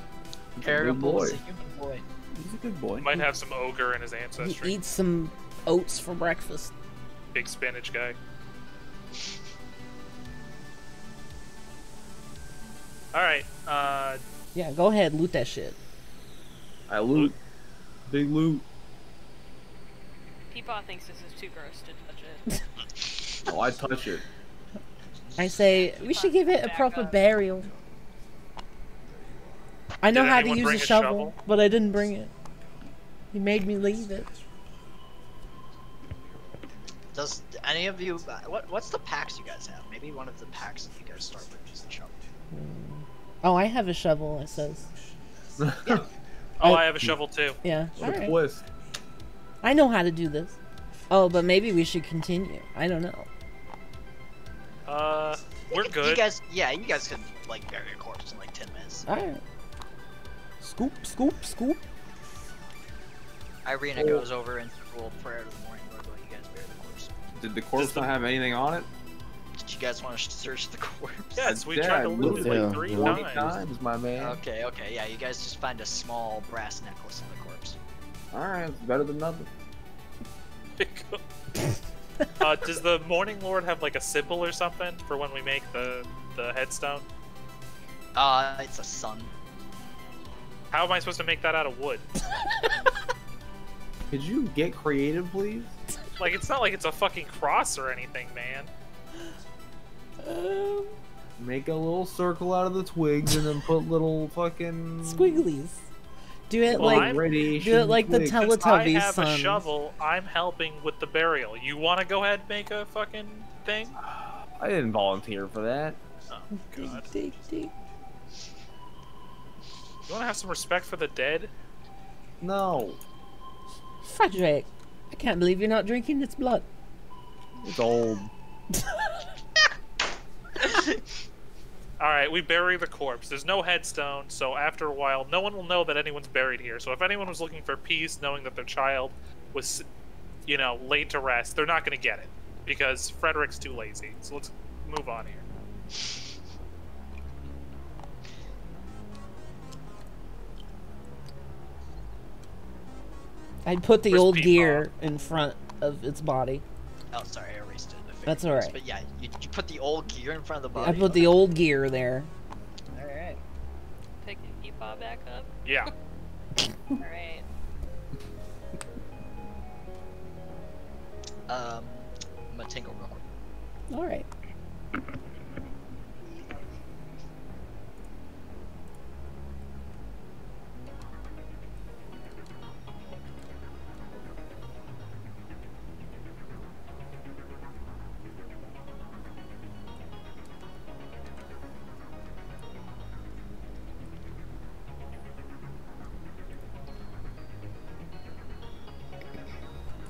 Terrible's a human boy. He's a good boy. Might have some ogre in his He ancestry. eats some oats for breakfast. Big spinach guy. Alright, Yeah, go ahead, loot that shit. I loot. Big loot. Peepaw thinks this is too gross to touch it. Oh, I touch it. I say, we should give it a proper burial. I know Did how to anyone use bring a a shovel, shovel? but I didn't bring it. He made me leave it. Does any of you... What's the packs you guys have? Maybe one of the packs that you guys start with is the shovel. Oh, I have a shovel, it says. Oh, I have a shovel too. Yeah, What a alright. twist. I know how to do this. Oh, but maybe we should continue. I don't know. We're good. You guys can, bury a corpse in, 10 minutes. Alright. Scoop, scoop, scoop. Irina goes over and says a little prayer to the morning Lord while you guys bury the corpse. Did the corpse not have anything on it? Did you guys want to search the corpse? Yes, we tried to loot it 3 times. My man. Okay, yeah, you guys just find a small brass necklace on the corpse. Alright, it's better than nothing. Does the Morning Lord have a symbol or something for when we make the headstone? It's a sun. How am I supposed to make that out of wood? Could you get creative, please? It's not like it's a fucking cross or anything, man. Make a little circle out of the twigs and then put little fucking squigglies. Do it Well, like the Since Teletubbies I have son. a shovel, I'm helping with the burial. You want to go ahead and make a fucking thing? I didn't volunteer for that. Oh, God. Dig. You want to have some respect for the dead? No. Frederick, I can't believe you're not drinking its blood. It's old. Alright, we bury the corpse. There's no headstone, so after a while, no one will know that anyone's buried here. So if anyone was looking for peace, knowing that their child was, laid to rest, they're not going to get it. Because Frederick's too lazy. So let's move on here. I'd put the Where's old Peepaw? gear in front of its body. Oh, sorry, I erased it. That's alright. But yeah, you put the old gear in front of the body. I put the old gear there. Alright. Picking Peepaw back up. Yeah. Alright. I'm gonna tingle real quick. Alright.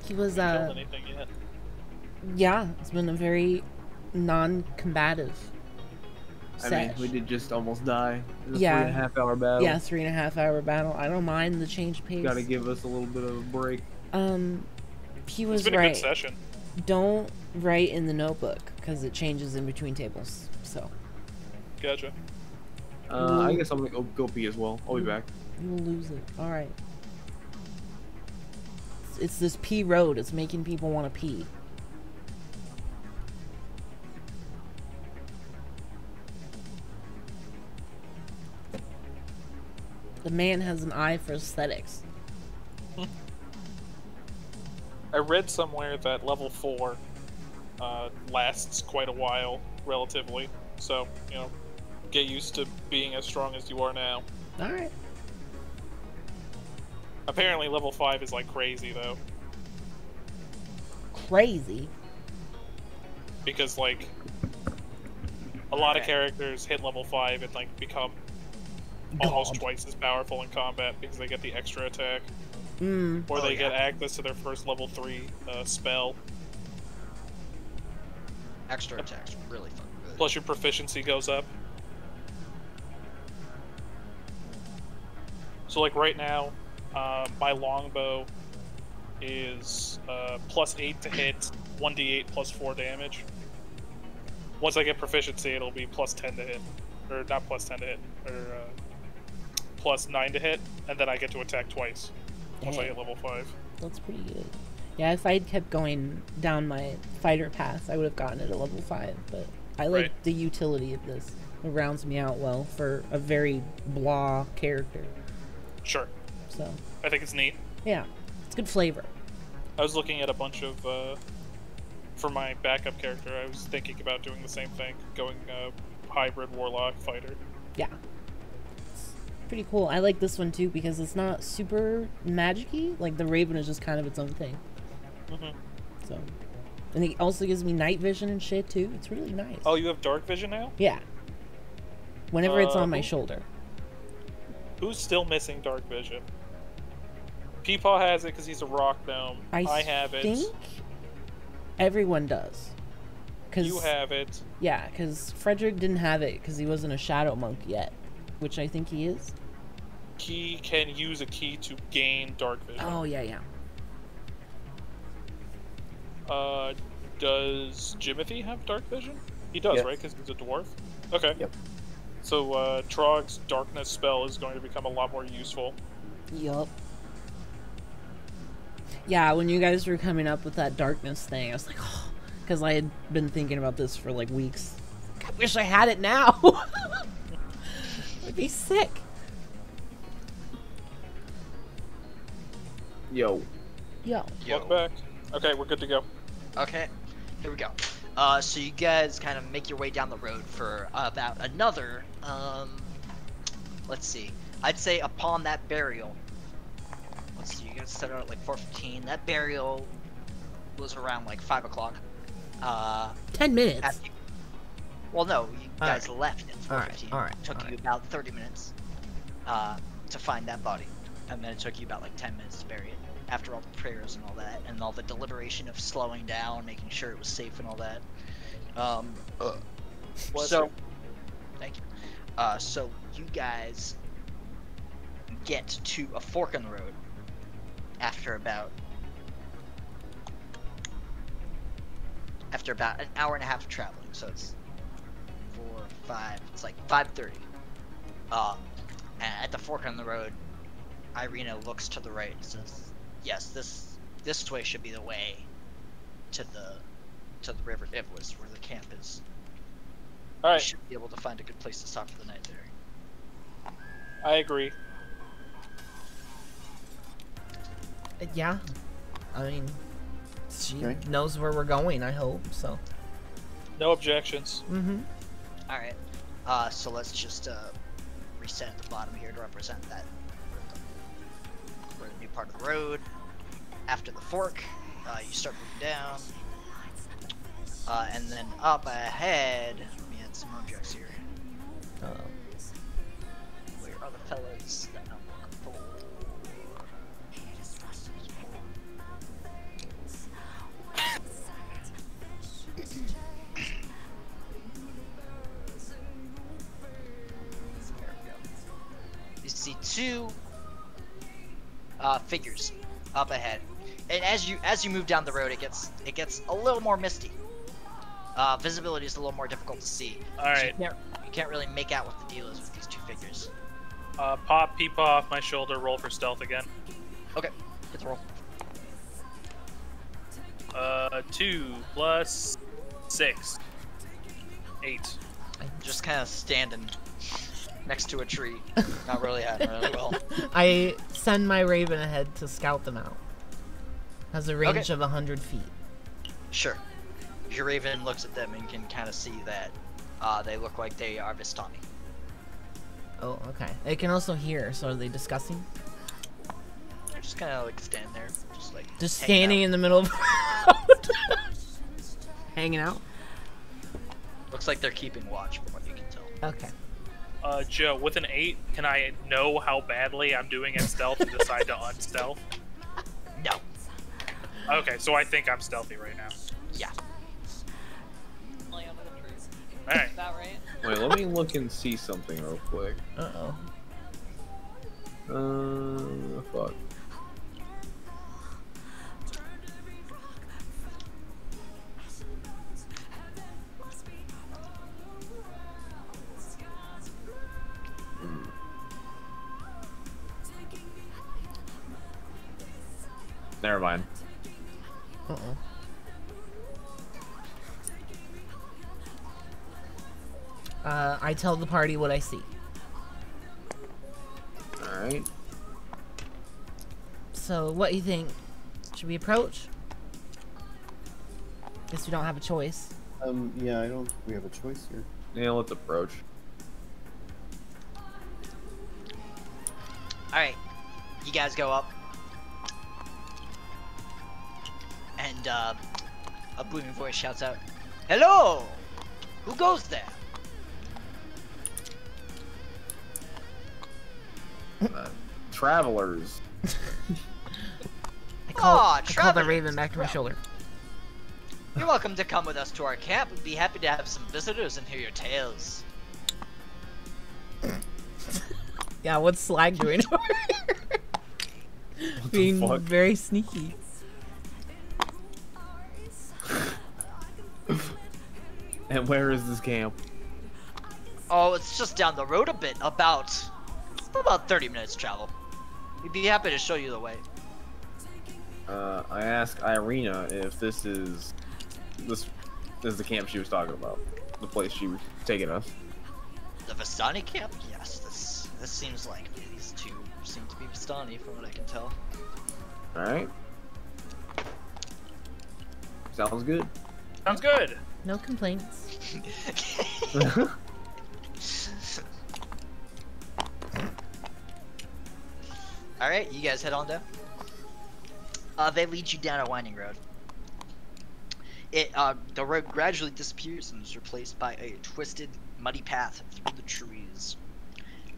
He was Haven't killed anything yet. yeah, it's been a very non-combative I mean, we did just almost die. It was a yeah. 3.5 hour battle. Yeah, 3.5 hour battle. I don't mind the change pace. Gotta give us a little bit of a break. He was It's been right. a good session. Don't write in the notebook because it changes in between tables. So. Gotcha. I guess I'm gonna go pee as well. I'll be back. You will lose it. All right. It's this pee road. It's making people want to pee. The man has an eye for aesthetics. I read somewhere that level 4 lasts quite a while, relatively. So, you know, get used to being as strong as you are now. Alright. Apparently level 5 is like crazy, though. Crazy? Because, like, a lot of characters hit level 5 and, like, become almost twice as powerful in combat because they get the extra attack. Or they get access to their first level 3 spell. Extra attacks really fun. Really. Plus your proficiency goes up. So like right now, my longbow is +8 to hit, 1d8 plus 4 damage. Once I get proficiency, it'll be +10 to hit. Or not +10 to hit, or +9 to hit, and then I get to attack twice. Once I hit level 5. That's pretty good. Yeah, if I'd kept going down my fighter path, I would have gotten it at level 5, but I like the utility of this. It rounds me out well for a very blah character. Sure. So. I think it's neat. Yeah, it's good flavor. I was looking at a bunch of, for my backup character, I was thinking about doing the same thing, going hybrid warlock fighter. Yeah. Pretty cool. I like this one too because it's not super magic-y. Like the Raven is just kind of its own thing. So, and it also gives me night vision and shit too. It's really nice. Oh, you have dark vision now? Yeah. Whenever it's on my shoulder. Who's still missing dark vision? Peepaw has it because he's a rock gnome. I have it. think everyone does. You have it. Yeah, because Frederick didn't have it because he wasn't a shadow monk yet. Which I think he is. He can use a key to gain dark vision. Oh, yeah, yeah. Does Jimothy have dark vision? He does, right? Because he's a dwarf? Okay. Yep. So, Trog's darkness spell is going to become a lot more useful. Yup. Yeah, when you guys were coming up with that darkness thing, I was like, oh, because I had been thinking about this for like weeks. I wish I had it now. It'd be sick. Yo. Welcome back. Okay, we're good to go. Okay, here we go. So you guys kind of make your way down the road for about another, let's see. I'd say upon that burial. Let's see, you guys set out at like 4:15. That burial was around like 5 o'clock. 10 minutes. Well, no, you guys left at 4:15. Alright. Took you about 30 minutes to find that body. And then it took you about like 10 minutes to bury it. After all the prayers and all that, and all the deliberation of slowing down, making sure it was safe and all that. So, thank you. So you guys get to a fork in the road after about an hour and a half of traveling. So it's 4, 5. It's like 5:30. And at the fork in the road, Irina looks to the right and says, "Yes, this way should be the way to the River Ivlis, where the camp is. All right. You should be able to find a good place to stop for the night there." I agree. Yeah. I mean, she knows where we're going, I hope, so. No objections. Alright. So let's just reset at the bottom here to represent that. We're the new part of the road. After the fork, you start moving down. And then up ahead, let me add some objects here. Where are the fellas that I'm looking for? You see two figures up ahead, and as you move down the road, it gets a little more misty. Visibility is a little more difficult to see. All right. So you can't really make out what the deal is with these two figures. Pop Peepaw off my shoulder. Roll for stealth again. Okay, get the roll. 2 plus 6. 8. I'm just kind of standing next to a tree, not really hiding really well. I send my raven ahead to scout them out. Has a range Okay. of 100 feet. Sure. Your raven looks at them and can kind of see that they look like they are Vistani. Oh, okay. It can also hear, so are they discussing? They're just kind of like standing there, just like Just hanging standing out. in the middle of the road. Hanging out? Looks like they're keeping watch from what you can tell. Okay. Joe, with an 8, can I know how badly I'm doing at stealth and decide to unstealth? No. Okay, so I think I'm stealthy right now. Yeah. Alright. About right. Wait, let me look and see something real quick. Uh-oh. Fuck. Never mind. Uh-oh. I tell the party what I see. Alright. So, what do you think? Should we approach? Guess we don't have a choice. Yeah, I don't think we have a choice here. Yeah, let's approach. Alright, you guys go up. And a booming voice shouts out, "Hello! Who goes there?" Travelers. I call the travelers. raven back to my shoulder. You're welcome to come with us to our camp. We'd be happy to have some visitors and hear your tales. Yeah, what's Slag doing over here? Being fuck? very sneaky. And where is this camp? Oh, it's just down the road a bit, about 30 minutes travel. We'd be happy to show you the way. I asked Irina if this is the camp she was talking about, the place she was taking us. The Vistani camp? Yes, this seems like these two seem to be Vistani from what I can tell. All right. Sounds good. Sounds good. No complaints. Alright, you guys head on down. They lead you down a winding road. The road gradually disappears and is replaced by a twisted, muddy path through the trees.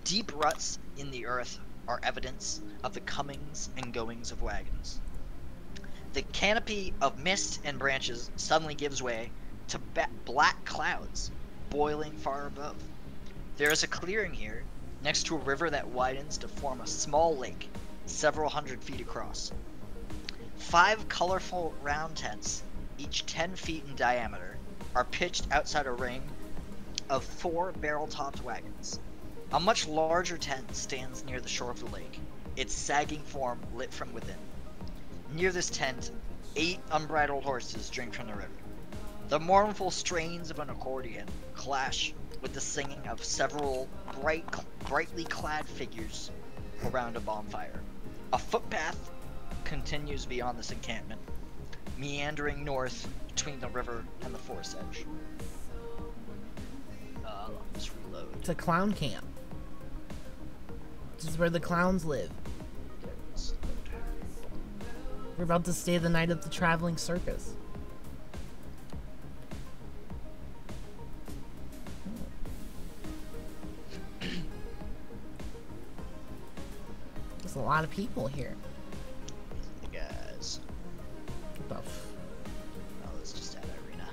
Deep ruts in the earth are evidence of the comings and goings of wagons. The canopy of mist and branches suddenly gives way to black clouds boiling far above. There is a clearing here, next to a river that widens to form a small lake, several hundred feet across. 5 colorful round tents, each 10 feet in diameter, are pitched outside a ring of 4 barrel-topped wagons. A much larger tent stands near the shore of the lake, its sagging form lit from within. Near this tent, 8 unbridled horses drink from the river. The mournful strains of an accordion clash with the singing of several brightly clad figures around a bonfire. A footpath continues beyond this encampment, meandering north between the river and the forest edge. Let me just reload. It's a clown camp. This is where the clowns live. We're about to stay the night at the traveling circus. There's a lot of people here. The guys. What the Oh, let's just add Irina.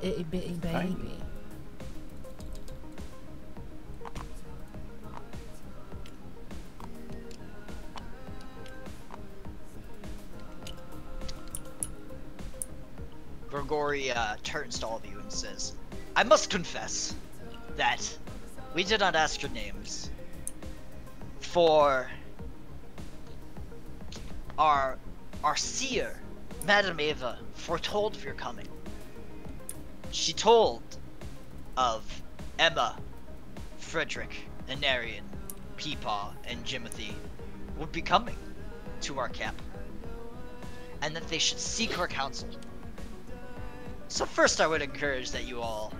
itty bitty baby. Grigori turns to all of you and says, I must confess that we did not ask your names. For our seer, Madame Eva, foretold of your coming. She told of Emma, Frederick, Anarian, Peepaw, and Jimothy would be coming to our camp, and that they should seek her counsel. So first I would encourage that you all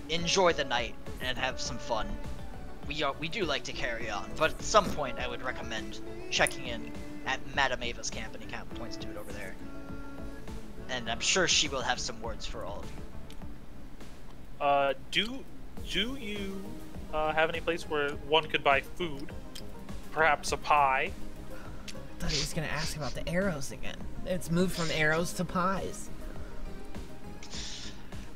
enjoy the night and have some fun. We do like to carry on, but at some point I would recommend checking in at Madame Ava's camp, and he kind of points to it over there. And I'm sure she will have some words for all of you. Do you have any place where one could buy food? Perhaps a pie? I thought he was gonna ask about the arrows again. It's moved from arrows to pies.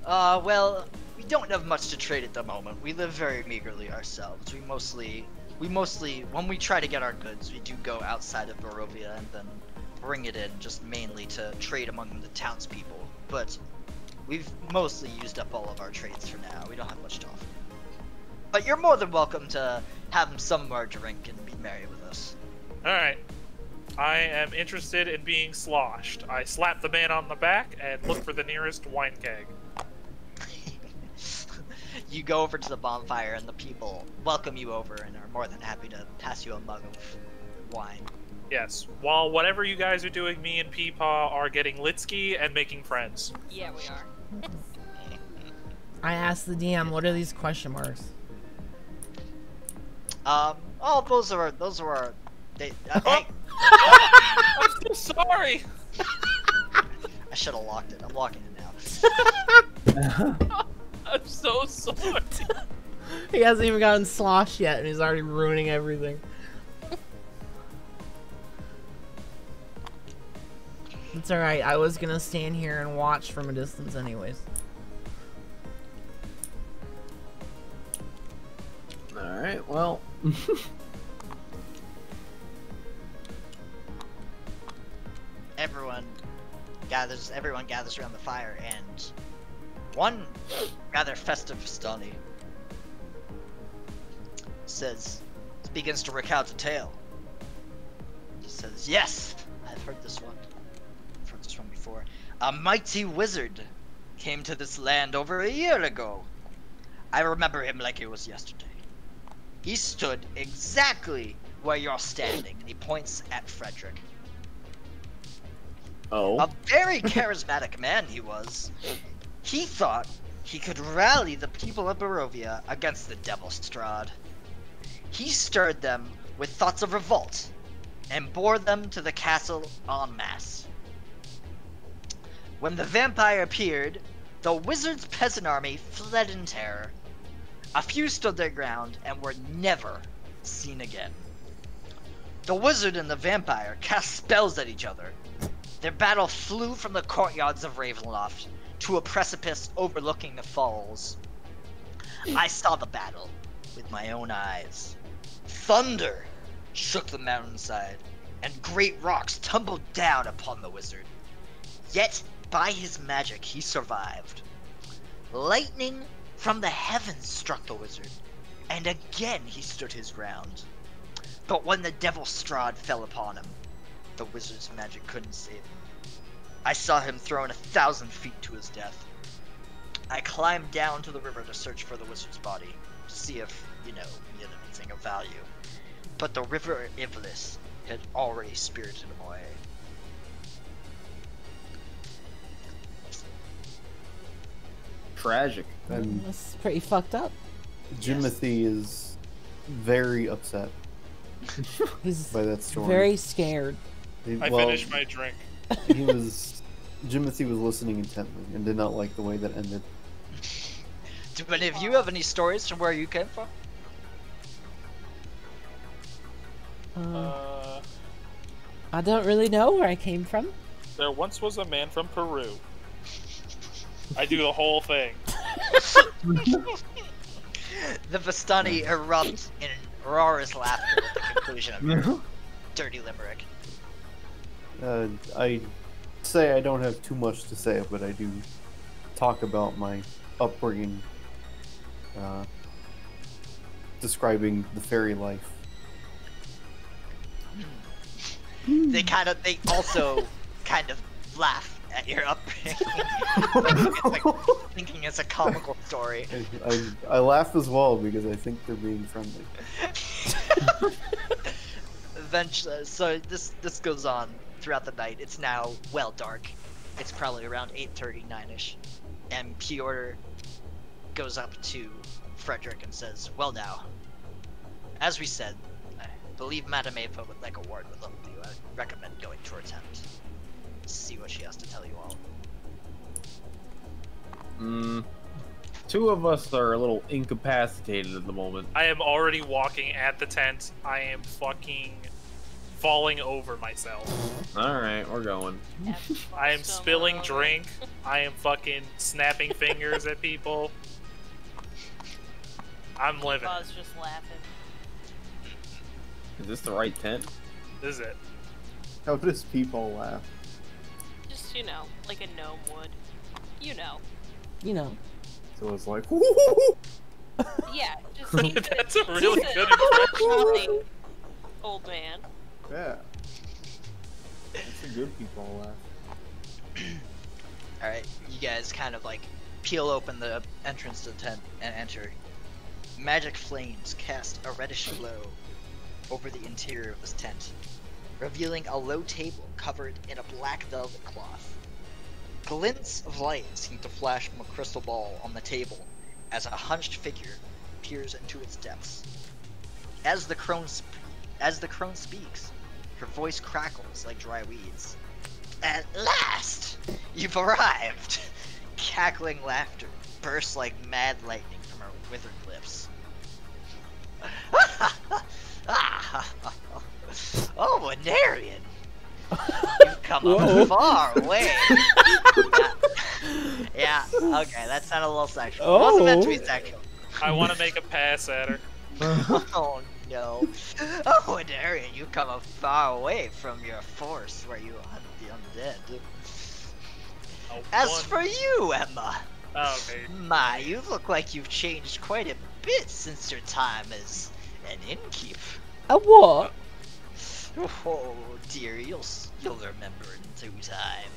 Well, we don't have much to trade at the moment. We live very meagerly ourselves. We mostly, when we try to get our goods, we do go outside of Barovia and then bring it in, just mainly to trade among the townspeople. But we've mostly used up all of our trades for now. We don't have much to offer. But you're more than welcome to have some more drink and be merry with us. Alright. I am interested in being sloshed. I slap the man on the back and look for the nearest wine keg. You go over to the bonfire and the people welcome you over and are more than happy to pass you a mug of wine. Yes. While whatever you guys are doing, me and Peepaw are getting litsky and making friends. Yeah, we are. I asked the DM, what are these question marks? Oh, those are they, hey. I'm so sorry! I should have locked it. I'm locking it now. I'm so sorry. He hasn't even gotten sloshed yet, and he's already ruining everything. It's alright, I was gonna stand here and watch from a distance anyways. Alright, well. Everyone gathers around the fire, and one rather festive Vistani begins to recount a tale. He says, yes, I've heard this one. I've heard this one before. A mighty wizard came to this land over a year ago. I remember him like it was yesterday. He stood exactly where you're standing, and he points at Frederick. Oh. A very charismatic man he was. He thought he could rally the people of Barovia against the devil Strahd. He stirred them with thoughts of revolt and bore them to the castle en masse. When the vampire appeared, the wizard's peasant army fled in terror. A few stood their ground and were never seen again. The wizard and the vampire cast spells at each other. Their battle flew from the courtyards of Ravenloft to a precipice overlooking the falls. I saw the battle with my own eyes. Thunder shook the mountainside, and great rocks tumbled down upon the wizard. Yet, by his magic, he survived. Lightning from the heavens struck the wizard, and again he stood his ground. But when the devil Strahd fell upon him, the wizard's magic couldn't save him. I saw him thrown 1,000 feet to his death. I climbed down to the river to search for the wizard's body, to see if, he had anything of value. But the river Iblis had already spirited him away. Tragic. And That's pretty fucked up. Jimothy is very upset He's by that story. very scared. I finished my drink. Jimothy was listening intently and did not like the way that ended. Do any of you have any stories from where you came from? I don't really know where I came from. There once was a man from Peru. I do the whole thing. The Vistani erupt in roarous laughter at the conclusion of your dirty limerick. I say I don't have too much to say, but I do talk about my upbringing, describing the fairy life. They also kind of laugh at your upbringing, thinking it's a comical story. I laugh as well because I think they're being friendly. Eventually, so this goes on throughout the night. It's now well dark. It's probably around 8:30, 9ish, and Piotr goes up to Frederick and says, "Well now, as we said, I believe Madame Eva would like a word with all of you. I recommend going to her tent. See what she has to tell you all." Two of us are a little incapacitated at the moment. I am already walking at the tent. I am fucking falling over myself. Alright, we're going. I am spilling drink. I am fucking snapping fingers at people. I'm living. I was just laughing. Is this the right tent? This is it. How does people laugh? Just, you know, like a gnome would. You know. You know. So it's like, Yeah, just That's a really good impression. Old man. Yeah. That's a good people laugh. Alright, you guys kind of like peel open the entrance to the tent and enter. Magic flames cast a reddish glow over the interior of this tent, revealing a low table covered in a black velvet cloth. Glints of light seem to flash from a crystal ball on the table as a hunched figure peers into its depths. As the crone speaks, her voice crackles like dry weeds. "At last, you've arrived!" Cackling laughter bursts like mad lightning from her withered lips. "Oh, Venarian! You've come a far way." Yeah, okay, that sounded a little sexual. It wasn't meant to be sexual. I want to make a pass at her. Oh no. "Oh, Venarian, you've come a far way from your force where you hunt the undead. As for you, Emma, okay. My, you look like you've changed quite a bit since your time as an innkeep." A what? "Oh dear, you'll remember in due time."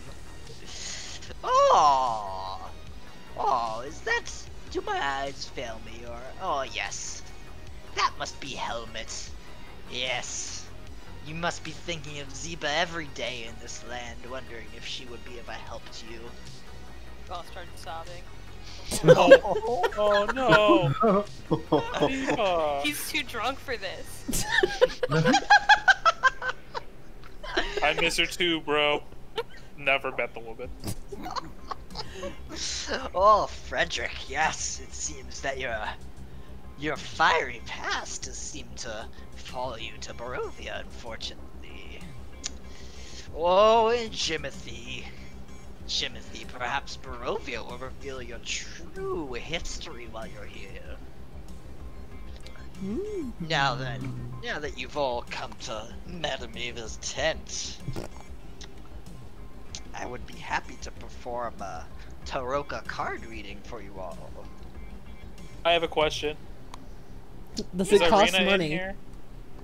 Oh, is that? Do my eyes fail me, or? Oh yes, that must be Helmet. Yes, you must be thinking of Zeba every day in this land, wondering if she would be of a help to you. Oh, I started sobbing. Oh no! He's too drunk for this. I miss her too, bro. Never met the woman. Oh, Frederick, yes, it seems that your fiery past has seemed to follow you to Barovia, unfortunately. Oh, and Jimothy, perhaps Barovia will reveal your true history while you're here. Now that you've all come to Madame Eva's tent, I would be happy to perform a Taroka card reading for you all. I have a question. Does it cost Irina money? in here?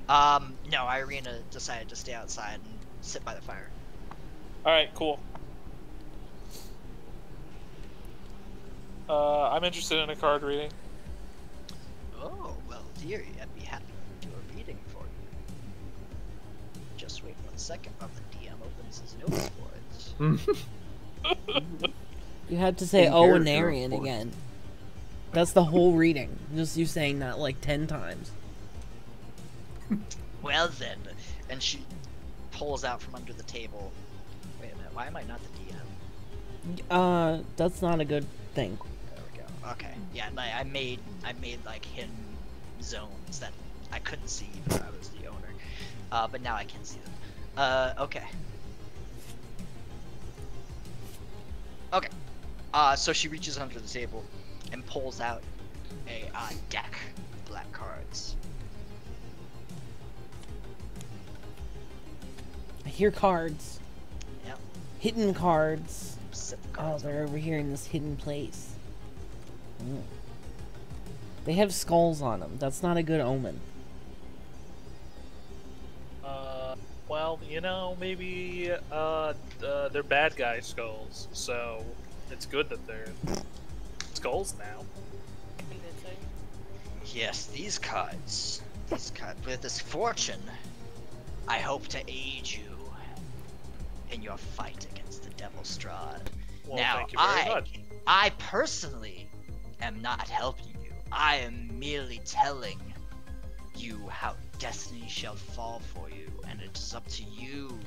No, Irina decided to stay outside and sit by the fire. Alright, cool. I'm interested in a card reading. Oh, well, dear, I'd be happy to do a reading for you. Just wait 1 second while the DM opens his notes for it. You had to say Owenarian again. That's the whole reading. Just you saying that like 10 times. Well then, and she pulls out from under the table. Wait a minute, why am I not the DM? That's not a good thing. There we go. Okay, yeah, I made like hidden zones that I couldn't see even if I was the owner. But now I can see them. Okay. Okay. So she reaches under the table and pulls out a deck of black cards. I hear cards. Yep. Hidden cards. Cards. Oh, they're over here in this hidden place. They have skulls on them. That's not a good omen. Well, you know, maybe they're bad guy skulls, so it's good that they're skulls now. Yes, these cards. With this fortune, I hope to aid you in your fight against the Devil Strahd. Well, now, thank you very much. I personally am not helping you. I am merely telling you how destiny shall fall for you, and it is up to you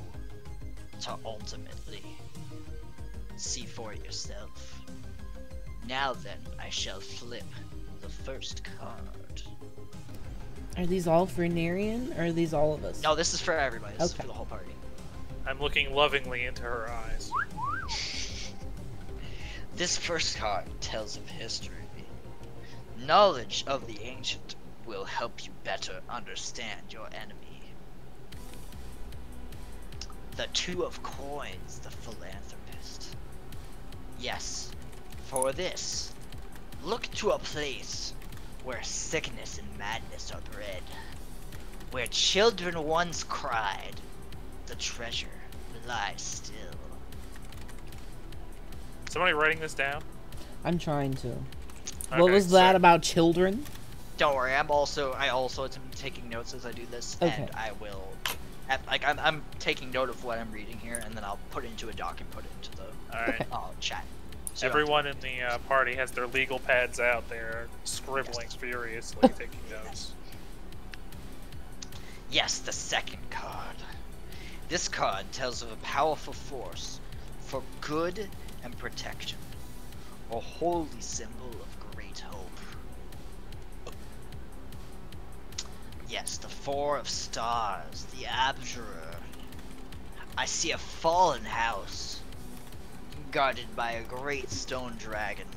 to ultimately see for yourself. Now then, I shall flip the first card. Are these all for Narian, or are these all of us? No, this is for everybody. This is Okay. for the whole party. I'm looking lovingly into her eyes. This first card tells of history. Knowledge of the ancient will help you better understand your enemy. The Two of Coins, the philanthropist. Yes, for this, look to a place where sickness and madness are bred. Where children once cried, the treasure lies still. Somebody writing this down? I'm trying to. Okay, What was that about children? Don't worry, I also am taking notes as I do this, Okay. and I will, I'm taking note of what I'm reading here, and then I'll put it into a doc and put it into the Alright. chat. So Everyone in the party has their legal pads out there, scribbling furiously, taking notes. Yes, the second card. This card tells of a powerful force for good and protection, a holy symbol of great hope. Yes, the Four of Stars, the Abjurer. I see a fallen house, guarded by a great stone dragon.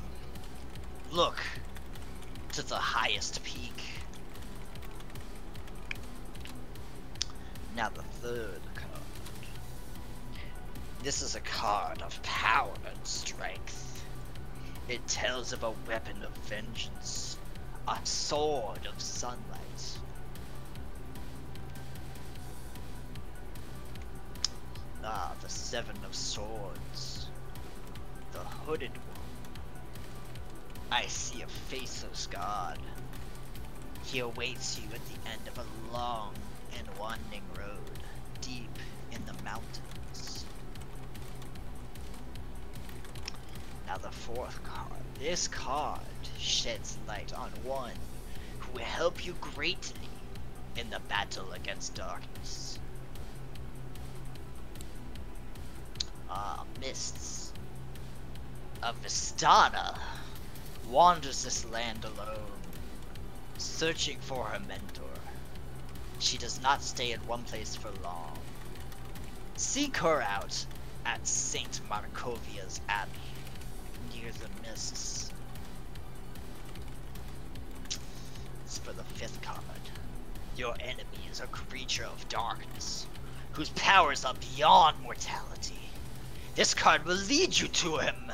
Look to the highest peak. Now the third card. This is a card of power and strength. It tells of a weapon of vengeance, a sword of sunlight. Ah, the Seven of Swords. The hooded one. I see a faceless god. He awaits you at the end of a long and winding road, deep in the mountains. Now the fourth card. This card sheds light on one who will help you greatly in the battle against darkness. Mists. A Vistana wanders this land alone, searching for her mentor. She does not stay in one place for long. Seek her out at St. Markovia's Abbey, near the Mists. As for the fifth card, your enemy is a creature of darkness, whose powers are beyond mortality. This card will lead you to him.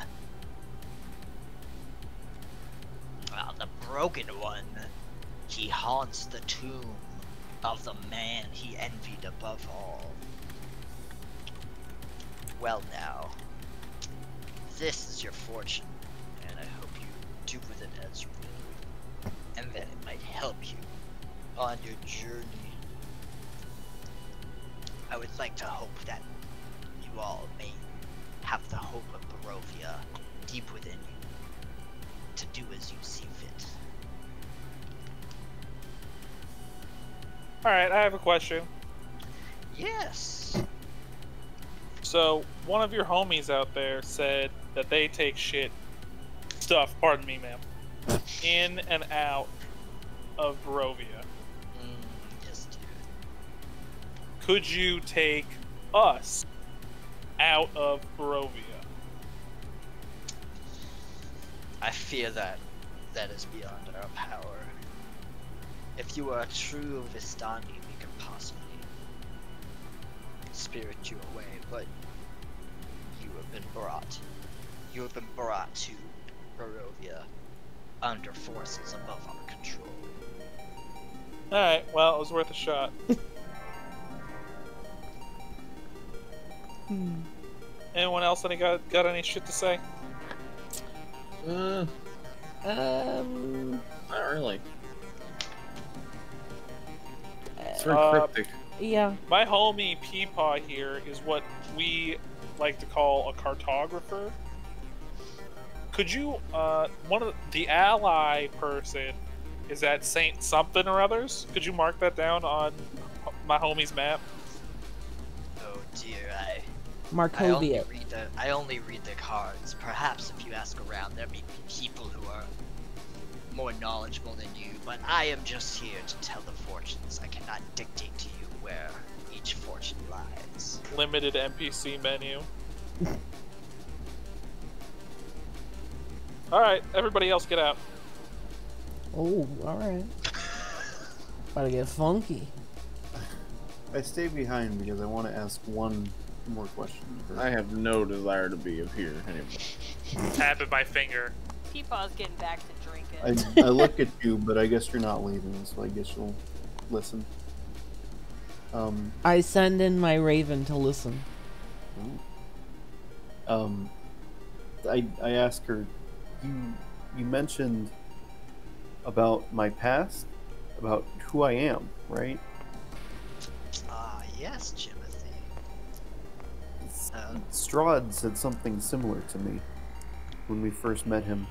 Well, the broken one, he haunts the tomb of the man he envied above all. Well now, this is your fortune, and I hope you do with it as you will, and that it might help you on your journey. I would like to hope that you all may have the hope of Barovia deep within you, to do as you see fit. Alright, I have a question. Yes. So, one of your homies out there said that they take stuff, pardon me ma'am, in and out of Barovia. Yes, dude. Could you take us out of Barovia? I fear that is beyond our power. If you are a true Vistani, we could possibly spirit you away, but you have been brought to Barovia under forces above our control. Alright, well, it was worth a shot. Anyone else got any shit to say? Not really. It's very cryptic. Yeah. My homie Peepaw here is what we like to call a cartographer. Could you, one of the ally person is at Saint something or others? Could you mark that down on my homie's map? Oh dear, Markovia. I only read the cards. Perhaps if you ask around, there may be people who are more knowledgeable than you, but I am just here to tell the fortunes. I cannot dictate to you where each fortune lies. Limited NPC menu. Alright, everybody else get out. Oh, alright. About to get funky. I stay behind because I want to ask one more question. I have no desire to be up here anymore. Tapping my finger. Peepaw's getting back to drinking. I look at you, but I guess you're not leaving, so I guess you'll listen. I send in my raven to listen. I ask her, you mentioned about my past, about who I am, right? Yes, Timothy. Strahd said something similar to me when we first met him.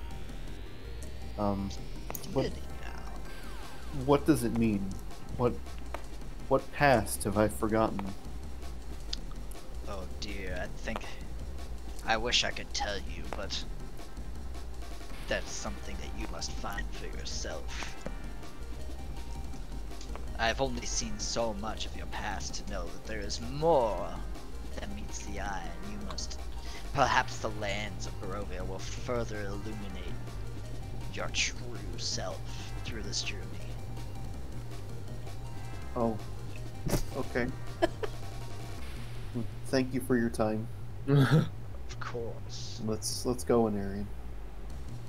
What does it mean? What past have I forgotten? Oh dear, I wish I could tell you, but that's something that you must find for yourself. I've only seen so much of your past to know that there is more than meets the eye, and you must... Perhaps the lands of Barovia will further illuminate your true self through this journey. Oh, okay. Thank you for your time. Of course. Let's go in, Arian.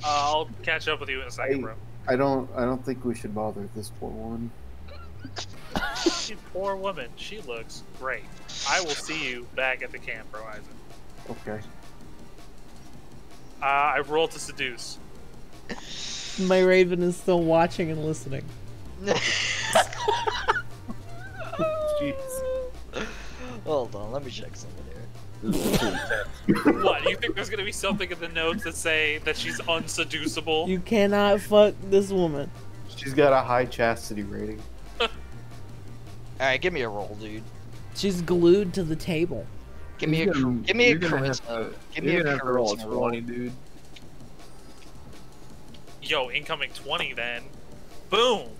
I'll catch up with you in a second, bro. I don't think we should bother this poor woman. You poor woman. She looks great. I will see you back at the camp, bro, Isaac. Okay. I roll to seduce. My raven is still watching and listening. Hold on, let me check something here. What, do you think there's gonna be something in the notes that say that she's unseducible? You cannot fuck this woman. She's got a high chastity rating. Alright, give me a roll, dude. She's glued to the table. Give me a charisma. Give me a charisma roll, 20, dude. Yo, incoming 20 then. Boom!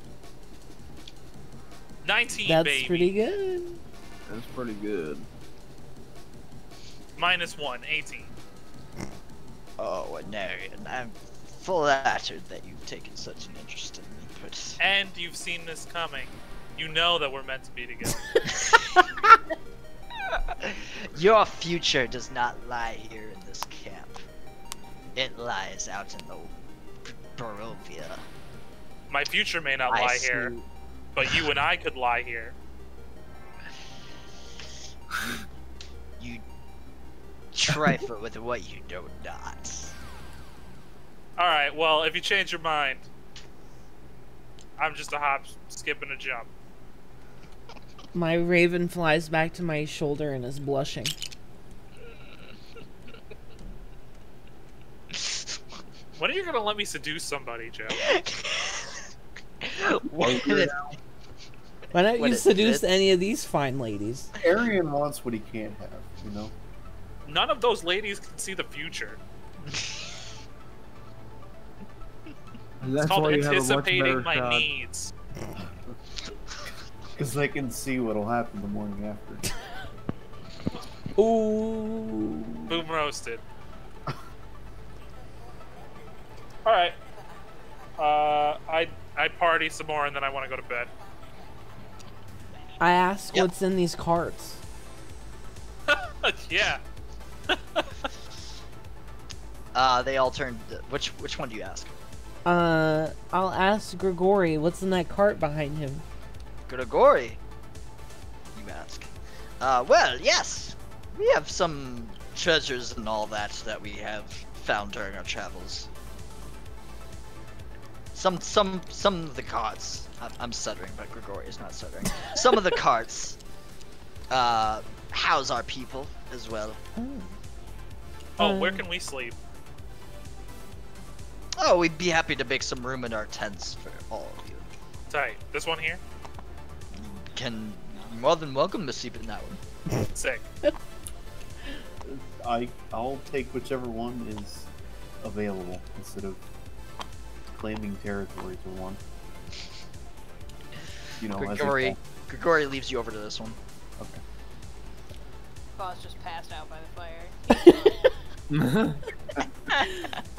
19, That's baby. pretty good. That's pretty good. -1, 18. Oh, no, and I'm flattered that you've taken such an interest in me, but... And you've seen this coming. You know that we're meant to be together. Your future does not lie here in this camp. It lies out in the Barovia. My future may not lie here, but you and I could lie here. You trifle with what you know not. Alright, well, if you change your mind, I'm just a hop, skip, and a jump. My raven flies back to my shoulder and is blushing. When are you gonna let me seduce somebody, Joe? Why don't you seduce any of these fine ladies? Arian wants what he can't have, you know? None of those ladies can see the future. It's called anticipating my needs. Because they can see what'll happen the morning after. Ooh. Boom roasted. Alright. I party some more and then I want to go to bed. I ask what's in these carts. Yeah. They all turned. Which one do you ask? I'll ask Grigori what's in that cart behind him. Grigori, you ask. Well, yes, we have some treasures and all that we have found during our travels. Some of the carts. I'm stuttering, but Grigori is not stuttering. Some of the carts house our people as well. Oh, where can we sleep? Oh, we'd be happy to make some room in our tents for all of you. Tight. This one here? You're more than welcome to sleep in that one. Sick. I'll take whichever one is available instead of claiming territory for one. You know, Grigori leaves you over to this one. Okay. Boss just passed out by the fire.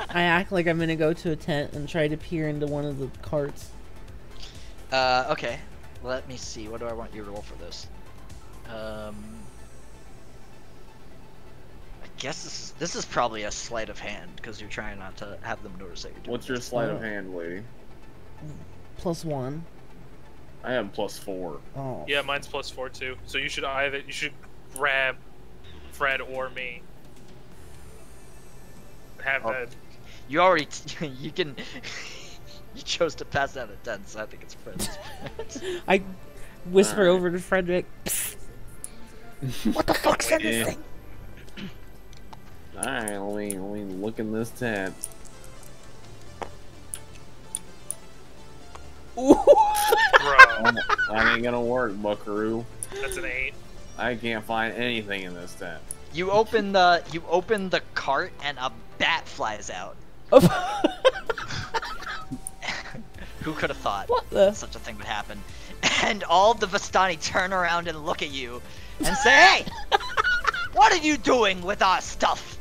I act like I'm gonna go to a tent and try to peer into one of the carts. Okay. Let me see. What do I want you to roll for this? I guess this is probably a sleight of hand because you're trying not to have them notice that you're doing What's your sleight of hand, lady? +1. I have +4. Oh. Yeah, mine's +4 too. So you should grab Fred or me. Have that. You already you can you chose to pass out a 10, so I think it's Fred's. I whisper over to Frederick. What the fuck's in this thing? Alright, let me look in this tent. Bro. That ain't gonna work, buckaroo. That's an 8. I can't find anything in this tent. You open the cart and a bat flies out. Who could have thought such a thing would happen? And all the Vistani turn around and look at you and say, "Hey, what are you doing with our stuff?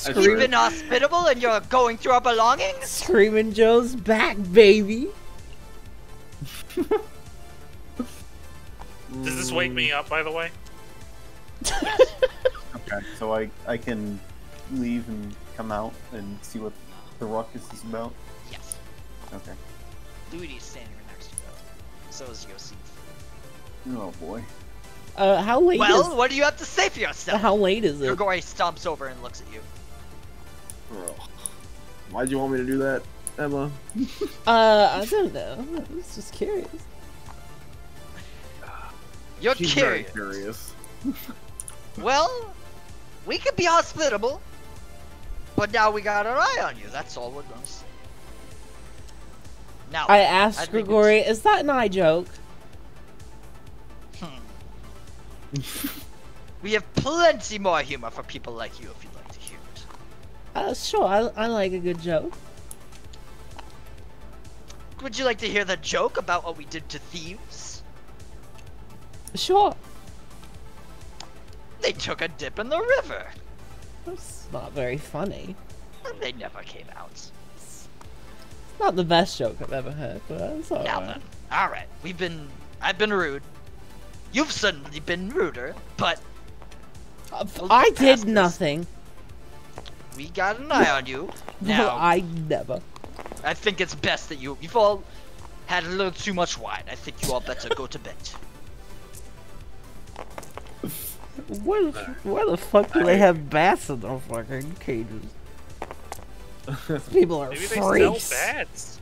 You've been hospitable and you're going through our belongings?" Screaming Joe's back, baby. Does this wake me up, by the way? Okay, so I can leave and come out and see what the ruckus is about? Yes. Okay. Luigi's standing right next to you, though. So is Yosef. Oh boy. How late Well, what do you have to say for yourself? How late is it? Grigori stomps over and looks at you. Why'd you want me to do that, Emma? I don't know. I was just curious. You're She's curious. Very curious. Well, we could be hospitable, but now we got our eye on you. That's all we're gonna say. Now, I asked Grigori, is that an eye joke? We have plenty more humor for people like you if you'd like to hear it. Sure, I like a good joke. Would you like to hear the joke about what we did to thieves? Sure. They took a dip in the river. That's not very funny. And they never came out. It's not the best joke I've ever heard, but that's alright. Now then, alright, I've been rude. You've certainly been ruder, but I did nothing. We got an eye on you. Now, No, I never. I think it's best that you've all had a little too much wine. I think you all better go to bed. Where the fuck do they have bats in their fucking cages? These people are Maybe freaks. they sell bats.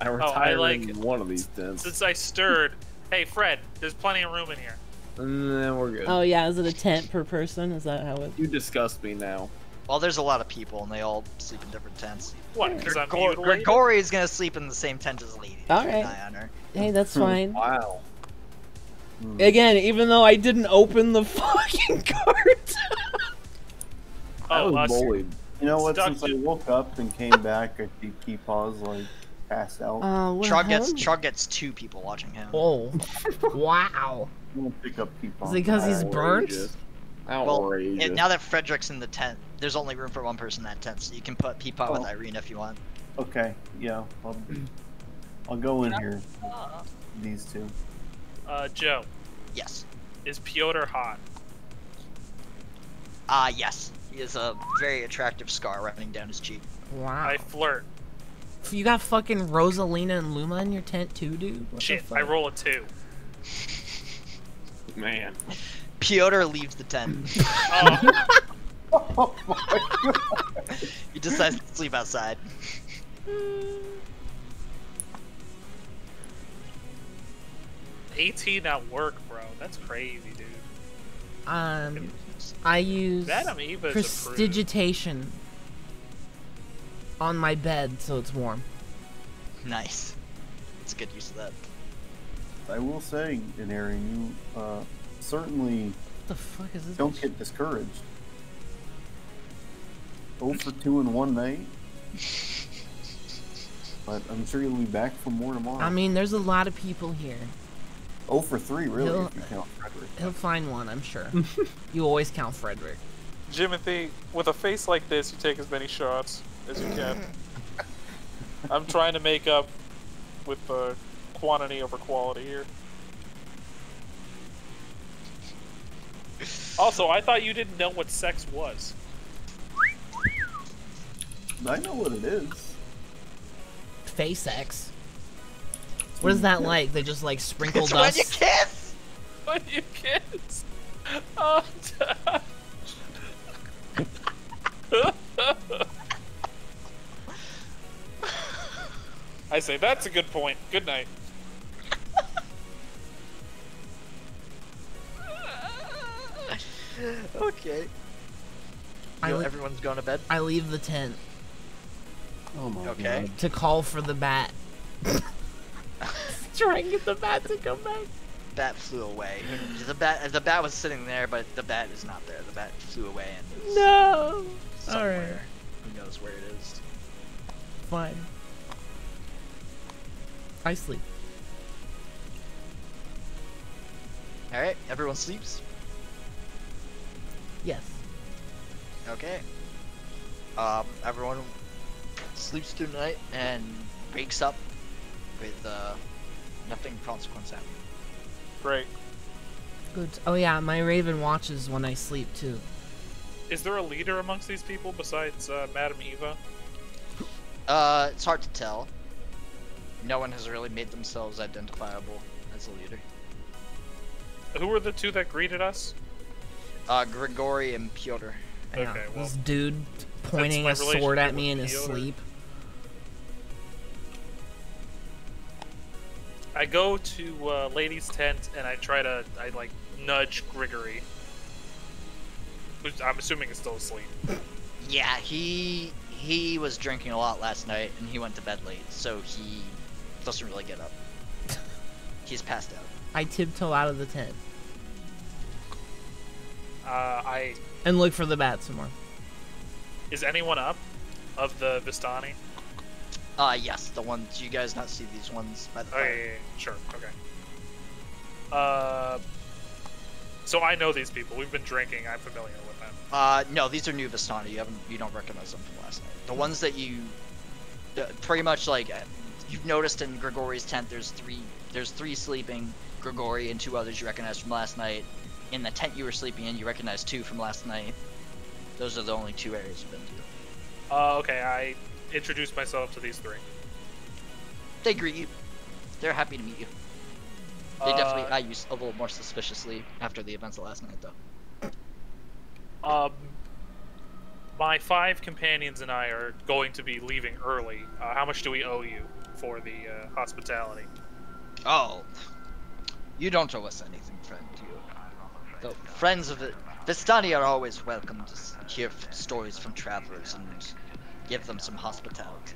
I retired like in one of these tents. Since I stirred, hey Fred, there's plenty of room in here. Nah, we're good. Oh yeah, is it a tent per person? Is that how it? You disgust me now. Well, there's a lot of people, and they all sleep in different tents. What? Because I'm mutilated? Grigori is gonna sleep in the same tent as Lady. All Keep an right. eye on her. Hey, that's fine. Wow. Again, even though I didn't open the fucking cart. I was bullied. You know what? Stuck Since I woke up and came back, I see Peepaw's like passed out. Trog gets 2 people watching him. Oh, wow. I'm gonna pick up Peepaw. Is it because he's burnt? Well, Outrageous. now that Frederick's in the tent, there's only room for one person in that tent, so you can put Peapod with Irene if you want. Okay, yeah. I'll go in here. These two. Joe. Yes. Is Piotr hot? Yes. He has a very attractive scar running down his cheek. Wow. I flirt. You got fucking Rosalina and Luma in your tent too, dude? What Shit, the fuck? I roll a 2. Man. Piotr leaves the tent. Oh my god. He decides to sleep outside. 18 at work, bro. That's crazy, dude. I use That amoeba's prestidigitation on my bed so it's warm. Nice. That's a good use of that. I will say, Inari, you certainly What the fuck is this? don't get discouraged. 0 for 2 in one night. But I'm sure you'll be back for more tomorrow. I mean, there's a lot of people here. 0 for 3, really, if you count Frederick. He'll find one, I'm sure. You always count Frederick. Jimothy, with a face like this, you take as many shots as you can. I'm trying to make up with the quantity over quality here. Also, I thought you didn't know what sex was. I know what it is. Face X. What is that like? They just like sprinkle It's dust. when you kiss! When you kiss! Oh, I say, that's a good point. Good night. Okay. Everyone's going to bed? I leave the tent. Oh my Okay. god. To call for the bat. Try and get the bat to come back. Bat flew away. The bat was sitting there, but the bat is not there. The bat flew away and is No! somewhere. Alright. Who knows where it is? Fine. I sleep. Alright, everyone sleeps? Yes. Okay. Everyone sleeps through the night and wakes up with nothing of consequence happening. Great. Good. Oh yeah, my raven watches when I sleep too. Is there a leader amongst these people besides Madam Eva? It's hard to tell. No one has really made themselves identifiable as a leader. Who were the two that greeted us? Grigori and Piotr. Yeah, Okay, well, this dude pointing my a sword at relationship me in with his Piotr. sleep. I go to Lady's tent and I like nudge Grigory, who's I'm assuming is still asleep. Yeah, he was drinking a lot last night and he went to bed late, so he doesn't really get up. He's passed out. I tiptoe out of the tent I and look for the bat some more. Is anyone up of the Vistani? Yes, the ones you guys not see these ones by the Oh yeah, fire. yeah, yeah, sure, okay. So I know these people. We've been drinking. I'm familiar with them. No, these are new Vistani. You don't recognize them from last night. The ones that you pretty much like you've noticed in Grigori's tent. There's three sleeping. Grigori and 2 others you recognize from last night. In the tent you were sleeping in, you recognize 2 from last night. Those are the only 2 areas you've been to. Okay. I introduced myself to these 3. They greet you. They're happy to meet you. They definitely eye you a little more suspiciously after the events of last night, though. My 5 companions and I are going to be leaving early. How much do we owe you for the hospitality? Oh, you don't owe us anything, friend. The friends of the Vistani are always welcome to hear stories from travelers and give them some hospitality.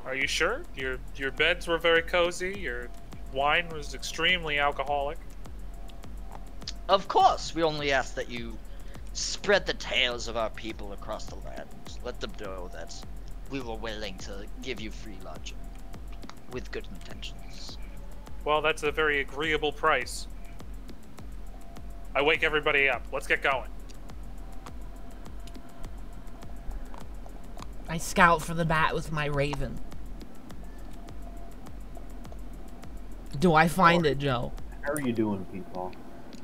Are you sure? Your beds were very cozy. Your wine was extremely alcoholic. Of course, we only ask that you spread the tales of our people across the land. Let them know that we were willing to give you free lodging with good intentions. Well, that's a very agreeable price. I wake everybody up. Let's get going. I scout for the bat with my raven. Do I find it, Joe? How are you doing, people?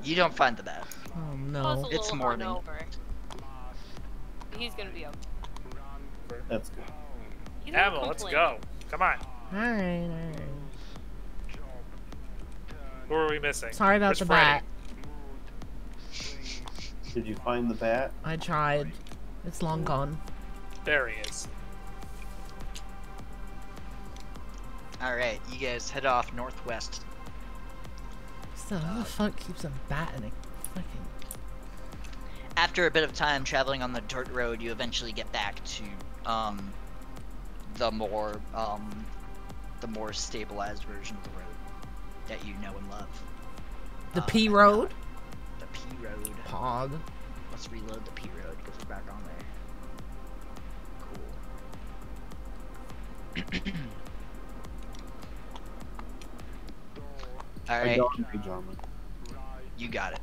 You don't find the bat. Oh no. Plus a It's little morning. hungover. He's gonna be okay. That's good. You don't Emma, let's complain. go. Come on. Alright. Who are we missing? Sorry about Where's the Freddy? bat. Did you find the bat? I tried. It's long gone. There he is. Alright, you guys head off northwest. So who the fuck keeps a bat in a fucking... After a bit of time traveling on the dirt road, you eventually get back to the more stabilized version of the road that you know and love. The P road? The P road. Pog. Let's reload the P road because we're back on there. Cool. All I right. got mage armor. You got it.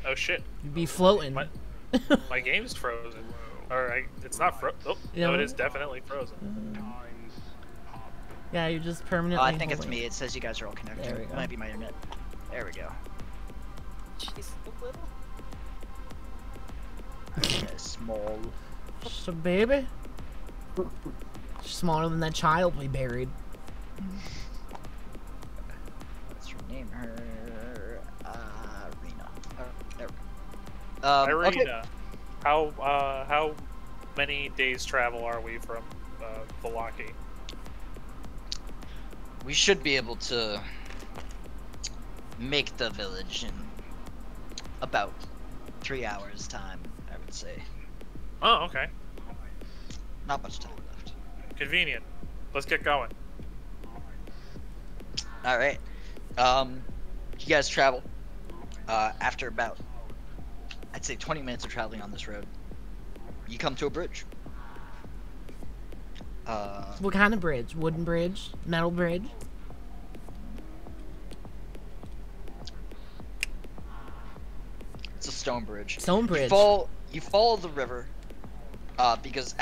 Oh shit. You'd be floating. My game's frozen. Alright, it's not frozen. Oh, Yeah. no, it is definitely frozen. Yeah, you're just permanently I think it's holding. me. It says you guys are all connected. There we go. It might be my internet. There we go. She's so little. Small. So baby. She's smaller than that child we buried. Let's rename her Arena. There we go. Irina, Okay. how many days travel are we from Valaki? We should be able to make the village in about 3 hours time, I would say. Oh, okay. Not much time left. Convenient. Let's get going. Alright. You guys travel. After about, I'd say 20 minutes of traveling on this road, you come to a bridge. What kind of bridge? Wooden bridge? Metal bridge? It's a stone bridge. Stone bridge. You follow the river, because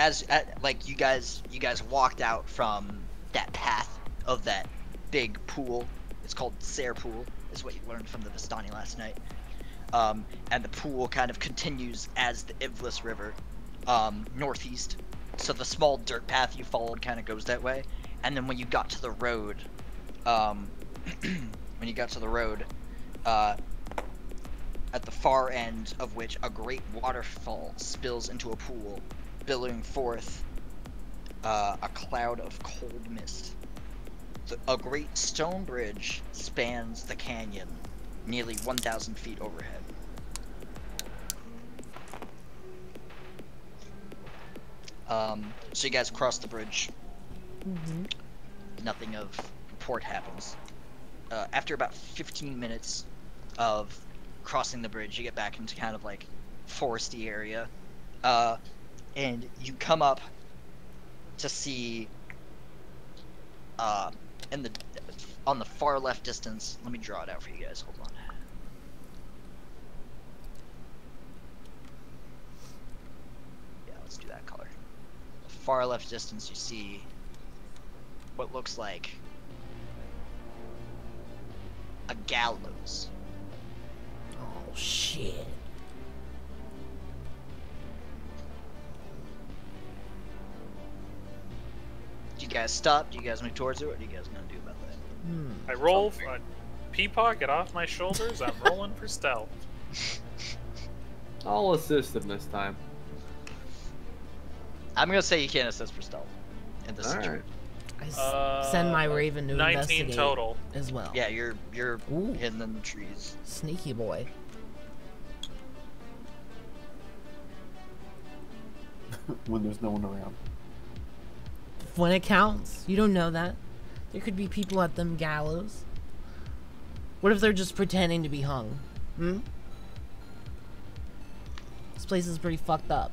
like you guys walked out from that path of that big pool. It's called Sare Pool, is what you learned from the Vistani last night. And the pool kind of continues as the Ivlis River, northeast. So the small dirt path you followed kind of goes that way. And then when you got to the road, at the far end of which a great waterfall spills into a pool, billowing forth a cloud of cold mist. A great stone bridge spans the canyon, nearly 1,000 feet overhead. So you guys cross the bridge. Nothing of report happens. After about 15 minutes of crossing the bridge, you get back into kind of like foresty area, and you come up to see on the far left distance. Let me draw it out for you guys. Hold on. Yeah, let's do that color. The far left distance, you see what looks like a gallows. Oh shit. Do you guys stop? Do you guys move towards it? What are you guys gonna do about that? I roll for Peepaw, get off my shoulders. I'm rolling for stealth. I'll assist him this time. I'm gonna say you can't assist for stealth in this All situation. I send my raven to 19 investigate total. as well. Yeah, you're hidden in the trees. Sneaky boy. When there's no one around. When it counts. You don't know that. There could be people at them gallows. What if they're just pretending to be hung? This place is pretty fucked up.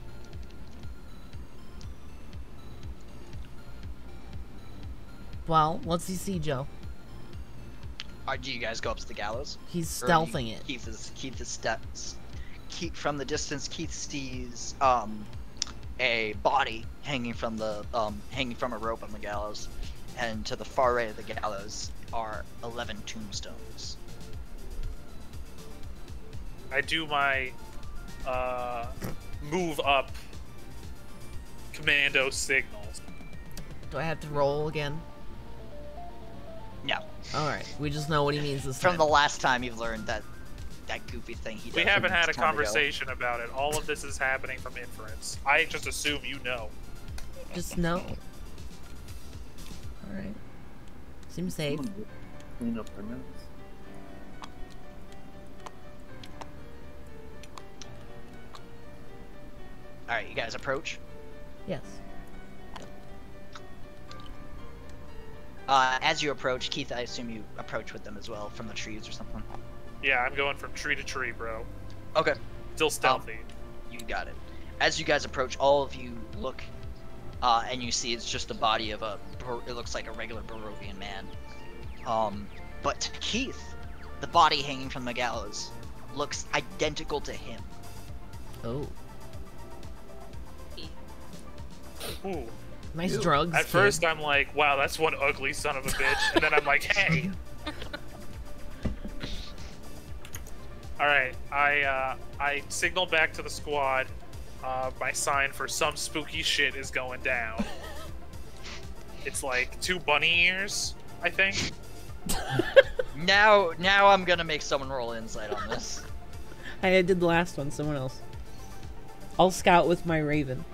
Well, what's he see, Joe? Do you guys go up to the gallows? He's stealthing it. Keith is steps. From the distance, Keith sees a body hanging from a rope on the gallows, and to the far right of the gallows are 11 tombstones. I do my move up commando signals. Do I have to roll again? No. Alright, we just know what he means this From time. the last time you've learned that goofy thing he does. We haven't had a conversation about it. All of this is happening from inference. I just assume you know. Just know. Alright. Seems safe. Clean up their notes. Alright, you guys approach? Yes. As you approach, Keith, I assume you approach with them as well, from the trees or something. Yeah, I'm going from tree to tree, bro. Okay. Still stealthy. You got it. As you guys approach, all of you look, and you see it's just the body of it looks like a regular Barovian man. But to Keith, the body hanging from the gallows looks identical to him. Oh. Ooh. Nice drugs. At first, I'm like, wow, that's one ugly son of a bitch. And then I'm like, hey. Alright, I signal back to the squad. My sign for some spooky shit is going down. It's like 2 bunny ears, I think. Now I'm gonna make someone roll insight on this. I did the last one, someone else. I'll scout with my raven.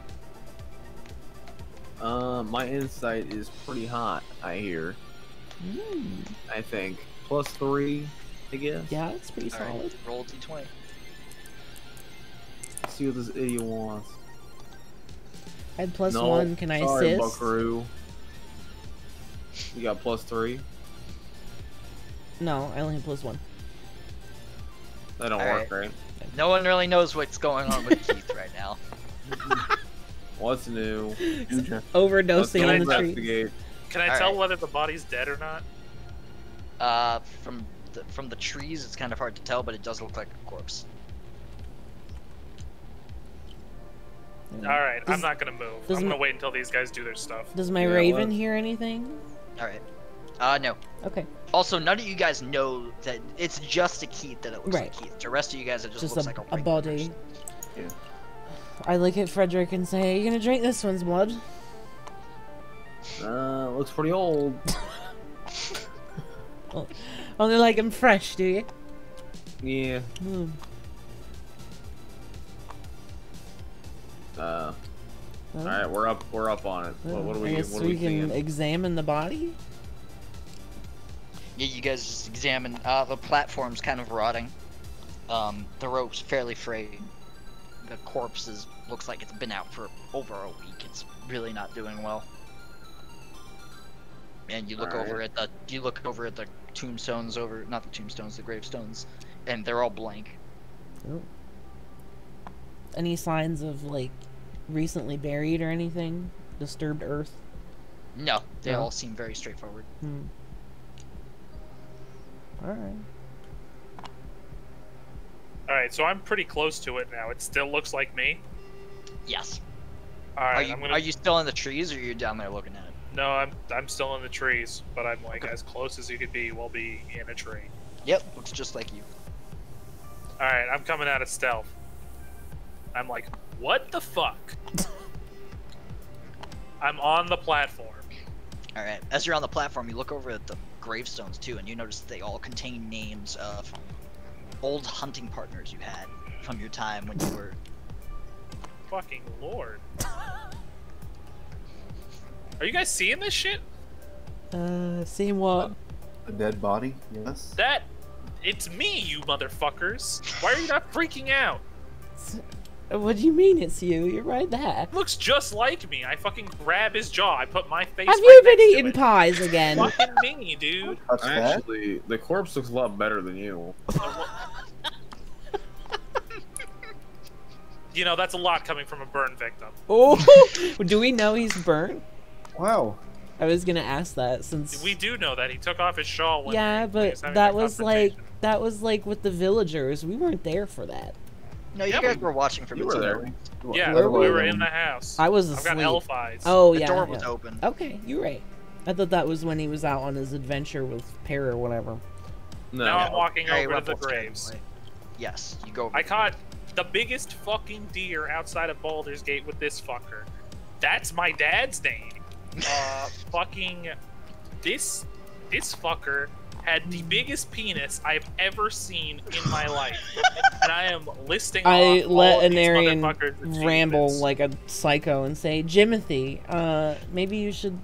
My insight is pretty hot, I hear. I think. +3, I guess. Yeah, it's pretty solid. Right, roll d20. Let's see what this idiot wants. I had +1, can I sorry, assist? Buckaroo. You got +3? No, I only have +1. That don't work, right? No one really knows what's going on with Keith right now. What's new? Overdosing on the tree. Can I tell whether the body's dead or not? From the trees, it's kind of hard to tell, but it does look like a corpse. Alright, I'm not gonna move. I'm gonna wait until these guys do their stuff. Does my raven hear anything? Alright. No. Okay. Also, none of you guys know that it's just a Keith that it looks like Keith. The rest of you guys, it just looks like a body. Yeah. I look at Frederick and say, "You gonna drink this one's blood?" Looks pretty old. Only like him fresh, do you? Yeah. Alright, we're up on it. What do we? I guess we can examine the body. Yeah, you guys just examine. The platform's kind of rotting. The rope's fairly frayed. The corpse looks like it's been out for over a week. It's really not doing well. And you look over at the tombstones not the tombstones, the gravestones, and they're all blank. Oh. Any signs of like recently buried or anything? Disturbed earth? No, they all seem very straightforward. Alright. Alright, so I'm pretty close to it now. It still looks like me? Yes. Alright, Are you still in the trees, or are you down there looking at it? No, I'm still in the trees, but I'm like as close as you could be while being in a tree. Yep, looks just like you. Alright, I'm coming out of stealth. I'm like, what the fuck? I'm on the platform. Alright, as you're on the platform, you look over at the gravestones too, and you notice they all contain names of old hunting partners you had from your time when you were... Fucking lord. Are you guys seeing this shit? Seeing what? A dead body? Yes. It's me, you motherfuckers. Why are you not freaking out? What do you mean it's you? You're right there. Looks just like me. I fucking grab his jaw. I put my face. Have you been eating pies again? Fucking me, dude. Actually, the corpse looks a lot better than you. You know, that's a lot coming from a burn victim. Oh, do we know he's burnt? Wow. I was gonna ask that since We do know that he took off his shawl. When yeah, he but was having that the was like with the villagers. We weren't there for that. No, you guys were watching from You the were there. TV. Yeah, Were we we? were in the house. I was I've asleep. got elf eyes. Oh The yeah, door was yeah. open. Okay, you're right. I thought that was when he was out on his adventure with Pear or whatever. No. Now I'm walking Hey, over to the Ruffles, get graves. away. Yes, you go. I caught the biggest fucking deer outside of Baldur's Gate with this fucker. That's my dad's name. Fucking this fucker had the biggest penis I've ever seen in my life, and I am listing. I off let all of these Anarian motherfuckers' ramble achievements. like a psycho and say, Jimothy, maybe you should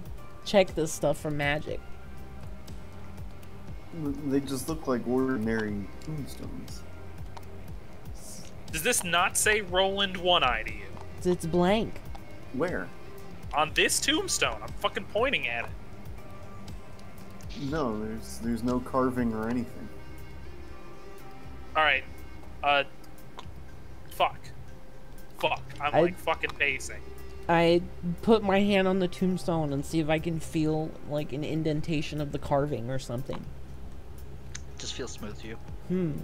check this stuff for magic. They just look like ordinary tombstones. Does this not say Roland One-Eye to you? It's blank. Where? On this tombstone, I'm fucking pointing at it. No, there's no carving or anything. Alright. Fuck. I'm like fucking pacing. I put my hand on the tombstone and see if I can feel like an indentation of the carving or something. Just feels smooth to you.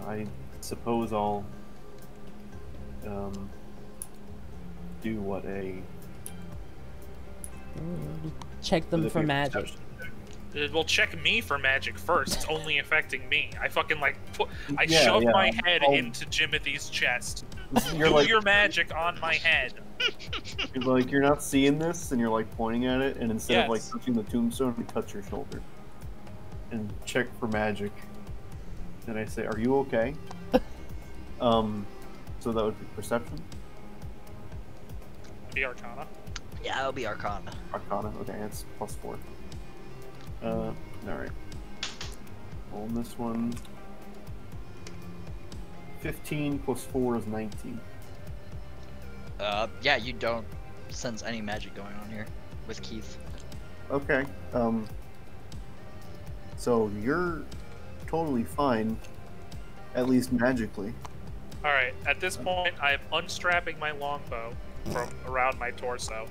I suppose I'll do what a check them for magic. Well, check me for magic first. It's only affecting me. I fucking like Yeah, shove yeah. my head I'll- into Jimothy's chest. You're Do like- your magic on my head. you're not seeing this, and you're like pointing at it, and instead of like Yes. touching the tombstone, you touch your shoulder and check for magic. And I say, "Are you okay?" So that would be perception. Be Arcana. Yeah, it'll be Arcana. Arcana. Okay, that's +4. All right. On this one, 15 + 4 is 19. Yeah, you don't sense any magic going on here with Keith. Okay. So you're totally fine, at least magically. Alright, at this point, I am unstrapping my longbow from around my torso.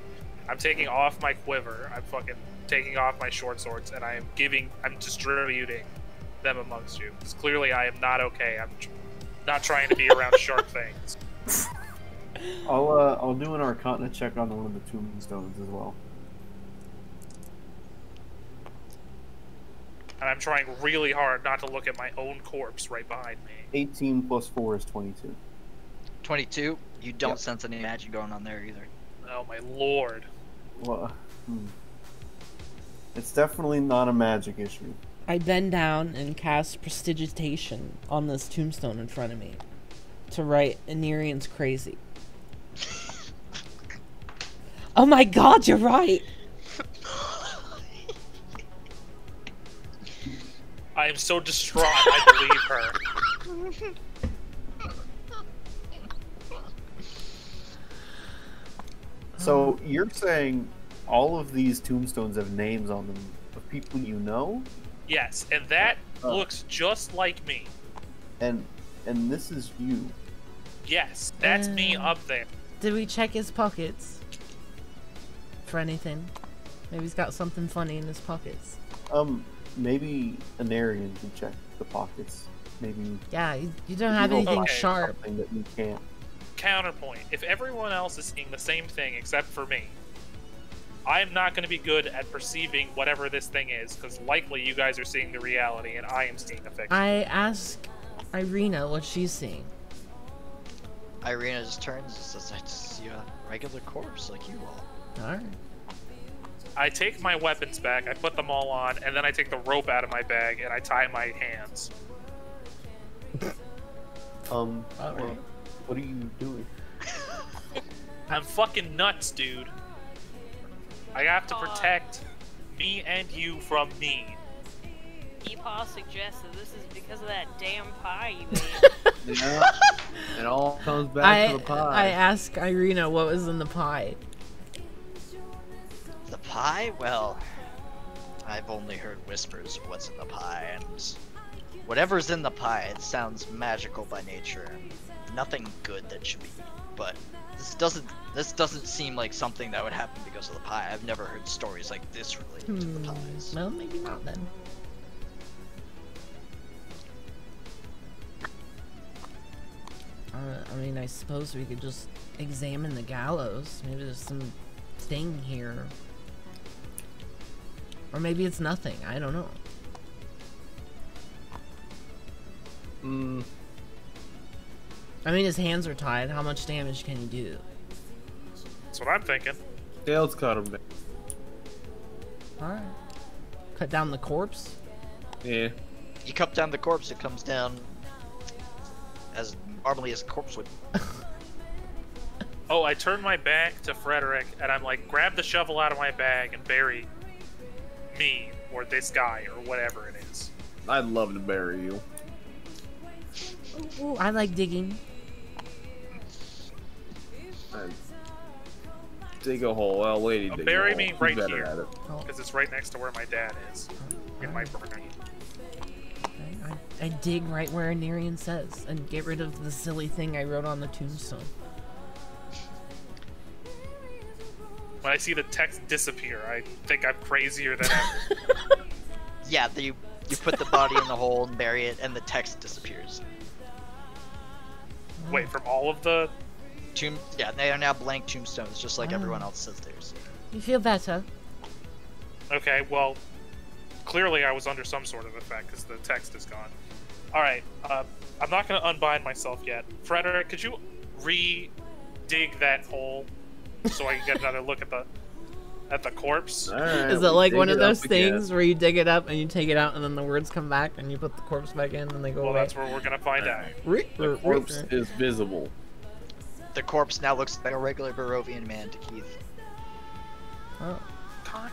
I'm taking off my quiver. I'm fucking taking off my short swords, and I'm distributing them amongst you. Because clearly I am not okay. I'm not trying to be around sharp things. I'll do an Arcana check on one of the tombstones as well. And I'm trying really hard not to look at my own corpse right behind me. 18 + 4 is 22. 22. You don't sense any magic going on there either. Oh my lord. Well, it's definitely not a magic issue. I bend down and cast Prestidigitation on this tombstone in front of me to write Anarian's crazy. Oh my god, you're right! I am so distraught, I believe her. So you're saying all of these tombstones have names on them of people you know? Yes, and that looks just like me. And this is you. Yes, that's me up there. Did we check his pockets? For anything? Maybe he's got something funny in his pockets. Maybe Anarian can check the pockets. Maybe. Yeah, you don't have anything sharp. Something that you can't. Counterpoint. If everyone else is seeing the same thing except for me, I'm not going to be good at perceiving whatever this thing is, because likely you guys are seeing the reality and I am seeing the fiction. I ask Irina what she's seeing. Irina just turns and says, I just see a regular corpse like you all. Alright. I take my weapons back, I put them all on, and then I take the rope out of my bag and I tie my hands. What are you doing? I'm fucking nuts, dude. I have to protect me and you from me. Epaw suggests that this is because of that damn pie you ate. Yeah, it all comes back to the pie. I ask Irina what was in the pie. The pie? Well, I've only heard whispers of what's in the pie, and whatever's in the pie, it sounds magical by nature, and nothing good that should be but this doesn't seem like something that would happen because of the pie. I've never heard stories like this related to the pies. Well, maybe not then. I mean, I suppose we could just examine the gallows. Maybe there's some thing here. Or maybe it's nothing. I don't know. I mean, his hands are tied. How much damage can he do? That's what I'm thinking. Yeah, let's cut him down. Alright. Cut down the corpse? Yeah. You cut down the corpse, it comes down as normally as a corpse would. Oh, I turn my back to Frederick, and I'm like, grab the shovel out of my bag and bury me, or this guy, or whatever it is. I'd love to bury you. Ooh, I like digging. Dig a hole. Well, lady, dig Bury a hole. me Be right better here, at it. because it's right next to where my dad is, in my brain. I dig right where Anirian says, and get rid of the silly thing I wrote on the tombstone. When I see the text disappear, I think I'm crazier than ever. Yeah, you put the body in the hole and bury it, and the text disappears. Wait, from all of the... Yeah, they are now blank tombstones, just like everyone else says theirs. You feel better? Okay, well, clearly I was under some sort of effect, because the text is gone. Alright, I'm not going to unbind myself yet. Frederick, could you re-dig that hole so I can get another look at the corpse? Right, is it like one of those things where you dig it up and you take it out and then the words come back and you put the corpse back in and they go away? Well, that's where we're going to find out. The corpse is visible. The corpse now looks like a regular Barovian man to Keith. Oh. God,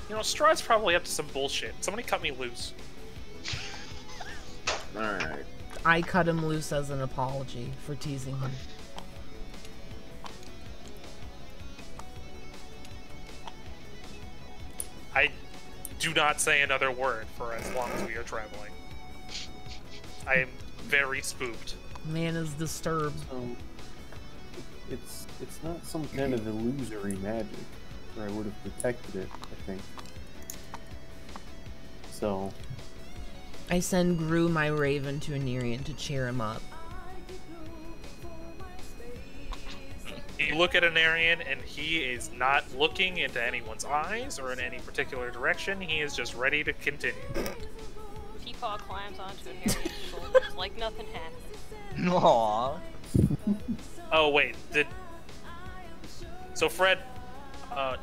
you know, Strahd's probably up to some bullshit. Somebody cut me loose. Alright. I cut him loose as an apology for teasing him. I do not say another word for as long as we are traveling. I am very spooked. Man is disturbed. It's not some kind of illusory magic, or I would have detected it, I think. So... I send Gru, my raven, to Anirian to cheer him up. You look at Anarian, and he is not looking into anyone's eyes or in any particular direction. He is just ready to continue. Peepaw climbs onto Anarian's shoulders like nothing happened. Aww. Oh, wait. So Fred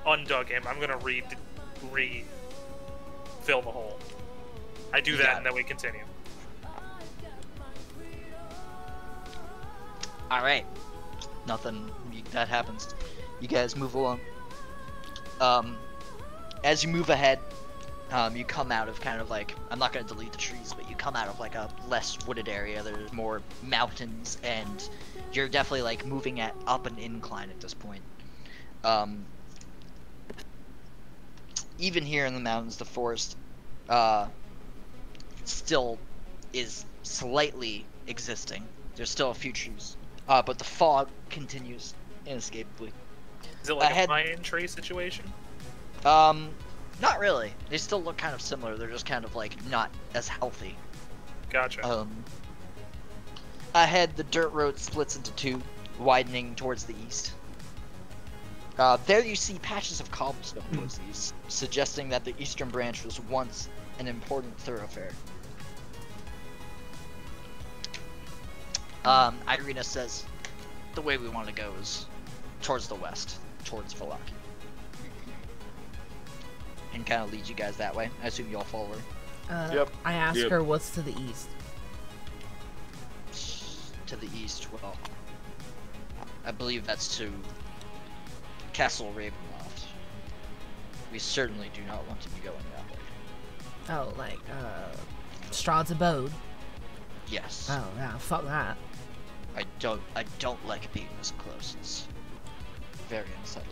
undug him. I'm gonna fill the hole. I do that, and then we continue. Alright. Nothing that happens. You guys move along. As you move ahead, you come out of kind of like, I'm not going to delete the trees, but you come out of like a less wooded area. There's more mountains, and you're definitely like moving up an incline at this point. Even here in the mountains, the forest still is slightly existing. There's still a few trees, but the fog continues inescapably. Is it like a pine tree situation? Not really. They still look kind of similar. They're just kind of like not as healthy. Gotcha. Ahead, the dirt road splits into two, widening towards the east. There you see patches of cobblestone towards the east, suggesting that the eastern branch was once an important thoroughfare. Irina says, the way we want to go is towards the west, towards Valaki. And kind of leads you guys that way. I assume you all follow her. Yep. I ask her what's to the east. To the east, well, I believe that's to Castle Ravenloft. We certainly do not want to be going that way. Oh, like, Strahd's abode? Yes. Oh, yeah, fuck that. I don't like being this close. It's very unsettling.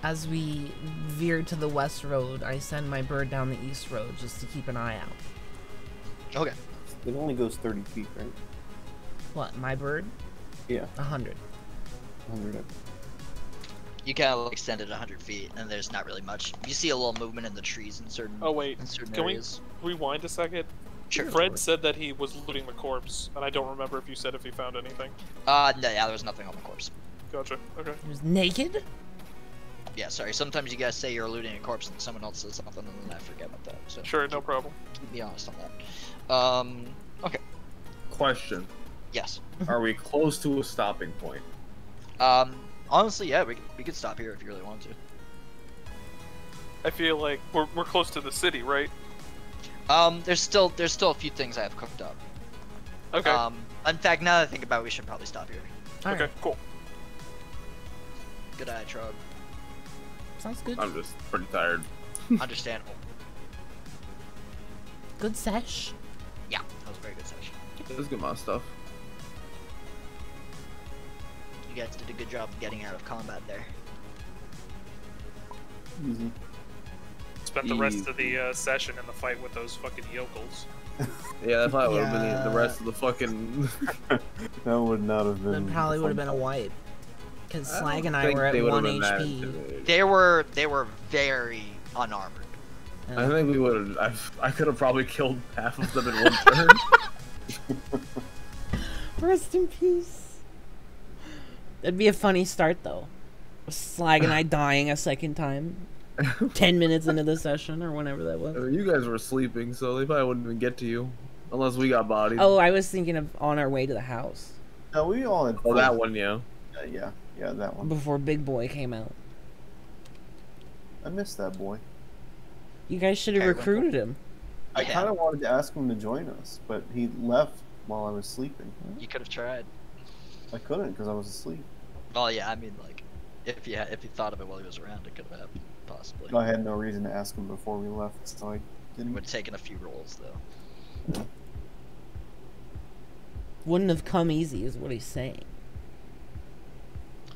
As we veer to the west road, I send my bird down the east road just to keep an eye out. Okay. It only goes 30 feet, right? What, my bird? Yeah. 100. 100. You kind of like extend it 100 feet, and there's not really much. You see a little movement in the trees in certain. Oh wait, in certain can areas. we rewind a second? Sure. Fred said that he was looting the corpse, and I don't remember if you said if he found anything. No, yeah, there was nothing on the corpse. Gotcha. Okay. He was naked? Yeah, sorry. Sometimes you guys say you're looting a corpse, and someone else says something, and then I forget about that. So Sure, no problem. keep me honest on that. Okay. Question. Yes. Are we close to a stopping point? Honestly, yeah, we could stop here if you really want to. I feel like we're close to the city, right? There's still a few things I have cooked up. Okay. In fact, now that I think about it, we should probably stop here. Okay, cool. Good eye, Trog. Sounds good. I'm just pretty tired. Understandable. Good sesh. Yeah, that was a very good session. Let's get my stuff. You guys did a good job of getting out of combat there. Easy. Spent the rest of the session in the fight with those fucking yokels. Yeah, that probably would have been the rest of the fucking. That would not have been. That probably would have been a wipe. Because Slag and I were at 1 HP. They were very unarmored. I think we would have. I could have probably killed half of them in one turn. Rest in peace. That'd be a funny start, though. Slag and I dying a second time. 10 minutes into the session, or whenever that was. You guys were sleeping, so they probably wouldn't even get to you. Unless we got bodied. Oh, I was thinking of on our way to the house. No, we all had. Oh, that one, yeah. Yeah, that one. Before Big Boy came out. I missed that boy. You guys should have recruited him. I kind of wanted to ask him to join us, but he left while I was sleeping. You could have tried. I couldn't because I was asleep. Oh yeah, I mean like, if you thought of it while he was around, it could have happened possibly. I had no reason to ask him before we left, so I didn't. Would have taken a few rolls though. Wouldn't have come easy, is what he's saying.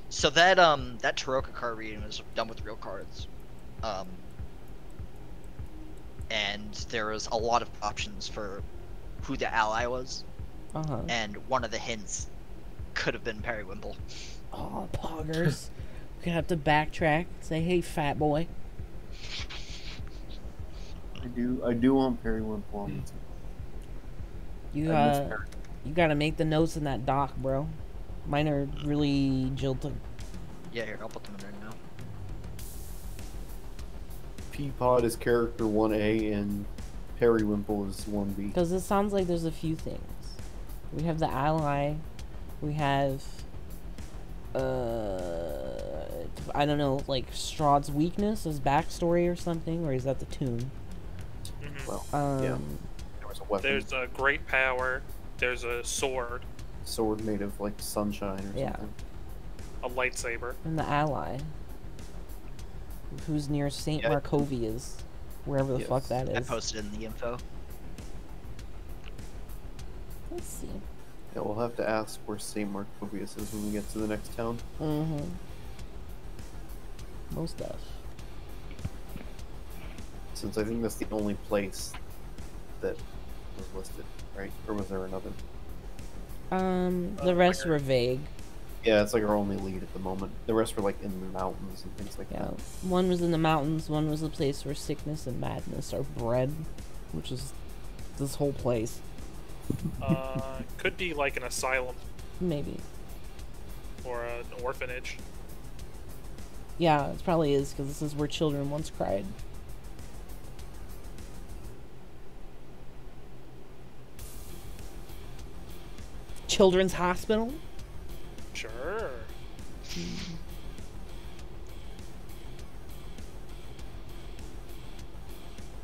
So that that Taroka card reading was done with real cards, and there was a lot of options for who the ally was, and one of the hints could have been Periwimple. Oh, poggers! We're gonna have to backtrack. Say, hey, fat boy. I do want Periwinkle on the team. You gotta make the notes in that doc, bro. Mine are really jilted. Yeah, here, I'll put them in there now. Peapod is character 1A and Periwimple is 1B. Because it sounds like there's a few things. We have the ally. We have, I don't know, like Strahd's weakness, his backstory or something, or is that the tune? Well, yeah. There was a weapon. There's a great power. There's a sword. Sword made of like sunshine or something. A lightsaber. And the ally, who's near St. Markovia's, wherever the fuck that is. I posted in the info. Let's see. Yeah, we'll have to ask where St. Markovius is when we get to the next town. Mm-hmm. Most stuff. Since I think that's the only place that was listed, right? Or was there another? The rest were vague. Yeah, it's like our only lead at the moment. The rest were like in the mountains and things like that. One was in the mountains, one was a place where sickness and madness are bred, which is this whole place. Could be like an asylum. Maybe. Or an orphanage. Yeah, it probably is, because this is where children once cried. Children's hospital? Sure.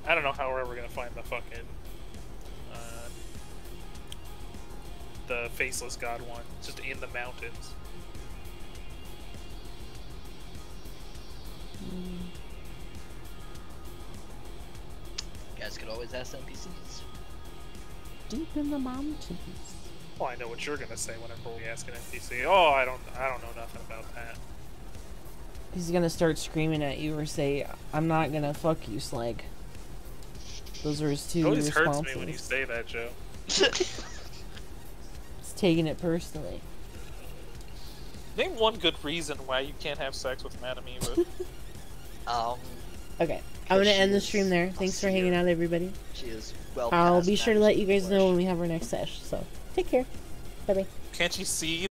I don't know how we're ever gonna find the fucking the faceless god one. It's just in the mountains. You guys could always ask NPCs. Deep in the mountains. Well, I know what you're gonna say whenever we ask an NPC. Oh, I don't know nothing about that. He's gonna start screaming at you or say, "I'm not gonna fuck you, Slag." Those are his two responses. It always hurts me when you say that, Joe. He's taking it personally. Name one good reason why you can't have sex with Madame Eva. Okay, I'm gonna end the stream there. Thanks for hanging out, everybody. She is well. I'll past be sure to let you guys know when we have our next sesh. So take care. Bye bye. Can't you see